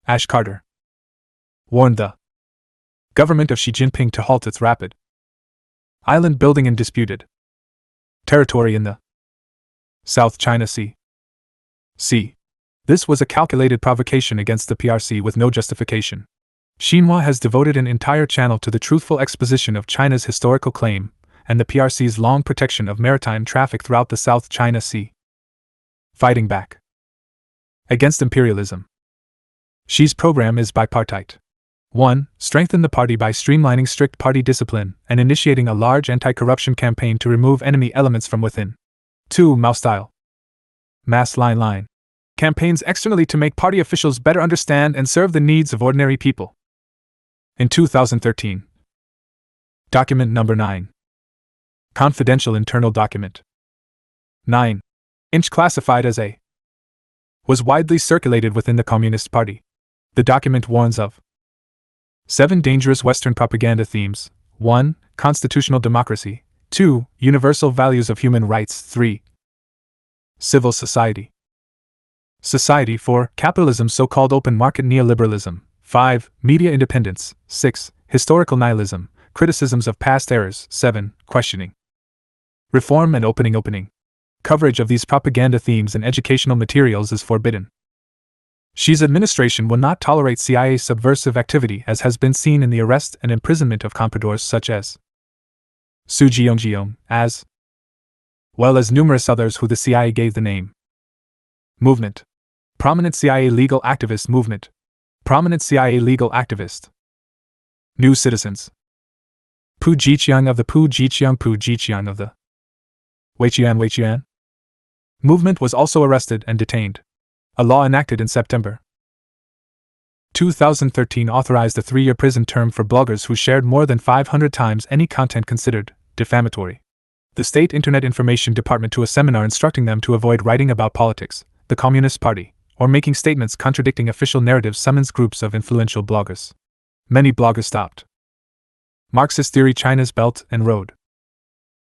Ash Carter warned the government of Xi Jinping to halt its rapid island building in disputed territory in the South China Sea. C. This was a calculated provocation against the PRC with no justification. Xinhua has devoted an entire channel to the truthful exposition of China's historical claim and the PRC's long protection of maritime traffic throughout the South China Sea. Fighting back against imperialism. Xi's program is bipartite. 1. Strengthen the party by streamlining strict party discipline and initiating a large anti-corruption campaign to remove enemy elements from within. 2. Mao-style mass line campaigns externally to make party officials better understand and serve the needs of ordinary people. In 2013. Document number 9. Confidential internal document. 9. Inch classified as A. Was widely circulated within the Communist Party. The document warns of 7 dangerous Western propaganda themes. 1. Constitutional democracy. 2. Universal values of human rights. 3. Civil society. Society. 4. Capitalism, so-called open market neoliberalism. 5. Media independence. 6. Historical nihilism, criticisms of past errors. 7. Questioning. Reform and opening. Coverage of these propaganda themes in educational materials is forbidden. Xi's administration will not tolerate CIA subversive activity, as has been seen in the arrest and imprisonment of compradors such as Su Jiong, as well as numerous others who the CIA gave the name. Movement. Prominent CIA legal activist movement. Prominent CIA legal activist. New citizens. Pu Jiqiang of the Pu Jiqiang of the Weiqian movement was also arrested and detained. A law enacted in September 2013 authorized a 3-year prison term for bloggers who shared more than 500 times any content considered defamatory. The State Internet Information Department to a seminar instructing them to avoid writing about politics, the Communist Party, or making statements contradicting official narratives summons groups of influential bloggers. Many bloggers stopped. Marxist theory, China's Belt and Road.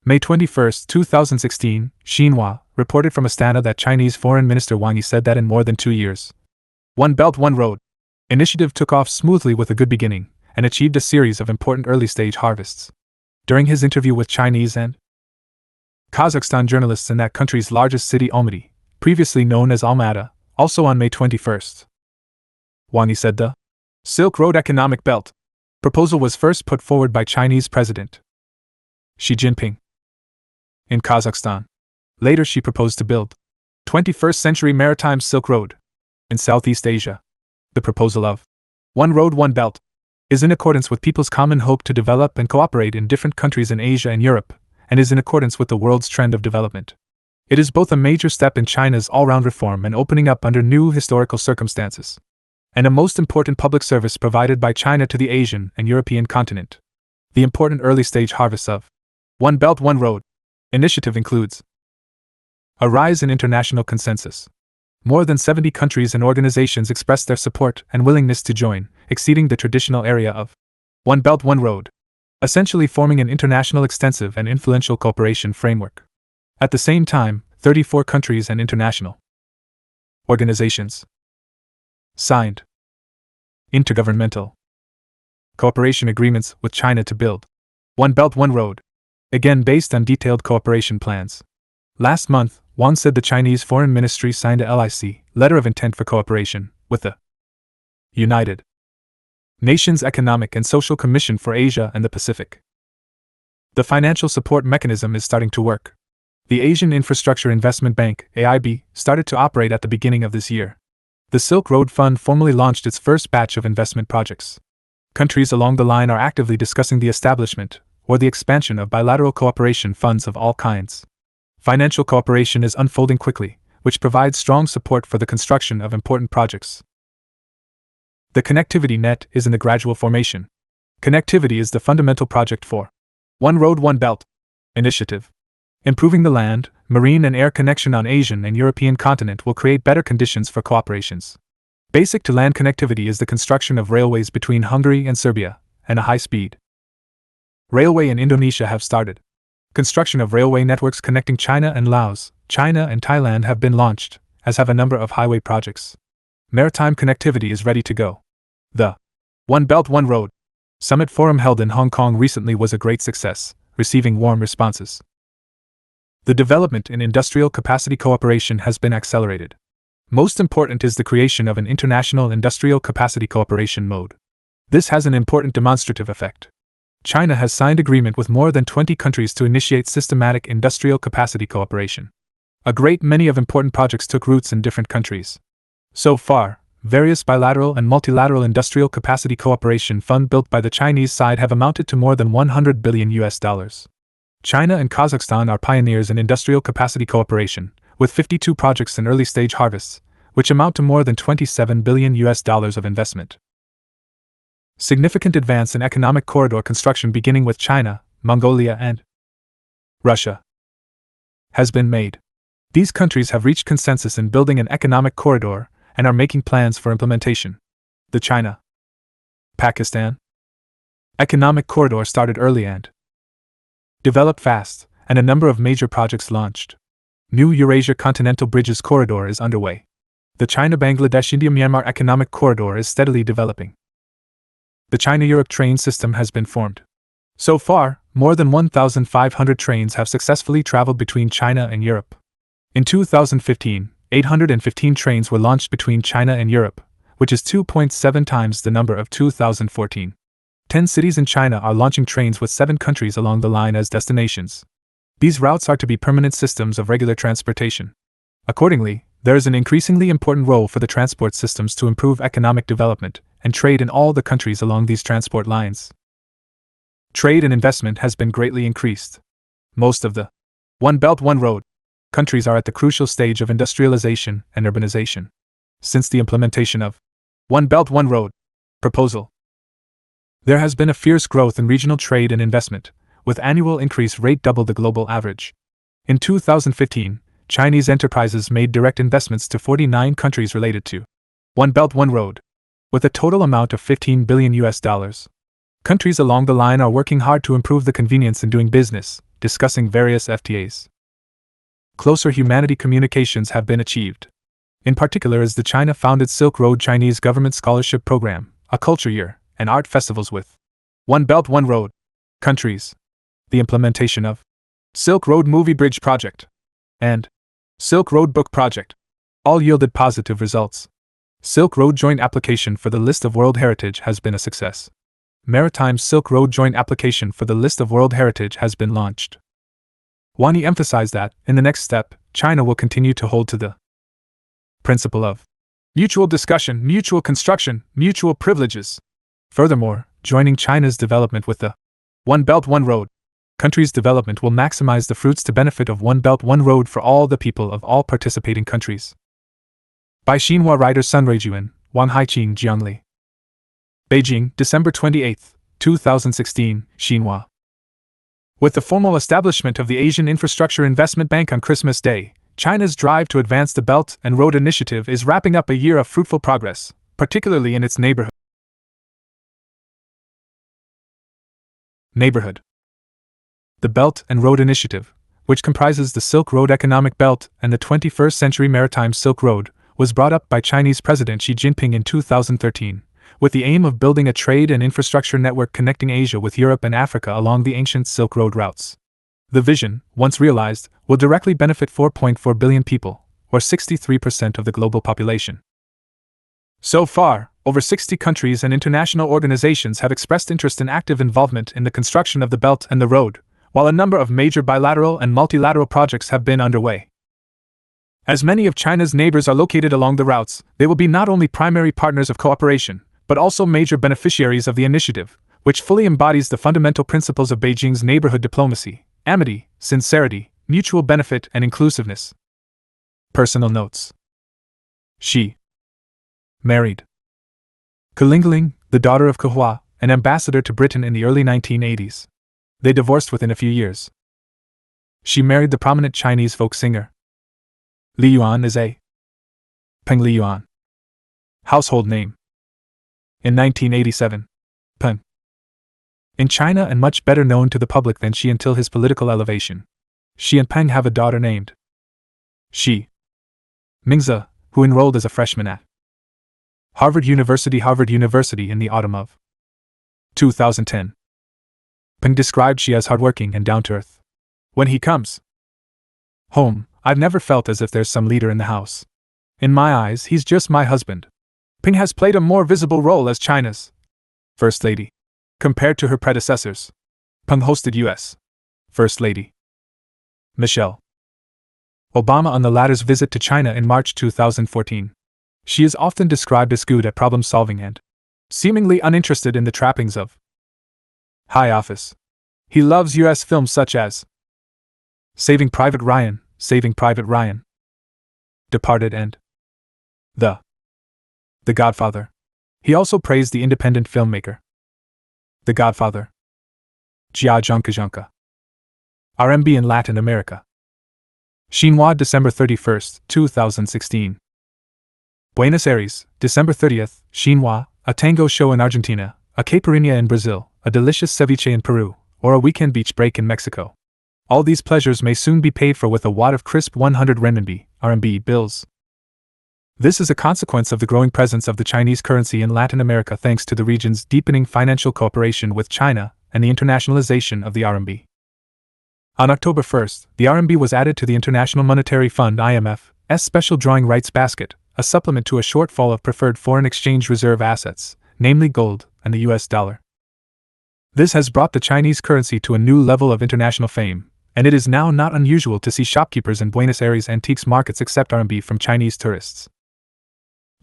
May 21, 2016, Xinhua reported from Astana that Chinese Foreign Minister Wang Yi said that in more than 2 years, One Belt, One Road initiative took off smoothly with a good beginning and achieved a series of important early-stage harvests. During his interview with Chinese and Kazakhstan journalists in that country's largest city, Almaty, previously known as Almaty, also on May 21, Wang Yi said the Silk Road Economic Belt proposal was first put forward by Chinese President Xi Jinping in Kazakhstan. Later she proposed to build 21st century maritime Silk Road in Southeast Asia. The proposal of One Road, One Belt is in accordance with people's common hope to develop and cooperate in different countries in Asia and Europe, and is in accordance with the world's trend of development. It is both a major step in China's all-round reform and opening up under new historical circumstances, and a most important public service provided by China to the Asian and European continent. The important early-stage harvest of One Belt, One Road initiative includes a rise in international consensus. More than 70 countries and organizations expressed their support and willingness to join, exceeding the traditional area of One Belt, One Road, essentially forming an international extensive and influential cooperation framework. At the same time, 34 countries and international organizations signed intergovernmental cooperation agreements with China to build One Belt, One Road, again based on detailed cooperation plans. Last month, Wang said the Chinese Foreign Ministry signed a LIC, Letter of Intent for Cooperation, with the United Nations Economic and Social Commission for Asia and the Pacific. The financial support mechanism is starting to work. The Asian Infrastructure Investment Bank, AIB, started to operate at the beginning of this year. The Silk Road Fund formally launched its first batch of investment projects. Countries along the line are actively discussing the establishment or the expansion of bilateral cooperation funds of all kinds. Financial cooperation is unfolding quickly, which provides strong support for the construction of important projects. The connectivity net is in the gradual formation. Connectivity is the fundamental project for One Road, One Belt initiative. Improving the land, marine and air connection on Asian and European continent will create better conditions for cooperations. Basic to land connectivity is the construction of railways between Hungary and Serbia, and a high-speed railway in Indonesia have started. Construction of railway networks connecting China and Laos, China and Thailand have been launched, as have a number of highway projects. Maritime connectivity is ready to go. The One Belt, One Road Summit Forum held in Hong Kong recently was a great success, receiving warm responses. The development in industrial capacity cooperation has been accelerated. Most important is the creation of an international industrial capacity cooperation mode. This has an important demonstrative effect. China has signed agreement with more than 20 countries to initiate systematic industrial capacity cooperation. A great many of important projects took roots in different countries. So far, various bilateral and multilateral industrial capacity cooperation funds built by the Chinese side have amounted to more than $100 billion. China and Kazakhstan are pioneers in industrial capacity cooperation, with 52 projects in early stage harvests, which amount to more than $27 billion of investment. Significant advance in economic corridor construction beginning with China, Mongolia and Russia has been made. These countries have reached consensus in building an economic corridor and are making plans for implementation. The China-Pakistan economic corridor started early and developed fast, and a number of major projects launched. New Eurasia Continental Bridges Corridor is underway. The China-Bangladesh-India-Myanmar economic corridor is steadily developing. The China-Europe train system has been formed. So far, more than 1,500 trains have successfully traveled between China and Europe. In 2015, 815 trains were launched between China and Europe, which is 2.7 times the number of 2014. 10 cities in China are launching trains with 7 countries along the line as destinations. These routes are to be permanent systems of regular transportation. Accordingly, there is an increasingly important role for the transport systems to improve economic development and trade in all the countries along these transport lines. Trade and investment has been greatly increased. Most of the One Belt, One Road countries are at the crucial stage of industrialization and urbanization. Since the implementation of One Belt, One Road proposal, there has been a fierce growth in regional trade and investment, with annual increase rate double the global average. In 2015, Chinese enterprises made direct investments to 49 countries related to One Belt, One Road, with a total amount of $15 billion. Countries along the line are working hard to improve the convenience in doing business, discussing various FTAs. Closer humanity communications have been achieved. In particular is the China-founded Silk Road Chinese Government Scholarship Program, a culture year, and art festivals with One Belt, One Road countries. The implementation of Silk Road Movie Bridge Project and Silk Road Book Project all yielded positive results. Silk Road Joint Application for the List of World Heritage has been a success. Maritime Silk Road Joint Application for the List of World Heritage has been launched. Wang Yi emphasized that, in the next step, China will continue to hold to the principle of mutual discussion, mutual construction, mutual privileges. Furthermore, joining China's development with the One Belt, One Road countries' development will maximize the fruits to benefit of One Belt, One Road for all the people of all participating countries. By Xinhua writer Sun Ruijuan, Wang Haiqing Jiangli. Beijing, December 28, 2016, Xinhua. With the formal establishment of the Asian Infrastructure Investment Bank on Christmas Day, China's drive to advance the Belt and Road Initiative is wrapping up a year of fruitful progress, particularly in its neighborhood. The Belt and Road Initiative, which comprises the Silk Road Economic Belt and the 21st Century Maritime Silk Road, was brought up by Chinese President Xi Jinping in 2013, with the aim of building a trade and infrastructure network connecting Asia with Europe and Africa along the ancient Silk Road routes. The vision, once realized, will directly benefit 4.4 billion people, or 63% of the global population. So far, over 60 countries and international organizations have expressed interest in active involvement in the construction of the Belt and the Road, while a number of major bilateral and multilateral projects have been underway. As many of China's neighbors are located along the routes, they will be not only primary partners of cooperation, but also major beneficiaries of the initiative, which fully embodies the fundamental principles of Beijing's neighborhood diplomacy: amity, sincerity, mutual benefit, and inclusiveness. Personal notes. She married Kalingling, the daughter of Kahua, an ambassador to Britain in the early 1980s. They divorced within a few years. She married the prominent Chinese folk singer Li Yuan is a Peng Li Yuan household name. In 1987, Peng in China and much better known to the public than Xi until his political elevation. Xi and Peng have a daughter named Xi Mingze, who enrolled as a freshman at Harvard University in the autumn of 2010. Peng described Xi as hardworking and down-to-earth. When he comes Home, I've never felt as if there's some leader in the house. In my eyes, he's just my husband. Ping has played a more visible role as China's First Lady. Compared to her predecessors, Peng hosted U.S. First Lady Michelle Obama on the latter's visit to China in March 2014. She is often described as good at problem solving and seemingly uninterested in the trappings of high office. He loves U.S. films such as Saving Private Ryan, Departed, and The Godfather. He also praised the independent filmmaker The Godfather. Jia Zhangka. RMB in Latin America. Xinhua, December 31, 2016. Buenos Aires, December 30th, Xinhua, a tango show in Argentina, a caipirinha in Brazil, a delicious ceviche in Peru, or a weekend beach break in Mexico. All these pleasures may soon be paid for with a wad of crisp 100 renminbi, RMB bills. This is a consequence of the growing presence of the Chinese currency in Latin America thanks to the region's deepening financial cooperation with China and the internationalization of the RMB. On October 1st, the RMB was added to the International Monetary Fund (IMF's) special drawing rights basket, a supplement to a shortfall of preferred foreign exchange reserve assets, namely gold and the US dollar. This has brought the Chinese currency to a new level of international fame, and it is now not unusual to see shopkeepers in Buenos Aires antiques markets accept RMB from Chinese tourists.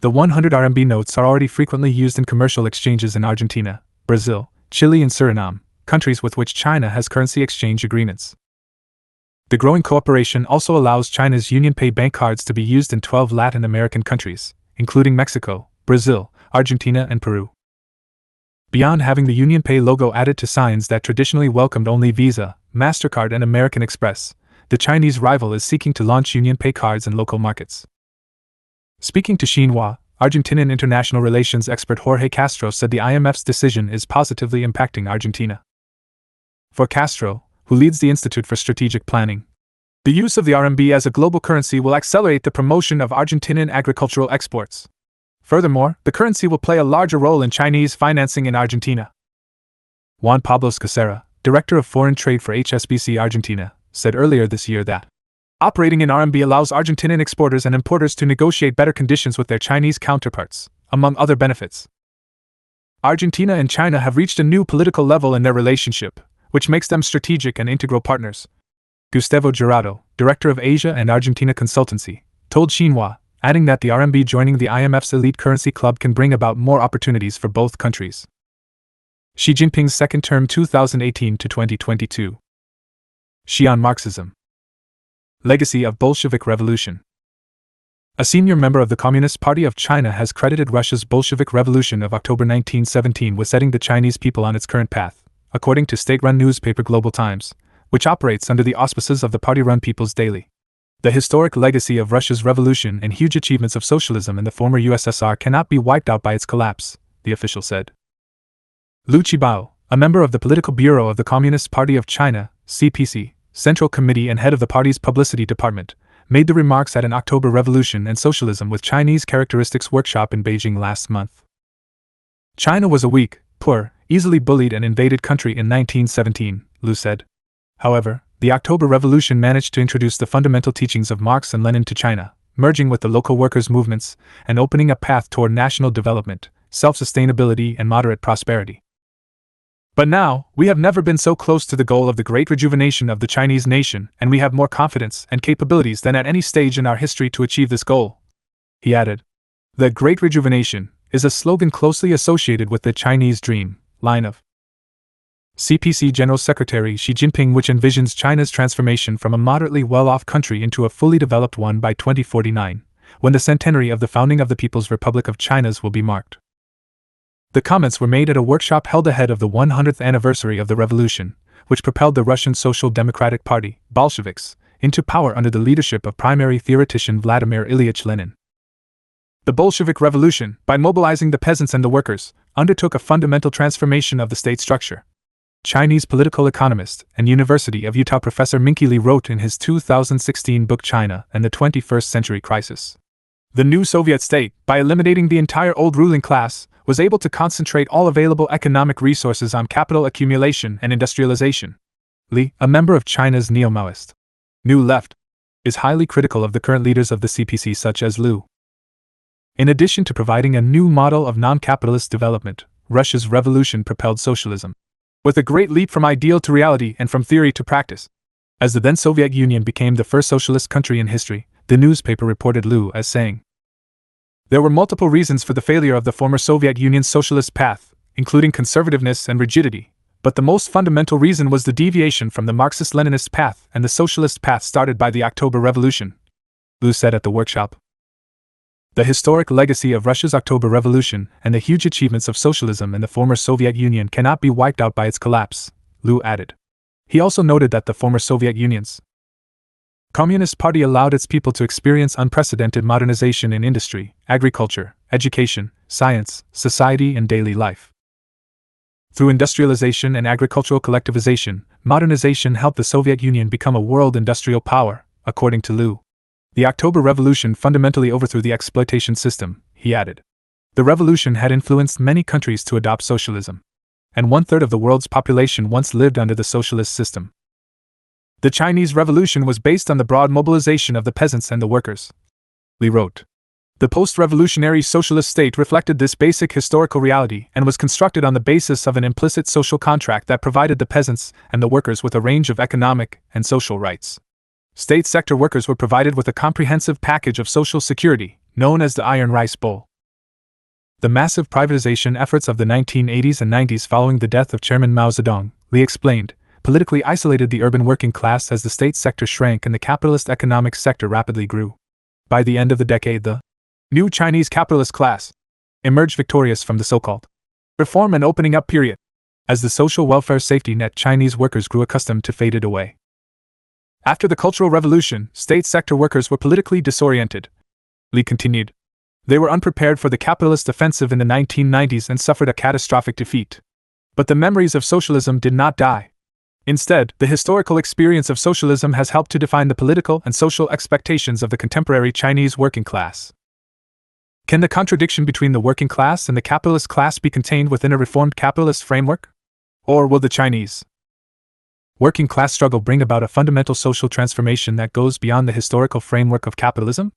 The 100 RMB notes are already frequently used in commercial exchanges in Argentina, Brazil, Chile and Suriname, countries with which China has currency exchange agreements. The growing cooperation also allows China's UnionPay bank cards to be used in 12 Latin American countries, including Mexico, Brazil, Argentina and Peru. Beyond having the UnionPay logo added to signs that traditionally welcomed only Visa, MasterCard and American Express, the Chinese rival is seeking to launch UnionPay cards in local markets. Speaking to Xinhua, Argentinian international relations expert Jorge Castro said the IMF's decision is positively impacting Argentina. For Castro, who leads the Institute for Strategic Planning, the use of the RMB as a global currency will accelerate the promotion of Argentinian agricultural exports. Furthermore, the currency will play a larger role in Chinese financing in Argentina. Juan Pablo Scacera, Director of Foreign Trade for HSBC Argentina, said earlier this year that operating in RMB allows Argentinian exporters and importers to negotiate better conditions with their Chinese counterparts, among other benefits. Argentina and China have reached a new political level in their relationship, which makes them strategic and integral partners. Gustavo Jurado, Director of Asia and Argentina Consultancy, told Xinhua, adding that the RMB joining the IMF's elite currency club can bring about more opportunities for both countries. Xi Jinping's second term 2018 to 2022. Xi on Marxism. Legacy of Bolshevik Revolution. A senior member of the Communist Party of China has credited Russia's Bolshevik Revolution of October 1917 with setting the Chinese people on its current path, according to state-run newspaper Global Times, which operates under the auspices of the party-run People's Daily. The historic legacy of Russia's revolution and huge achievements of socialism in the former USSR cannot be wiped out by its collapse, the official said. Lu Qibao, a member of the Political Bureau of the Communist Party of China, CPC, Central Committee and head of the party's publicity department, made the remarks at an October Revolution and Socialism with Chinese Characteristics workshop in Beijing last month. China was a weak, poor, easily bullied and invaded country in 1917, Lu said. However, the October Revolution managed to introduce the fundamental teachings of Marx and Lenin to China, merging with the local workers' movements and opening a path toward national development, self-sustainability and moderate prosperity. But now, we have never been so close to the goal of the great rejuvenation of the Chinese nation, and we have more confidence and capabilities than at any stage in our history to achieve this goal. He added, "The Great Rejuvenation is a slogan closely associated with the Chinese Dream line of CPC General Secretary Xi Jinping, which envisions China's transformation from a moderately well-off country into a fully developed one by 2049, when the centenary of the founding of the People's Republic of China's will be marked." The comments were made at a workshop held ahead of the 100th anniversary of the revolution, which propelled the Russian Social Democratic Party, Bolsheviks, into power under the leadership of primary theoretician Vladimir Ilyich Lenin. The Bolshevik Revolution, by mobilizing the peasants and the workers, undertook a fundamental transformation of the state structure. Chinese political economist and University of Utah professor Minky Lee wrote in his 2016 book China and the 21st Century Crisis. The new Soviet state, by eliminating the entire old ruling class, was able to concentrate all available economic resources on capital accumulation and industrialization. Lee, a member of China's neo-Maoist New Left is highly critical of the current leaders of the CPC such as Liu. In addition to providing a new model of non-capitalist development, Russia's revolution propelled socialism with a great leap from ideal to reality and from theory to practice. As the then Soviet Union became the first socialist country in history, the newspaper reported Liu as saying, "There were multiple reasons for the failure of the former Soviet Union's socialist path, including conservativeness and rigidity, but the most fundamental reason was the deviation from the Marxist-Leninist path and the socialist path started by the October Revolution," Liu said at the workshop. The historic legacy of Russia's October Revolution and the huge achievements of socialism in the former Soviet Union cannot be wiped out by its collapse, Liu added. He also noted that the former Soviet Union's Communist Party allowed its people to experience unprecedented modernization in industry, agriculture, education, science, society, and daily life. Through industrialization and agricultural collectivization, modernization helped the Soviet Union become a world industrial power, according to Liu. The October Revolution fundamentally overthrew the exploitation system, he added. The revolution had influenced many countries to adopt socialism, and 1/3 of the world's population once lived under the socialist system. The Chinese Revolution was based on the broad mobilization of the peasants and the workers, Li wrote. The post-revolutionary socialist state reflected this basic historical reality and was constructed on the basis of an implicit social contract that provided the peasants and the workers with a range of economic and social rights. State sector workers were provided with a comprehensive package of social security, known as the Iron Rice Bowl. The massive privatization efforts of the 1980s and 90s following the death of Chairman Mao Zedong, Li explained, politically isolated the urban working class as the state sector shrank and the capitalist economic sector rapidly grew. By the end of the decade, the new Chinese capitalist class emerged victorious from the so-called reform and opening up period, as the social welfare safety net Chinese workers grew accustomed to faded away. After the Cultural Revolution, state sector workers were politically disoriented, Li continued. They were unprepared for the capitalist offensive in the 1990s and suffered a catastrophic defeat. But the memories of socialism did not die. Instead, the historical experience of socialism has helped to define the political and social expectations of the contemporary Chinese working class. Can the contradiction between the working class and the capitalist class be contained within a reformed capitalist framework? Or will the Chinese working class struggle bring about a fundamental social transformation that goes beyond the historical framework of capitalism?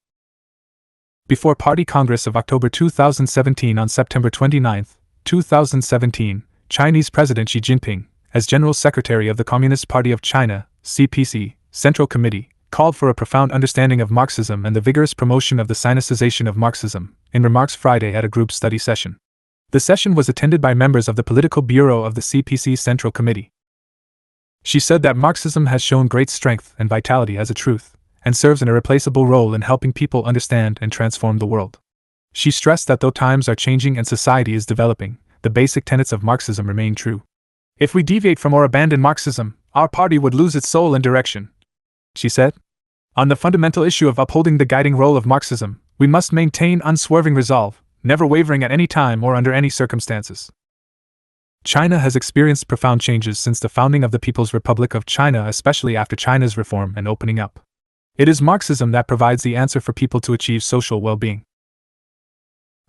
Before Party Congress of October 2017 on September 29, 2017, Chinese President Xi Jinping, as General Secretary of the Communist Party of China, CPC, Central Committee, called for a profound understanding of Marxism and the vigorous promotion of the Sinicization of Marxism, in remarks Friday at a group study session. The session was attended by members of the Political Bureau of the CPC Central Committee. She said that Marxism has shown great strength and vitality as a truth, and serves an irreplaceable role in helping people understand and transform the world. She stressed that though times are changing and society is developing, the basic tenets of Marxism remain true. If we deviate from or abandon Marxism, our party would lose its soul and direction, she said. On the fundamental issue of upholding the guiding role of Marxism, we must maintain unswerving resolve, never wavering at any time or under any circumstances. China has experienced profound changes since the founding of the People's Republic of China, especially after China's reform and opening up. It is Marxism that provides the answer for people to achieve social well-being.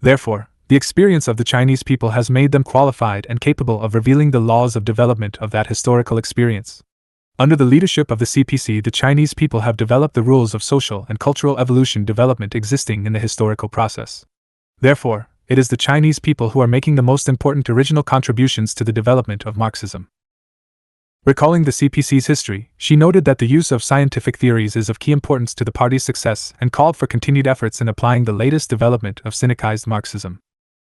Therefore, the experience of the Chinese people has made them qualified and capable of revealing the laws of development of that historical experience. Under the leadership of the CPC, the Chinese people have developed the rules of social and cultural evolution development existing in the historical process. Therefore, it is the Chinese people who are making the most important original contributions to the development of Marxism. Recalling the CPC's history, she noted that the use of scientific theories is of key importance to the party's success and called for continued efforts in applying the latest development of Sinicized Marxism.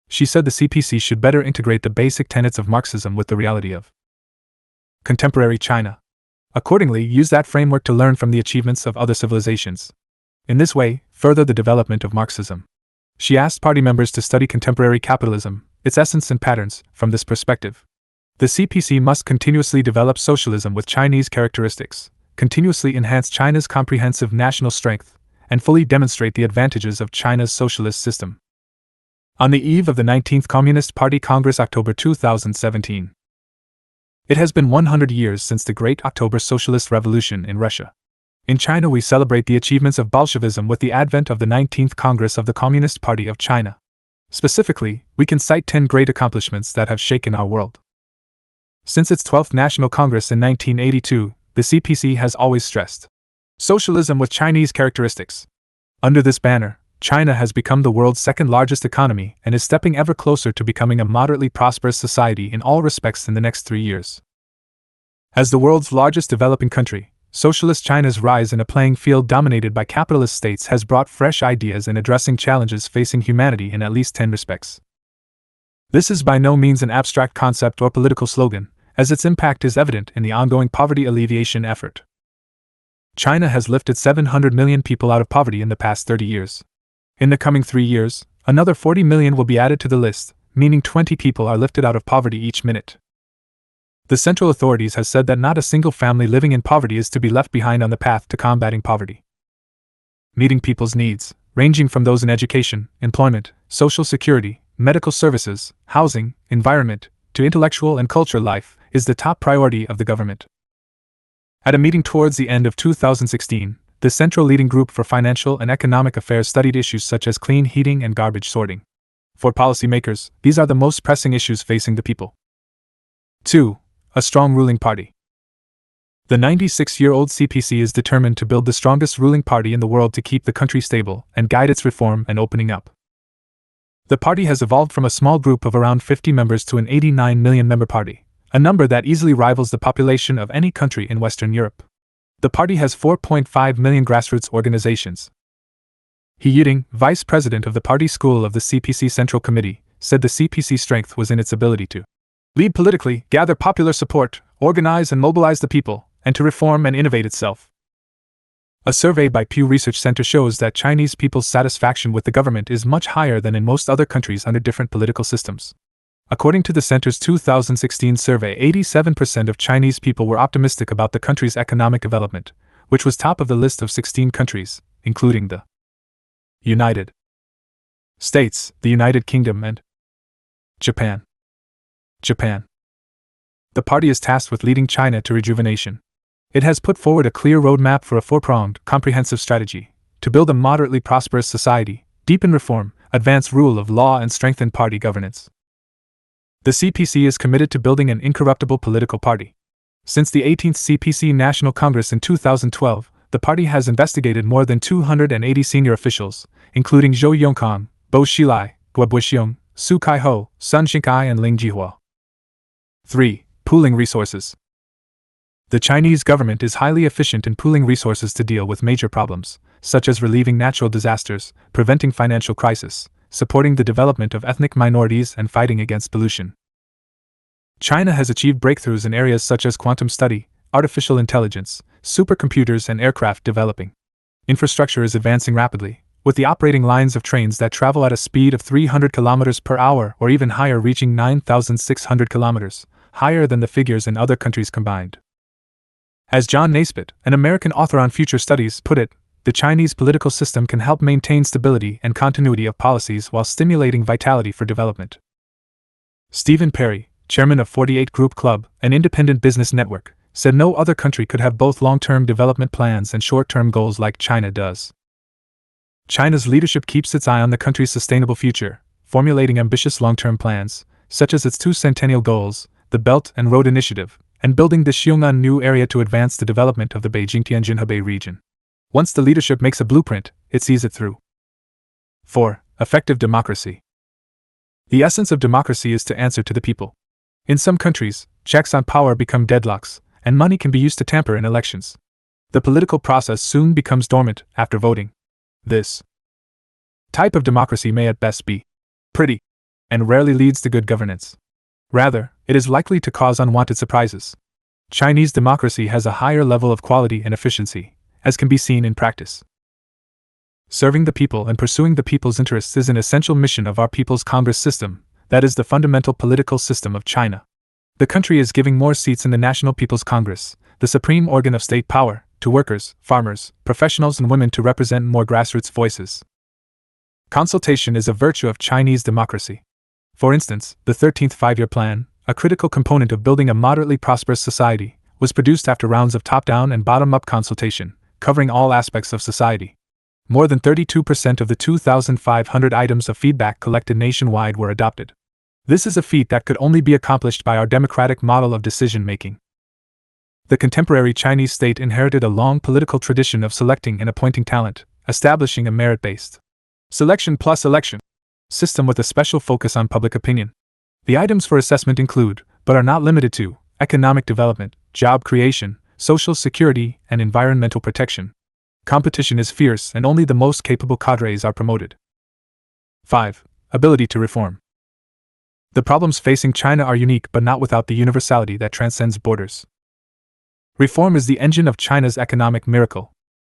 She said the CPC should better integrate the basic tenets of Marxism with the reality of contemporary China. Accordingly, use that framework to learn from the achievements of other civilizations. In this way, further the development of Marxism. She asked party members to study contemporary capitalism, its essence and patterns, from this perspective. The CPC must continuously develop socialism with Chinese characteristics, continuously enhance China's comprehensive national strength, and fully demonstrate the advantages of China's socialist system. On the eve of the 19th Communist Party Congress, October 2017. It has been 100 years since the Great October Socialist Revolution in Russia. In China, we celebrate the achievements of Bolshevism with the advent of the 19th Congress of the Communist Party of China. Specifically, we can cite 10 great accomplishments that have shaken our world. Since its 12th National Congress in 1982, the CPC has always stressed Socialism with Chinese characteristics. Under this banner, China has become the world's second largest economy and is stepping ever closer to becoming a moderately prosperous society in all respects in the next 3 years. As the world's largest developing country, Socialist China's rise in a playing field dominated by capitalist states has brought fresh ideas in addressing challenges facing humanity in at least 10 respects. This is by no means an abstract concept or political slogan, as its impact is evident in the ongoing poverty alleviation effort. China has lifted 700 million people out of poverty in the past 30 years. In the coming 3 years, another 40 million will be added to the list, meaning 20 people are lifted out of poverty each minute. The central authorities have said that not a single family living in poverty is to be left behind on the path to combating poverty. Meeting people's needs, ranging from those in education, employment, social security, medical services, housing, environment, to intellectual and cultural life, is the top priority of the government. At a meeting towards the end of 2016, the Central Leading Group for Financial and Economic Affairs studied issues such as clean heating and garbage sorting. For policymakers, these are the most pressing issues facing the people. 2. A strong ruling party. The 96-year-old CPC is determined to build the strongest ruling party in the world to keep the country stable and guide its reform and opening up. The party has evolved from a small group of around 50 members to an 89 million member party, a number that easily rivals the population of any country in Western Europe. The party has 4.5 million grassroots organizations. He Yiding, vice president of the party school of the CPC Central Committee, said the CPC strength was in its ability to lead politically, gather popular support, organize and mobilize the people, and to reform and innovate itself. A survey by Pew Research Center shows that Chinese people's satisfaction with the government is much higher than in most other countries under different political systems. According to the center's 2016 survey, 87% of Chinese people were optimistic about the country's economic development, which was top of the list of 16 countries, including the United States, the United Kingdom, and Japan. The party is tasked with leading China to rejuvenation. It has put forward a clear roadmap for a four-pronged, comprehensive strategy to build a moderately prosperous society, deepen reform, advance rule of law, and strengthen party governance. The CPC is committed to building an incorruptible political party. Since the 18th CPC National Congress in 2012, the party has investigated more than 280 senior officials, including Zhou Yongkang, Bo Xilai, Guo Buxiong, Su Kai-ho, Sun Xingkai, and Ling Jihua. 3. Pooling resources. The Chinese government is highly efficient in pooling resources to deal with major problems, such as relieving natural disasters, preventing financial crisis, supporting the development of ethnic minorities, and fighting against pollution. China has achieved breakthroughs in areas such as quantum study, artificial intelligence, supercomputers, and aircraft developing. Infrastructure is advancing rapidly, with the operating lines of trains that travel at a speed of 300 km per hour or even higher reaching 9,600 km, higher than the figures in other countries combined. As John Naisbitt, an American author on future studies, put it, the Chinese political system can help maintain stability and continuity of policies while stimulating vitality for development. Stephen Perry, chairman of 48 Group Club, an independent business network, said no other country could have both long-term development plans and short-term goals like China does. China's leadership keeps its eye on the country's sustainable future, formulating ambitious long-term plans, such as its 2 centennial goals, the Belt and Road Initiative, and building the Xiong'an New Area to advance the development of the Beijing-Tianjin-Hebei region. Once the leadership makes a blueprint, it sees it through. 4. Effective democracy. The essence of democracy is to answer to the people. In some countries, checks on power become deadlocks, and money can be used to tamper in elections. The political process soon becomes dormant after voting. This type of democracy may at best be pretty, and rarely leads to good governance. Rather, it is likely to cause unwanted surprises. Chinese democracy has a higher level of quality and efficiency, as can be seen in practice. Serving the people and pursuing the people's interests is an essential mission of our People's Congress system, that is the fundamental political system of China. The country is giving more seats in the National People's Congress, the supreme organ of state power, to workers, farmers, professionals, and women to represent more grassroots voices. Consultation is a virtue of Chinese democracy. For instance, the 13th Five-Year Plan, a critical component of building a moderately prosperous society, was produced after rounds of top-down and bottom-up consultation, covering all aspects of society. More than 32% of the 2,500 items of feedback collected nationwide were adopted. This is a feat that could only be accomplished by our democratic model of decision-making. The contemporary Chinese state inherited a long political tradition of selecting and appointing talent, establishing a merit-based selection plus election system with a special focus on public opinion. The items for assessment include, but are not limited to, economic development, job creation, social security, and environmental protection. Competition is fierce and only the most capable cadres are promoted. 5. Ability to reform. The problems facing China are unique but not without the universality that transcends borders. Reform is the engine of China's economic miracle.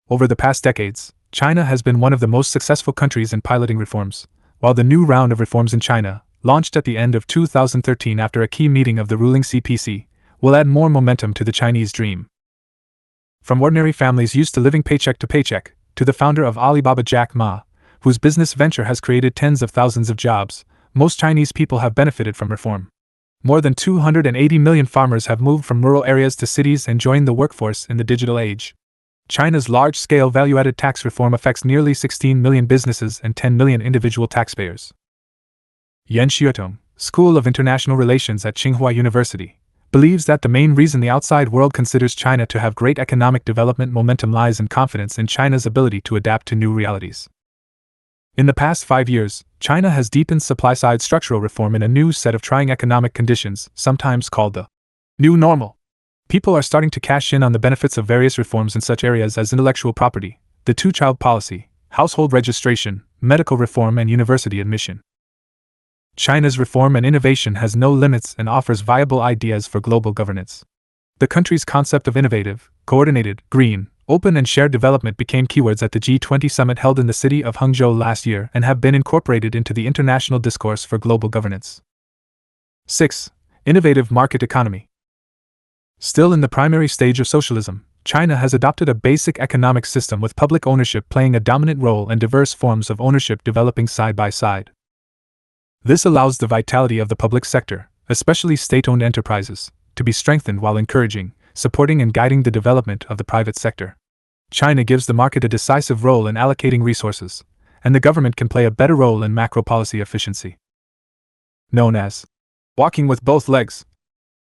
Over the past decades, China has been one of the most successful countries in piloting reforms, while the new round of reforms in China, launched at the end of 2013 after a key meeting of the ruling CPC, will add more momentum to the Chinese dream. From ordinary families used to living paycheck to paycheck, to the founder of Alibaba Jack Ma, whose business venture has created tens of thousands of jobs, most Chinese people have benefited from reform. More than 280 million farmers have moved from rural areas to cities and joined the workforce in the digital age. China's large-scale value-added tax reform affects nearly 16 million businesses and 10 million individual taxpayers. Yan Xiaotong, School of International Relations at Tsinghua University, believes that the main reason the outside world considers China to have great economic development momentum lies in confidence in China's ability to adapt to new realities. In the past 5 years, China has deepened supply-side structural reform in a new set of trying economic conditions, sometimes called the new normal. People are starting to cash in on the benefits of various reforms in such areas as intellectual property, the two-child policy, household registration, medical reform, and university admission. China's reform and innovation has no limits and offers viable ideas for global governance. The country's concept of innovative, coordinated, green, open, and shared development became keywords at the G20 summit held in the city of Hangzhou last year and have been incorporated into the international discourse for global governance. 6. Innovative market economy. Still in the primary stage of socialism, China has adopted a basic economic system with public ownership playing a dominant role and diverse forms of ownership developing side by side. This allows the vitality of the public sector, especially state-owned enterprises, to be strengthened while encouraging, supporting, and guiding the development of the private sector. China gives the market a decisive role in allocating resources, and the government can play a better role in macro policy efficiency. Known as walking with both legs,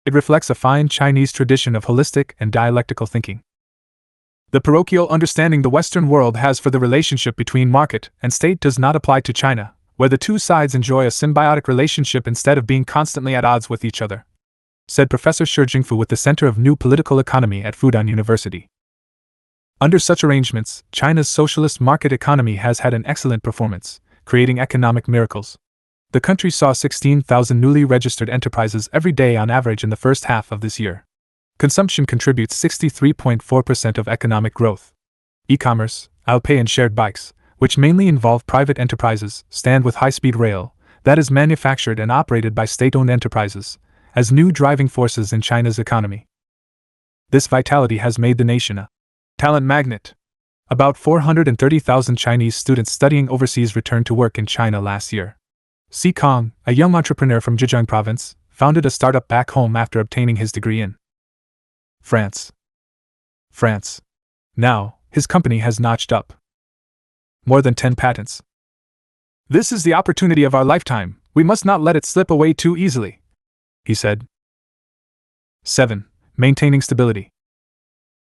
it reflects a fine Chinese tradition of holistic and dialectical thinking. The parochial understanding the Western world has for the relationship between market and state does not apply to China, where the two sides enjoy a symbiotic relationship instead of being constantly at odds with each other, said Professor Shi Jingfu with the Center of New Political Economy at Fudan University. Under such arrangements, China's socialist market economy has had an excellent performance, creating economic miracles. The country saw 16,000 newly registered enterprises every day on average in the first half of this year. Consumption contributes 63.4% of economic growth. E-commerce, Alipay, and shared bikes, which mainly involve private enterprises, stand with high-speed rail, that is manufactured and operated by state-owned enterprises, as new driving forces in China's economy. This vitality has made the nation a talent magnet. About 430,000 Chinese students studying overseas returned to work in China last year. Si Kong, a young entrepreneur from Zhejiang province, founded a startup back home after obtaining his degree in France. Now, his company has notched up more than 10 patents. "This is the opportunity of our lifetime, we must not let it slip away too easily," he said. 7. Maintaining stability.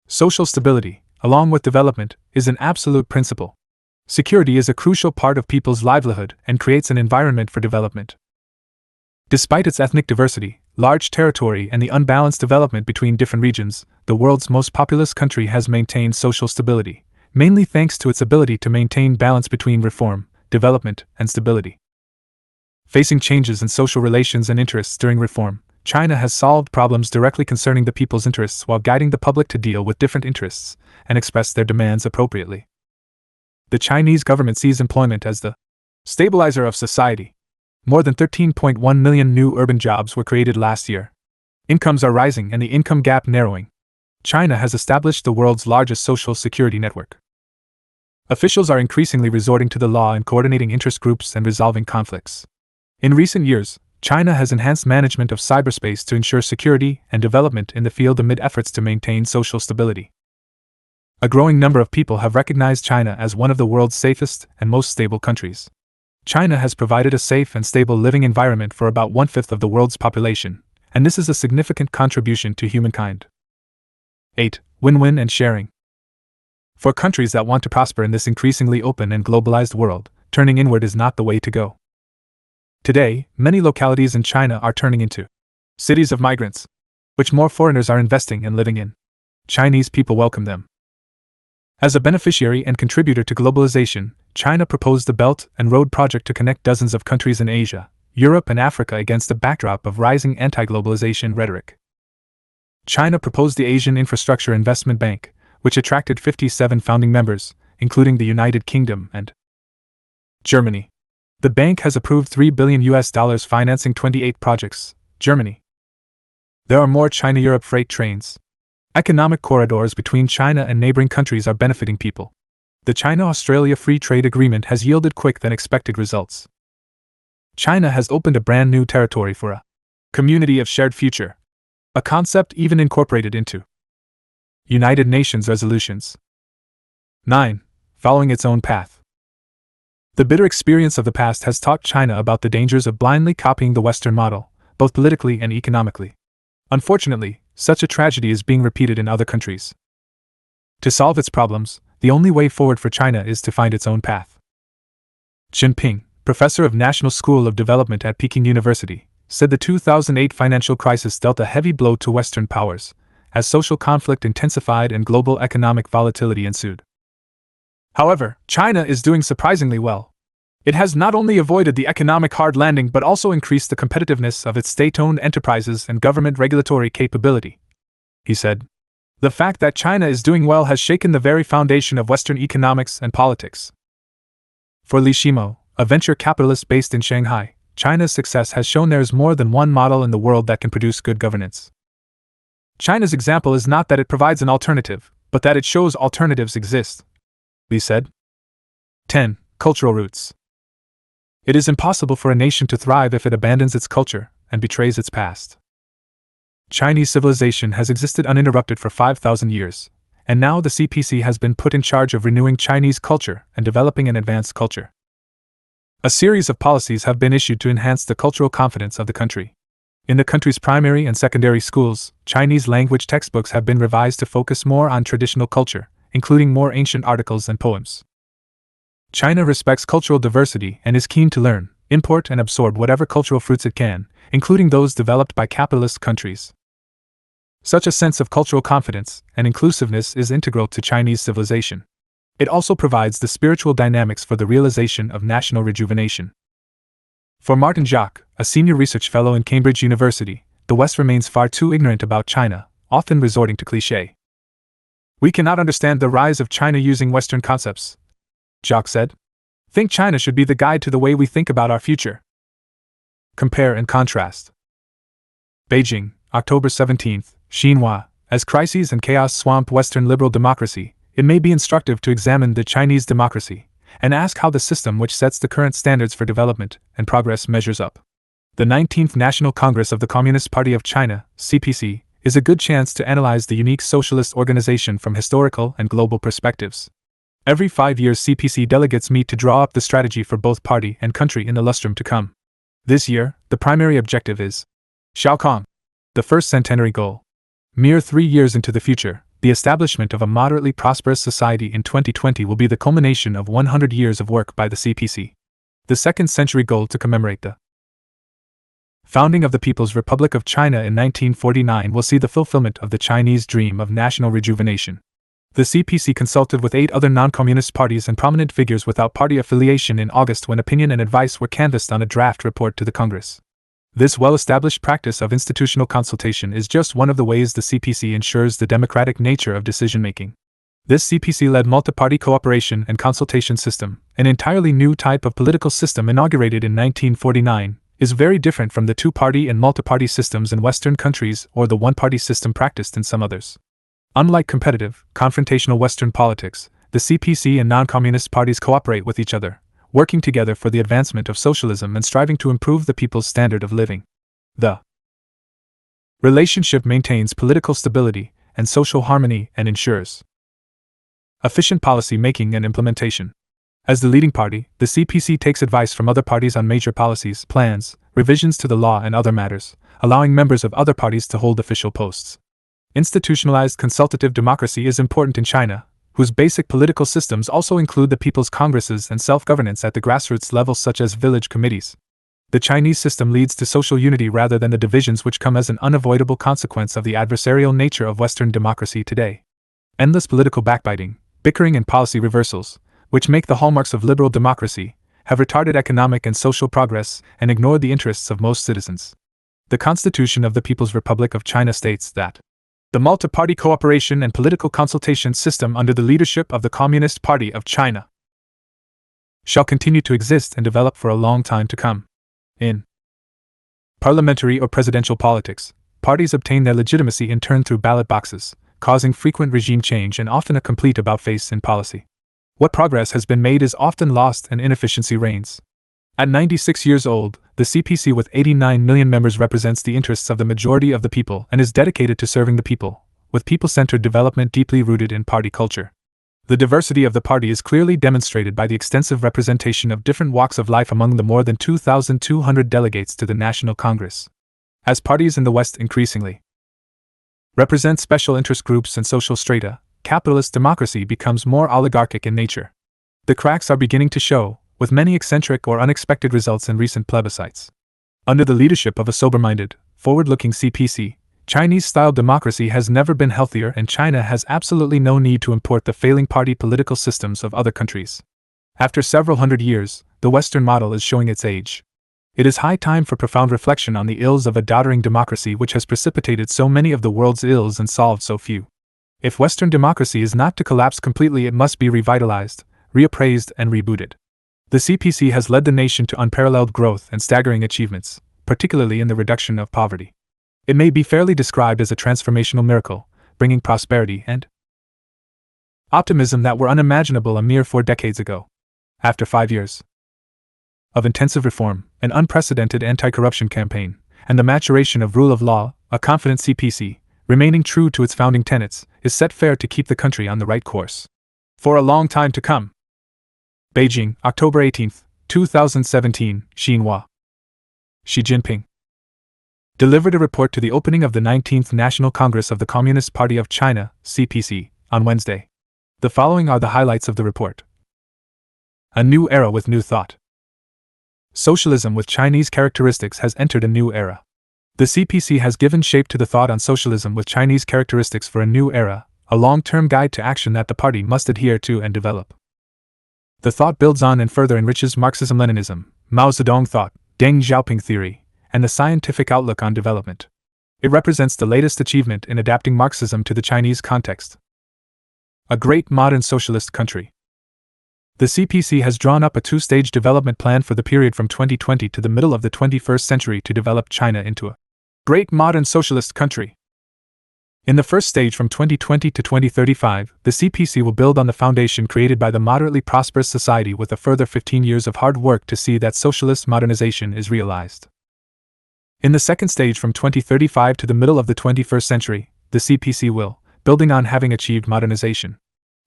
Social stability, along with development, is an absolute principle. Security is a crucial part of people's livelihood and creates an environment for development. Despite its ethnic diversity, large territory, and the unbalanced development between different regions, the world's most populous country has maintained social stability, mainly thanks to its ability to maintain balance between reform, development, and stability. Facing changes in social relations and interests during reform, China has solved problems directly concerning the people's interests while guiding the public to deal with different interests and express their demands appropriately. The Chinese government sees employment as the stabilizer of society. More than 13.1 million new urban jobs were created last year. Incomes are rising and the income gap narrowing. China has established the world's largest social security network. Officials are increasingly resorting to the law and coordinating interest groups and resolving conflicts. In recent years, China has enhanced management of cyberspace to ensure security and development in the field amid efforts to maintain social stability. A growing number of people have recognized China as one of the world's safest and most stable countries. China has provided a safe and stable living environment for about 1/5 of the world's population, and this is a significant contribution to humankind. 8. Win-win and sharing. For countries that want to prosper in this increasingly open and globalized world, turning inward is not the way to go. Today, many localities in China are turning into cities of migrants, which more foreigners are investing and living in. Chinese people welcome them. As a beneficiary and contributor to globalization, China proposed the Belt and Road Project to connect dozens of countries in Asia, Europe, and Africa against a backdrop of rising anti-globalization rhetoric. China proposed the Asian Infrastructure Investment Bank, which attracted 57 founding members, including the United Kingdom and Germany. The bank has approved $3 billion financing 28 projects. Germany. There are more China-Europe freight trains. Economic corridors between China and neighboring countries are benefiting people. The China-Australia Free Trade Agreement has yielded quicker than expected results. China has opened a brand new territory for a community of shared future, a concept even incorporated into United Nations resolutions. 9. Following its own path. The bitter experience of the past has taught China about the dangers of blindly copying the Western model, both politically and economically. Unfortunately, such a tragedy is being repeated in other countries. To solve its problems, the only way forward for China is to find its own path. Jinping, professor of National School of Development at Peking University, said the 2008 financial crisis dealt a heavy blow to Western powers, as social conflict intensified and global economic volatility ensued. However, China is doing surprisingly well. It has not only avoided the economic hard landing but also increased the competitiveness of its state-owned enterprises and government regulatory capability, he said. The fact that China is doing well has shaken the very foundation of Western economics and politics. For Li Shimo, a venture capitalist based in Shanghai, China's success has shown there is more than one model in the world that can produce good governance. China's example is not that it provides an alternative, but that it shows alternatives exist, Li said. 10. Cultural roots. It is impossible for a nation to thrive if it abandons its culture and betrays its past. Chinese civilization has existed uninterrupted for 5,000 years, and now the CPC has been put in charge of renewing Chinese culture and developing an advanced culture. A series of policies have been issued to enhance the cultural confidence of the country. In the country's primary and secondary schools, Chinese language textbooks have been revised to focus more on traditional culture, including more ancient articles and poems. China respects cultural diversity and is keen to learn, import, and absorb whatever cultural fruits it can, including those developed by capitalist countries. Such a sense of cultural confidence and inclusiveness is integral to Chinese civilization. It also provides the spiritual dynamics for the realization of national rejuvenation. For Martin Jacques, a senior research fellow in Cambridge University, the West remains far too ignorant about China, often resorting to cliché. We cannot understand the rise of China using Western concepts, Jacques said. Think China should be the guide to the way we think about our future. Compare and contrast. Beijing, October 17, Xinhua. As crises and chaos swamp Western liberal democracy, it may be instructive to examine the Chinese democracy and ask how the system which sets the current standards for development and progress measures up. The 19th National Congress of the Communist Party of China, CPC, is a good chance to analyze the unique socialist organization from historical and global perspectives. Every 5 years CPC delegates meet to draw up the strategy for both party and country in the lustrum to come. This year, the primary objective is Xiaokong, the first centenary goal. Mere 3 years into the future, the establishment of a moderately prosperous society in 2020 will be the culmination of 100 years of work by the CPC. The second century goal to commemorate the founding of the People's Republic of China in 1949 will see the fulfillment of the Chinese dream of national rejuvenation. The CPC consulted with 8 other non-communist parties and prominent figures without party affiliation in August when opinion and advice were canvassed on a draft report to the Congress. This well-established practice of institutional consultation is just one of the ways the CPC ensures the democratic nature of decision-making. This CPC-led multi-party cooperation and consultation system, an entirely new type of political system inaugurated in 1949, is very different from the two-party and multi-party systems in Western countries or the one-party system practiced in some others. Unlike competitive, confrontational Western politics, the CPC and non-communist parties cooperate with each other, working together for the advancement of socialism and striving to improve the people's standard of living. The relationship maintains political stability and social harmony and ensures efficient policy making and implementation. As the leading party, the CPC takes advice from other parties on major policies, plans, revisions to the law and other matters, allowing members of other parties to hold official posts. Institutionalized consultative democracy is important in China, whose basic political systems also include the people's congresses and self-governance at the grassroots level such as village committees. The Chinese system leads to social unity rather than the divisions which come as an unavoidable consequence of the adversarial nature of Western democracy today. Endless political backbiting, bickering and policy reversals, which make the hallmarks of liberal democracy, have retarded economic and social progress and ignored the interests of most citizens. The Constitution of the People's Republic of China states that the multi-party cooperation and political consultation system under the leadership of the Communist Party of China shall continue to exist and develop for a long time to come. In parliamentary or presidential politics, parties obtain their legitimacy in turn through ballot boxes, causing frequent regime change and often a complete about-face in policy. What progress has been made is often lost and inefficiency reigns. At 96 years old, the CPC with 89 million members represents the interests of the majority of the people and is dedicated to serving the people, with people-centered development deeply rooted in party culture. The diversity of the party is clearly demonstrated by the extensive representation of different walks of life among the more than 2,200 delegates to the National Congress. As parties in the West increasingly represent special interest groups and social strata, capitalist democracy becomes more oligarchic in nature. The cracks are beginning to show, with many eccentric or unexpected results in recent plebiscites. Under the leadership of a sober-minded, forward-looking CPC, Chinese-style democracy has never been healthier, and China has absolutely no need to import the failing party political systems of other countries. After several hundred years, the Western model is showing its age. It is high time for profound reflection on the ills of a doddering democracy which has precipitated so many of the world's ills and solved so few. If Western democracy is not to collapse completely, it must be revitalized, reappraised, and rebooted. The CPC has led the nation to unparalleled growth and staggering achievements, particularly in the reduction of poverty. It may be fairly described as a transformational miracle, bringing prosperity and optimism that were unimaginable a mere 4 decades ago. After 5 years of intensive reform, an unprecedented anti-corruption campaign, and the maturation of rule of law, a confident CPC, remaining true to its founding tenets, is set fair to keep the country on the right course for a long time to come. Beijing, October 18, 2017, Xinhua. Xi Jinping delivered a report to the opening of the 19th National Congress of the Communist Party of China, CPC, on Wednesday. The following are the highlights of the report. A new era with new thought. Socialism with Chinese characteristics has entered a new era. The CPC has given shape to the thought on socialism with Chinese characteristics for a new era, a long-term guide to action that the party must adhere to and develop. The thought builds on and further enriches Marxism-Leninism, Mao Zedong thought, Deng Xiaoping theory, and the scientific outlook on development. It represents the latest achievement in adapting Marxism to the Chinese context. A great modern socialist country. The CPC has drawn up a 2-stage development plan for the period from 2020 to the middle of the 21st century to develop China into a great modern socialist country. In the first stage from 2020 to 2035, the CPC will build on the foundation created by the moderately prosperous society with a further 15 years of hard work to see that socialist modernization is realized. In the second stage from 2035 to the middle of the 21st century, the CPC will, building on having achieved modernization,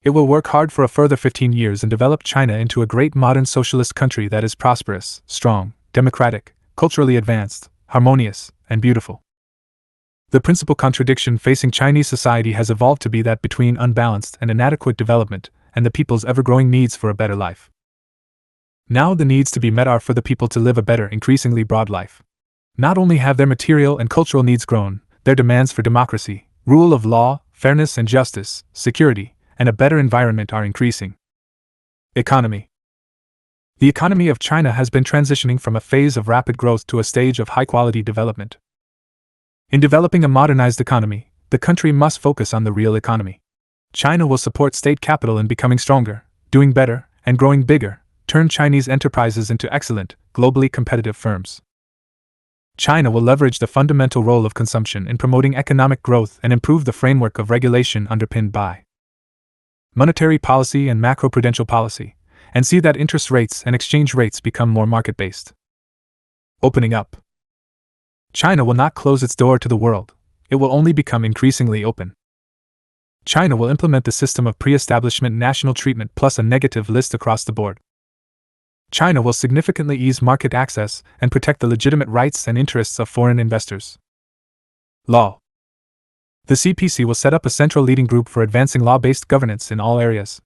it will work hard for a further 15 years and develop China into a great modern socialist country that is prosperous, strong, democratic, culturally advanced, harmonious, and beautiful. The principal contradiction facing Chinese society has evolved to be that between unbalanced and inadequate development and the people's ever-growing needs for a better life. Now the needs to be met are for the people to live a better, increasingly broad life. Not only have their material and cultural needs grown, their demands for democracy, rule of law, fairness and justice, security, and a better environment are increasing. Economy. The economy of China has been transitioning from a phase of rapid growth to a stage of high-quality development. In developing a modernized economy, the country must focus on the real economy. China will support state capital in becoming stronger, doing better, and growing bigger, turn Chinese enterprises into excellent, globally competitive firms. China will leverage the fundamental role of consumption in promoting economic growth and improve the framework of regulation underpinned by monetary policy and macroprudential policy, and see that interest rates and exchange rates become more market-based. Opening up. China will not close its door to the world, it will only become increasingly open. China will implement the system of pre-establishment national treatment plus a negative list across the board. China will significantly ease market access and protect the legitimate rights and interests of foreign investors. Law. The CPC will set up a central leading group for advancing law-based governance in all areas.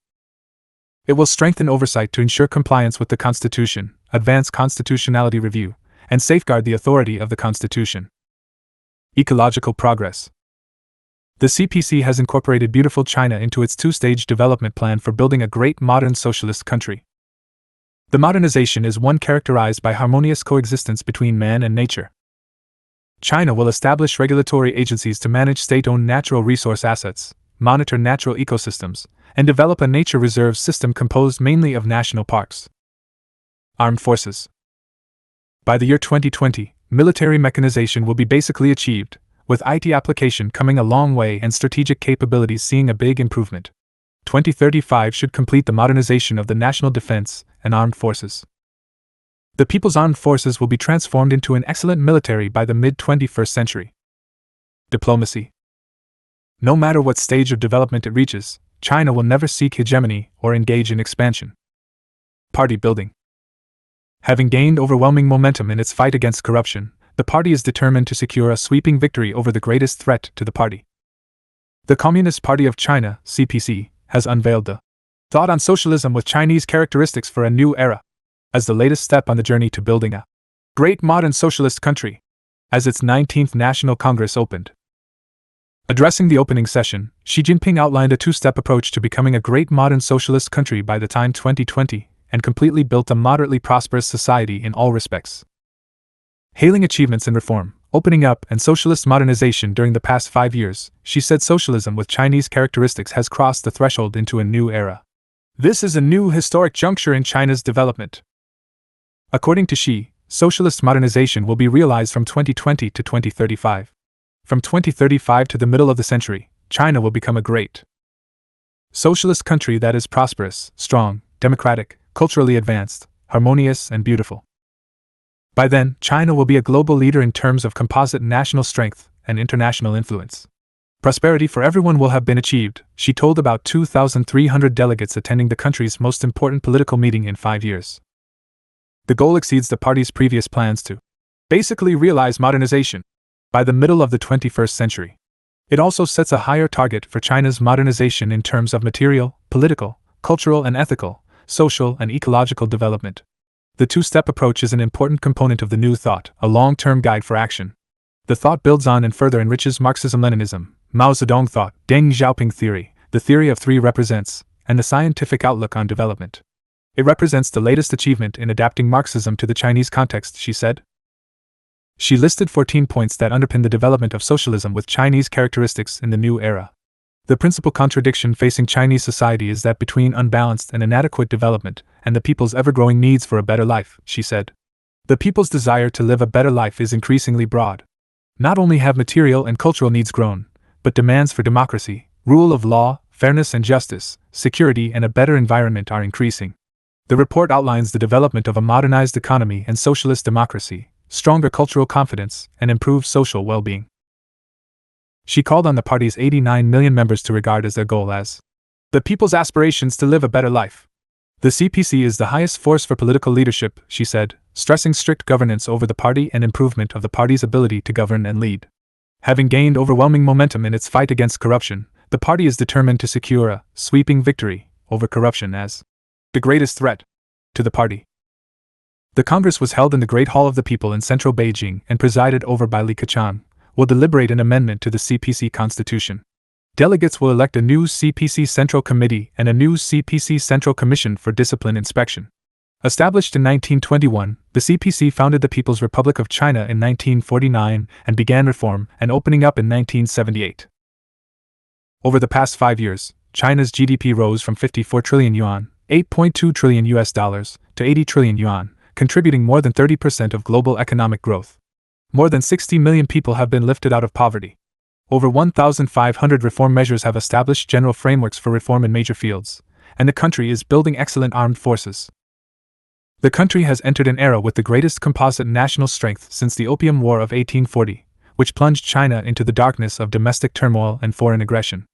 It will strengthen oversight to ensure compliance with the Constitution, advance constitutionality review, and safeguard the authority of the Constitution. Ecological progress. The CPC has incorporated beautiful China into its two-stage development plan for building a great modern socialist country. The modernization is one characterized by harmonious coexistence between man and nature. China will establish regulatory agencies to manage state-owned natural resource assets, monitor natural ecosystems, and develop a nature reserve system composed mainly of national parks. Armed Forces. By the year 2020, military mechanization will be basically achieved, with IT application coming a long way and strategic capabilities seeing a big improvement. 2035 should complete the modernization of the national defense and armed forces. The People's Armed Forces will be transformed into an excellent military by the mid-21st century. Diplomacy. No matter what stage of development it reaches, China will never seek hegemony or engage in expansion. Party building. Having gained overwhelming momentum in its fight against corruption, the party is determined to secure a sweeping victory over the greatest threat to the party. The Communist Party of China, CPC, has unveiled the Thought on Socialism with Chinese Characteristics for a New Era as the latest step on the journey to building a great modern socialist country, as its 19th National Congress opened. Addressing the opening session, Xi Jinping outlined a two-step approach to becoming a great modern socialist country by the time 2020 and completely built a moderately prosperous society in all respects. Hailing achievements in reform, opening up, and socialist modernization during the past 5 years, she said socialism with Chinese characteristics has crossed the threshold into a new era. This is a new historic juncture in China's development. According to Xi, socialist modernization will be realized from 2020 to 2035. From 2035 to the middle of the century, China will become a great socialist country that is prosperous, strong, democratic, culturally advanced, harmonious, and beautiful. By then, China will be a global leader in terms of composite national strength and international influence. Prosperity for everyone will have been achieved, she told about 2,300 delegates attending the country's most important political meeting in 5 years. The goal exceeds the party's previous plans to basically realize modernization by the middle of the 21st century. It also sets a higher target for China's modernization in terms of material, political, cultural and ethical, social and ecological development. The two-step approach is an important component of the New Thought, a long-term guide for action. The thought builds on and further enriches Marxism-Leninism, Mao Zedong thought, Deng Xiaoping theory, the theory of three represents, and the scientific outlook on development. It represents the latest achievement in adapting Marxism to the Chinese context, she said. She listed 14 points that underpin the development of socialism with Chinese characteristics in the new era. The principal contradiction facing Chinese society is that between unbalanced and inadequate development and the people's ever-growing needs for a better life, she said. The people's desire to live a better life is increasingly broad. Not only have material and cultural needs grown, but demands for democracy, rule of law, fairness and justice, security and a better environment are increasing. The report outlines the development of a modernized economy and socialist democracy, stronger cultural confidence, and improved social well-being. She called on the party's 89 million members to regard as their goal as the people's aspirations to live a better life. The CPC is the highest force for political leadership, she said, stressing strict governance over the party and improvement of the party's ability to govern and lead. Having gained overwhelming momentum in its fight against corruption, the party is determined to secure a sweeping victory over corruption as the greatest threat to the party. The Congress was held in the Great Hall of the People in central Beijing and presided over by Li Keqiang, will deliberate an amendment to the CPC Constitution. Delegates will elect a new CPC Central Committee and a new CPC Central Commission for Discipline Inspection. Established in 1921, the CPC founded the People's Republic of China in 1949 and began reform and opening up in 1978. Over the past 5 years, China's GDP rose from 54 trillion yuan, $8.2 trillion to 80 trillion yuan, contributing more than 30% of global economic growth. More than 60 million people have been lifted out of poverty. Over 1,500 reform measures have established general frameworks for reform in major fields, and the country is building excellent armed forces. The country has entered an era with the greatest composite national strength since the Opium War of 1840, which plunged China into the darkness of domestic turmoil and foreign aggression.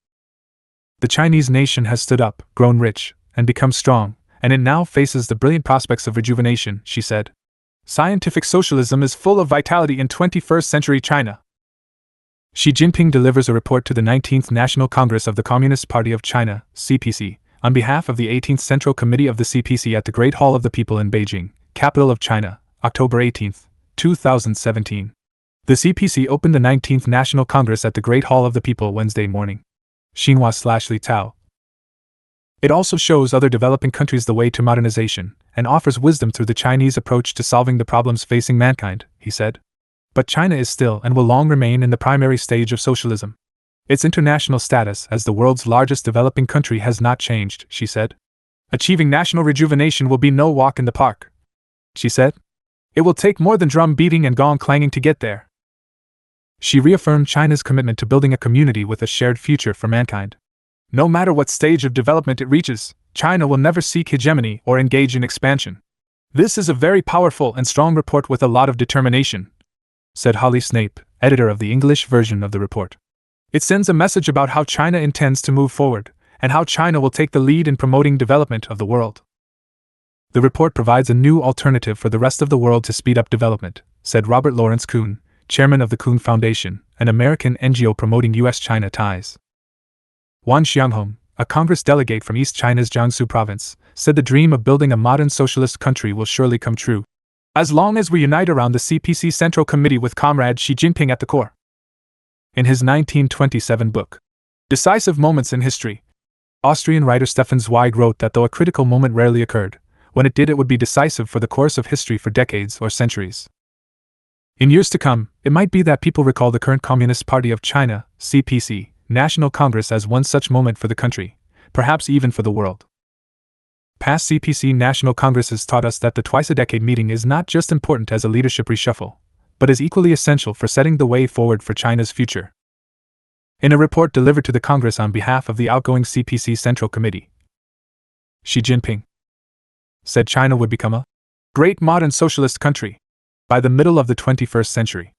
The Chinese nation has stood up, grown rich, and become strong, and it now faces the brilliant prospects of rejuvenation, she said. Scientific socialism is full of vitality in 21st century China. Xi Jinping delivers a report to the 19th National Congress of the Communist Party of China, CPC, on behalf of the 18th Central Committee of the CPC at the Great Hall of the People in Beijing, capital of China, October 18, 2017. The CPC opened the 19th National Congress at the Great Hall of the People Wednesday morning. Xinhua/Li Tao. It also shows other developing countries the way to modernization, and offers wisdom through the Chinese approach to solving the problems facing mankind, he said. But China is still and will long remain in the primary stage of socialism. Its international status as the world's largest developing country has not changed, she said. Achieving national rejuvenation will be no walk in the park, she said. It will take more than drum beating and gong clanging to get there. She reaffirmed China's commitment to building a community with a shared future for mankind. No matter what stage of development it reaches, China will never seek hegemony or engage in expansion. This is a very powerful and strong report with a lot of determination, said Holly Snape, editor of the English version of the report. It sends a message about how China intends to move forward, and how China will take the lead in promoting development of the world. The report provides a new alternative for the rest of the world to speed up development, said Robert Lawrence Kuhn, chairman of the Kuhn Foundation, an American NGO promoting U.S.-China ties. Wan Xianghong, a Congress delegate from East China's Jiangsu province, said the dream of building a modern socialist country will surely come true, as long as we unite around the CPC Central Committee with Comrade Xi Jinping at the core. In his 1927 book, Decisive Moments in History, Austrian writer Stefan Zweig wrote that though a critical moment rarely occurred, when it did it would be decisive for the course of history for decades or centuries. In years to come, it might be that people recall the current Communist Party of China, CPC, National Congress as one such moment for the country, perhaps even for the world. Past CPC National Congresses taught us that the twice-a-decade meeting is not just important as a leadership reshuffle, but is equally essential for setting the way forward for China's future. In a report delivered to the Congress on behalf of the outgoing CPC Central Committee, Xi Jinping said China would become a great modern socialist country by the middle of the 21st century.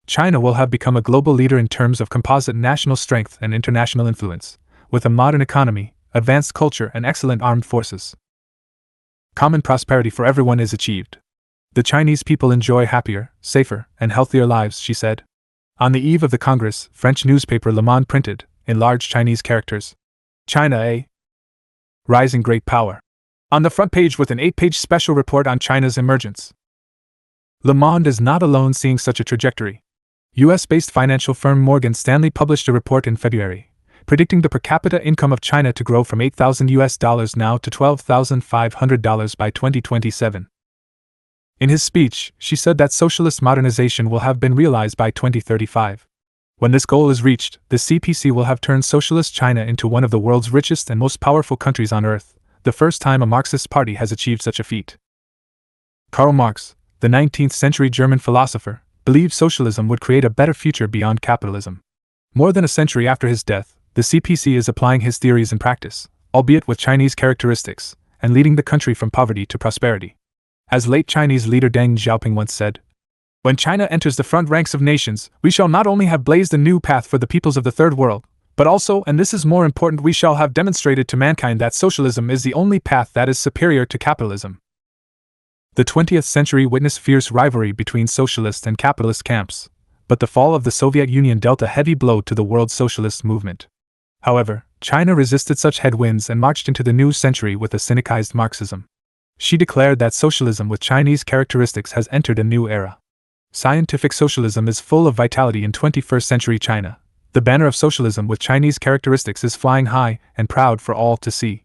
China will have become a global leader in terms of composite national strength and international influence, with a modern economy, advanced culture, and excellent armed forces. Common prosperity for everyone is achieved. The Chinese people enjoy happier, safer, and healthier lives, she said. On the eve of the Congress, French newspaper Le Monde printed, in large Chinese characters, China a rising great power, on the front page with an 8-page special report on China's emergence. Le Monde is not alone seeing such a trajectory. US-based financial firm Morgan Stanley published a report in February, predicting the per capita income of China to grow from $8,000 now to $12,500 by 2027. In his speech, she said that socialist modernization will have been realized by 2035. When this goal is reached, the CPC will have turned socialist China into one of the world's richest and most powerful countries on earth, the first time a Marxist party has achieved such a feat. Karl Marx, the 19th century German philosopher, believed socialism would create a better future beyond capitalism. More than a century after his death, the CPC is applying his theories in practice, albeit with Chinese characteristics, and leading the country from poverty to prosperity. As late Chinese leader Deng Xiaoping once said, "When China enters the front ranks of nations, we shall not only have blazed a new path for the peoples of the Third World, but also, and this is more important, we shall have demonstrated to mankind that socialism is the only path that is superior to capitalism." The 20th century witnessed fierce rivalry between socialist and capitalist camps, but the fall of the Soviet Union dealt a heavy blow to the world socialist movement. However, China resisted such headwinds and marched into the new century with a cynicized Marxism. She declared that socialism with Chinese characteristics has entered a new era. Scientific socialism is full of vitality in 21st century China. The banner of socialism with Chinese characteristics is flying high and proud for all to see.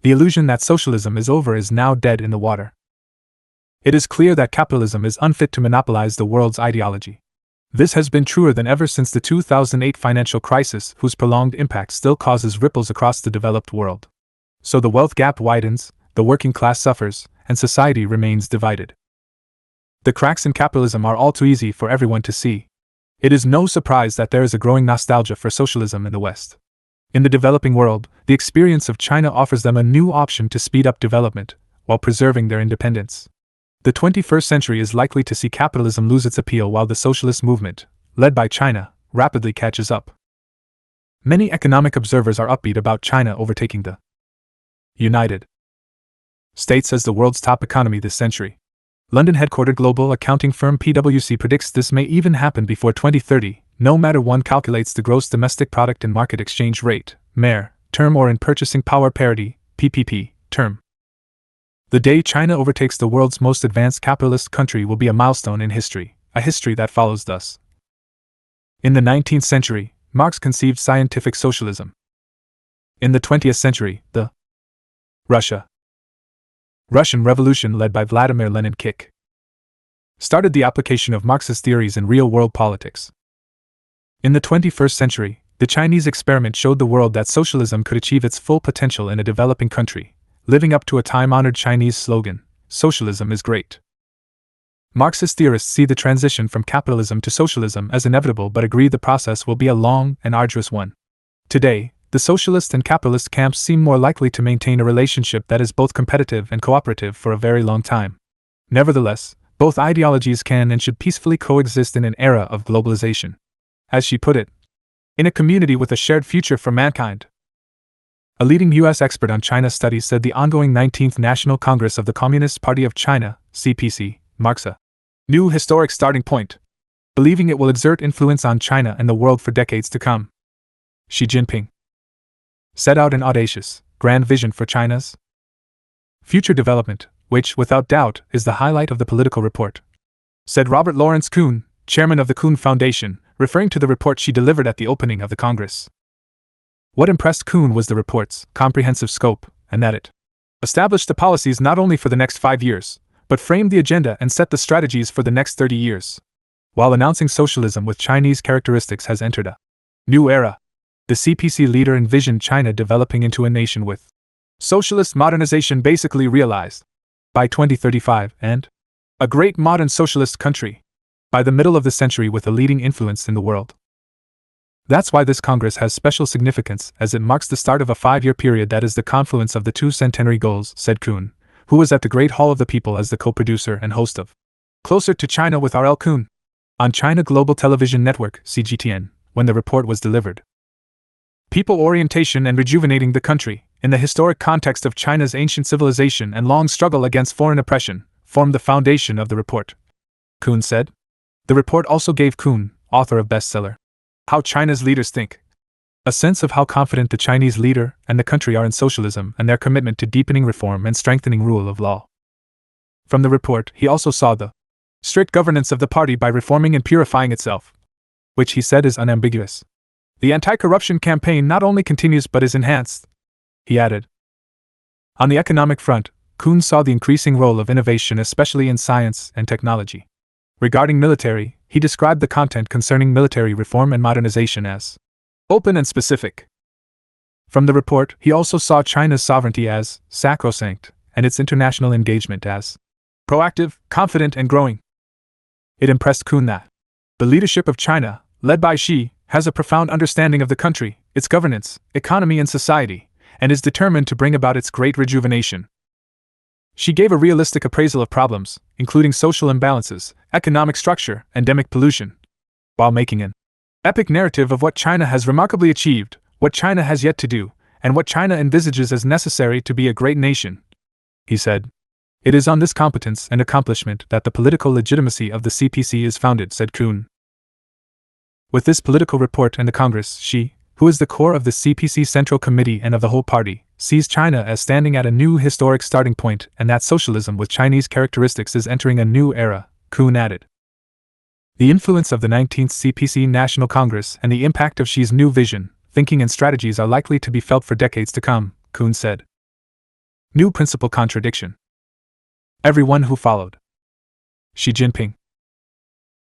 The illusion that socialism is over is now dead in the water. It is clear that capitalism is unfit to monopolize the world's ideology. This has been truer than ever since the 2008 financial crisis, whose prolonged impact still causes ripples across the developed world. So the wealth gap widens, the working class suffers, and society remains divided. The cracks in capitalism are all too easy for everyone to see. It is no surprise that there is a growing nostalgia for socialism in the West. In the developing world, the experience of China offers them a new option to speed up development, while preserving their independence. The 21st century is likely to see capitalism lose its appeal while the socialist movement, led by China, rapidly catches up. Many economic observers are upbeat about China overtaking the United States as the world's top economy this century. London-headquartered global accounting firm PwC predicts this may even happen before 2030, no matter one calculates the gross domestic product in market exchange rate, MER, term or in purchasing power parity, PPP, term. The day China overtakes the world's most advanced capitalist country will be a milestone in history, a history that follows thus. In the 19th century, Marx conceived scientific socialism. In the 20th century, the Russian Revolution led by Vladimir Lenin started the application of Marxist theories in real-world politics. In the 21st century, the Chinese experiment showed the world that socialism could achieve its full potential in a developing country, living up to a time-honored Chinese slogan, "Socialism is great." Marxist theorists see the transition from capitalism to socialism as inevitable but agree the process will be a long and arduous one. Today, the socialist and capitalist camps seem more likely to maintain a relationship that is both competitive and cooperative for a very long time. Nevertheless, both ideologies can and should peacefully coexist in an era of globalization. As she put it, in a community with a shared future for mankind. A leading U.S. expert on China studies said the ongoing 19th National Congress of the Communist Party of China, CPC, marks a new historic starting point, believing it will exert influence on China and the world for decades to come. Xi Jinping set out an audacious, grand vision for China's future development, which, without doubt, is the highlight of the political report, said Robert Lawrence Kuhn, chairman of the Kuhn Foundation, referring to the report she delivered at the opening of the Congress. What impressed Kuhn was the report's comprehensive scope, and that it established the policies not only for the next 5 years, but framed the agenda and set the strategies for the next 30 years. While announcing socialism with Chinese characteristics has entered a new era, the CPC leader envisioned China developing into a nation with socialist modernization basically realized by 2035 and a great modern socialist country by the middle of the century with a leading influence in the world. That's why this Congress has special significance, as it marks the start of a 5-year period that is the confluence of the 2 centenary goals, said Kuhn, who was at the Great Hall of the People as the co-producer and host of Closer to China with R.L. Kuhn on China Global Television Network, CGTN, when the report was delivered. People orientation and rejuvenating the country, in the historic context of China's ancient civilization and long struggle against foreign oppression, formed the foundation of the report, Kuhn said. The report also gave Kuhn, author of bestseller How China's Leaders Think, a sense of how confident the Chinese leader and the country are in socialism and their commitment to deepening reform and strengthening rule of law. From the report, he also saw the strict governance of the party by reforming and purifying itself, which he said is unambiguous. The anti-corruption campaign not only continues but is enhanced, he added. On the economic front, Kuhn saw the increasing role of innovation, especially in science and technology. Regarding military, he described the content concerning military reform and modernization as open and specific. From the report, he also saw China's sovereignty as sacrosanct and its international engagement as proactive, confident, and growing. It impressed Kuhn that the leadership of China, led by Xi, has a profound understanding of the country, its governance, economy, and society, and is determined to bring about its great rejuvenation. She gave a realistic appraisal of problems, including social imbalances, economic structure, and endemic pollution, while making an epic narrative of what China has remarkably achieved, what China has yet to do, and what China envisages as necessary to be a great nation. He said, "It is on this competence and accomplishment that the political legitimacy of the CPC is founded," said Kuhn. With this political report and the Congress, Xi, who is the core of the CPC Central Committee and of the whole party, sees China as standing at a new historic starting point and that socialism with Chinese characteristics is entering a new era, Kuhn added. The influence of the 19th CPC National Congress and the impact of Xi's new vision, thinking and strategies are likely to be felt for decades to come, Kuhn said. New principal contradiction. Everyone who followed Xi Jinping.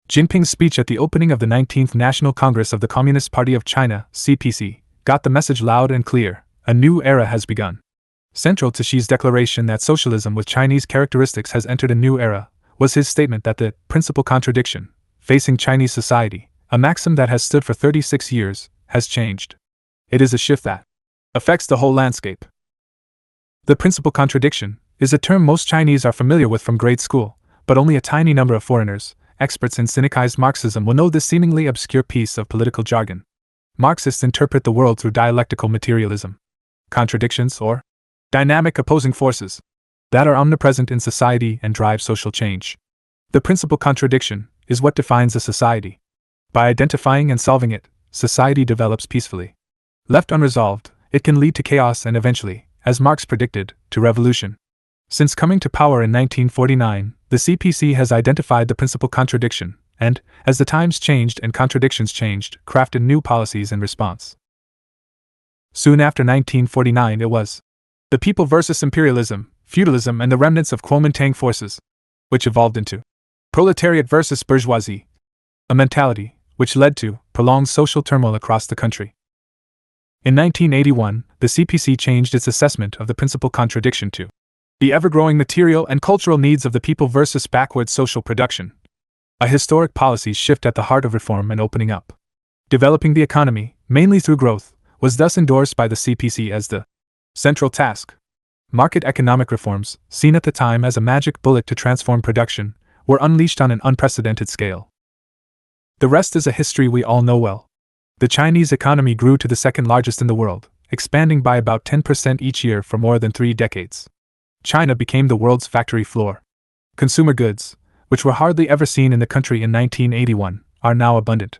Jinping's speech at the opening of the 19th National Congress of the Communist Party of China, CPC, got the message loud and clear: a new era has begun. Central to Xi's declaration that socialism with Chinese characteristics has entered a new era was his statement that the principal contradiction facing Chinese society, a maxim that has stood for 36 years, has changed. It is a shift that affects the whole landscape. The principal contradiction is a term most Chinese are familiar with from grade school, but only a tiny number of foreigners, experts in cynicized Marxism, will know this seemingly obscure piece of political jargon. Marxists interpret the world through dialectical materialism. Contradictions, or dynamic opposing forces, that are omnipresent in society and drive social change. The principal contradiction is what defines a society. By identifying and solving it, society develops peacefully. Left unresolved, it can lead to chaos and eventually, as Marx predicted, to revolution. Since coming to power in 1949, the CPC has identified the principal contradiction, and, as the times changed and contradictions changed, crafted new policies in response. Soon after 1949 it was the people versus imperialism, feudalism and the remnants of Kuomintang forces, which evolved into proletariat versus bourgeoisie, a mentality which led to prolonged social turmoil across the country. In 1981, the CPC changed its assessment of the principal contradiction to the ever-growing material and cultural needs of the people versus backward social production, a historic policy shift at the heart of reform and opening up. Developing the economy, mainly through growth, was thus endorsed by the CPC as the central task. Market economic reforms, seen at the time as a magic bullet to transform production, were unleashed on an unprecedented scale. The rest is a history we all know well. The Chinese economy grew to the second largest in the world, expanding by about 10% each year for more than 3 decades. China became the world's factory floor. Consumer goods, which were hardly ever seen in the country in 1981, are now abundant.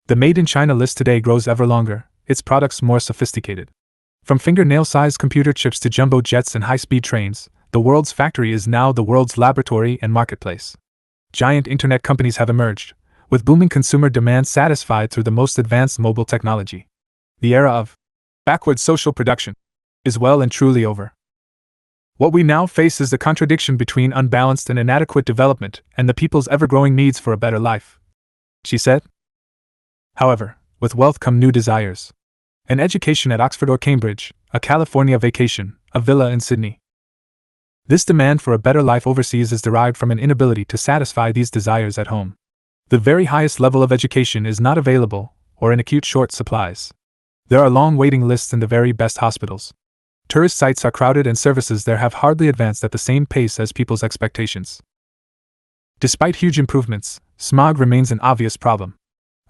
The Made in China list today grows ever longer, its products more sophisticated. From fingernail-sized computer chips to jumbo jets and high-speed trains, the world's factory is now the world's laboratory and marketplace. Giant internet companies have emerged, with booming consumer demand satisfied through the most advanced mobile technology. The era of backward social production is well and truly over. What we now face is the contradiction between unbalanced and inadequate development and the people's ever-growing needs for a better life, she said. However, with wealth come new desires. An education at Oxford or Cambridge, a California vacation, a villa in Sydney. This demand for a better life overseas is derived from an inability to satisfy these desires at home. The very highest level of education is not available, or in acute short supplies. There are long waiting lists in the very best hospitals. Tourist sites are crowded and services there have hardly advanced at the same pace as people's expectations. Despite huge improvements, smog remains an obvious problem.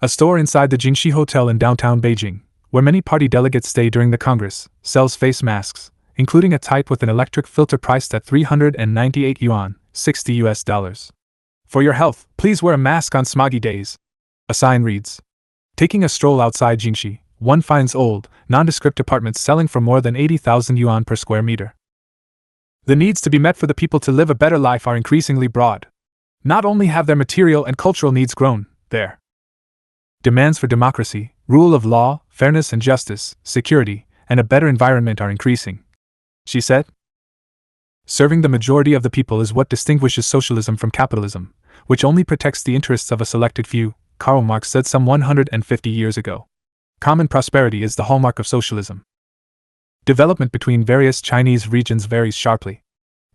A store inside the Jingxi Hotel in downtown Beijing, where many party delegates stay during the Congress, sells face masks, including a type with an electric filter priced at 398 yuan, $60 US. For your health, please wear a mask on smoggy days. A sign reads. Taking a stroll outside Jingxi, one finds old, nondescript apartments selling for more than 80,000 yuan per square meter. The needs to be met for the people to live a better life are increasingly broad. Not only have their material and cultural needs grown, their demands for democracy, rule of law, fairness and justice, security, and a better environment are increasing, she said. Serving the majority of the people is what distinguishes socialism from capitalism, which only protects the interests of a selected few, Karl Marx said some 150 years ago. Common prosperity is the hallmark of socialism. Development between various Chinese regions varies sharply.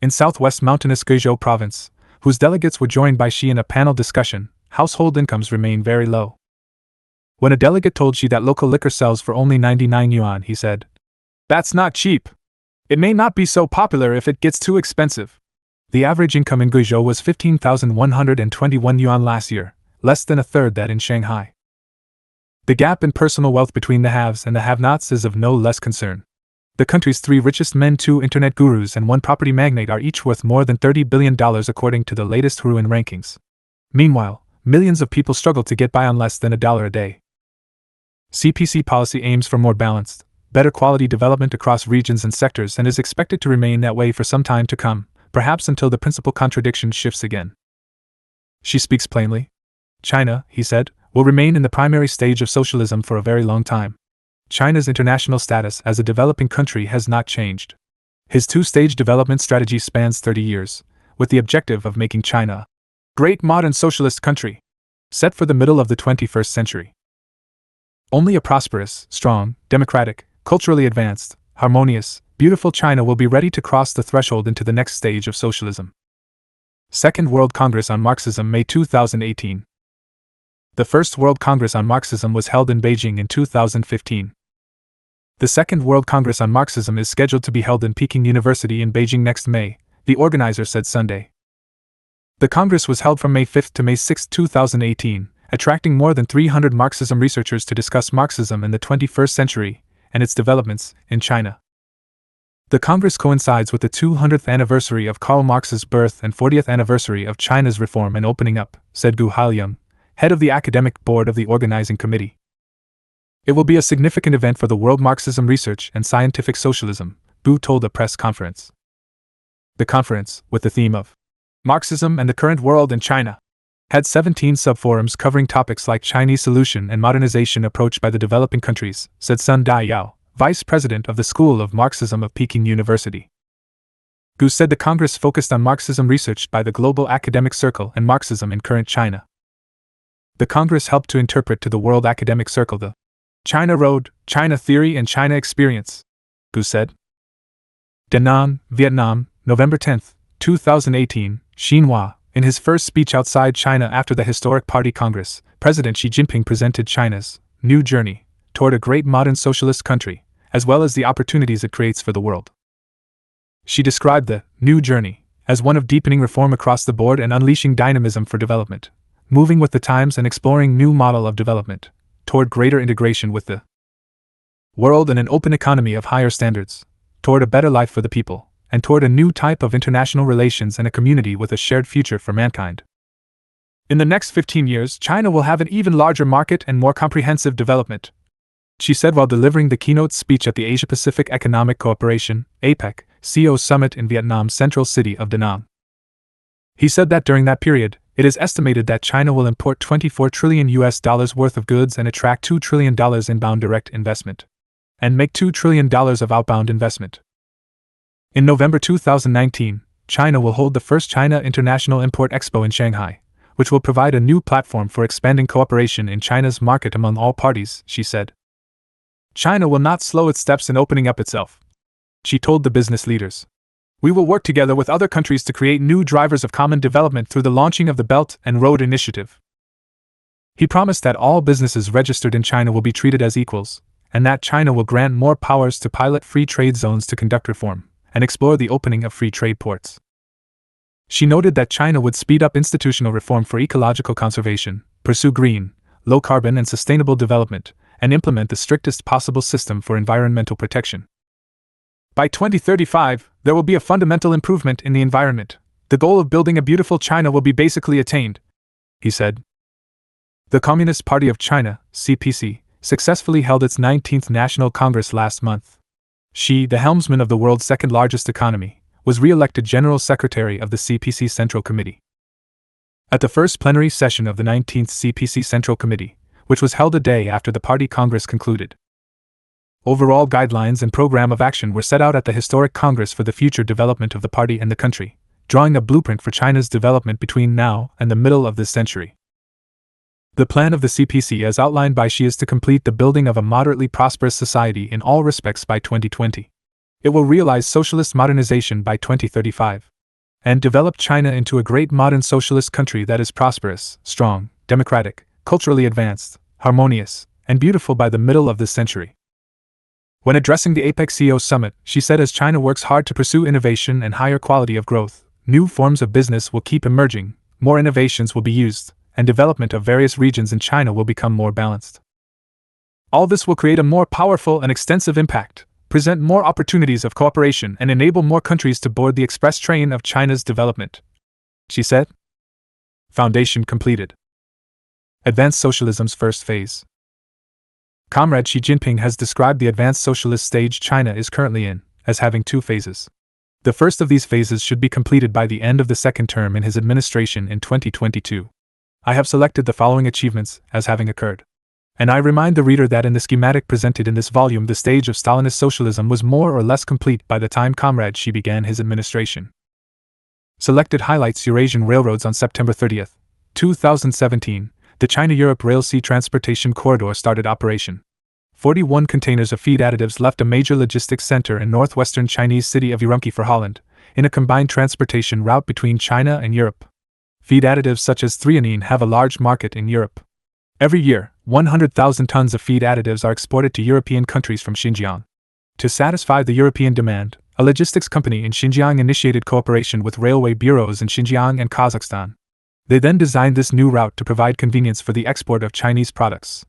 In southwest mountainous Guizhou province, whose delegates were joined by Xi in a panel discussion, household incomes remain very low. When a delegate told Xi that local liquor sells for only 99 yuan, he said, "That's not cheap. It may not be so popular if it gets too expensive." The average income in Guizhou was 15,121 yuan last year, less than a third that in Shanghai. The gap in personal wealth between the haves and the have-nots is of no less concern. The country's 3 richest men, 2 internet gurus and 1 property magnate are each worth more than $30 billion according to the latest Huruan rankings. Meanwhile, millions of people struggle to get by on less than $1 a day. CPC policy aims for more balanced, better quality development across regions and sectors and is expected to remain that way for some time to come, perhaps until the principal contradiction shifts again. She speaks plainly. China, he said, will remain in the primary stage of socialism for a very long time. China's international status as a developing country has not changed. His 2-stage development strategy spans 30 years, with the objective of making China a great modern socialist country, set for the middle of the 21st century. Only a prosperous, strong, democratic, culturally advanced, harmonious, beautiful China will be ready to cross the threshold into the next stage of socialism. Second World Congress on Marxism, May 2018. The First World Congress on Marxism was held in Beijing in 2015. The Second World Congress on Marxism is scheduled to be held in Peking University in Beijing next May, the organizer said Sunday. The Congress was held from May 5 to May 6, 2018, attracting more than 300 Marxism researchers to discuss Marxism in the 21st century and its developments in China. The Congress coincides with the 200th anniversary of Karl Marx's birth and 40th anniversary of China's reform and opening up, said Gu Hailiang, head of the academic board of the organizing committee. It will be a significant event for the world Marxism research and scientific socialism, Gu told a press conference. The conference, with the theme of Marxism and the Current World in China, had 17 subforums covering topics like Chinese solution and modernization approach by the developing countries, said Sun Daiyao, vice president of the School of Marxism of Peking University. Gu said the Congress focused on Marxism research by the Global Academic Circle and Marxism in current China. The Congress helped to interpret to the World Academic Circle the China Road, China Theory and China Experience, Gu said. Da Nang, Vietnam, November 10, 2018, Xinhua. In his first speech outside China after the historic Party Congress, President Xi Jinping presented China's new journey toward a great modern socialist country, as well as the opportunities it creates for the world. She described the new journey as one of deepening reform across the board and unleashing dynamism for development, moving with the times and exploring new model of development toward greater integration with the world and an open economy of higher standards, toward a better life for the people, and toward a new type of international relations and a community with a shared future for mankind. In the next 15 years, China will have an even larger market and more comprehensive development, she said while delivering the keynote speech at the Asia-Pacific Economic Cooperation (APEC) CO Summit in Vietnam's central city of Da Nang. He said that during that period, it is estimated that China will import $24 trillion worth of goods and attract $2 trillion inbound direct investment, and make $2 trillion of outbound investment. In November 2019, China will hold the first China International Import Expo in Shanghai, which will provide a new platform for expanding cooperation in China's market among all parties, she said. China will not slow its steps in opening up itself, she told the business leaders. We will work together with other countries to create new drivers of common development through the launching of the Belt and Road Initiative. He promised that all businesses registered in China will be treated as equals, and that China will grant more powers to pilot free trade zones to conduct reform and explore the opening of free trade ports. She noted that China would speed up institutional reform for ecological conservation, pursue green, low-carbon and sustainable development, and implement the strictest possible system for environmental protection. By 2035, there will be a fundamental improvement in the environment. The goal of building a beautiful China will be basically attained, he said. The Communist Party of China, CPC, successfully held its 19th National Congress last month. Xi, the helmsman of the world's second-largest economy, was re-elected General Secretary of the CPC Central Committee. At the first plenary session of the 19th CPC Central Committee, which was held a day after the Party Congress concluded, overall guidelines and program of action were set out at the historic Congress for the future development of the party and the country, drawing a blueprint for China's development between now and the middle of this century. The plan of the CPC as outlined by Xi is to complete the building of a moderately prosperous society in all respects by 2020. It will realize socialist modernization by 2035, and develop China into a great modern socialist country that is prosperous, strong, democratic, culturally advanced, harmonious, and beautiful by the middle of this century. When addressing the APEC CO Summit, she said as China works hard to pursue innovation and higher quality of growth, new forms of business will keep emerging, more innovations will be used, and development of various regions in China will become more balanced. All this will create a more powerful and extensive impact, present more opportunities of cooperation and enable more countries to board the express train of China's development, she said. Foundation completed. Advanced Socialism's first phase. Comrade Xi Jinping has described the advanced socialist stage China is currently in as having two phases. The first of these phases should be completed by the end of the second term in his administration in 2022. I have selected the following achievements as having occurred. And I remind the reader that in the schematic presented in this volume the stage of Stalinist socialism was more or less complete by the time Comrade Xi began his administration. Selected highlights: Eurasian Railroads on September 30, 2017. The China-Europe Rail Sea Transportation Corridor started operation. 41 containers of feed additives left a major logistics center in northwestern Chinese city of Urumqi for Holland, in a combined transportation route between China and Europe. Feed additives such as threonine have a large market in Europe. Every year, 100,000 tons of feed additives are exported to European countries from Xinjiang. To satisfy the European demand, a logistics company in Xinjiang initiated cooperation with railway bureaus in Xinjiang and Kazakhstan. They then designed this new route to provide convenience for the export of Chinese products.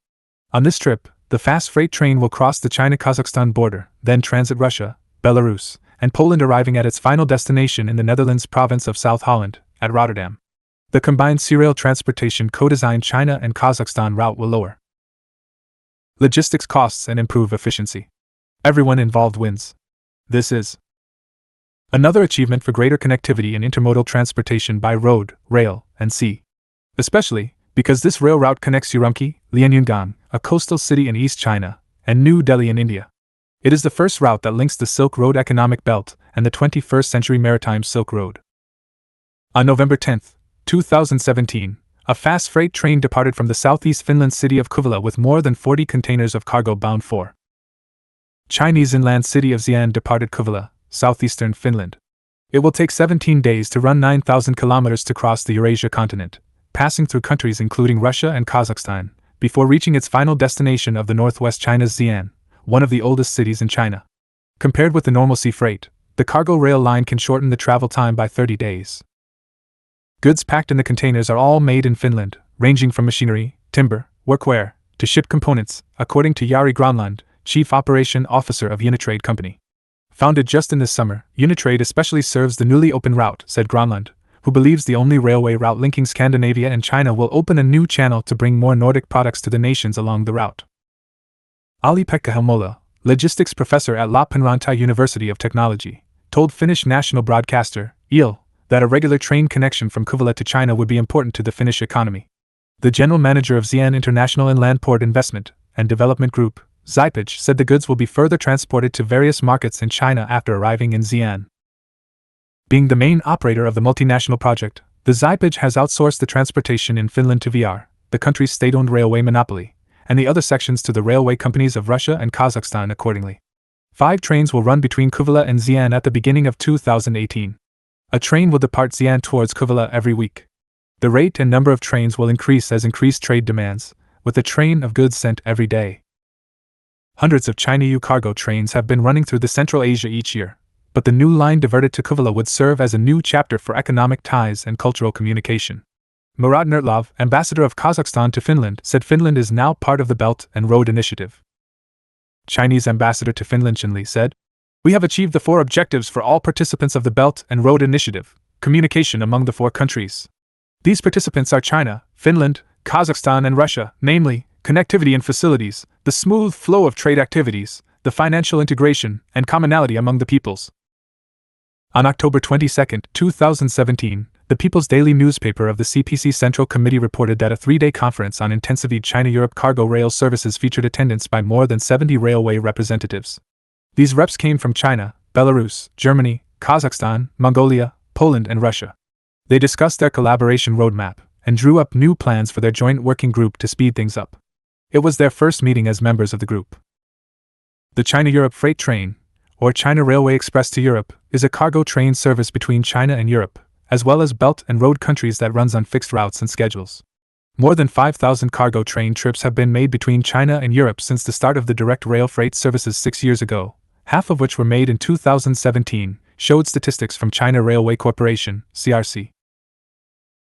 On this trip, the fast freight train will cross the China-Kazakhstan border, then transit Russia, Belarus, and Poland, arriving at its final destination in the Netherlands province of South Holland, at Rotterdam. The combined serial transportation co-designed China and Kazakhstan route will lower logistics costs and improve efficiency. Everyone involved wins. This is another achievement for greater connectivity and intermodal transportation by road, rail, and sea. Especially because this rail route connects Urumqi, Lianyungan, a coastal city in East China, and New Delhi in India. It is the first route that links the Silk Road economic belt and the 21st century maritime Silk Road. On November 10, 2017, a fast freight train departed from the southeast Finland city of Kuvula with more than 40 containers of cargo bound for Chinese inland city of Xi'an departed Kuvula, southeastern Finland. It will take 17 days to run 9,000 kilometers to cross the Eurasia continent, passing through countries including Russia and Kazakhstan, before reaching its final destination of the northwest China's Xi'an, one of the oldest cities in China. Compared with the normal sea freight, the cargo rail line can shorten the travel time by 30 days. Goods packed in the containers are all made in Finland, ranging from machinery, timber, workwear, to ship components, according to Jari Granlund, Chief Operation Officer of Unitrade Company. Founded just in this summer, Unitrade especially serves the newly opened route, said Granlund, who believes the only railway route linking Scandinavia and China will open a new channel to bring more Nordic products to the nations along the route. Ali-Pekka Helmola, logistics professor at Lappeenranta University of Technology, told Finnish national broadcaster, YLE, that a regular train connection from Kuvula to China would be important to the Finnish economy. The general manager of Xi'an International Inland Port Investment and Development Group, Zypage, said the goods will be further transported to various markets in China after arriving in Xi'an. Being the main operator of the multinational project, the Zypage has outsourced the transportation in Finland to VR, the country's state-owned railway monopoly, and the other sections to the railway companies of Russia and Kazakhstan accordingly. 5 trains will run between Kuvula and Xi'an at the beginning of 2018. A train will depart Xi'an towards Kuvula every week. The rate and number of trains will increase as increased trade demands, with a train of goods sent every day. Hundreds of China-EU cargo trains have been running through the Central Asia each year, but the new line diverted to Kuvula would serve as a new chapter for economic ties and cultural communication. Murat Nurtlov, ambassador of Kazakhstan to Finland, said Finland is now part of the Belt and Road Initiative. Chinese ambassador to Finland Chen Li said, "We have achieved the 4 objectives for all participants of the Belt and Road Initiative, communication among the 4 countries. These participants are China, Finland, Kazakhstan and Russia, namely, connectivity and facilities, the smooth flow of trade activities, the financial integration, and commonality among the peoples." On October 22, 2017, the People's Daily newspaper of the CPC Central Committee reported that a 3-day conference on intensified China-Europe cargo rail services featured attendance by more than 70 railway representatives. These reps came from China, Belarus, Germany, Kazakhstan, Mongolia, Poland and Russia. They discussed their collaboration roadmap and drew up new plans for their joint working group to speed things up. It was their first meeting as members of the group. The China-Europe Freight Train, or China Railway Express to Europe, is a cargo train service between China and Europe, as well as Belt and Road countries that runs on fixed routes and schedules. More than 5,000 cargo train trips have been made between China and Europe since the start of the direct rail freight services 6 years ago, half of which were made in 2017, showed statistics from China Railway Corporation, CRC.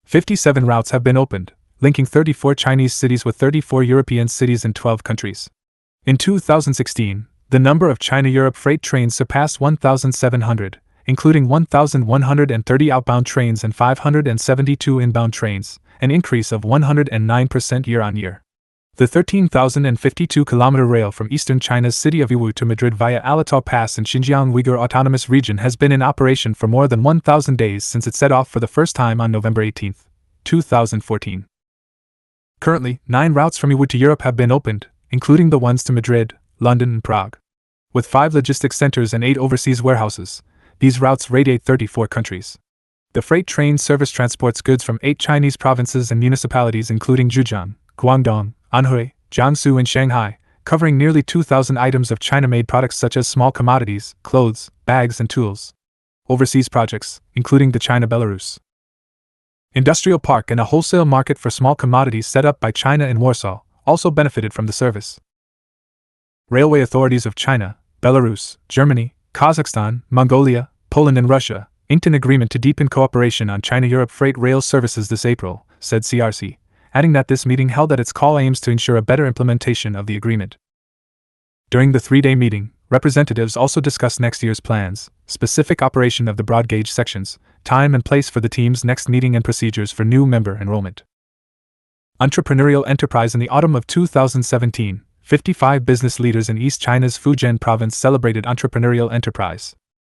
57 routes have been opened, linking 34 Chinese cities with 34 European cities in 12 countries. In 2016, the number of China-Europe freight trains surpassed 1,700, including 1,130 outbound trains and 572 inbound trains, an increase of 109% year-on-year. The 13,052-kilometer rail from eastern China's city of Yiwu to Madrid via Alatar Pass in Xinjiang Uyghur Autonomous Region has been in operation for more than 1,000 days since it set off for the first time on November 18, 2014. Currently, 9 routes from Yiwu to Europe have been opened, including the ones to Madrid, London and Prague. With 5 logistics centers and 8 overseas warehouses, these routes radiate 34 countries. The freight train service transports goods from 8 Chinese provinces and municipalities including Zhejiang, Guangdong, Anhui, Jiangsu and Shanghai, covering nearly 2,000 items of China-made products such as small commodities, clothes, bags and tools. Overseas projects, including the China-Belarus Industrial Park and a wholesale market for small commodities set up by China in Warsaw, also benefited from the service. Railway authorities of China, Belarus, Germany, Kazakhstan, Mongolia, Poland and Russia inked an agreement to deepen cooperation on China-Europe freight rail services this April, said CRC, adding that this meeting held at its call aims to ensure a better implementation of the agreement. During the 3-day meeting, Representatives also discussed next year's plans, specific operation of the broad gauge sections, time and place for the team's next meeting, and procedures for new member enrollment. Entrepreneurial enterprise. In the autumn of 2017, 55 business leaders in East China's Fujian province celebrated entrepreneurial enterprise.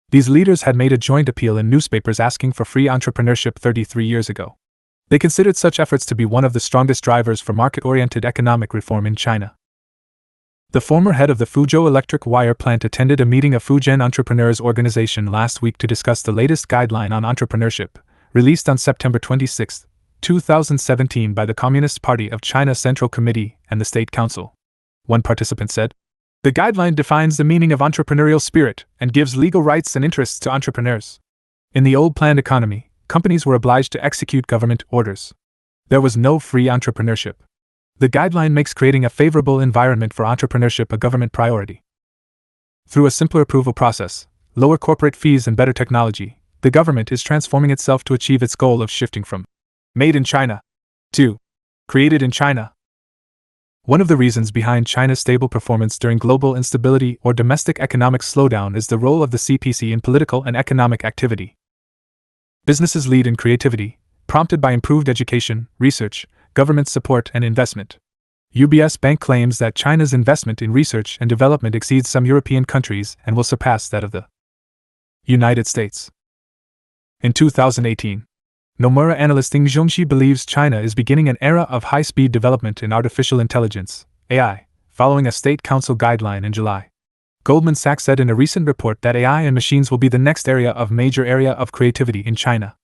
These leaders had made a joint appeal in newspapers asking for free entrepreneurship 33 years ago. They considered such efforts to be one of the strongest drivers for market-oriented economic reform in China. The former head of the Fuzhou electric wire plant attended a meeting of Fujian Entrepreneurs Organization last week to discuss the latest guideline on entrepreneurship, released on September 26, 2017 by the Communist Party of China Central Committee and the State Council. One participant said, "The guideline defines the meaning of entrepreneurial spirit and gives legal rights and interests to entrepreneurs. In the old planned economy, companies were obliged to execute government orders. There was no free entrepreneurship. The guideline makes creating a favorable environment for entrepreneurship a government priority. Through a simpler approval process, lower corporate fees, and better technology, the government is transforming itself to achieve its goal of shifting from made in China to created in China." One of the reasons behind China's stable performance during global instability or domestic economic slowdown is the role of the CPC in political and economic activity. Businesses lead in creativity, prompted by improved education, research, government support, and investment. UBS Bank claims that China's investment in research and development exceeds some European countries and will surpass that of the United States. In 2018, Nomura analyst Ding Zhongxi believes China is beginning an era of high-speed development in artificial intelligence, AI, following a State Council guideline in July. Goldman Sachs said in a recent report that AI and machines will be the next major area of creativity in China.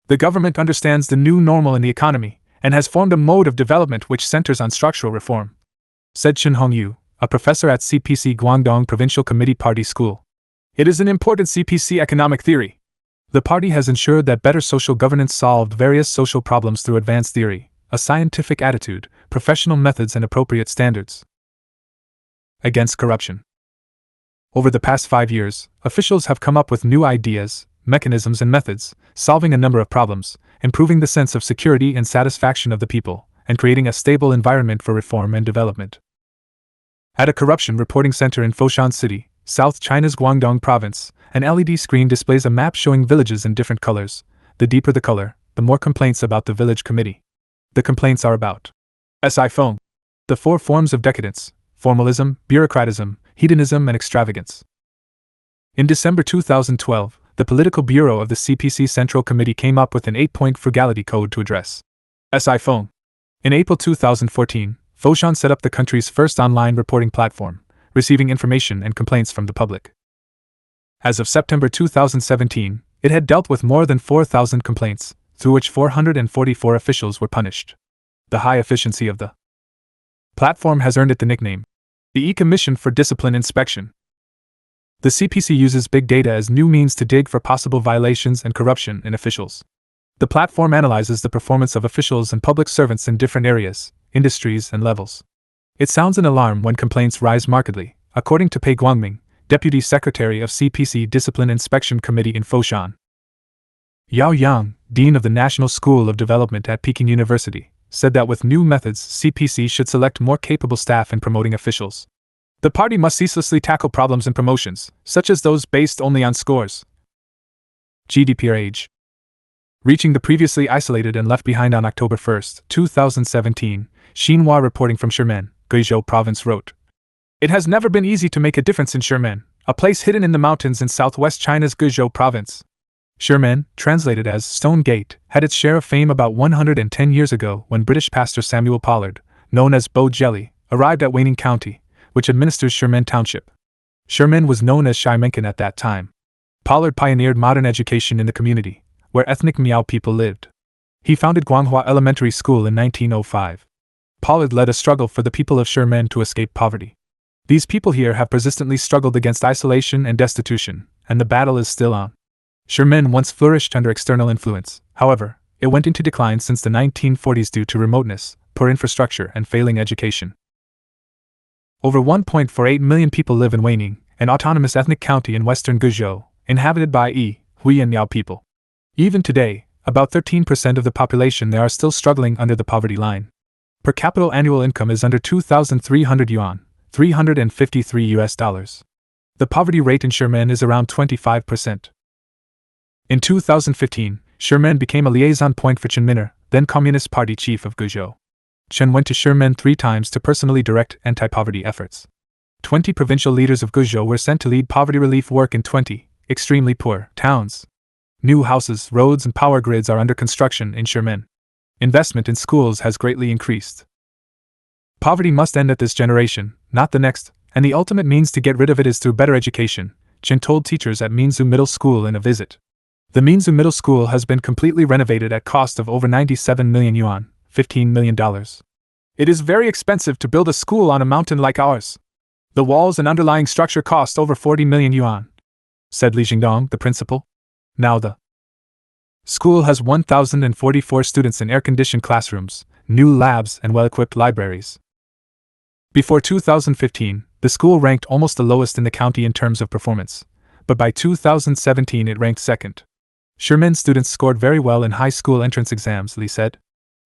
The government understands the new normal in the economy and has formed a mode of development which centers on structural reform, said Chen Hongyu, a professor at CPC Guangdong Provincial Committee Party School. It is an important CPC economic theory. The party has ensured that better social governance solved various social problems through advanced theory, a scientific attitude, professional methods, and appropriate standards. Against corruption. Over the past 5 years, officials have come up with new ideas, mechanisms, and methods, solving a number of problems, improving the sense of security and satisfaction of the people, and creating a stable environment for reform and development. At a corruption reporting center in Foshan City, South China's Guangdong Province, an LED screen displays a map showing villages in different colors. The deeper the color, the more complaints about the village committee. The complaints are about iPhone, the 4 forms of decadence, formalism, bureaucratism, hedonism, and extravagance. In December 2012, the Political Bureau of the CPC Central Committee came up with an 8-point frugality code to address iPhone. In April 2014, Foshan set up the country's first online reporting platform, receiving information and complaints from the public. As of September 2017, it had dealt with more than 4,000 complaints, through which 444 officials were punished. The high efficiency of the platform has earned it the nickname, the E-Commission for Discipline Inspection. The CPC uses big data as new means to dig for possible violations and corruption in officials. The platform analyzes the performance of officials and public servants in different areas, industries, and levels. It sounds an alarm when complaints rise markedly, according to Pei Guangming, Deputy Secretary of CPC Discipline Inspection Committee in Foshan. Yao Yang, Dean of the National School of Development at Peking University, said that with new methods, CPC should select more capable staff in promoting officials. The party must ceaselessly tackle problems in promotions, such as those based only on scores. GDP age. Reaching the previously isolated and left behind on October 1, 2017, Xinhua reporting from Ximen, Guizhou Province wrote, "It has never been easy to make a difference in Ximen, a place hidden in the mountains in southwest China's Guizhou Province." Ximen, translated as Stone Gate, had its share of fame about 110 years ago when British pastor Samuel Pollard, known as Bo Jelly, arrived at Weining County, which administers Ximen Township. Ximen was known as Ximenkan at that time. Pollard pioneered modern education in the community, where ethnic Miao people lived. He founded Guanghua Elementary School in 1905. Pollard led a struggle for the people of Ximen to escape poverty. These people here have persistently struggled against isolation and destitution, and the battle is still on. Ximen once flourished under external influence, however, it went into decline since the 1940s due to remoteness, poor infrastructure, and failing education. Over 1.48 million people live in Weining, an autonomous ethnic county in western Guizhou, inhabited by Hui and Miao people. Even today, about 13% of the population there are still struggling under the poverty line. Per capita annual income is under 2,300 yuan, $353. The The poverty rate in Sherman is around 25%. In 2015, Sherman became a liaison point for Chen Minner, then Communist Party chief of Guizhou. Chen went to Sherman 3 times to personally direct anti-poverty efforts. 20 provincial leaders of Guizhou were sent to lead poverty relief work in 20 extremely poor towns. New houses, roads, and power grids are under construction in Sherman. Investment in schools has greatly increased. Poverty must end at this generation, not the next, and the ultimate means to get rid of it is through better education, Chen told teachers at Minzu Middle School in a visit. The Minzu Middle School has been completely renovated at cost of over 97 million yuan, $15 million. It is very expensive to build a school on a mountain like ours. The walls and underlying structure cost over 40 million yuan, said Li Jingdong, the principal. Now the school has 1,044 students in air-conditioned classrooms, new labs, and well-equipped libraries. Before 2015, the school ranked almost the lowest in the county in terms of performance, but by 2017 it ranked second. Sherman students scored very well in high school entrance exams, Li said.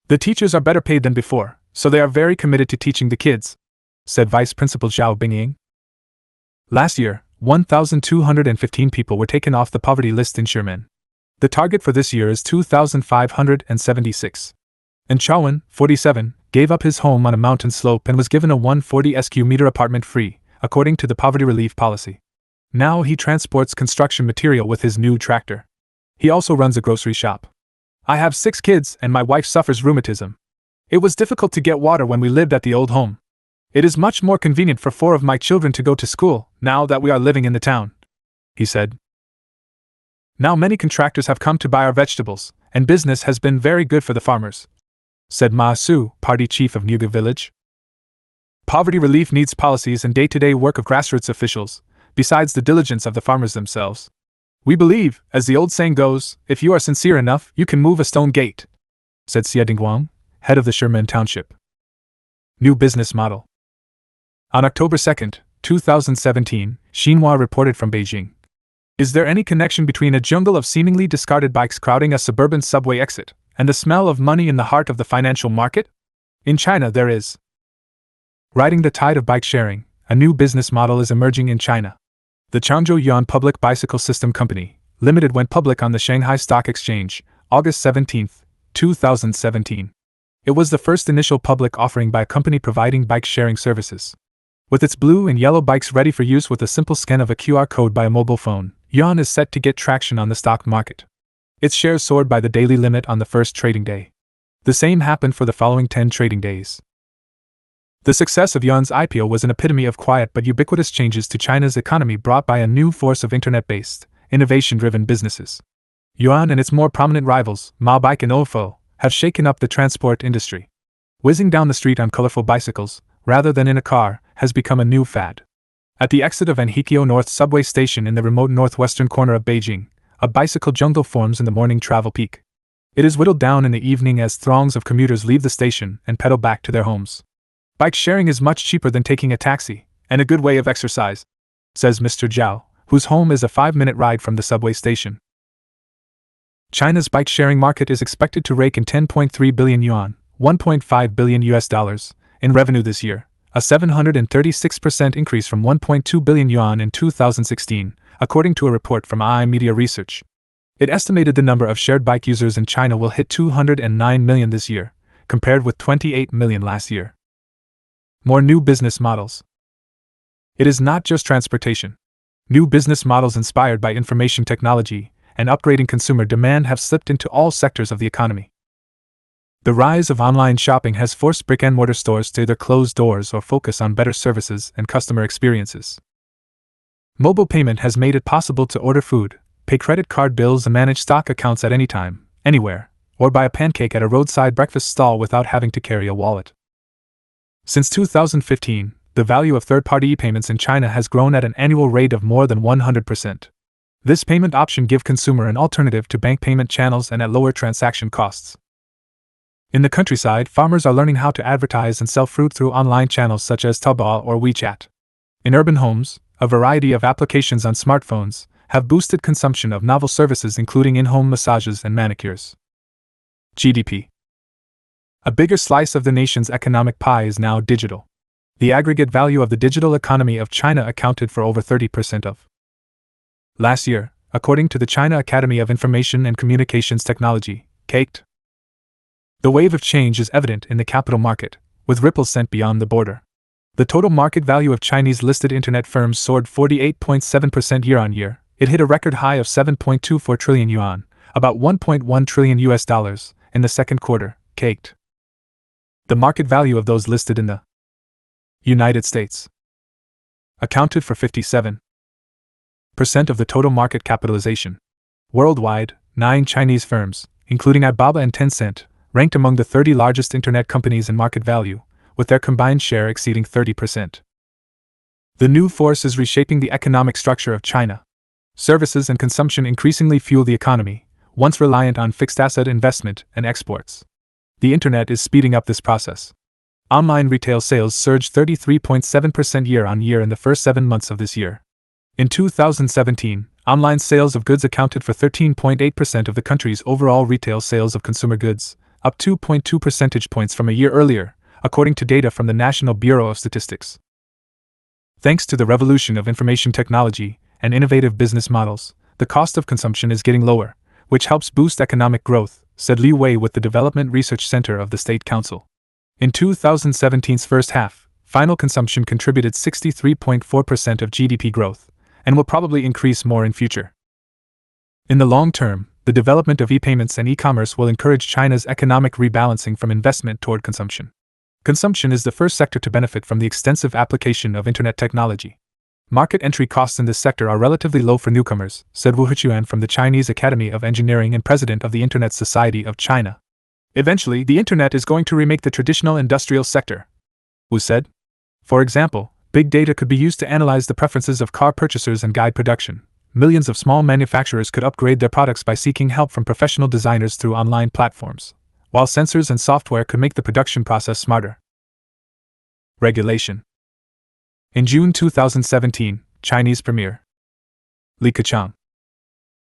The teachers are better paid than before, so they are very committed to teaching the kids, said Vice Principal Zhao Bingying. Last year, 1,215 people were taken off the poverty list in Sherman. The target for this year is 2,576. And Chaowen, 47, gave up his home on a mountain slope and was given a 140 sq meter apartment free, according to the poverty relief policy. Now he transports construction material with his new tractor. He also runs a grocery shop. I have 6 kids and my wife suffers rheumatism. It was difficult to get water when we lived at the old home. It is much more convenient for 4 of my children to go to school, now that we are living in the town, he said. Now many contractors have come to buy our vegetables, and business has been very good for the farmers, said Ma Su, party chief of Nuga village. Poverty relief needs policies and day-to-day work of grassroots officials, besides the diligence of the farmers themselves. We believe, as the old saying goes, if you are sincere enough, you can move a stone gate, said Xie Dingguang, head of the Sherman Township. New business model. On October 2, 2017, Xinhua reported from Beijing. Is there any connection between a jungle of seemingly discarded bikes crowding a suburban subway exit and the smell of money in the heart of the financial market? In China there is. Riding the tide of bike sharing, a new business model is emerging in China. The Changzhou Yuan Public Bicycle System Company, Limited went public on the Shanghai Stock Exchange, August 17, 2017. It was the first initial public offering by a company providing bike-sharing services. With its blue and yellow bikes ready for use with a simple scan of a QR code by a mobile phone, Yuan is set to get traction on the stock market. Its shares soared by the daily limit on the first trading day. The same happened for the following 10 trading days. The success of Yuan's IPO was an epitome of quiet but ubiquitous changes to China's economy brought by a new force of internet-based, innovation-driven businesses. Yuan and its more prominent rivals, Mobike and Ofo, have shaken up the transport industry. Whizzing down the street on colorful bicycles, rather than in a car, has become a new fad. At the exit of Anhikyo North subway station in the remote northwestern corner of Beijing, a bicycle jungle forms in the morning travel peak. It is whittled down in the evening as throngs of commuters leave the station and pedal back to their homes. Bike sharing is much cheaper than taking a taxi, and a good way of exercise, says Mr. Zhao, whose home is a 5-minute ride from the subway station. China's bike-sharing market is expected to rake in 10.3 billion yuan, $1.5 billion in revenue this year, a 736% increase from 1.2 billion yuan in 2016, according to a report from AI Media Research. It estimated the number of shared bike users in China will hit 209 million this year, compared with 28 million last year. More new business models. It is not just transportation. New business models inspired by information technology and upgrading consumer demand have slipped into all sectors of the economy. The rise of online shopping has forced brick-and-mortar stores to either close doors or focus on better services and customer experiences. Mobile payment has made it possible to order food, pay credit card bills and manage stock accounts at any time, anywhere, or buy a pancake at a roadside breakfast stall without having to carry a wallet. Since 2015, the value of third-party e-payments in China has grown at an annual rate of more than 100%. This payment option gives consumer an alternative to bank payment channels and at lower transaction costs. In the countryside, farmers are learning how to advertise and sell fruit through online channels such as Taobao or WeChat. In urban homes, a variety of applications on smartphones have boosted consumption of novel services including in-home massages and manicures. GDP. A bigger slice of the nation's economic pie is now digital. The aggregate value of the digital economy of China accounted for over 30% of. Last year, according to the China Academy of Information and Communications Technology, CAIT. The wave of change is evident in the capital market, with ripples sent beyond the border. The total market value of Chinese listed internet firms soared 48.7% year-on-year. It hit a record high of 7.24 trillion yuan, about $1.1 trillion in the second quarter, CAIT. The market value of those listed in the United States accounted for 57% of the total market capitalization. Worldwide, 9 Chinese firms, including Alibaba and Tencent, ranked among the 30 largest internet companies in market value, with their combined share exceeding 30%. The new force is reshaping the economic structure of China. Services and consumption increasingly fuel the economy, once reliant on fixed asset investment and exports. The internet is speeding up this process. Online retail sales surged 33.7% year-on-year in the first 7 months of this year. In 2017, online sales of goods accounted for 13.8% of the country's overall retail sales of consumer goods, up 2.2 percentage points from a year earlier, according to data from the National Bureau of Statistics. Thanks to the revolution of information technology and innovative business models, the cost of consumption is getting lower, which helps boost economic growth, said Li Wei with the Development Research Center of the State Council. In 2017's first half, final consumption contributed 63.4% of GDP growth, and will probably increase more in future. In the long term, the development of e-payments and e-commerce will encourage China's economic rebalancing from investment toward consumption. Consumption is the first sector to benefit from the extensive application of internet technology. Market entry costs in this sector are relatively low for newcomers, said Wu Huchuan from the Chinese Academy of Engineering and president of the Internet Society of China. Eventually, the internet is going to remake the traditional industrial sector, Wu said. For example, big data could be used to analyze the preferences of car purchasers and guide production. Millions of small manufacturers could upgrade their products by seeking help from professional designers through online platforms, while sensors and software could make the production process smarter. Regulation. In June 2017, Chinese Premier Li Keqiang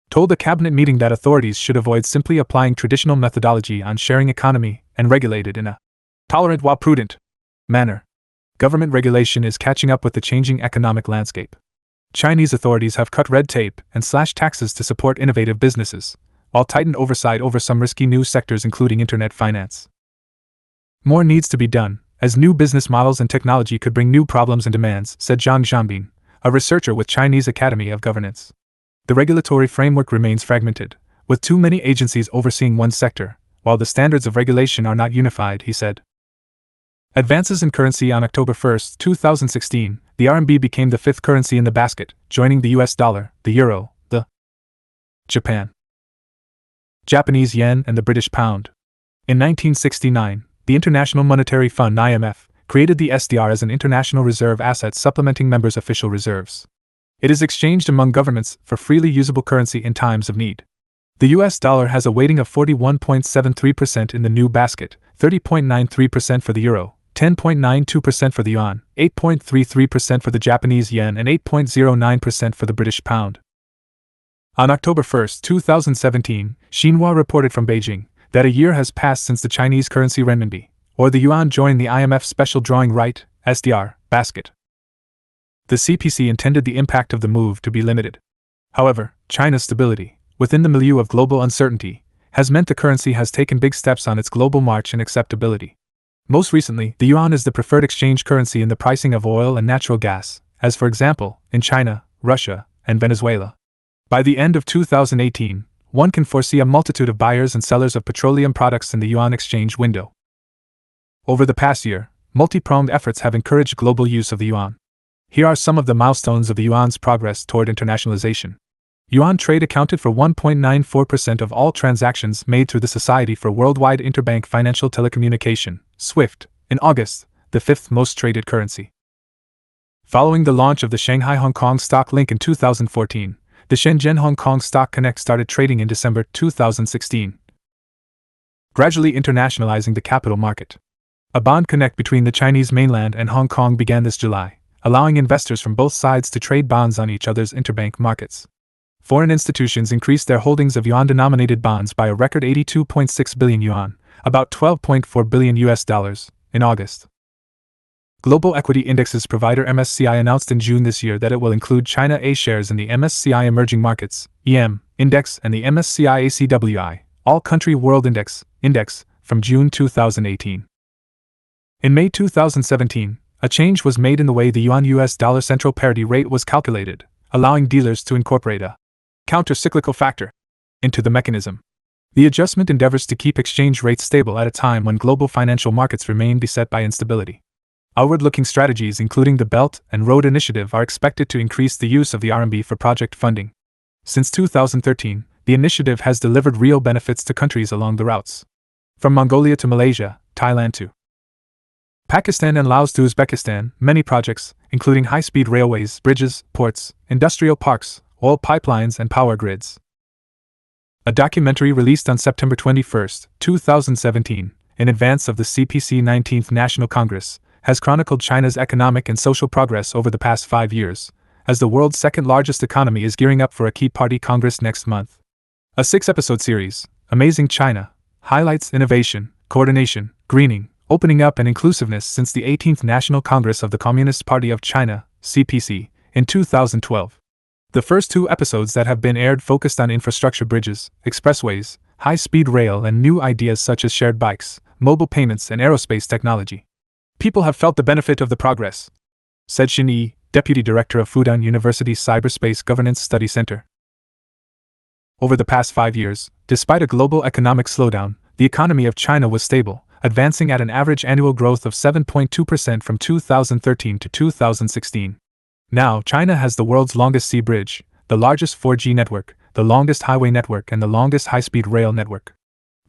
told a cabinet meeting that authorities should avoid simply applying traditional methodology on sharing economy and regulate it in a tolerant while prudent manner. Government regulation is catching up with the changing economic landscape. Chinese authorities have cut red tape and slashed taxes to support innovative businesses, while tightened oversight over some risky new sectors including internet finance. More needs to be done, as new business models and technology could bring new problems and demands, said Zhang Zhangbin, a researcher with Chinese Academy of Governance. The regulatory framework remains fragmented, with too many agencies overseeing one sector, while the standards of regulation are not unified, he said. Advances in currency. On October 1, 2016, the RMB became the 5th currency in the basket, joining the US dollar, the euro, the Japanese yen, and the British pound. In 1969, the International Monetary Fund (IMF) created the SDR as an international reserve asset supplementing members' official reserves. It is exchanged among governments for freely usable currency in times of need. The US dollar has a weighting of 41.73% in the new basket, 30.93% for the euro, 10.92% for the yuan, 8.33% for the Japanese yen, and 8.09% for the British pound. On October 1, 2017, Xinhua reported from Beijing that a year has passed since the Chinese currency renminbi, or the yuan, joined the IMF Special Drawing Right (SDR) basket. The CPC intended the impact of the move to be limited. However, China's stability, within the milieu of global uncertainty, has meant the currency has taken big steps on its global march in acceptability. Most recently, the yuan is the preferred exchange currency in the pricing of oil and natural gas, as for example, in China, Russia, and Venezuela. By the end of 2018, one can foresee a multitude of buyers and sellers of petroleum products in the yuan exchange window. Over the past year, multi-pronged efforts have encouraged global use of the yuan. Here are some of the milestones of the yuan's progress toward internationalization. Yuan trade accounted for 1.94% of all transactions made through the Society for Worldwide Interbank Financial Telecommunication, SWIFT, in August, the 5th most traded currency. Following the launch of the Shanghai-Hong Kong Stock Link in 2014, the Shenzhen-Hong Kong Stock Connect started trading in December 2016, gradually internationalizing the capital market. A bond connect between the Chinese mainland and Hong Kong began this July, allowing investors from both sides to trade bonds on each other's interbank markets. Foreign institutions increased their holdings of yuan-denominated bonds by a record 82.6 billion yuan, about $12.4 billion in August. Global equity indexes provider MSCI announced in June this year that it will include China A shares in the MSCI Emerging Markets (EM) Index and the MSCI ACWI All Country World Index from June 2018. In May 2017, a change was made in the way the yuan-US dollar central parity rate was calculated, allowing dealers to incorporate a counter-cyclical factor into the mechanism. The adjustment endeavors to keep exchange rates stable at a time when global financial markets remain beset by instability. Outward-looking strategies including the Belt and Road Initiative are expected to increase the use of the RMB for project funding. Since 2013, the initiative has delivered real benefits to countries along the routes. From Mongolia to Malaysia, Thailand to Pakistan and Laos to Uzbekistan, many projects, including high-speed railways, bridges, ports, industrial parks, oil pipelines and power grids. A documentary released on September 21, 2017, in advance of the CPC 19th National Congress, has chronicled China's economic and social progress over the past 5 years, as the world's second-largest economy is gearing up for a key party congress next month. A 6-episode series, Amazing China, highlights innovation, coordination, greening, opening up and inclusiveness since the 18th National Congress of the Communist Party of China, CPC, in 2012. The first 2 episodes that have been aired focused on infrastructure, bridges, expressways, high-speed rail and new ideas such as shared bikes, mobile payments and aerospace technology. People have felt the benefit of the progress, said Xin Yi, Deputy Director of Fudan University's Cyberspace Governance Study Center. Over the past 5 years, despite a global economic slowdown, the economy of China was stable, advancing at an average annual growth of 7.2% from 2013 to 2016. Now, China has the world's longest sea bridge, the largest 4G network, the longest highway network and the longest high-speed rail network.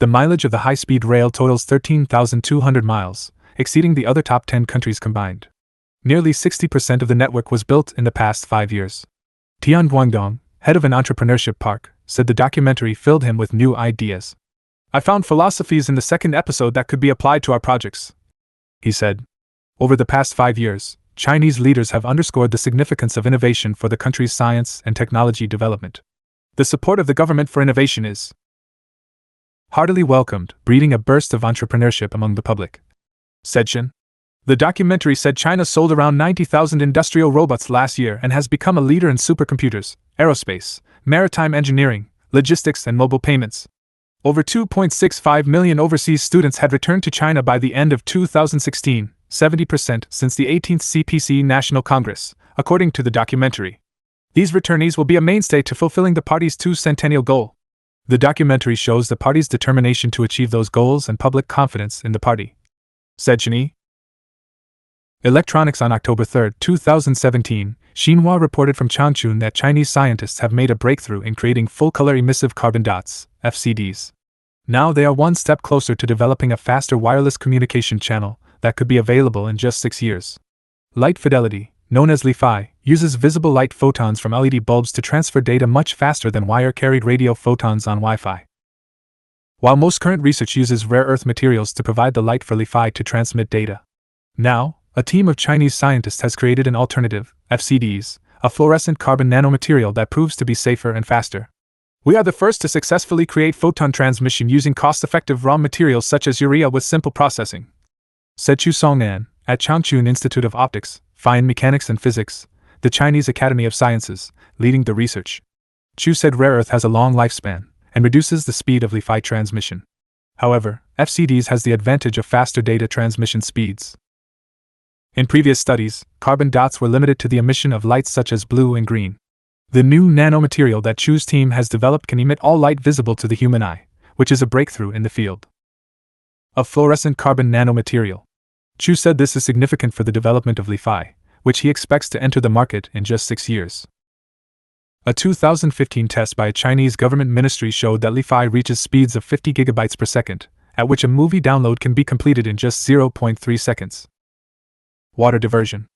The mileage of the high-speed rail totals 13,200 miles, exceeding the other top 10 countries combined. Nearly 60% of the network was built in the past 5 years. Tian Guangdong, head of an entrepreneurship park, said the documentary filled him with new ideas. I found philosophies in the second episode that could be applied to our projects, he said. Over the past 5 years, Chinese leaders have underscored the significance of innovation for the country's science and technology development. The support of the government for innovation is heartily welcomed, breeding a burst of entrepreneurship among the public, said Xin. The documentary said China sold around 90,000 industrial robots last year and has become a leader in supercomputers, aerospace, maritime engineering, logistics and mobile payments. Over 2.65 million overseas students had returned to China by the end of 2016, 70% since the 18th CPC National Congress, according to the documentary. These returnees will be a mainstay to fulfilling the party's 2-centennial goal. The documentary shows the party's determination to achieve those goals and public confidence in the party, said Chini. Electronics on October 3, 2017, Xinhua reported from Changchun that Chinese scientists have made a breakthrough in creating full-color emissive carbon dots, FCDs. Now they are one step closer to developing a faster wireless communication channel that could be available in just 6 years. Light fidelity, known as Li-Fi, uses visible light photons from LED bulbs to transfer data much faster than wire-carried radio photons on Wi-Fi. While most current research uses rare earth materials to provide the light for Li-Fi to transmit data. Now, a team of Chinese scientists has created an alternative, FCDs, a fluorescent carbon nanomaterial that proves to be safer and faster. We are the first to successfully create photon transmission using cost-effective raw materials such as urea with simple processing, said Chu Songnan, at Changchun Institute of Optics, Fine Mechanics and Physics, the Chinese Academy of Sciences, leading the research. Chu said rare earth has a long lifespan and reduces the speed of Li-Fi transmission. However, FCDs has the advantage of faster data transmission speeds. In previous studies, carbon dots were limited to the emission of lights such as blue and green. The new nanomaterial that Chu's team has developed can emit all light visible to the human eye, which is a breakthrough in the field of fluorescent carbon nanomaterial. Chu said this is significant for the development of Li-Fi, which he expects to enter the market in just 6 years. A 2015 test by a Chinese government ministry showed that Li-Fi reaches speeds of 50 gigabytes per second, at which a movie download can be completed in just 0.3 seconds. Water diversion.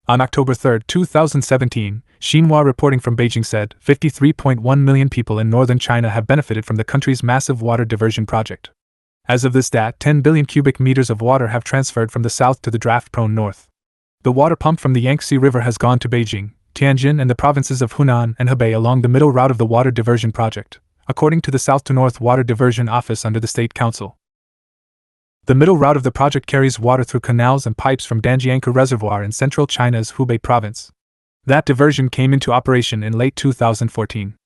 On October 3, 2017, Xinhua reporting from Beijing said 53.1 million people in northern China have benefited from the country's massive water diversion project. As of this date, 10 billion cubic meters of water have transferred from the south to the drought-prone north. The water pumped from the Yangtze River has gone to Beijing, Tianjin and the provinces of Hunan and Hebei along the middle route of the water diversion project, according to the South to North Water Diversion Office under the State Council. The middle route of the project carries water through canals and pipes from Danjiangkou Reservoir in central China's Hubei province. That diversion came into operation in late 2014.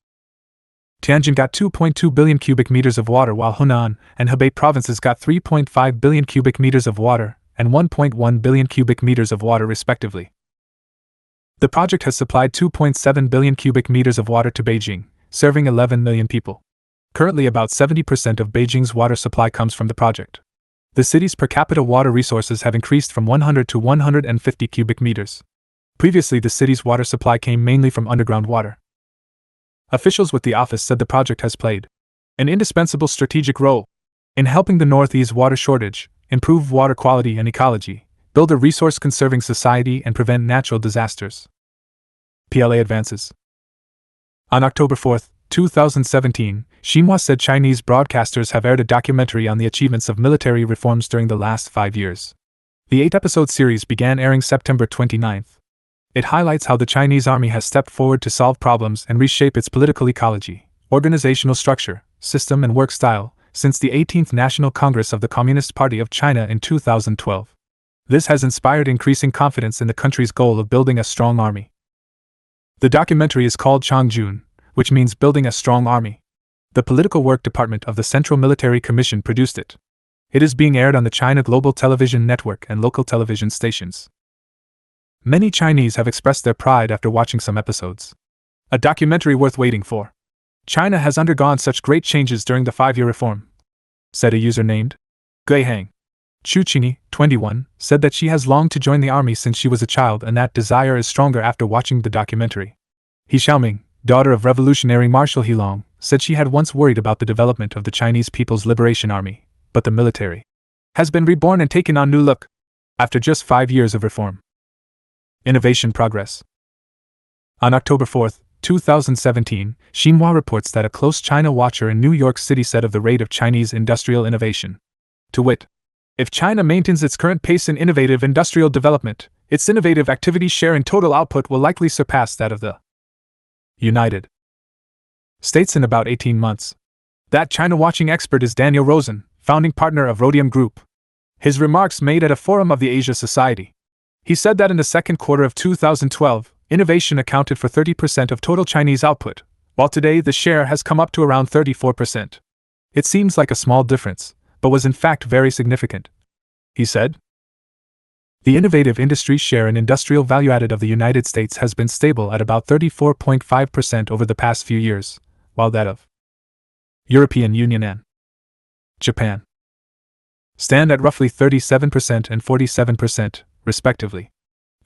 Tianjin got 2.2 billion cubic meters of water, while Hunan and Hebei provinces got 3.5 billion cubic meters of water and 1.1 billion cubic meters of water respectively. The project has supplied 2.7 billion cubic meters of water to Beijing, serving 11 million people. Currently, about 70% of Beijing's water supply comes from the project. The city's per capita water resources have increased from 100 to 150 cubic meters. Previously, the city's water supply came mainly from underground water. Officials with the office said the project has played an indispensable strategic role in helping the North ease water shortage, improve water quality and ecology, build a resource-conserving society, and prevent natural disasters. PLA advances. On October 4, 2017, Xinhua said Chinese broadcasters have aired a documentary on the achievements of military reforms during the last 5 years. The 8-episode series began airing September 29. It highlights how the Chinese army has stepped forward to solve problems and reshape its political ecology, organizational structure, system, and work style since the 18th National Congress of the Communist Party of China in 2012. This has inspired increasing confidence in the country's goal of building a strong army. The documentary is called Changjun, which means building a strong army. The Political Work Department of the Central Military Commission produced it. It is being aired on the China Global Television Network and local television stations. Many Chinese have expressed their pride after watching some episodes. A documentary worth waiting for. China has undergone such great changes during the 5-year reform, said a user named Guihang. Chu Qingyi, 21, said that she has longed to join the army since she was a child, and that desire is stronger after watching the documentary. He Xiaoming, daughter of Revolutionary Marshal He Long, said she had once worried about the development of the Chinese People's Liberation Army, but the military has been reborn and taken on new look after just 5 years of reform. Innovation progress. On October 4, 2017, Xinhua reports that a close China watcher in New York City said of the rate of Chinese industrial innovation, to wit, if China maintains its current pace in innovative industrial development, its innovative activity share in total output will likely surpass that of the United States in about 18 months. That China-watching expert is Daniel Rosen, founding partner of Rhodium Group. His remarks made at a forum of the Asia Society. He said that in the second quarter of 2012, innovation accounted for 30% of total Chinese output, while today the share has come up to around 34%. It seems like a small difference, but was in fact very significant. He said, the innovative industry share in industrial value added of the United States has been stable at about 34.5% over the past few years, while that of European Union and Japan stand at roughly 37% and 47%, respectively.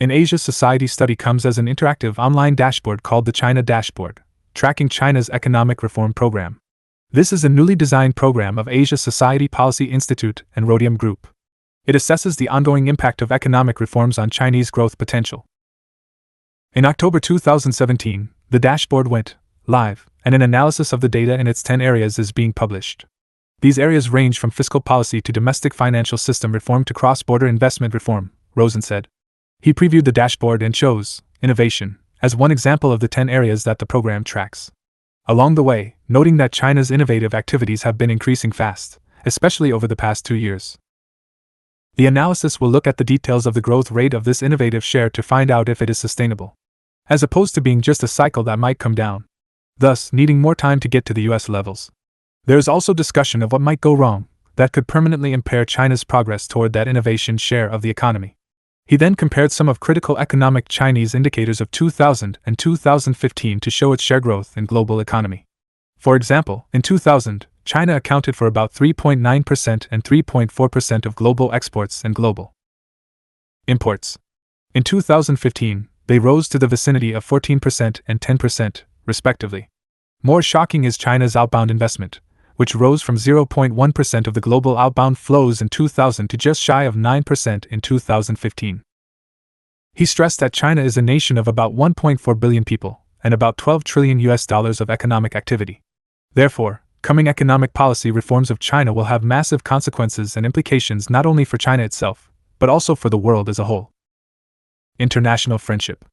An Asia Society study comes as an interactive online dashboard called the China Dashboard, tracking China's economic reform program. This is a newly designed program of Asia Society Policy Institute and Rhodium Group. It assesses the ongoing impact of economic reforms on Chinese growth potential. In October 2017, the dashboard went live, and an analysis of the data in its 10 areas is being published. These areas range from fiscal policy to domestic financial system reform to cross-border investment reform, Rosen said. He previewed the dashboard and chose innovation as one example of the 10 areas that the program tracks. Along the way, noting that China's innovative activities have been increasing fast, especially over the past 2 years. The analysis will look at the details of the growth rate of this innovative share to find out if it is sustainable, as opposed to being just a cycle that might come down, thus needing more time to get to the US levels. There is also discussion of what might go wrong that could permanently impair China's progress toward that innovation share of the economy. He then compared some of critical economic Chinese indicators of 2000 and 2015 to show its share growth in global economy. For example, in 2000, China accounted for about 3.9% and 3.4% of global exports and global imports. In 2015, they rose to the vicinity of 14% and 10%, respectively. More shocking is China's outbound investment, which rose from 0.1% of the global outbound flows in 2000 to just shy of 9% in 2015. He stressed that China is a nation of about 1.4 billion people and about $12 trillion of economic activity. Therefore, coming economic policy reforms of China will have massive consequences and implications not only for China itself, but also for the world as a whole. International friendship.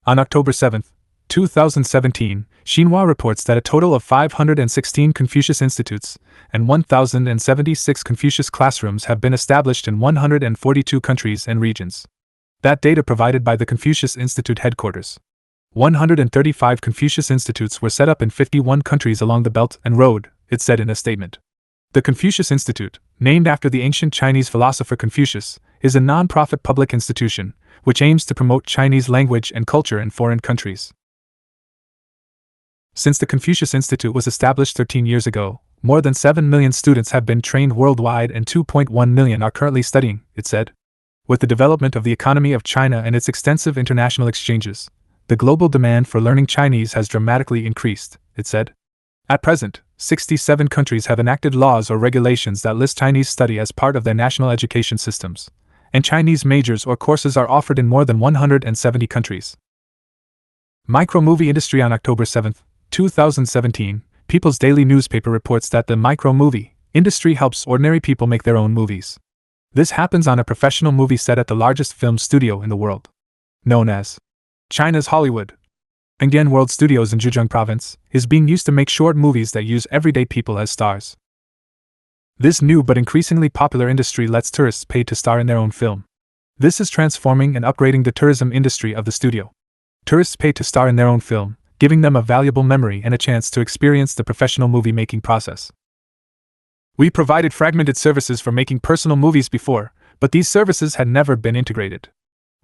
On October 7, 2017, Xinhua reports that a total of 516 Confucius Institutes and 1,076 Confucius classrooms have been established in 142 countries and regions. That data provided by the Confucius Institute headquarters. 135 Confucius Institutes were set up in 51 countries along the Belt and Road, it said in a statement. The Confucius Institute, named after the ancient Chinese philosopher Confucius, is a non-profit public institution which aims to promote Chinese language and culture in foreign countries. Since the Confucius Institute was established 13 years ago, more than 7 million students have been trained worldwide and 2.1 million are currently studying, it said. With the development of the economy of China and its extensive international exchanges, the global demand for learning Chinese has dramatically increased, it said. At present, 67 countries have enacted laws or regulations that list Chinese study as part of their national education systems, and Chinese majors or courses are offered in more than 170 countries. Micromovie industry. On October 7, 2017, People's Daily newspaper reports that the micromovie industry helps ordinary people make their own movies. This happens on a professional movie set at the largest film studio in the world, known as China's Hollywood. Engdian World Studios in Zhejiang Province is being used to make short movies that use everyday people as stars. This new but increasingly popular industry lets tourists pay to star in their own film. This is transforming and upgrading the tourism industry of the studio. Tourists pay to star in their own film, giving them a valuable memory and a chance to experience the professional movie-making process. We provided fragmented services for making personal movies before, but these services had never been integrated.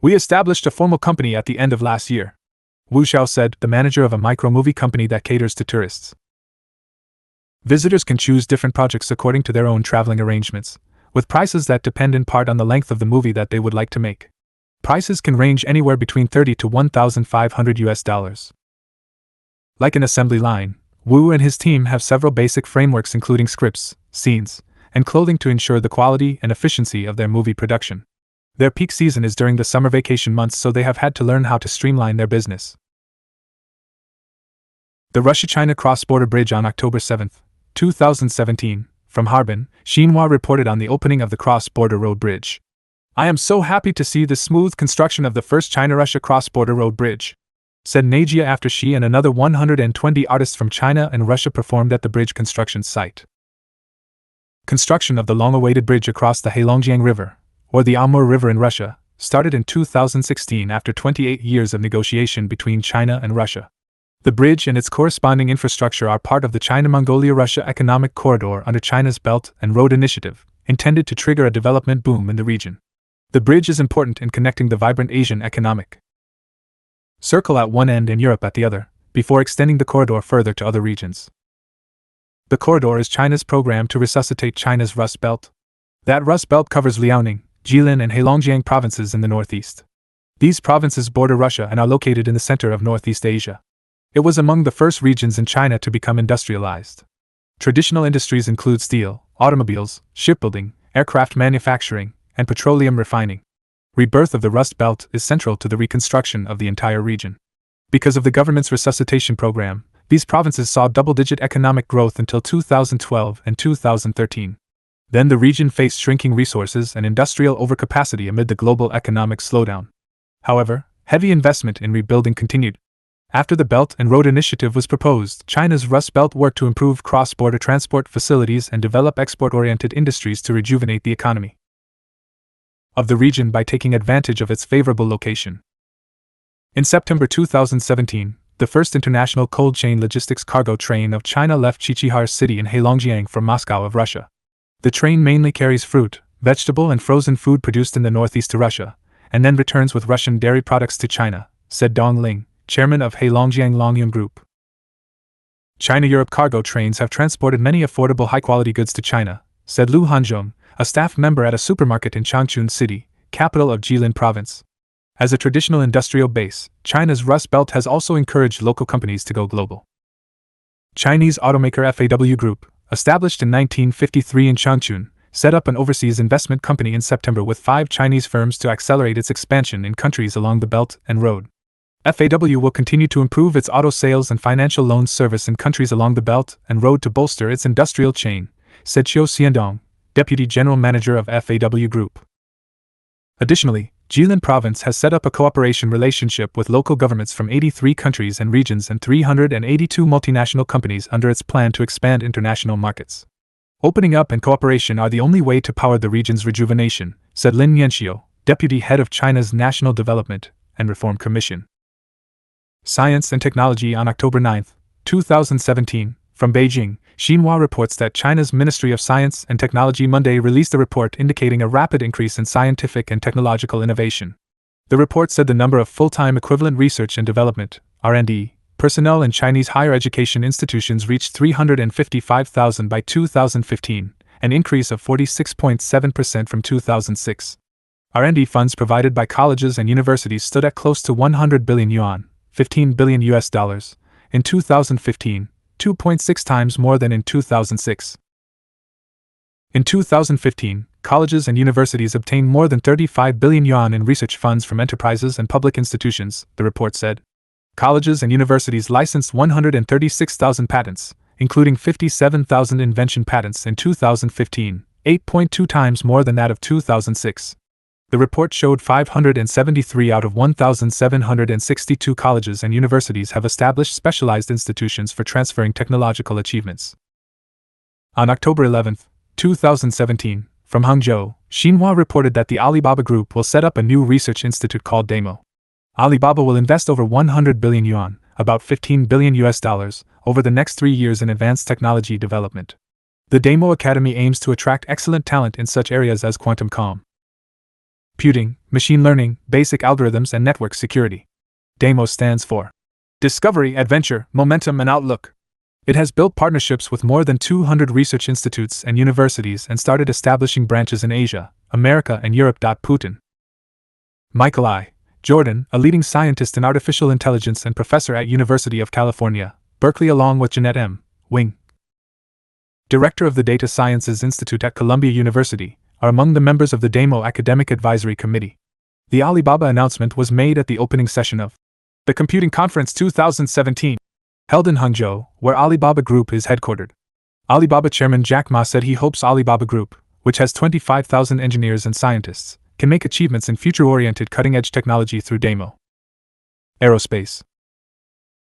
We established a formal company at the end of last year, Wu Xiao said, the manager of a micromovie company that caters to tourists. Visitors can choose different projects according to their own traveling arrangements, with prices that depend in part on the length of the movie that they would like to make. Prices can range anywhere between $30 to $1,500. Like an assembly line, Wu and his team have several basic frameworks including scripts, scenes, and clothing to ensure the quality and efficiency of their movie production. Their peak season is during the summer vacation months, so they have had to learn how to streamline their business. The Russia-China cross-border bridge. On October 7, 2017, from Harbin, Xinhua reported on the opening of the cross-border road bridge. I am so happy to see the smooth construction of the first China-Russia cross-border road bridge, said Najia after she and another 120 artists from China and Russia performed at the bridge construction site. Construction of the long-awaited bridge across the Heilongjiang River, or the Amur River in Russia, started in 2016 after 28 years of negotiation between China and Russia. The bridge and its corresponding infrastructure are part of the China-Mongolia-Russia Economic Corridor under China's Belt and Road Initiative, intended to trigger a development boom in the region. The bridge is important in connecting the vibrant Asian economic circle at one end and Europe at the other, before extending the corridor further to other regions. The corridor is China's program to resuscitate China's Rust Belt. That Rust Belt covers Liaoning, Jilin and Heilongjiang provinces in the northeast. These provinces border Russia and are located in the center of Northeast Asia. It was among the first regions in China to become industrialized. Traditional industries include steel, automobiles, shipbuilding, aircraft manufacturing, and petroleum refining. Rebirth of the Rust Belt is central to the reconstruction of the entire region. Because of the government's resuscitation program, these provinces saw double-digit economic growth until 2012 and 2013. Then the region faced shrinking resources and industrial overcapacity amid the global economic slowdown. However, heavy investment in rebuilding continued. After the Belt and Road Initiative was proposed, China's Rust Belt worked to improve cross-border transport facilities and develop export-oriented industries to rejuvenate the economy of the region by taking advantage of its favorable location. In September 2017, the first international cold chain logistics cargo train of China left Qiqihar City in Heilongjiang for Moscow of Russia. The train mainly carries fruit, vegetable and frozen food produced in the northeast to Russia, and then returns with Russian dairy products to China, said Dong Ling, chairman of Heilongjiang Longyun Group. China-Europe cargo trains have transported many affordable high-quality goods to China, said Lu Hanzhong, a staff member at a supermarket in Changchun City, capital of Jilin Province. As a traditional industrial base, China's Rust Belt has also encouraged local companies to go global. Chinese automaker FAW Group, established in 1953 in Changchun, set up an overseas investment company in September with 5 Chinese firms to accelerate its expansion in countries along the Belt and Road. FAW will continue to improve its auto sales and financial loans service in countries along the Belt and Road to bolster its industrial chain, said Qiu Xiandong, deputy general manager of FAW Group. Additionally, Jilin Province has set up a cooperation relationship with local governments from 83 countries and regions and 382 multinational companies under its plan to expand international markets. Opening up and cooperation are the only way to power the region's rejuvenation, said Lin Yanxiu, deputy head of China's National Development and Reform Commission. Science and Technology on October 9, 2017, from Beijing, Xinhua reports that China's Ministry of Science and Technology Monday released a report indicating a rapid increase in scientific and technological innovation. The report said the number of full-time equivalent research and development (R&D) personnel in Chinese higher education institutions reached 355,000 by 2015, an increase of 46.7% from 2006. R&D funds provided by colleges and universities stood at close to 100 billion yuan, $15 billion in 2015, 2.6 times more than in 2006. In 2015, colleges and universities obtained more than 35 billion yuan in research funds from enterprises and public institutions, the report said. Colleges and universities licensed 136,000 patents, including 57,000 invention patents in 2015, 8.2 times more than that of 2006. The report showed 573 out of 1,762 colleges and universities have established specialized institutions for transferring technological achievements. On October 11, 2017, from Hangzhou, Xinhua reported that the Alibaba Group will set up a new research institute called DAMO. Alibaba will invest over 100 billion yuan, about $15 billion over the next 3 years in advanced technology development. The DAMO Academy aims to attract excellent talent in such areas as quantum computing, machine learning, basic algorithms, and network security. DAMO stands for Discovery, Adventure, Momentum, and Outlook. It has built partnerships with more than 200 research institutes and universities and started establishing branches in Asia, America, and Europe. Putin. Michael I. Jordan, a leading scientist in artificial intelligence and professor at University of California, Berkeley, along with Jeanette M. Wing, director of the Data Sciences Institute at Columbia University, are among the members of the DAMO Academic Advisory Committee. The Alibaba announcement was made at the opening session of the Computing Conference 2017, held in Hangzhou, where Alibaba Group is headquartered. Alibaba chairman Jack Ma said he hopes Alibaba Group, which has 25,000 engineers and scientists, can make achievements in future-oriented cutting-edge technology through DAMO. Aerospace.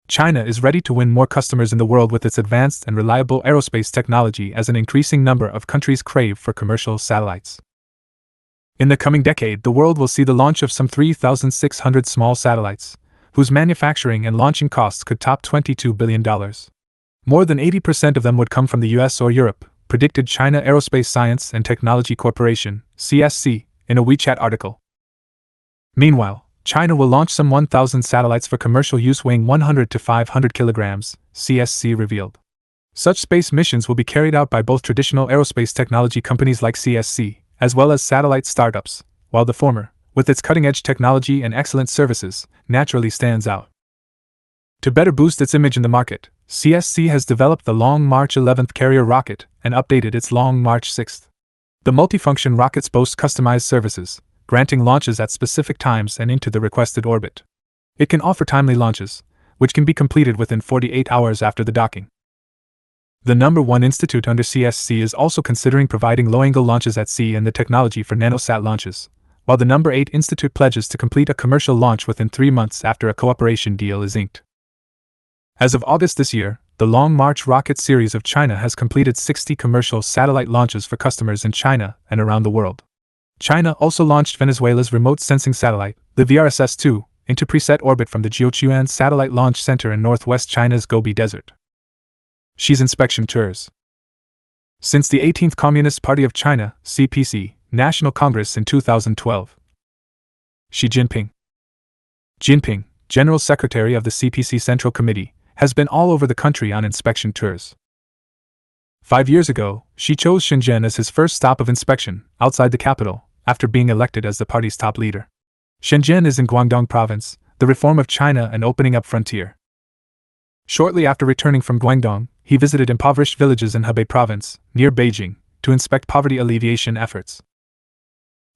China is ready to win more customers in the world with its advanced and reliable aerospace technology as an increasing number of countries crave for commercial satellites. In the coming decade, the world will see the launch of some 3,600 small satellites, whose manufacturing and launching costs could top $22 billion. More than 80% of them would come from the US or Europe, predicted China Aerospace Science and Technology Corporation, CSC, in a WeChat article. Meanwhile, China will launch some 1,000 satellites for commercial use weighing 100 to 500 kilograms, CSC revealed. Such space missions will be carried out by both traditional aerospace technology companies like CSC, as well as satellite startups, while the former, with its cutting-edge technology and excellent services, naturally stands out. To better boost its image in the market, CSC has developed the Long March 11th carrier rocket and updated its Long March 6th. The multifunction rockets boast customized services, granting launches at specific times and into the requested orbit. It can offer timely launches, which can be completed within 48 hours after the docking. The number 1 institute under CSC is also considering providing low-angle launches at sea and the technology for nanosat launches, while the number 8 institute pledges to complete a commercial launch within 3 months after a cooperation deal is inked. As of August this year, the Long March rocket series of China has completed 60 commercial satellite launches for customers in China and around the world. China also launched Venezuela's remote sensing satellite, the VRSS-2, into preset orbit from the Jiuquan Satellite Launch Center in northwest China's Gobi Desert. Xi's inspection tours. Since the 18th Communist Party of China, CPC, National Congress in 2012. Xi Jinping, General Secretary of the CPC Central Committee, has been all over the country on inspection tours. 5 years ago, Xi chose Shenzhen as his first stop of inspection, outside the capital, after being elected as the party's top leader. Shenzhen is in Guangdong Province, the reform of China and opening up frontier. Shortly after returning from Guangdong, he visited impoverished villages in Hebei Province, near Beijing, to inspect poverty alleviation efforts.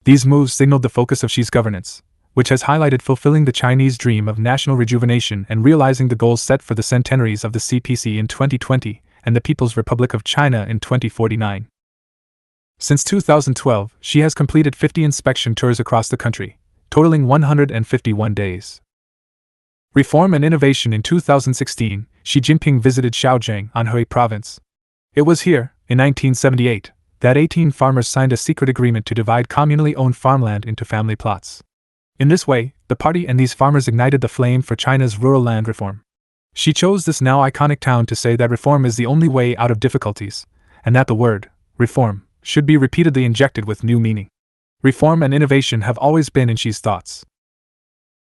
These moves signaled the focus of Xi's governance, which has highlighted fulfilling the Chinese dream of national rejuvenation and realizing the goals set for the centenaries of the CPC in 2020 and the People's Republic of China in 2049. Since 2012, Xi has completed 50 inspection tours across the country, totaling 151 days. Reform and innovation. In 2016, Xi Jinping visited Shaojiang, Anhui Province. It was here, in 1978, that 18 farmers signed a secret agreement to divide communally owned farmland into family plots. In this way, the party and these farmers ignited the flame for China's rural land reform. She chose this now iconic town to say that reform is the only way out of difficulties, and that the word, reform, should be repeatedly injected with new meaning. Reform and innovation have always been in Xi's thoughts.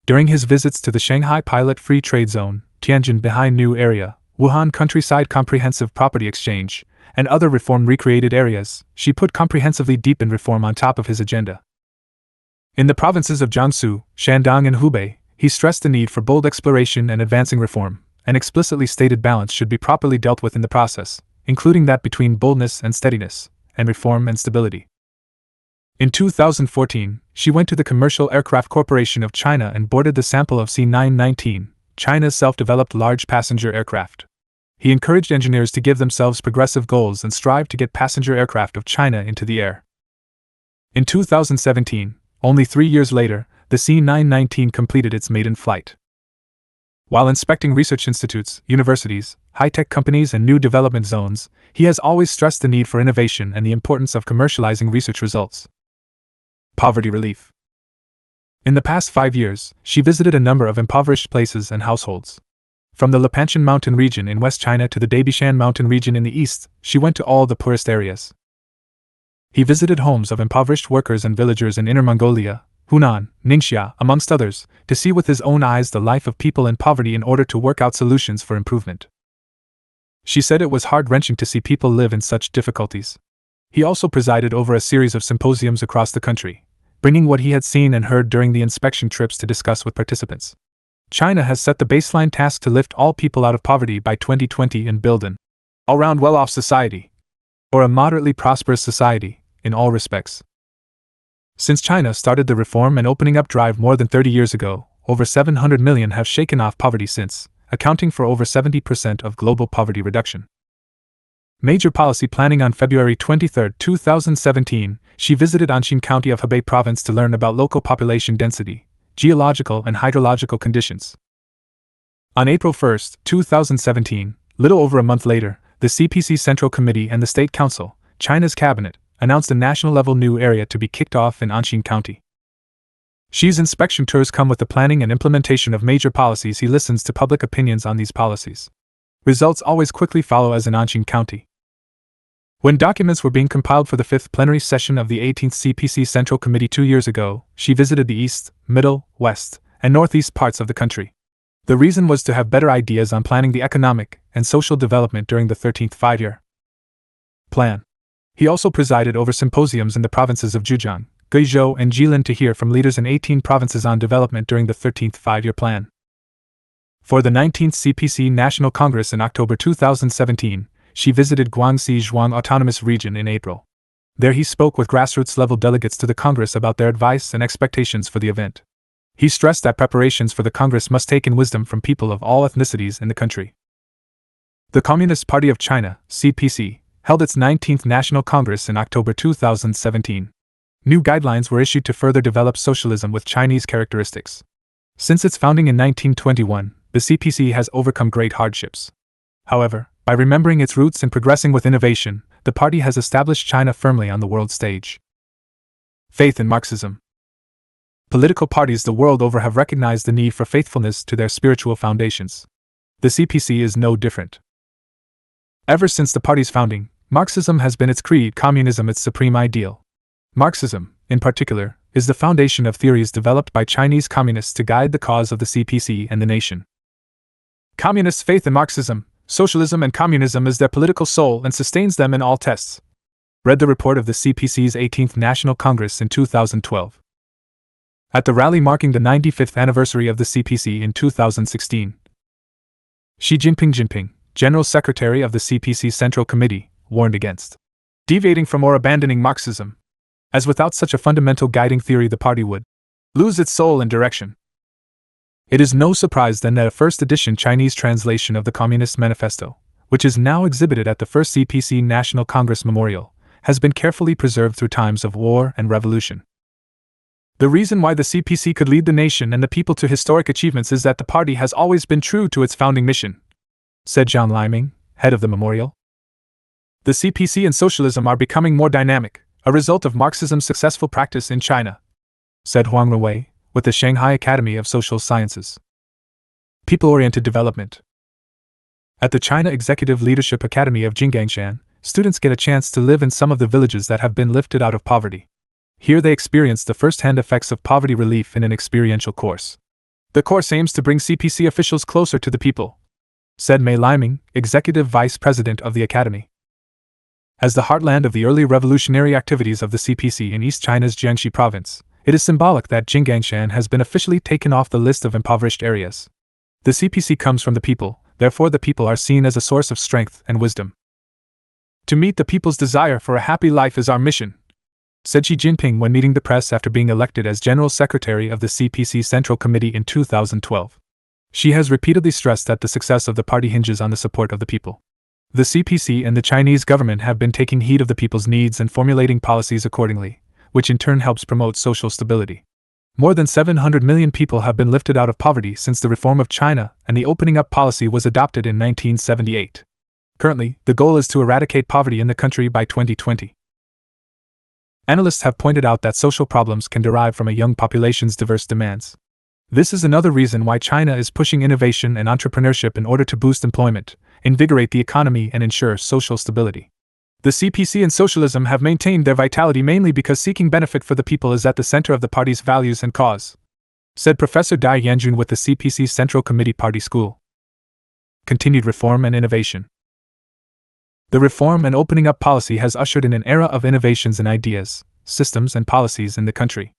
During his visits to the Shanghai Pilot Free Trade Zone, Tianjin Behind New Area, Wuhan Countryside Comprehensive Property Exchange, and other reform recreated areas, Xi put comprehensively deepened reform on top of his agenda. In the provinces of Jiangsu, Shandong, and Hubei, he stressed the need for bold exploration and advancing reform, and explicitly stated balance should be properly dealt with in the process, including that between boldness and steadiness, and reform and stability. In 2014, Xi went to the Commercial Aircraft Corporation of China and boarded the sample of C919, China's self-developed large passenger aircraft. He encouraged engineers to give themselves progressive goals and strive to get passenger aircraft of China into the air. In 2017, only 3 years later, the C919 completed its maiden flight. While inspecting research institutes, universities, high-tech companies, and new development zones, he has always stressed the need for innovation and the importance of commercializing research results. Poverty relief. In the past 5 years, Xi visited a number of impoverished places and households. From the Lipanshan mountain region in West China to the Dabishan mountain region in the east, Xi went to all the poorest areas. He visited homes of impoverished workers and villagers in Inner Mongolia, Hunan, Ningxia, amongst others, to see with his own eyes the life of people in poverty in order to work out solutions for improvement. She said it was heart-wrenching to see people live in such difficulties. He also presided over a series of symposiums across the country, bringing what he had seen and heard during the inspection trips to discuss with participants. China has set the baseline task to lift all people out of poverty by 2020 and build an all-round well-off society, or a moderately prosperous society, in all respects. Since China started the reform and opening up drive more than 30 years ago, over 700 million have shaken off poverty since, accounting for over 70% of global poverty reduction. Major policy planning. On February 23, 2017, Xi visited Anqing County of Hebei Province to learn about local population density, geological and hydrological conditions. On April 1, 2017, little over a month later, the CPC Central Committee and the State Council, China's cabinet, announced a national-level new area to be kicked off in Anqing County. Xi's inspection tours come with the planning and implementation of major policies. He listens to public opinions on these policies. Results always quickly follow, as in Anqing County. When documents were being compiled for the 5th plenary session of the 18th CPC Central Committee 2 years ago, Xi visited the east, middle, west, and northeast parts of the country. The reason was to have better ideas on planning the economic and social development during the 13th five-year plan. He also presided over symposiums in the provinces of Zhejiang, Guizhou, and Jilin to hear from leaders in 18 provinces on development during the 13th five-year plan. For the 19th CPC National Congress in October 2017, Xi visited Guangxi Zhuang Autonomous Region in April. There he spoke with grassroots-level delegates to the Congress about their advice and expectations for the event. He stressed that preparations for the Congress must take in wisdom from people of all ethnicities in the country. The Communist Party of China, CPC, held its 19th National Congress in October 2017. New guidelines were issued to further develop socialism with Chinese characteristics. Since its founding in 1921, the CPC has overcome great hardships. However, by remembering its roots and progressing with innovation, the party has established China firmly on the world stage. Faith in Marxism. Political parties the world over have recognized the need for faithfulness to their spiritual foundations. The CPC is no different. Ever since the party's founding, Marxism has been its creed, communism its supreme ideal. Marxism, in particular, is the foundation of theories developed by Chinese communists to guide the cause of the CPC and the nation. Communists' faith in Marxism, socialism, and communism is their political soul and sustains them in all tests. Read the report of the CPC's 18th National Congress in 2012. At the rally marking the 95th anniversary of the CPC in 2016, Xi Jinping, General Secretary of the CPC Central Committee, warned against deviating from or abandoning Marxism, as without such a fundamental guiding theory the party would lose its soul and direction. It is no surprise then that a first edition Chinese translation of the Communist Manifesto, which is now exhibited at the first CPC National Congress Memorial, has been carefully preserved through times of war and revolution. The reason why the CPC could lead the nation and the people to historic achievements is that the party has always been true to its founding mission, said Zhang Liming, head of the memorial. The CPC and socialism are becoming more dynamic, a result of Marxism's successful practice in China, said Huang Ruwei, with the Shanghai Academy of Social Sciences. People-oriented development. At the China Executive Leadership Academy of Jinggangshan, students get a chance to live in some of the villages that have been lifted out of poverty. Here they experience the first-hand effects of poverty relief in an experiential course. The course aims to bring CPC officials closer to the people, said Mei Liming, Executive Vice President of the Academy. As the heartland of the early revolutionary activities of the CPC in East China's Jiangxi province, it is symbolic that Jinggangshan has been officially taken off the list of impoverished areas. The CPC comes from the people, therefore the people are seen as a source of strength and wisdom. To meet the people's desire for a happy life is our mission, said Xi Jinping when meeting the press after being elected as General Secretary of the CPC Central Committee in 2012. She has repeatedly stressed that the success of the party hinges on the support of the people. The CPC and the Chinese government have been taking heed of the people's needs and formulating policies accordingly, which in turn helps promote social stability. More than 700 million people have been lifted out of poverty since the reform of China, and the opening up policy was adopted in 1978. Currently, the goal is to eradicate poverty in the country by 2020. Analysts have pointed out that social problems can derive from a young population's diverse demands. This is another reason why China is pushing innovation and entrepreneurship in order to boost employment, invigorate the economy, and ensure social stability. The CPC and socialism have maintained their vitality mainly because seeking benefit for the people is at the center of the party's values and cause, said Professor Dai Yanjun with the CPC Central Committee Party School. Continued reform and innovation. The reform and opening up policy has ushered in an era of innovations in ideas, systems, and policies in the country.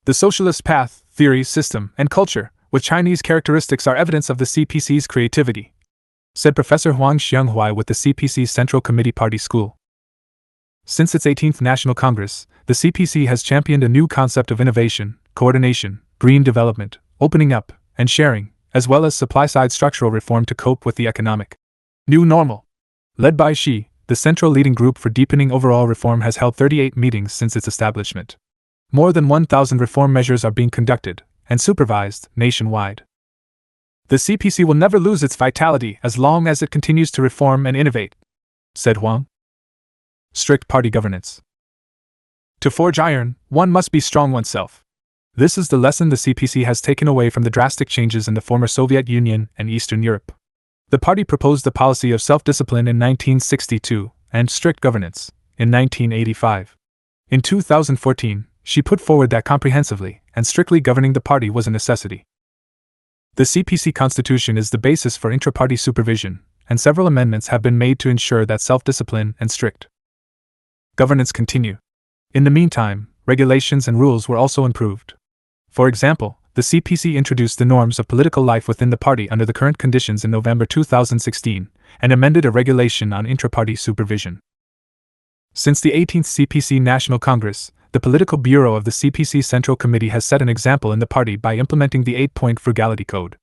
The socialist path, theory, system, and culture, with Chinese characteristics, are evidence of the CPC's creativity, said Professor Huang Xianghuai with the CPC Central Committee Party School. Since its 18th National Congress, the CPC has championed a new concept of innovation, coordination, green development, opening up, and sharing, as well as supply-side structural reform to cope with the economic new normal. Led by Xi, the Central Leading Group for Deepening Overall Reform has held 38 meetings since its establishment. More than 1,000 reform measures are being conducted and supervised nationwide. The CPC will never lose its vitality as long as it continues to reform and innovate, said Huang. Strict party governance. To forge iron, one must be strong oneself. This is the lesson the CPC has taken away from the drastic changes in the former Soviet Union and Eastern Europe. The party proposed the policy of self-discipline in 1962 and strict governance in 1985. In 2014, she put forward that comprehensively and strictly governing the party was a necessity. The CPC constitution is the basis for intra-party supervision, and several amendments have been made to ensure that self-discipline and strict governance continue. In the meantime, regulations and rules were also improved. For example, the CPC introduced the norms of political life within the party under the current conditions in November 2016, and amended a regulation on intra-party supervision. Since the 18th CPC National Congress, the Political Bureau of the CPC Central Committee has set an example in the party by implementing the 8-point frugality code.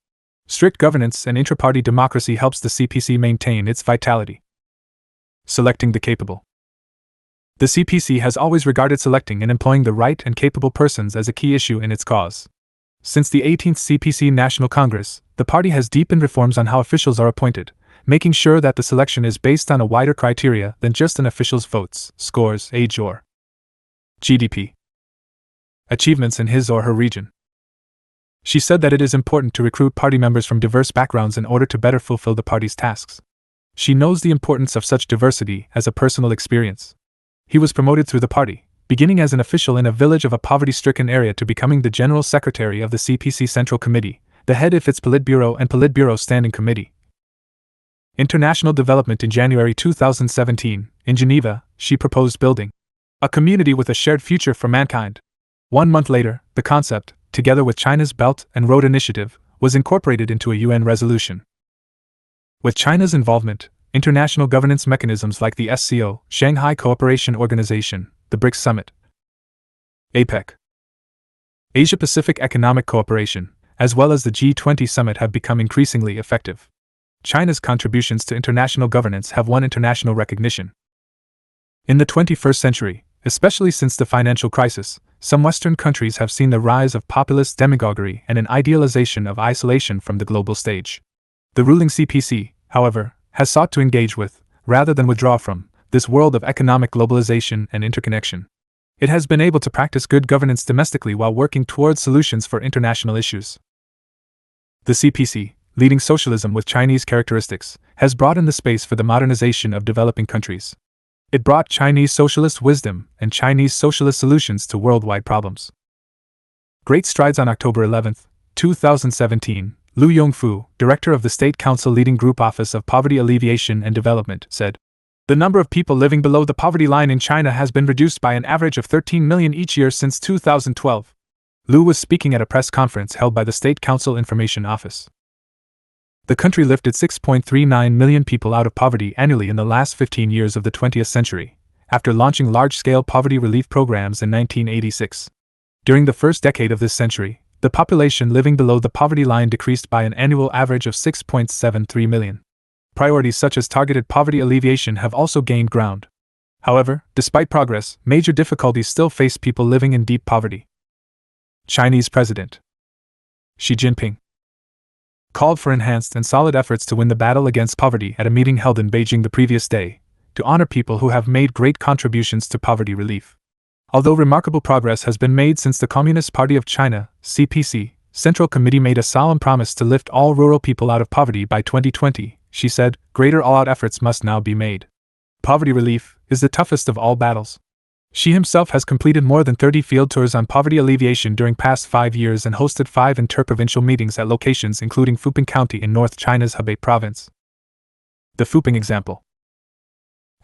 Strict governance and intra-party democracy helps the CPC maintain its vitality. Selecting the capable. The CPC has always regarded selecting and employing the right and capable persons as a key issue in its cause. Since the 18th CPC National Congress, the party has deepened reforms on how officials are appointed, making sure that the selection is based on a wider criteria than just an official's votes, scores, age, or GDP achievements in his or her region. She said that it is important to recruit party members from diverse backgrounds in order to better fulfill the party's tasks. She knows the importance of such diversity as a personal experience. He was promoted through the party, beginning as an official in a village of a poverty-stricken area to becoming the General Secretary of the CPC Central Committee, the head of its Politburo and Politburo Standing Committee. International development. In January 2017, in Geneva, she proposed building a community with a shared future for mankind. 1 month later, the concept, together with China's Belt and Road Initiative, was incorporated into a UN resolution. With China's involvement, international governance mechanisms like the SCO, Shanghai Cooperation Organization, the BRICS Summit, APEC, Asia-Pacific Economic Cooperation, as well as the G20 Summit have become increasingly effective. China's contributions to international governance have won international recognition. In the 21st century, especially since the financial crisis, some Western countries have seen the rise of populist demagoguery and an idealization of isolation from the global stage. The ruling CPC, however, has sought to engage with, rather than withdraw from, this world of economic globalization and interconnection. It has been able to practice good governance domestically while working towards solutions for international issues. The CPC, leading socialism with Chinese characteristics, has broadened the space for the modernization of developing countries. It brought Chinese socialist wisdom and Chinese socialist solutions to worldwide problems. Great strides. On October 11, 2017, Liu Yongfu, director of the State Council leading Group Office of Poverty Alleviation and Development, said, "The number of people living below the poverty line in China has been reduced by an average of 13 million each year since 2012. Liu was speaking at a press conference held by the State Council Information Office. The country lifted 6.39 million people out of poverty annually in the last 15 years of the 20th century, after launching large-scale poverty relief programs in 1986. During the first decade of this century, the population living below the poverty line decreased by an annual average of 6.73 million. Priorities such as targeted poverty alleviation have also gained ground. However, despite progress, major difficulties still face people living in deep poverty." Chinese President Xi Jinping called for enhanced and solid efforts to win the battle against poverty at a meeting held in Beijing the previous day, to honor people who have made great contributions to poverty relief. Although remarkable progress has been made since the Communist Party of China, CPC, Central Committee made a solemn promise to lift all rural people out of poverty by 2020, she said, greater all-out efforts must now be made. Poverty relief is the toughest of all battles. Xi himself has completed more than 30 field tours on poverty alleviation during past 5 years and hosted 5 interprovincial meetings at locations including Fuping County in North China's Hebei province. The Fuping example.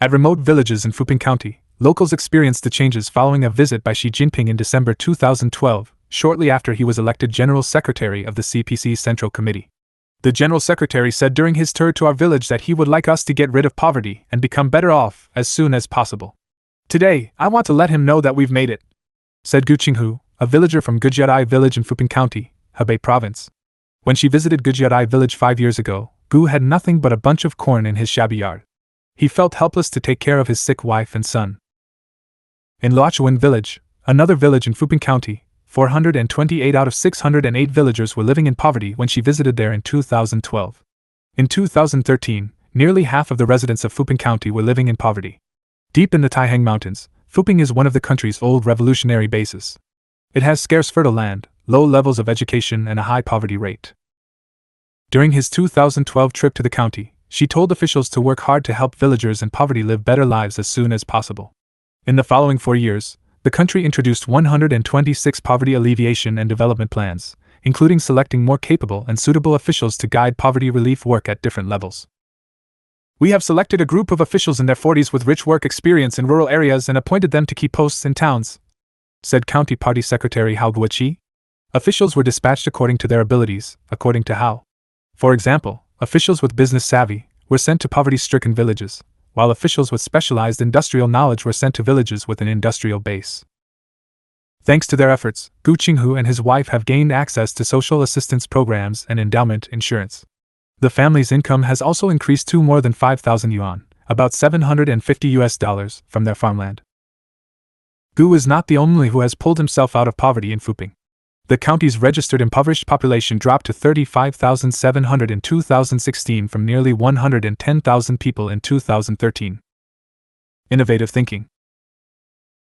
At remote villages in Fuping County, locals experienced the changes following a visit by Xi Jinping in December 2012, shortly after he was elected General Secretary of the CPC Central Committee. The General Secretary said during his tour to our village that he would like us to get rid of poverty and become better off as soon as possible. "Today, I want to let him know that we've made it," said Gu Qinghu, a villager from Gujiarai village in Fuping County, Hebei province. When she visited Gujiarai village 5 years ago, Gu had nothing but a bunch of corn in his shabby yard. He felt helpless to take care of his sick wife and son. In Luochuan village, another village in Fuping County, 428 out of 608 villagers were living in poverty when she visited there in 2012. In 2013, nearly half of the residents of Fuping County were living in poverty. Deep in the Taihang Mountains, Fuping is one of the country's old revolutionary bases. It has scarce fertile land, low levels of education, and a high poverty rate. During his 2012 trip to the county, she told officials to work hard to help villagers in poverty live better lives as soon as possible. In the following 4 years, the country introduced 126 poverty alleviation and development plans, including selecting more capable and suitable officials to guide poverty relief work at different levels. "We have selected a group of officials in their 40s with rich work experience in rural areas and appointed them to key posts in towns," said County Party Secretary Hao Guoqi. Officials were dispatched according to their abilities, according to Hao. For example, officials with business savvy were sent to poverty-stricken villages, while officials with specialized industrial knowledge were sent to villages with an industrial base. Thanks to their efforts, Gu Qinghu and his wife have gained access to social assistance programs and endowment insurance. The family's income has also increased to more than 5,000 yuan, about $750 from their farmland. Gu is not the only who has pulled himself out of poverty in Fuping. The county's registered impoverished population dropped to 35,700 in 2016 from nearly 110,000 people in 2013. Innovative thinking.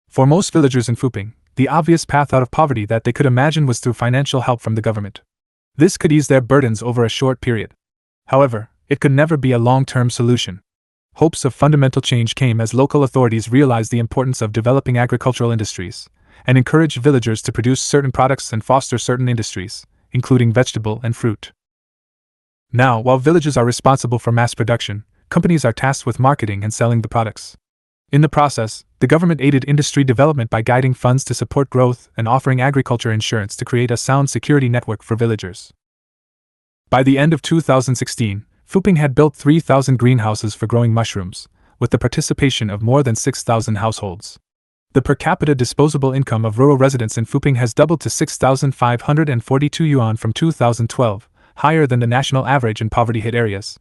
For most villagers in Fuping, the obvious path out of poverty that they could imagine was through financial help from the government. This could ease their burdens over a short period. However, it could never be a long-term solution. Hopes of fundamental change came as local authorities realized the importance of developing agricultural industries, and encouraged villagers to produce certain products and foster certain industries, including vegetable and fruit. Now, while villages are responsible for mass production, companies are tasked with marketing and selling the products. In the process, the government aided industry development by guiding funds to support growth and offering agriculture insurance to create a sound security network for villagers. By the end of 2016, Fuping had built 3,000 greenhouses for growing mushrooms, with the participation of more than 6,000 households. The per capita disposable income of rural residents in Fuping has doubled to 6,542 yuan from 2012, higher than the national average in poverty-hit areas.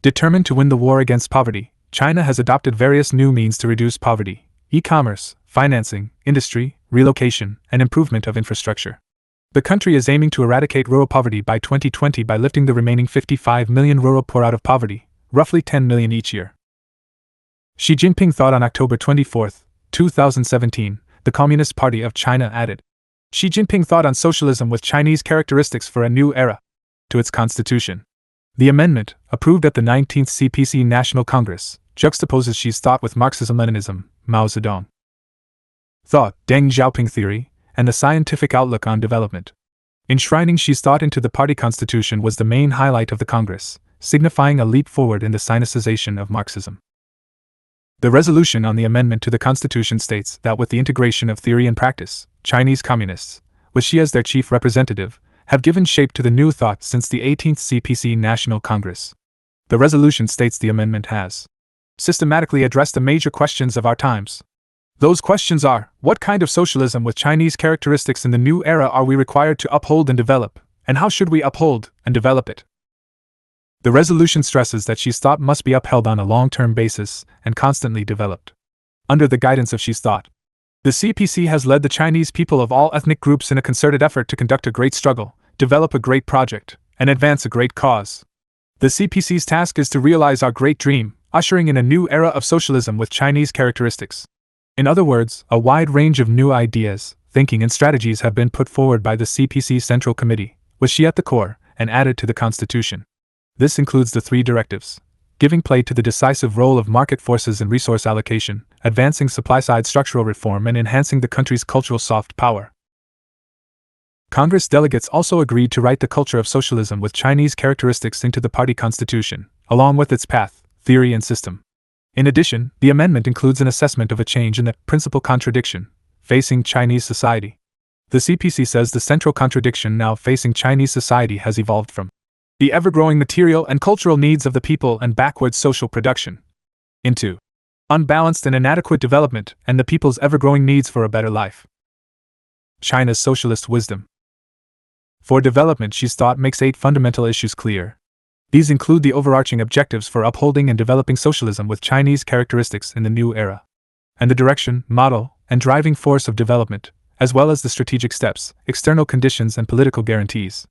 Determined to win the war against poverty, China has adopted various new means to reduce poverty: e-commerce, financing, industry, relocation, and improvement of infrastructure. The country is aiming to eradicate rural poverty by 2020 by lifting the remaining 55 million rural poor out of poverty, roughly 10 million each year. Xi Jinping thought on October 24, 2017, the Communist Party of China added, Xi Jinping thought on socialism with Chinese characteristics for a new era to its constitution. The amendment, approved at the 19th CPC National Congress, juxtaposes Xi's thought with Marxism-Leninism, Mao Zedong thought, Deng Xiaoping theory, and the scientific outlook on development. Enshrining Xi's thought into the party constitution was the main highlight of the Congress, signifying a leap forward in the Sinicization of Marxism. The resolution on the amendment to the Constitution states that with the integration of theory and practice, Chinese Communists, with Xi as their chief representative, have given shape to the new thought since the 18th CPC National Congress. The resolution states the amendment has systematically addressed the major questions of our times. Those questions are, what kind of socialism with Chinese characteristics in the new era are we required to uphold and develop, and how should we uphold and develop it? The resolution stresses that Xi's thought must be upheld on a long-term basis and constantly developed. Under the guidance of Xi's thought, the CPC has led the Chinese people of all ethnic groups in a concerted effort to conduct a great struggle, develop a great project, and advance a great cause. The CPC's task is to realize our great dream, ushering in a new era of socialism with Chinese characteristics. In other words, a wide range of new ideas, thinking and strategies have been put forward by the CPC Central Committee, with Xi at the core, and added to the Constitution. This includes the 3 directives: giving play to the decisive role of market forces in resource allocation, advancing supply-side structural reform, and enhancing the country's cultural soft power. Congress delegates also agreed to write the culture of socialism with Chinese characteristics into the party constitution, along with its path, theory, and system. In addition, the amendment includes an assessment of a change in the principal contradiction facing Chinese society. The CPC says the central contradiction now facing Chinese society has evolved from the ever-growing material and cultural needs of the people and backward social production into unbalanced and inadequate development and the people's ever-growing needs for a better life. China's socialist wisdom for development, Xi's thought makes 8 fundamental issues clear. These include the overarching objectives for upholding and developing socialism with Chinese characteristics in the new era, and the direction, model, and driving force of development, as well as the strategic steps, external conditions, and political guarantees.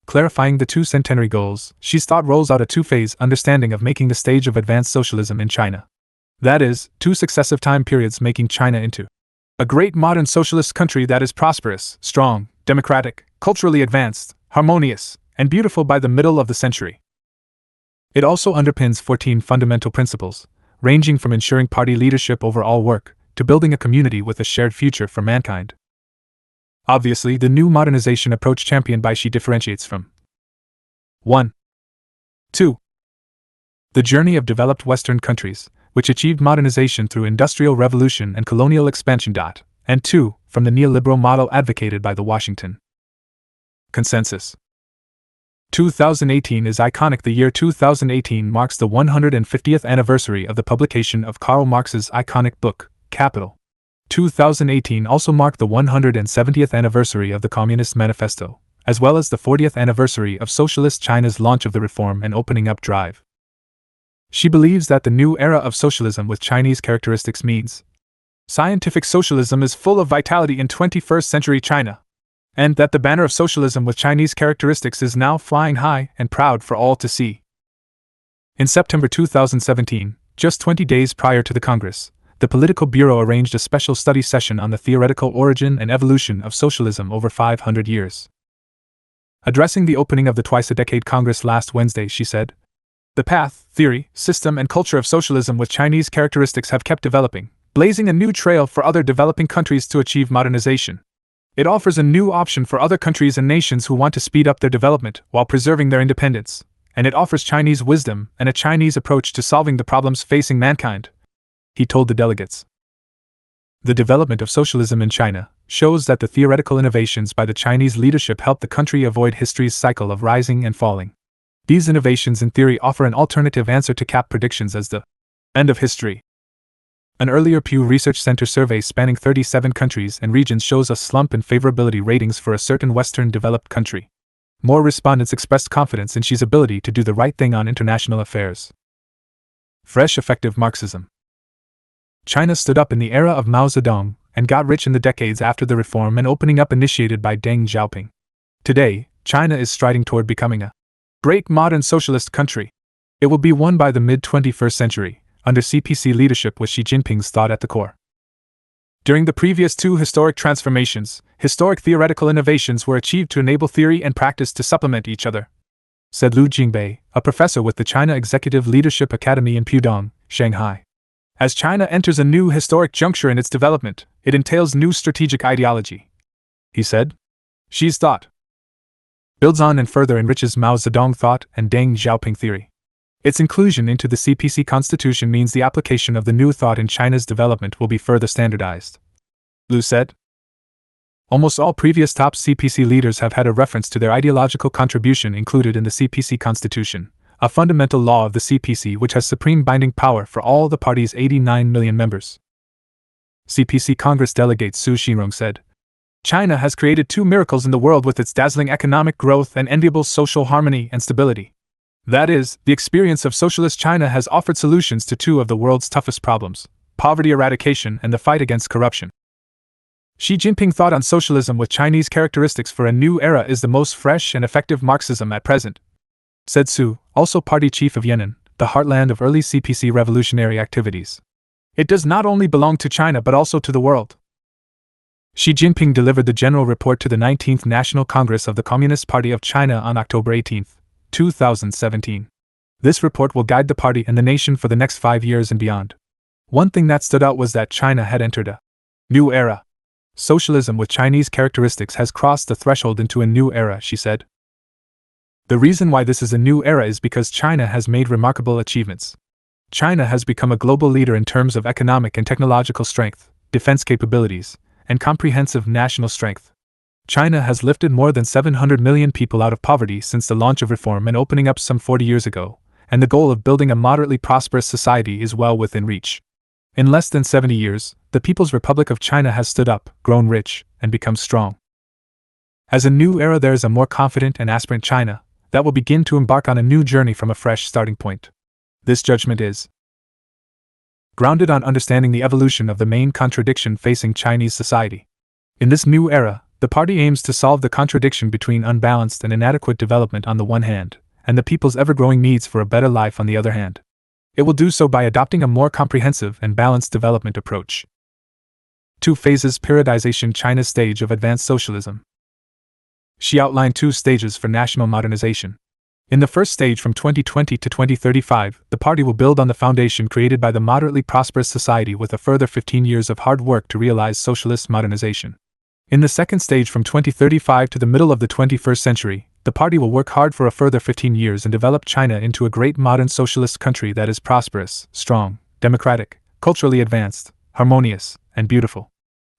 Clarifying the 2 centenary goals, Xi's thought rolls out a 2-phase understanding of making the stage of advanced socialism in China. That is, 2 successive time periods making China into a great modern socialist country that is prosperous, strong, democratic, culturally advanced, harmonious, and beautiful by the middle of the century. It also underpins 14 fundamental principles, ranging from ensuring party leadership over all work, to building a community with a shared future for mankind. Obviously, the new modernization approach championed by Xi differentiates from 1. 2. The journey of developed Western countries, which achieved modernization through industrial revolution and colonial expansion. And 2. From the neoliberal model advocated by the Washington Consensus. 2018 is iconic. The year 2018 marks the 150th anniversary of the publication of Karl Marx's iconic book, Capital. 2018 also marked the 170th anniversary of the Communist Manifesto, as well as the 40th anniversary of Socialist China's launch of the Reform and Opening Up Drive. She believes that the new era of socialism with Chinese characteristics means scientific socialism is full of vitality in 21st century China, and that the banner of socialism with Chinese characteristics is now flying high and proud for all to see. In September 2017, just 20 days prior to the Congress, the Political Bureau arranged a special study session on the theoretical origin and evolution of socialism over 500 years. Addressing the opening of the twice-a-decade Congress last Wednesday, she said, "The path, theory, system, and culture of socialism with Chinese characteristics have kept developing, blazing a new trail for other developing countries to achieve modernization. It offers a new option for other countries and nations who want to speed up their development while preserving their independence, and it offers Chinese wisdom and a Chinese approach to solving the problems facing mankind," he told the delegates. The development of socialism in China shows that the theoretical innovations by the Chinese leadership helped the country avoid history's cycle of rising and falling. These innovations in theory offer an alternative answer to CAP predictions as the end of history. An earlier Pew Research Center survey spanning 37 countries and regions shows a slump in favorability ratings for a certain Western developed country. More respondents expressed confidence in Xi's ability to do the right thing on international affairs. Fresh effective Marxism. China stood up in the era of Mao Zedong and got rich in the decades after the reform and opening up initiated by Deng Xiaoping. Today, China is striding toward becoming a great modern socialist country. It will be one by the mid-21st century, under CPC leadership with Xi Jinping's thought at the core. During the previous two historic transformations, historic theoretical innovations were achieved to enable theory and practice to supplement each other, said Lu Jingbei, a professor with the China Executive Leadership Academy in Pudong, Shanghai. As China enters a new historic juncture in its development, it entails new strategic ideology, he said. Xi's thought builds on and further enriches Mao Zedong thought and Deng Xiaoping theory. Its inclusion into the CPC constitution means the application of the new thought in China's development will be further standardized, Lu said. Almost all previous top CPC leaders have had a reference to their ideological contribution included in the CPC constitution, a fundamental law of the CPC which has supreme binding power for all the party's 89 million members. CPC Congress delegate Su Xirong said, China has created two miracles in the world with its dazzling economic growth and enviable social harmony and stability. That is, the experience of socialist China has offered solutions to two of the world's toughest problems, poverty eradication and the fight against corruption. Xi Jinping thought on socialism with Chinese characteristics for a new era is the most fresh and effective Marxism at present, said Su, also party chief of Yan'an, the heartland of early CPC revolutionary activities. It does not only belong to China but also to the world. Xi Jinping delivered the general report to the 19th National Congress of the Communist Party of China on October 18, 2017. This report will guide the party and the nation for the next 5 years and beyond. One thing that stood out was that China had entered a new era. Socialism with Chinese characteristics has crossed the threshold into a new era, she said. The reason why this is a new era is because China has made remarkable achievements. China has become a global leader in terms of economic and technological strength, defense capabilities, and comprehensive national strength. China has lifted more than 700 million people out of poverty since the launch of reform and opening up some 40 years ago, and the goal of building a moderately prosperous society is well within reach. In less than 70 years, the People's Republic of China has stood up, grown rich, and become strong. As a new era, there is a more confident and aspirant China that will begin to embark on a new journey from a fresh starting point. This judgment is grounded on understanding the evolution of the main contradiction facing Chinese society. In this new era, the party aims to solve the contradiction between unbalanced and inadequate development on the one hand, and the people's ever-growing needs for a better life on the other hand. It will do so by adopting a more comprehensive and balanced development approach. 2 phases periodization China's stage of advanced socialism. She outlined 2 stages for national modernization. In the first stage from 2020 to 2035, the party will build on the foundation created by the moderately prosperous society with a further 15 years of hard work to realize socialist modernization. In the second stage from 2035 to the middle of the 21st century, the party will work hard for a further 15 years and develop China into a great modern socialist country that is prosperous, strong, democratic, culturally advanced, harmonious, and beautiful.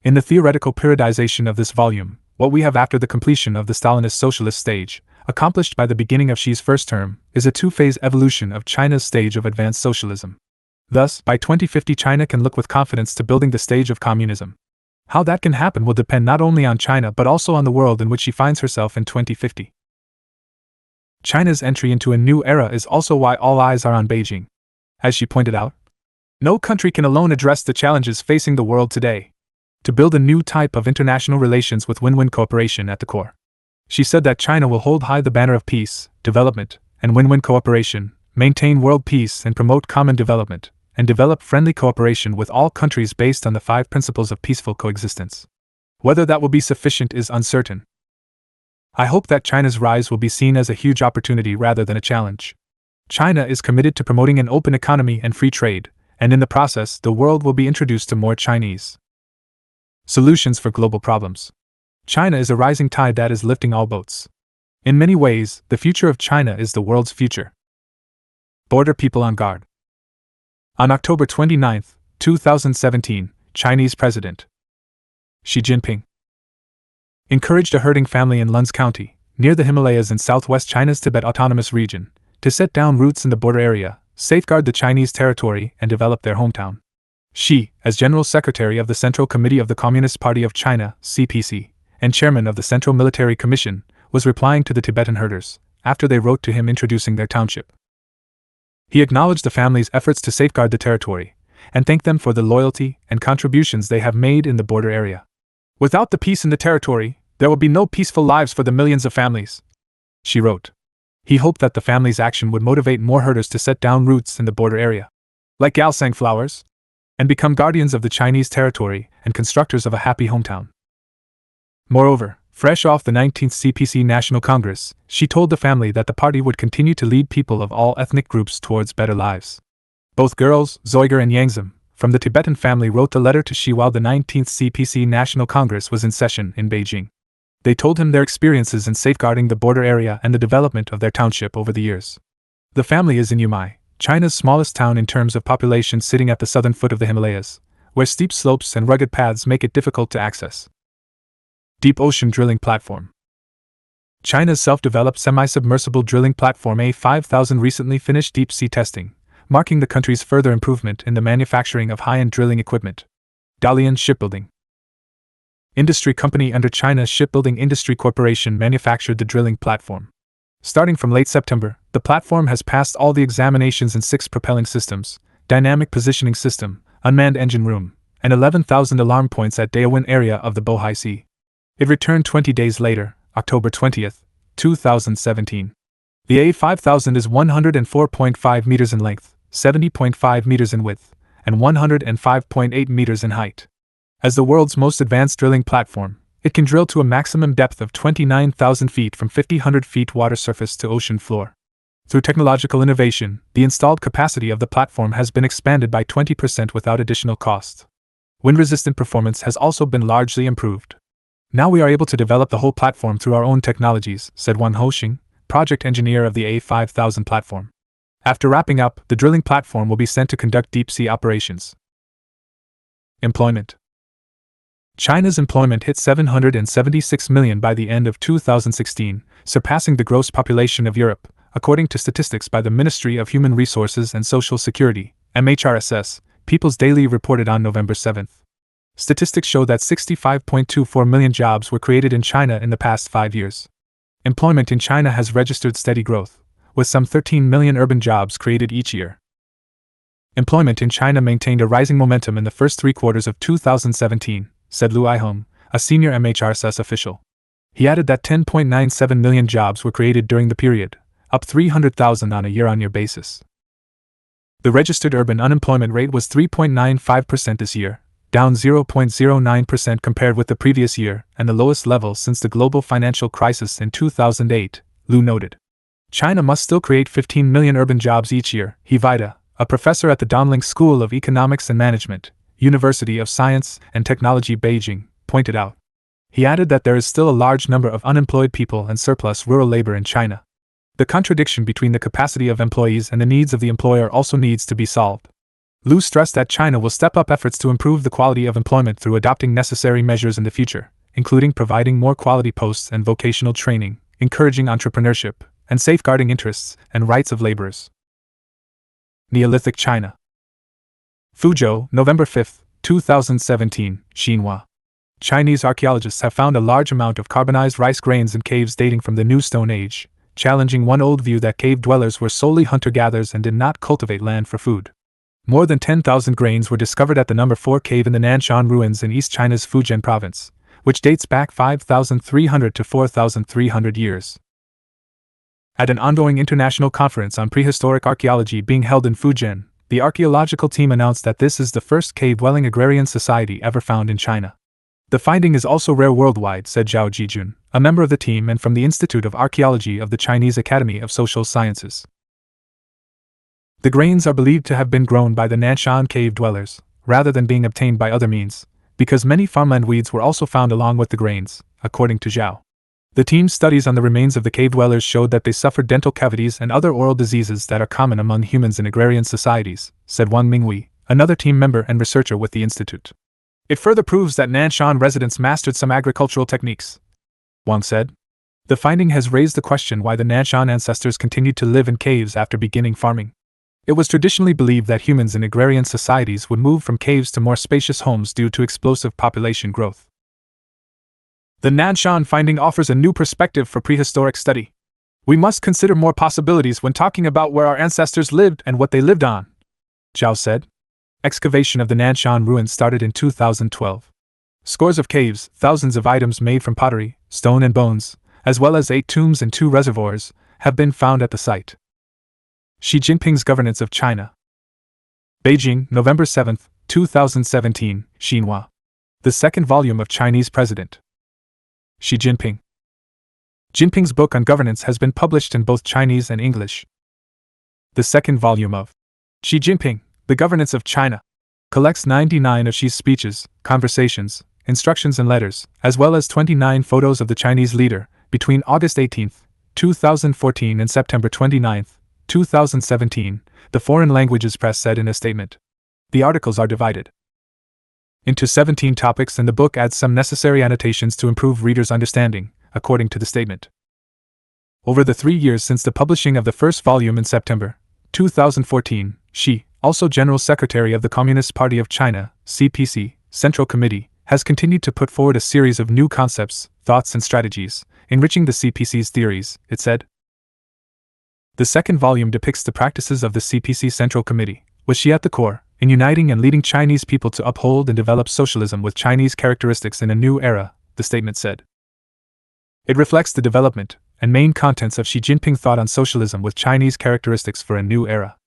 In the theoretical periodization of this volume, what we have after the completion of the Stalinist socialist stage, accomplished by the beginning of Xi's first term, is a 2-phase evolution of China's stage of advanced socialism. Thus, by 2050 China can look with confidence to building the stage of communism. How that can happen will depend not only on China but also on the world in which she finds herself in 2050. China's entry into a new era is also why all eyes are on Beijing. As she pointed out, no country can alone address the challenges facing the world today. To build a new type of international relations with win-win cooperation at the core. She said that China will hold high the banner of peace, development, and win-win cooperation, maintain world peace and promote common development, and develop friendly cooperation with all countries based on the 5 principles of peaceful coexistence. Whether that will be sufficient is uncertain. I hope that China's rise will be seen as a huge opportunity rather than a challenge. China is committed to promoting an open economy and free trade, and in the process, the world will be introduced to more Chinese solutions for global problems. China is a rising tide that is lifting all boats. In many ways, the future of China is the world's future. Border people on guard. On October 29, 2017, Chinese President Xi Jinping encouraged a herding family in Lun's County, near the Himalayas in southwest China's Tibet Autonomous Region, to set down roots in the border area, safeguard the Chinese territory, and develop their hometown. Xi, as General Secretary of the Central Committee of the Communist Party of China, CPC, and Chairman of the Central Military Commission, was replying to the Tibetan herders, after they wrote to him introducing their township. He acknowledged the family's efforts to safeguard the territory, and thanked them for the loyalty and contributions they have made in the border area. Without the peace in the territory, there will be no peaceful lives for the millions of families, she wrote. He hoped that the family's action would motivate more herders to set down roots in the border area, like Galsang flowers, and become guardians of the Chinese territory and constructors of a happy hometown. Moreover, fresh off the 19th CPC National Congress, she told the family that the party would continue to lead people of all ethnic groups towards better lives. Both girls, Zoiger and Yangzim, from the Tibetan family wrote the letter to Xi while the 19th CPC National Congress was in session in Beijing. They told him their experiences in safeguarding the border area and the development of their township over the years. The family is in Yumai, China's smallest town in terms of population, sitting at the southern foot of the Himalayas, where steep slopes and rugged paths make it difficult to access. Deep Ocean Drilling Platform. China's self-developed semi-submersible drilling platform A5000 recently finished deep-sea testing, marking the country's further improvement in the manufacturing of high-end drilling equipment. Dalian Shipbuilding. Industry company under China's Shipbuilding Industry Corporation manufactured the drilling platform. Starting from late September, the platform has passed all the examinations in 6 propelling systems, dynamic positioning system, unmanned engine room, and 11,000 alarm points at Daewon area of the Bohai Sea. It returned 20 days later, October 20, 2017. The A5000 is 104.5 meters in length, 70.5 meters in width, and 105.8 meters in height. As the world's most advanced drilling platform, it can drill to a maximum depth of 29,000 feet from 5,000 feet water surface to ocean floor. Through technological innovation, the installed capacity of the platform has been expanded by 20% without additional cost. Wind-resistant performance has also been largely improved. Now we are able to develop the whole platform through our own technologies, said Wang Hoxing, project engineer of the A5000 platform. After wrapping up, the drilling platform will be sent to conduct deep-sea operations. Employment. China's employment hit 776 million by the end of 2016, surpassing the gross population of Europe, according to statistics by the Ministry of Human Resources and Social Security, MHRSS, People's Daily reported on November 7. Statistics show that 65.24 million jobs were created in China in the past 5 years. Employment in China has registered steady growth, with some 13 million urban jobs created each year. Employment in China maintained a rising momentum in the first 3 quarters of 2017, said Lu Aihong, a senior MHRSS official. He added that 10.97 million jobs were created during the period, up 300,000 on a year-on-year basis. The registered urban unemployment rate was 3.95% this year, down 0.09% compared with the previous year, and the lowest level since the global financial crisis in 2008, Lu noted. China must still create 15 million urban jobs each year, He Vida, a professor at the Donling School of Economics and Management, University of Science and Technology Beijing, pointed out. He added that there is still a large number of unemployed people and surplus rural labor in China. The contradiction between the capacity of employees and the needs of the employer also needs to be solved. Lu stressed that China will step up efforts to improve the quality of employment through adopting necessary measures in the future, including providing more quality posts and vocational training, encouraging entrepreneurship, and safeguarding interests and rights of laborers. Neolithic China. Fuzhou, November 5, 2017, Xinhua. Chinese archaeologists have found a large amount of carbonized rice grains in caves dating from the New Stone Age, challenging one old view that cave dwellers were solely hunter-gatherers and did not cultivate land for food. More than 10,000 grains were discovered at the No. 4 cave in the Nanshan ruins in East China's Fujian province, which dates back 5,300 to 4,300 years. At an ongoing international conference on prehistoric archaeology being held in Fujian, the archaeological team announced that this is the first cave-dwelling agrarian society ever found in China. The finding is also rare worldwide, said Zhao Jijun, a member of the team and from the Institute of Archaeology of the Chinese Academy of Social Sciences. The grains are believed to have been grown by the Nanshan cave dwellers, rather than being obtained by other means, because many farmland weeds were also found along with the grains, according to Zhao. The team's studies on the remains of the cave dwellers showed that they suffered dental cavities and other oral diseases that are common among humans in agrarian societies, said Wang Mingwei, another team member and researcher with the institute. It further proves that Nanshan residents mastered some agricultural techniques, Wang said. The finding has raised the question why the Nanshan ancestors continued to live in caves after beginning farming. It was traditionally believed that humans in agrarian societies would move from caves to more spacious homes due to explosive population growth. The Nanshan finding offers a new perspective for prehistoric study. We must consider more possibilities when talking about where our ancestors lived and what they lived on, Zhao said. Excavation of the Nanshan ruins started in 2012. Scores of caves, thousands of items made from pottery, stone and bones, as well as 8 tombs and 2 reservoirs, have been found at the site. Xi Jinping's governance of China. Beijing, November 7, 2017, Xinhua. The second volume of Chinese President. Xi Jinping. Jinping's book on governance has been published in both Chinese and English. The second volume of Xi Jinping, The Governance of China, collects 99 of Xi's speeches, conversations, instructions and letters, as well as 29 photos of the Chinese leader, between August 18, 2014 and September 29, 2017, the Foreign Languages Press said in a statement. The articles are divided into 17 topics and the book adds some necessary annotations to improve readers' understanding, according to the statement. Over the 3 years since the publishing of the first volume in September 2014, Xi, also General Secretary of the Communist Party of China, CPC, Central Committee, has continued to put forward a series of new concepts, thoughts and strategies, enriching the CPC's theories, it said. The second volume depicts the practices of the CPC Central Committee, with Xi at the core, in uniting and leading Chinese people to uphold and develop socialism with Chinese characteristics in a new era, the statement said. It reflects the development and main contents of Xi Jinping thought on socialism with Chinese characteristics for a new era.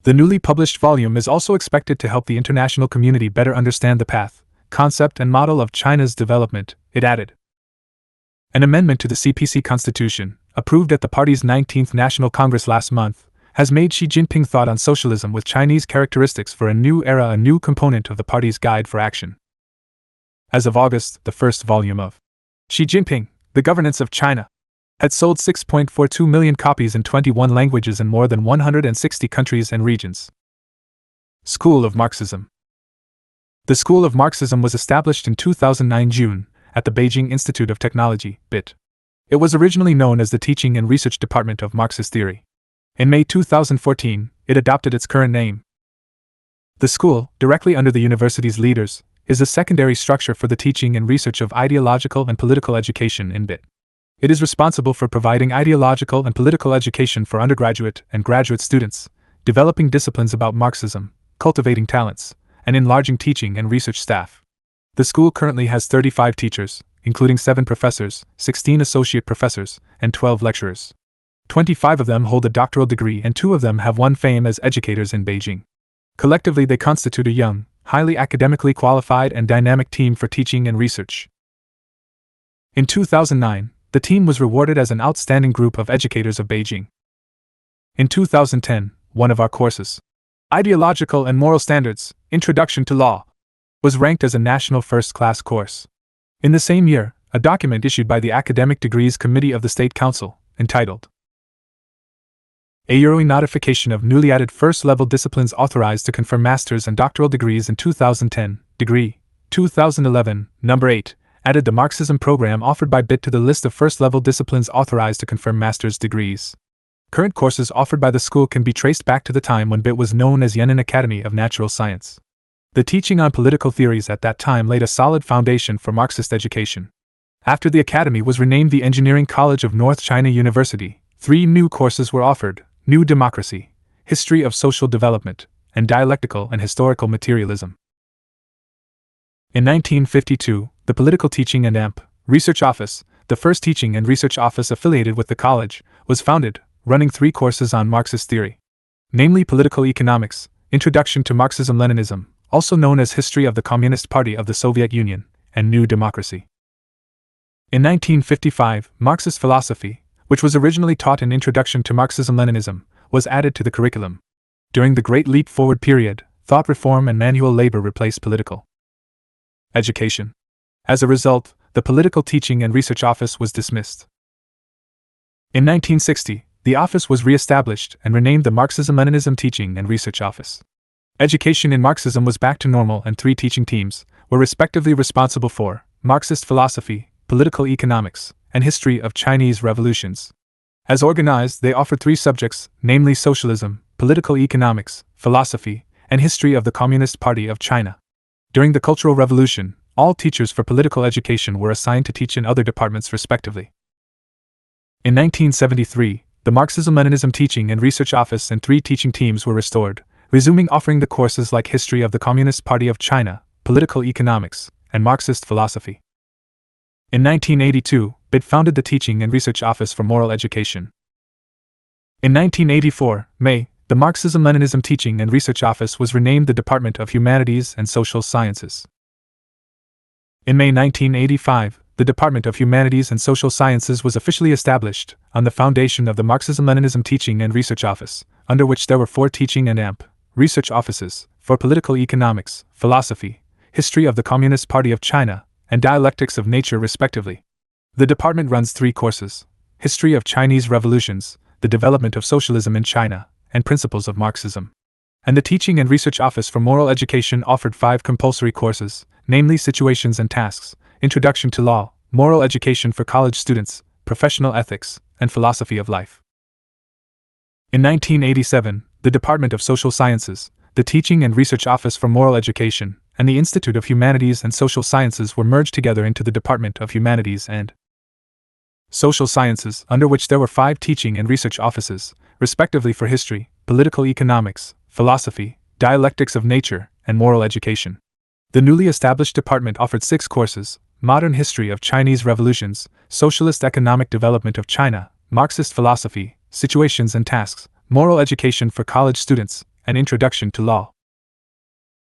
The newly published volume is also expected to help the international community better understand the path, concept and model of China's development, it added. An amendment to the CPC Constitution, approved at the party's 19th National Congress last month, has made Xi Jinping thought on socialism with Chinese characteristics for a new era a new component of the party's guide for action. As of August, the first volume of Xi Jinping, The Governance of China, had sold 6.42 million copies in 21 languages in more than 160 countries and regions. School of Marxism. The School of Marxism was established in 2009 June at the Beijing Institute of Technology, BIT. It was originally known as the Teaching and Research Department of Marxist Theory. In May 2014, it adopted its current name. The school, directly under the university's leaders, is a secondary structure for the teaching and research of ideological and political education in BIT. It is responsible for providing ideological and political education for undergraduate and graduate students, developing disciplines about Marxism, cultivating talents, and enlarging teaching and research staff. The school currently has 35 teachers, including 7 professors, 16 associate professors, and 12 lecturers. 25 of them hold a doctoral degree and 2 of them have won fame as educators in Beijing. Collectively they constitute a young, highly academically qualified and dynamic team for teaching and research. In 2009, the team was rewarded as an outstanding group of educators of Beijing. In 2010, one of our courses, Ideological and Moral Standards, Introduction to Law, was ranked as a national first-class course. In the same year, a document issued by the Academic Degrees Committee of the State Council, entitled A Yearly Notification of Newly Added First-Level Disciplines Authorized to Confer Master's and Doctoral Degrees in 2010, Degree, 2011, Number 8, added the Marxism program offered by BIT to the list of first-level disciplines authorized to confer master's degrees. Current courses offered by the school can be traced back to the time when BIT was known as Yan'an Academy of Natural Science. The teaching on political theories at that time laid a solid foundation for Marxist education. After the academy was renamed the Engineering College of North China University, 3 new courses were offered: New Democracy, History of Social Development, and Dialectical and Historical Materialism. In 1952, the Political Teaching and Amp. Research Office, the first teaching and research office affiliated with the college, was founded, running 3 courses on Marxist theory, namely Political Economics, Introduction to Marxism-Leninism, also known as History of the Communist Party of the Soviet Union, and New Democracy. In 1955, Marxist philosophy, which was originally taught in Introduction to Marxism-Leninism, was added to the curriculum. During the Great Leap Forward period, thought reform and manual labor replaced political education. As a result, the Political Teaching and Research Office was dismissed. In 1960, the office was re-established and renamed the Marxism-Leninism Teaching and Research Office. Education in Marxism was back to normal and 3 teaching teams were respectively responsible for Marxist philosophy, political economics, and history of Chinese revolutions. As organized, they offered 3 subjects, namely socialism, political economics, philosophy, and history of the Communist Party of China. During the Cultural Revolution, all teachers for political education were assigned to teach in other departments respectively. In 1973, the Marxism-Leninism Teaching and Research Office and 3 teaching teams were restored, resuming offering the courses like History of the Communist Party of China, Political Economics, and Marxist Philosophy. In 1982, BIT founded the Teaching and Research Office for Moral Education. In 1984, May, the Marxism-Leninism Teaching and Research Office was renamed the Department of Humanities and Social Sciences. In May 1985, the Department of Humanities and Social Sciences was officially established on the foundation of the Marxism-Leninism Teaching and Research Office, under which there were 4 teaching and AMP research offices for political economics, philosophy, history of the Communist Party of China, and dialectics of nature respectively. The department runs 3 courses: History of Chinese Revolutions, the Development of Socialism in China, and Principles of Marxism. And the Teaching and Research Office for Moral Education offered 5 compulsory courses, namely Situations and Tasks, Introduction to Law, Moral Education for College Students, Professional Ethics, and Philosophy of Life. In 1987, the Department of Social Sciences, the Teaching and Research Office for Moral Education, and the Institute of Humanities and Social Sciences were merged together into the Department of Humanities and Social Sciences, under which there were 5 teaching and research offices, respectively for history, political economics, philosophy, dialectics of nature, and moral education. The newly established department offered 6 courses: Modern History of Chinese Revolutions, Socialist Economic Development of China, Marxist Philosophy, Situations and Tasks, Moral Education for College Students, and Introduction to Law.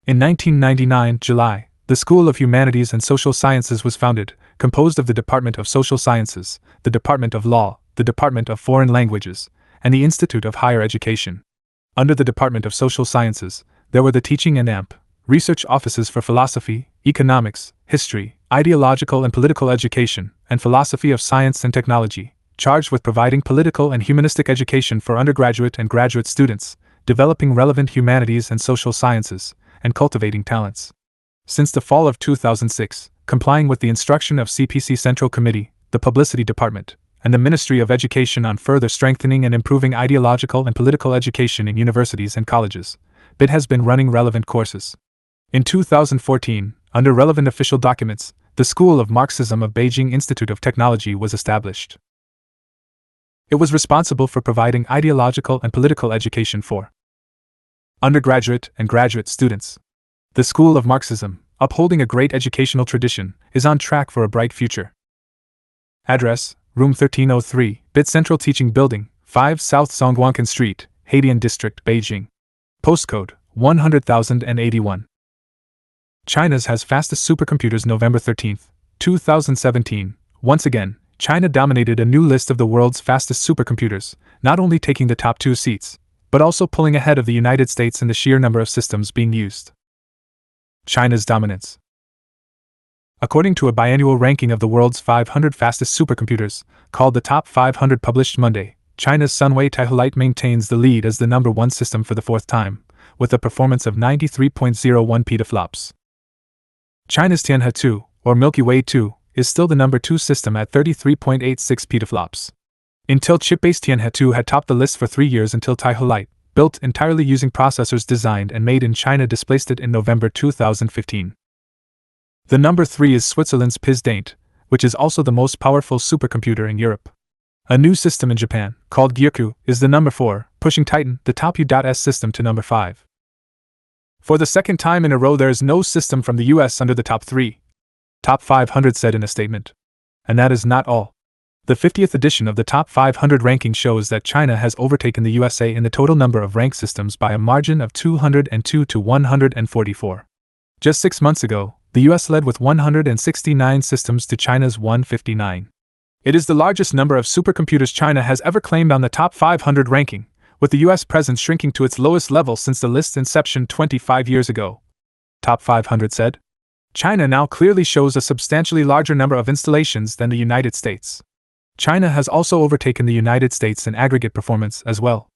In 1999, July, the School of Humanities and Social Sciences was founded, composed of the Department of Social Sciences, the Department of Law, the Department of Foreign Languages, and the Institute of Higher Education. Under the Department of Social Sciences, there were the Teaching and AMP research offices for philosophy, economics, history, ideological and political education, and philosophy of science and technology, charged with providing political and humanistic education for undergraduate and graduate students, developing relevant humanities and social sciences, and cultivating talents. Since the fall of 2006, complying with the instruction of CPC Central Committee, the Publicity Department, and the Ministry of Education on further strengthening and improving ideological and political education in universities and colleges, BIT has been running relevant courses. In 2014, under relevant official documents, the School of Marxism of Beijing Institute of Technology was established. It was responsible for providing ideological and political education for undergraduate and graduate students. The School of Marxism, upholding a great educational tradition, is on track for a bright future. Address: Room 1303, BIT Central Teaching Building, 5 South Songguankan Street, Haidian District, Beijing. Postcode: 100,081. China's has fastest supercomputers. November 13, 2017. Once again, China dominated a new list of the world's fastest supercomputers, not only taking the top 2 seats, but also pulling ahead of the United States in the sheer number of systems being used. China's dominance. According to a biannual ranking of the world's 500 fastest supercomputers, called the Top 500 published Monday, China's Sunway Taihulite maintains the lead as the number 1 system for the 4th time, with a performance of 93.01 petaflops. China's Tianhe 2, or Milky Way 2, is still the number 2 system at 33.86 petaflops. Intel chip-based Tianhe 2 had topped the list for 3 years until Taihulite, built entirely using processors designed and made in China, displaced it in November 2015. The number 3 is Switzerland's PIZ Daint, which is also the most powerful supercomputer in Europe. A new system in Japan, called Gyuku, is the number 4, pushing Titan, the top U.S system, to number 5. For the second time in a row, there is no system from the US under the top 3. Top 500 said in a statement. And that is not all. The 50th edition of the Top 500 ranking shows that China has overtaken the USA in the total number of ranked systems by a margin of 202 to 144. Just 6 months ago, the US led with 169 systems to China's 159. It is the largest number of supercomputers China has ever claimed on the Top 500 ranking, with the US presence shrinking to its lowest level since the list's inception 25 years ago. Top 500 said. China now clearly shows a substantially larger number of installations than the United States. China has also overtaken the United States in aggregate performance as well.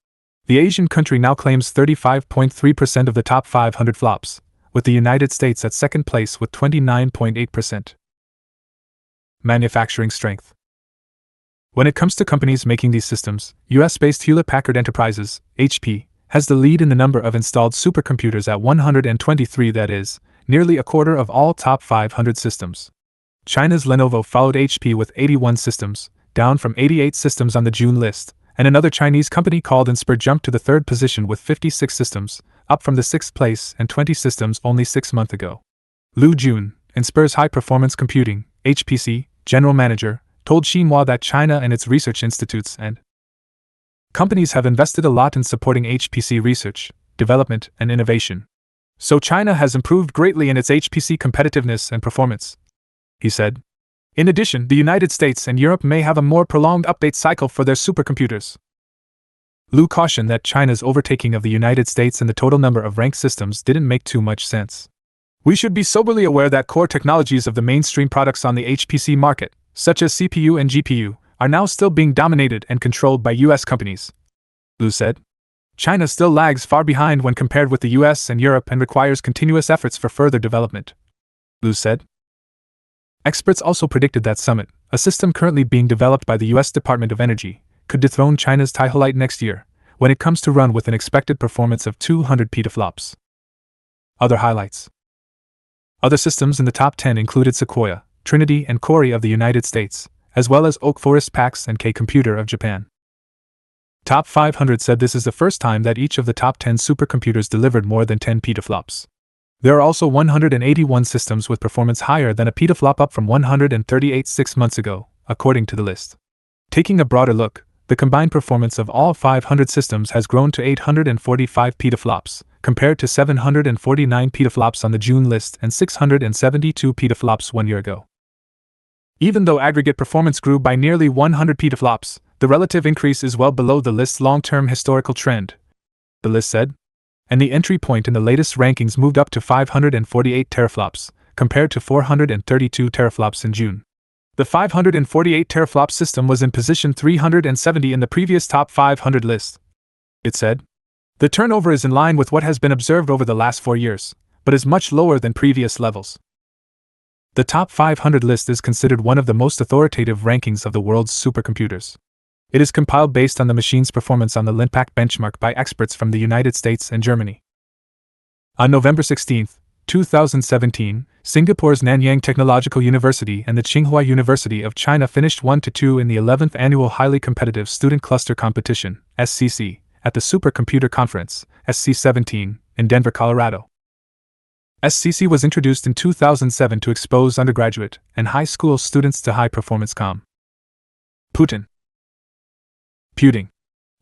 The Asian country now claims 35.3% of the top 500 flops, with the United States at second place with 29.8%. Manufacturing strength. When it comes to companies making these systems, US-based Hewlett-Packard Enterprises, HP, has the lead in the number of installed supercomputers at 123, that is, nearly a quarter of all top 500 systems. China's Lenovo followed HP with 81 systems, down from 88 systems on the June list, and another Chinese company called Inspur jumped to the 3rd position with 56 systems, up from the 6th place and 20 systems only 6 months ago. Lu Jun, Inspur's High Performance Computing, HPC, general manager, told Xinhua that China and its research institutes and companies have invested a lot in supporting HPC research, development, and innovation. So China has improved greatly in its HPC competitiveness and performance, he said. In addition, the United States and Europe may have a more prolonged update cycle for their supercomputers. Lu cautioned that China's overtaking of the United States and the total number of ranked systems didn't make too much sense. We should be soberly aware that core technologies of the mainstream products on the HPC market, such as CPU and GPU, are now still being dominated and controlled by US companies, Lu said. China still lags far behind when compared with the US and Europe and requires continuous efforts for further development, Lu said. Experts also predicted that Summit, a system currently being developed by the US Department of Energy, could dethrone China's Taiholite next year, when it comes to run with an expected performance of 200 petaflops. Other highlights. Other systems in the top 10 included Sequoia, Trinity, and Cori of the United States, as well as Oak Forest Pax and K Computer of Japan. Top 500 said this is the first time that each of the top 10 supercomputers delivered more than 10 petaflops. There are also 181 systems with performance higher than a petaflop, up from 138 6 months ago, according to the list. Taking a broader look, the combined performance of all 500 systems has grown to 845 petaflops, compared to 749 petaflops on the June list and 672 petaflops 1 year ago. Even though aggregate performance grew by nearly 100 petaflops, the relative increase is well below the list's long-term historical trend, the list said, and the entry point in the latest rankings moved up to 548 teraflops, compared to 432 teraflops in June. The 548 teraflop system was in position 370 in the previous top 500 list, it said. The turnover is in line with what has been observed over the last 4 years, but is much lower than previous levels. The top 500 list is considered one of the most authoritative rankings of the world's supercomputers. It is compiled based on the machine's performance on the Linpack benchmark by experts from the United States and Germany. On November 16, 2017, Singapore's Nanyang Technological University and the Tsinghua University of China finished 1-2 in the 11th Annual Highly Competitive Student Cluster Competition, SCC, at the Supercomputer Conference, SC17, in Denver, Colorado. SCC was introduced in 2007 to expose undergraduate and high school students to high-performance computing.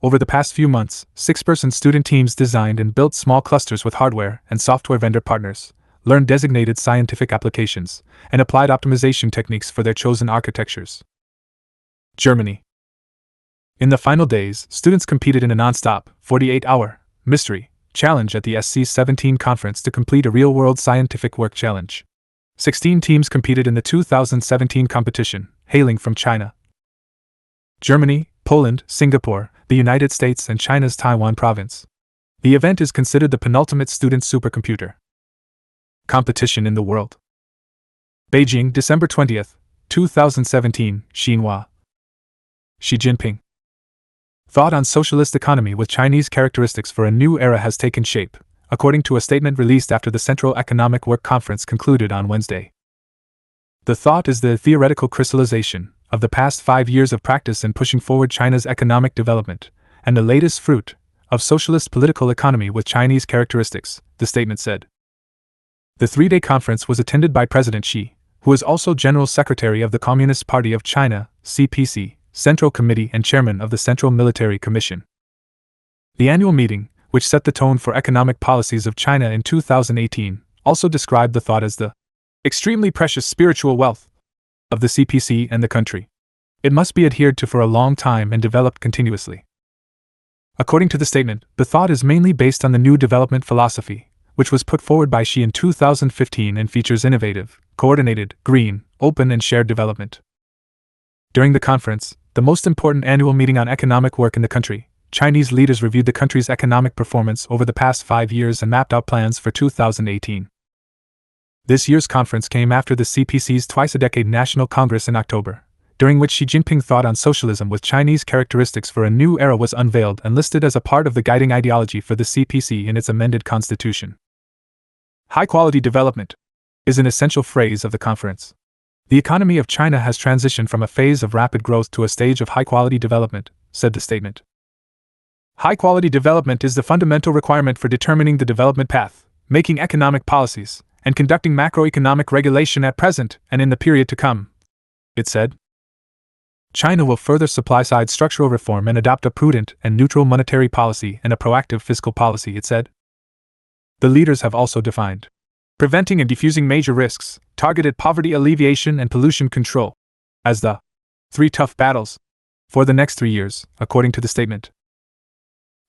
Over the past few months, 6-person student teams designed and built small clusters with hardware and software vendor partners, learned designated scientific applications, and applied optimization techniques for their chosen architectures. Germany. In the final days, students competed in a non-stop, 48-hour, mystery challenge at the SC17 conference to complete a real-world scientific work challenge. 16 teams competed in the 2017 competition, hailing from China, Germany, Poland, Singapore, the United States, and China's Taiwan province. The event is considered the penultimate student supercomputer competition in the world. Beijing, December 20, 2017, Xinhua. Xi Jinping. Thought on socialist economy with Chinese characteristics for a new era has taken shape, according to a statement released after the Central Economic Work Conference concluded on Wednesday. The thought is the theoretical crystallization of the past 5 years of practice in pushing forward China's economic development, and the latest fruit of socialist political economy with Chinese characteristics, the statement said. The 3-day conference was attended by President Xi, who is also General Secretary of the Communist Party of China, CPC, Central Committee and Chairman of the Central Military Commission. The annual meeting, which set the tone for economic policies of China in 2018, also described the thought as the extremely precious spiritual wealth of the CPC and the country. It must be adhered to for a long time and developed continuously. According to the statement, the thought is mainly based on the new development philosophy, which was put forward by Xi in 2015 and features innovative, coordinated, green, open and shared development. During the conference, the most important annual meeting on economic work in the country, Chinese leaders reviewed the country's economic performance over the past 5 years and mapped out plans for 2018. This year's conference came after the CPC's twice-a-decade National Congress in October, during which Xi Jinping thought on socialism with Chinese characteristics for a new era was unveiled and listed as a part of the guiding ideology for the CPC in its amended constitution. High-quality development is an essential phrase of the conference. The economy of China has transitioned from a phase of rapid growth to a stage of high-quality development, said the statement. High-quality development is the fundamental requirement for determining the development path, making economic policies, and conducting macroeconomic regulation at present and in the period to come, it said. China will further supply-side structural reform and adopt a prudent and neutral monetary policy and a proactive fiscal policy, it said. The leaders have also defined preventing and diffusing major risks, targeted poverty alleviation and pollution control as the three tough battles for the next 3 years, according to the statement.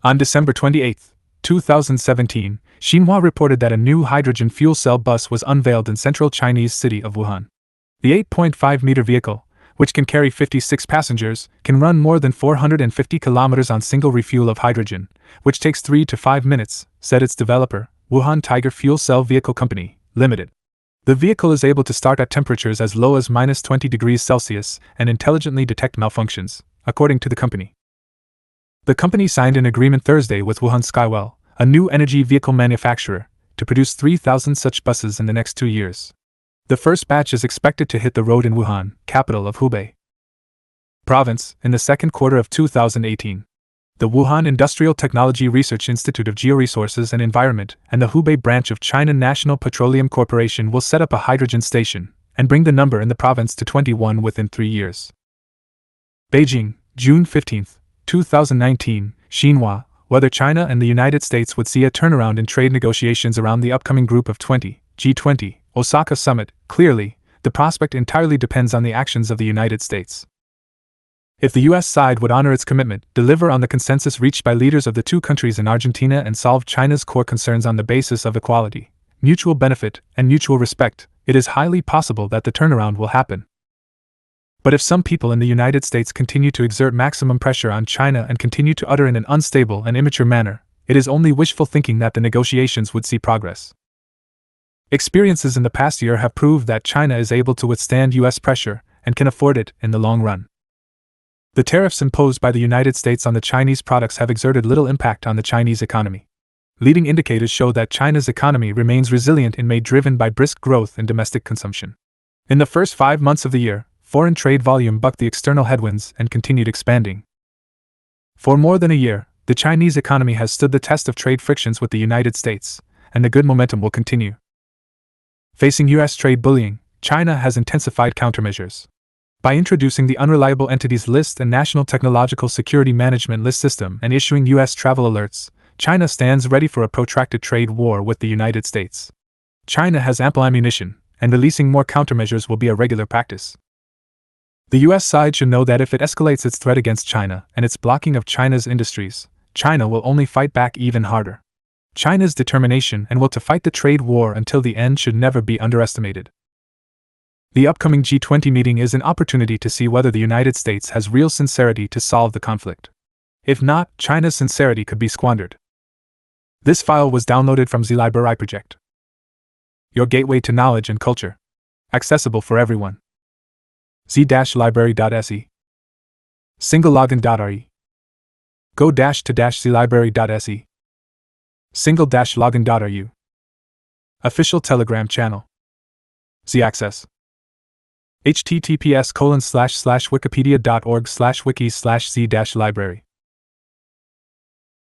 On December 28, 2017, Xinhua reported that a new hydrogen fuel cell bus was unveiled in central Chinese city of Wuhan. The 8.5-meter vehicle, which can carry 56 passengers, can run more than 450 kilometers on single refuel of hydrogen, which takes 3 to 5 minutes, said its developer, Wuhan Tiger Fuel Cell Vehicle Company, Limited. The vehicle is able to start at temperatures as low as -20 degrees Celsius and intelligently detect malfunctions, according to the company. The company signed an agreement Thursday with Wuhan Skywell, a new energy vehicle manufacturer, to produce 3,000 such buses in the next 2 years. The first batch is expected to hit the road in Wuhan, capital of Hubei Province, in the second quarter of 2018. The Wuhan Industrial Technology Research Institute of Georesources and Environment and the Hubei branch of China National Petroleum Corporation will set up a hydrogen station and bring the number in the province to 21 within 3 years. Beijing, June 15, 2019, Xinhua, whether China and the United States would see a turnaround in trade negotiations around the upcoming Group of 20, G20, Osaka Summit. Clearly, the prospect entirely depends on the actions of the United States. If the U.S. side would honor its commitment, deliver on the consensus reached by leaders of the two countries in Argentina and solve China's core concerns on the basis of equality, mutual benefit, and mutual respect, it is highly possible that the turnaround will happen. But if some people in the United States continue to exert maximum pressure on China and continue to utter in an unstable and immature manner, it is only wishful thinking that the negotiations would see progress. Experiences in the past year have proved that China is able to withstand U.S. pressure and can afford it in the long run. The tariffs imposed by the United States on the Chinese products have exerted little impact on the Chinese economy. Leading indicators show that China's economy remains resilient in May, driven by brisk growth in domestic consumption. In the first 5 months of the year, foreign trade volume bucked the external headwinds and continued expanding. For more than a year, the Chinese economy has stood the test of trade frictions with the United States, and the good momentum will continue. Facing U.S. trade bullying, China has intensified countermeasures. By introducing the Unreliable Entities List and National Technological Security Management List system and issuing U.S. travel alerts, China stands ready for a protracted trade war with the United States. China has ample ammunition, and releasing more countermeasures will be a regular practice. The U.S. side should know that if it escalates its threat against China and its blocking of China's industries, China will only fight back even harder. China's determination and will to fight the trade war until the end should never be underestimated. The upcoming G20 meeting is an opportunity to see whether the United States has real sincerity to solve the conflict. If not, China's sincerity could be squandered. This file was downloaded from the Library Project, your gateway to knowledge and culture. Accessible for everyone. z-library.se single-login.re go-to-zlibrary.se single-login.ru Official Telegram channel. Z-Access https://wikipedia.org/wiki/z-library